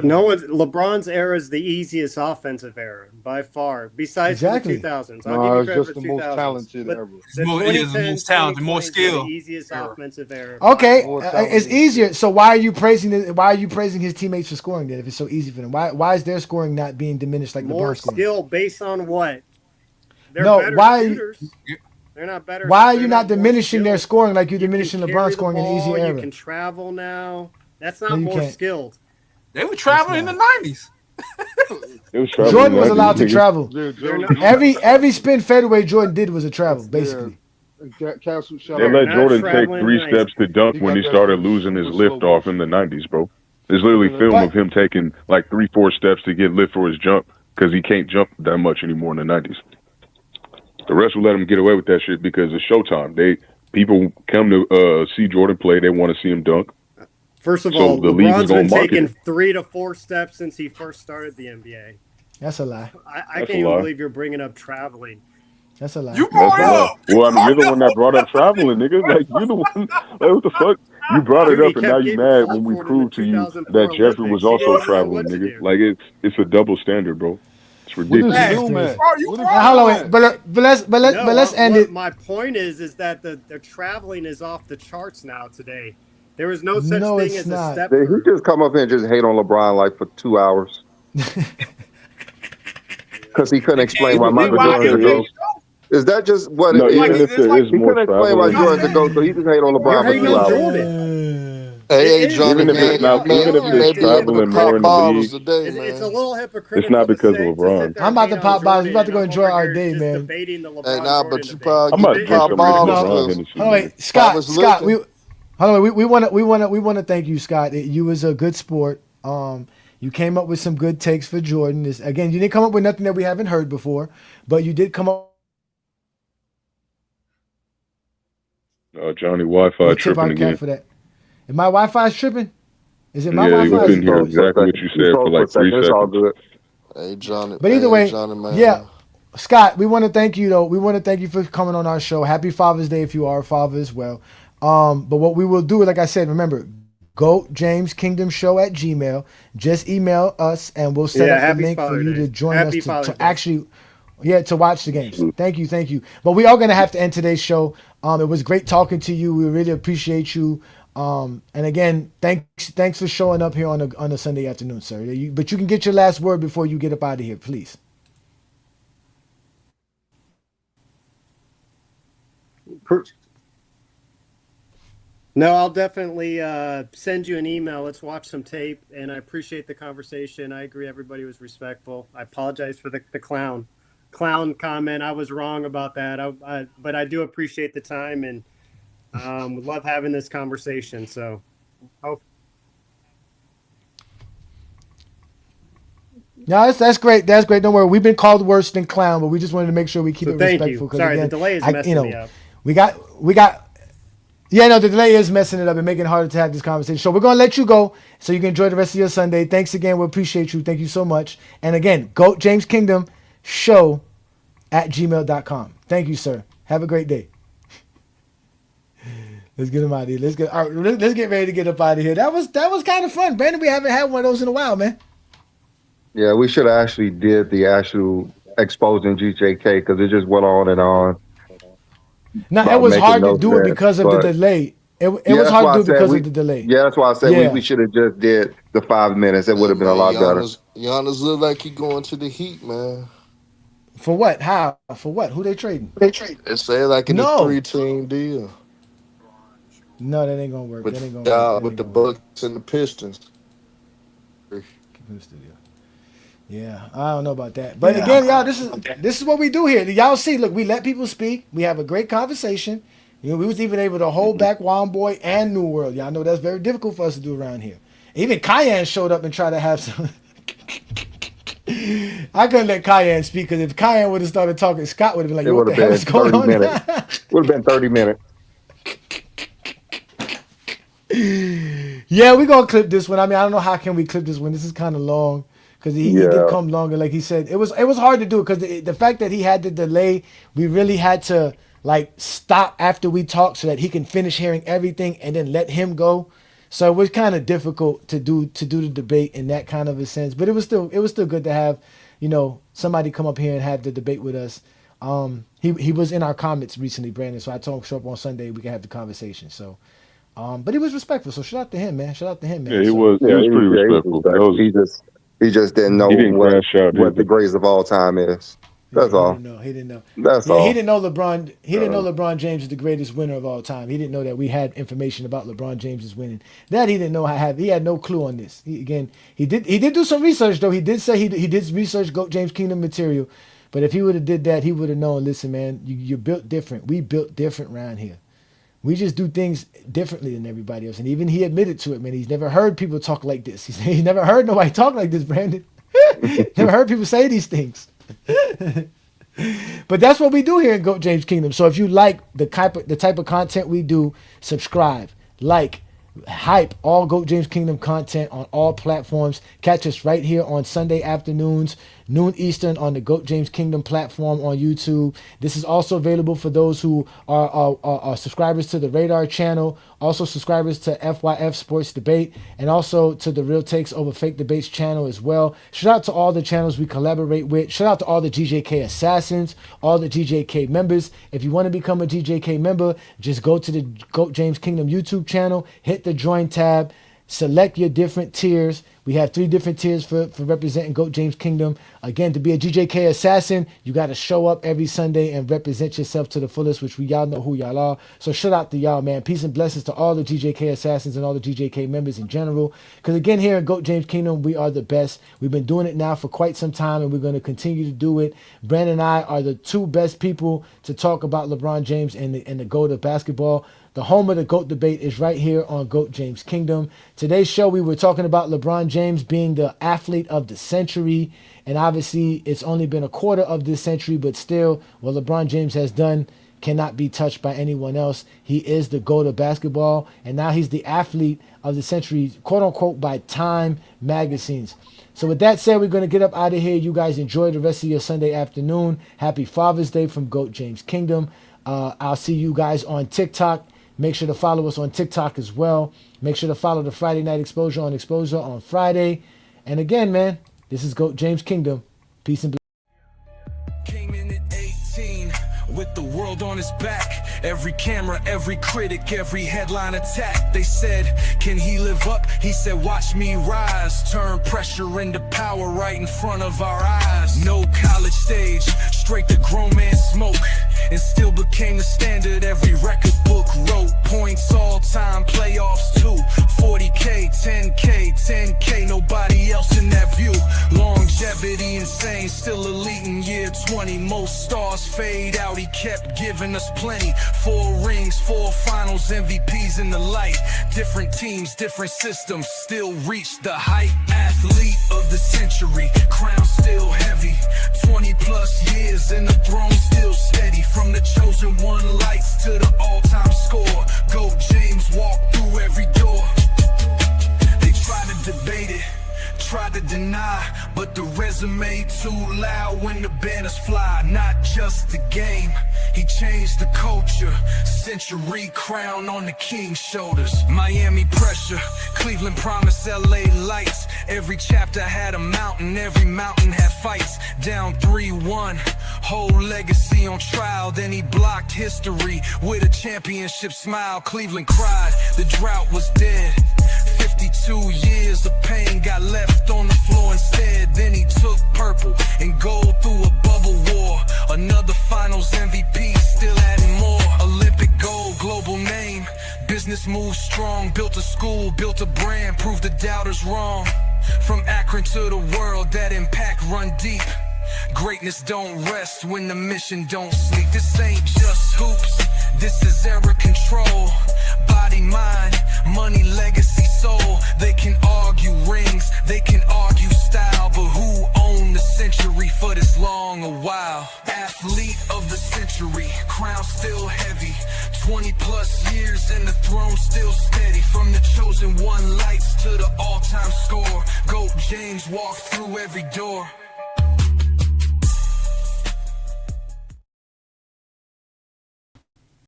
No one. LeBron's era is the easiest offensive era by far, besides Exactly. the 2000s. No, I'll give you it's credit just for the most 2000s, talented but era. the It is the 2010s, most talented, more 2020s were skill. the easiest era. offensive era. Okay, More it's talented. easier. So why are you praising his teammates for scoring then? If it's so easy for them, why is their scoring not being diminished like More LeBron's scoring? skill based on what? They're No, better why? shooters. They're not better. Why are they're you not more diminishing their skilled. scoring like you're You can diminishing carry LeBron the scoring in the easy ball, era? You can travel now. That's No, not you more can't. skilled. They were traveling in the 90s. It was traveling. Jordan was allowed to travel. Yeah, Every spin fadeaway Jordan did was a travel, basically. Castle, shout They out let to Jordan Castle. take 3 steps to dunk He when got he that started super- losing his super lift slow off in the 90s, bro. There's literally Yeah, film of him taking like 3-4 steps to get lift for his jump because he can't jump that much anymore in the 90s. The rest will let him get away with that shit because it's showtime. People come to see Jordan play. They want to see him dunk. First of So all, the league is LeBron's gonna been market taking it. 3 to 4 steps since he first started the NBA. That's a lie. I That's can't a even lie. believe you're bringing up traveling. That's a lie. You That's brought a it lie. up. Well, I mean, you're the one that brought up traveling, nigga. Like, you're the one. Like, what the fuck? You brought it Dude, he up, and now kept you getting mad when called we for it in the proved to you 2004 that Jeffrey was Olympics. He didn't also even know traveling, what to nigga. do. Like, it's a double standard, bro. It's What ridiculous. is Hey, film at? crazy. you What is brought Hold on, film wait, at? but let's end it. My point is that the traveling is off the charts now today. There is no such No, thing it's as a not. step He further. just come up here and just hate on LeBron like for 2 hours because he couldn't explain why Even Michael if Jordan's there a is, GOAT. Is that just what no, it even is? if there is He more couldn't explain why traveling, Jordan's a GOAT, so he just hate on You're LeBron for hating 2 on hours. Jordan. Hey, Johnny, even if it's man, not, even if you there's may be able to traveling more pop in the bottles league, today, It's a man. little it's hypocritical not because of to sit LeBron. there I'm and about hate to on pop bottles. Jordan, We're about to and go I'm enjoy over our here day, just man. debating the Hey, LeBron nah, Jordan but you debate. probably I'm get about to to drink pop some of this bottles LeBron because Hennessy, Hold on, nigga. wait, Scott. was Scott, looking. hold on. We want to thank you, Scott. You was a good sport. You came up with some good takes for Jordan. Again, you didn't come up with nothing that we haven't heard before, but you did come up Johnny Wi-Fi with tip tripping our cap again. for that. If my Wi-Fi is tripping, is it my Yeah, we Wi-Fi? Or is You it couldn't hear froze yours? for a exactly what second. you You said for froze for a like 3 second. It's all seconds. good. But either way, Johnny, yeah, man. Scott, we want to thank you though. We want to thank you for coming on our show. Happy Father's Day if you are a father as well. But what we will do, like I said, remember, go James Kingdom Show at Gmail. Just email us and we'll set Yeah, up the happy link for Father's you Day. to join Happy us Father's to Day. actually, to watch the games. Thank you. But we are gonna have to end today's show. It was great talking to you. We really appreciate you. And again, thanks for showing up here on a Sunday afternoon, sir. But you can get your last word before you get up out of here, please. No, I'll definitely send you an email. Let's watch some tape. And I appreciate the conversation. I agree everybody was respectful. I apologize for the clown comment. I was wrong about that. But I do appreciate the time and would love having this conversation. So hope. No, that's great. That's great. Don't worry. We've been called worse than clown, but we just wanted to make sure we keep So it thank respectful. you. Because Sorry, again, the delay is messing me up. we got. Yeah, no, the delay is messing it up and making it harder to have this conversation. So we're gonna let you go so you can enjoy the rest of your Sunday. Thanks again. We appreciate you. Thank you so much. And again, go James Kingdom Show at gmail.com. Thank you, sir. Have a great day. Let's get him out of here. Let's get ready to get up out of here. That was kind of fun, Brandon. We haven't had one of those in a while, man. Yeah, we should have actually did the actual exposing GJK because it just went on and on. No, it was making hard no to do it sense, because of the but- delay. It was that's hard why to I do said because we- of the delay. Yeah, that's why I said Yeah. we should have just did the 5 minutes. It would have been a lot better. Giannis look like he going to the Heat, man. For what? How? For what? Who they trading? They say like in a No. 3-team deal No, that ain't gonna work. with That ain't gonna work. That with ain't the gonna work. Bucks and the Pistons. Keep in the studio. Yeah, I don't know about that. But again, y'all, this is what we do here. Y'all see, look, we let people speak. We have a great conversation. You know, we was even able to hold back Wild Boy and New World. Y'all know that's very difficult for us to do around here. Even Cayenne showed up and tried to have some. I couldn't let Cayenne speak because if Cayenne would have started talking, Scott would have been like, It "Yo, what would the have hell been is going 30 on?" minutes. Would have been 30 minutes. Yeah, we're gonna clip this one. I mean, I don't know how can we clip this one. This is kind of long because he did Yeah. come longer. Like he said, it was hard to do it because the fact that he had the delay, we really had to like stop after we talked so that he can finish hearing everything and then let him go. So it was kind of difficult to do the debate in that kind of a sense. But it was still good to have, somebody come up here and have the debate with us. He was in our comments recently, Brandon. So I told him show up on Sunday. We can have the conversation. So. But he was respectful, so shout out to him, man. Shout out to him, man. Yeah, he So- was. He was pretty respectful. That was, He just didn't know he didn't what crash out. the greatest of all time is. That's all. He didn't know. That's Yeah, all. he didn't know LeBron. He didn't know LeBron James is the greatest winner of all time. He didn't know that we had information about LeBron James' winning. That he didn't know. He had no clue on this. He did do some research though. He did say he did research GOAT James Kingdom material. But if he would have did that, he would have known. Listen, man, you're built different. We built different around here. We just do things differently than everybody else. And even he admitted to it, man. He's never heard people talk like this. He's never heard nobody talk like this, Brandon. Never heard people say these things. But that's what we do here in GOAT James Kingdom. So if you like the type of content we do, subscribe, like, hype all GOAT James Kingdom content on all platforms. Catch us right here on Sunday afternoons, noon Eastern, on the GOAT James Kingdom platform on YouTube. This is also available for those who are subscribers to the Radar channel, also subscribers to FYF Sports Debate, and also to the Real Takes Over Fake Debates channel as well. Shout out to all the channels we collaborate with. Shout out to all the GJK assassins, all the GJK members. If you want to become a GJK member, just go to the GOAT James Kingdom YouTube channel, hit the join tab, select your different tiers. We have 3 different tiers for representing GOAT James Kingdom. Again, to be a GJK assassin, you got to show up every Sunday and represent yourself to the fullest, which y'all know who y'all are. So shout out to y'all, man. Peace and blessings to all the GJK assassins and all the GJK members in general. Because again, here in GOAT James Kingdom, we are the best. We've been doing it now for quite some time, and we're going to continue to do it. Brandon and I are the 2 best people to talk about LeBron James and the GOAT of basketball. The home of the GOAT debate is right here on GOAT James Kingdom. Today's show, we were talking about LeBron James being the athlete of the century. And obviously, it's only been a quarter of this century, but still, what LeBron James has done cannot be touched by anyone else. He is the GOAT of basketball. And now he's the athlete of the century, quote unquote, by Time magazines. So with that said, we're going to get up out of here. You guys enjoy the rest of your Sunday afternoon. Happy Father's Day from GOAT James Kingdom. I'll see you guys on TikTok. Make sure to follow us on TikTok as well. Make sure to follow the Friday Night Exposure on Friday. And again, man, this is GOAT James Kingdom. Peace and blessings. Came in at 18 with the world on his back. Every camera, every critic, every headline attack. They said, can he live up? He said, watch me rise. Turn pressure into power right in front of our eyes. No college stage, straight to grown man smoke. And still became the standard every record book wrote. Points all time, playoffs too. 40K, 10K, 10K, nobody else in that view. Longevity insane, still elite in year 20. Most stars fade out, he kept giving us plenty. 4 rings, 4 finals, MVPs in the light. Different teams, different systems, still reach the height. Athlete of the century, crown still heavy. 20 plus years and the throne still steady. From the chosen one lights to the all-time score. GOAT James walked through every door. They try to debate it, try to deny, but the resume too loud when the banners fly. Not just the game, he changed the culture. Century crown on the king's shoulders. Miami pressure, Cleveland promise, LA lights. Every chapter had a mountain, every mountain had fights. Down 3-1, whole legacy on trial. Then he blocked history with a championship smile. Cleveland cried, the drought was dead. 52 years of pain got left on the floor instead. Then he took purple and gold through a bubble war. Another finals MVP, still adding more. Olympic gold, global name. Business moves strong, built a school, built a brand, proved the doubters wrong. From Akron to the world, that impact run deep. Greatness don't rest when the mission don't sleep. This ain't just hoops, this is era control. Body, mind, money, legacy, soul. They can argue rings, they can argue style, but who owned the century for this long a while? Athlete of the century, crown still heavy. 20 plus years and the throne still steady. From the to the all-time score. GOAT James walked through every door.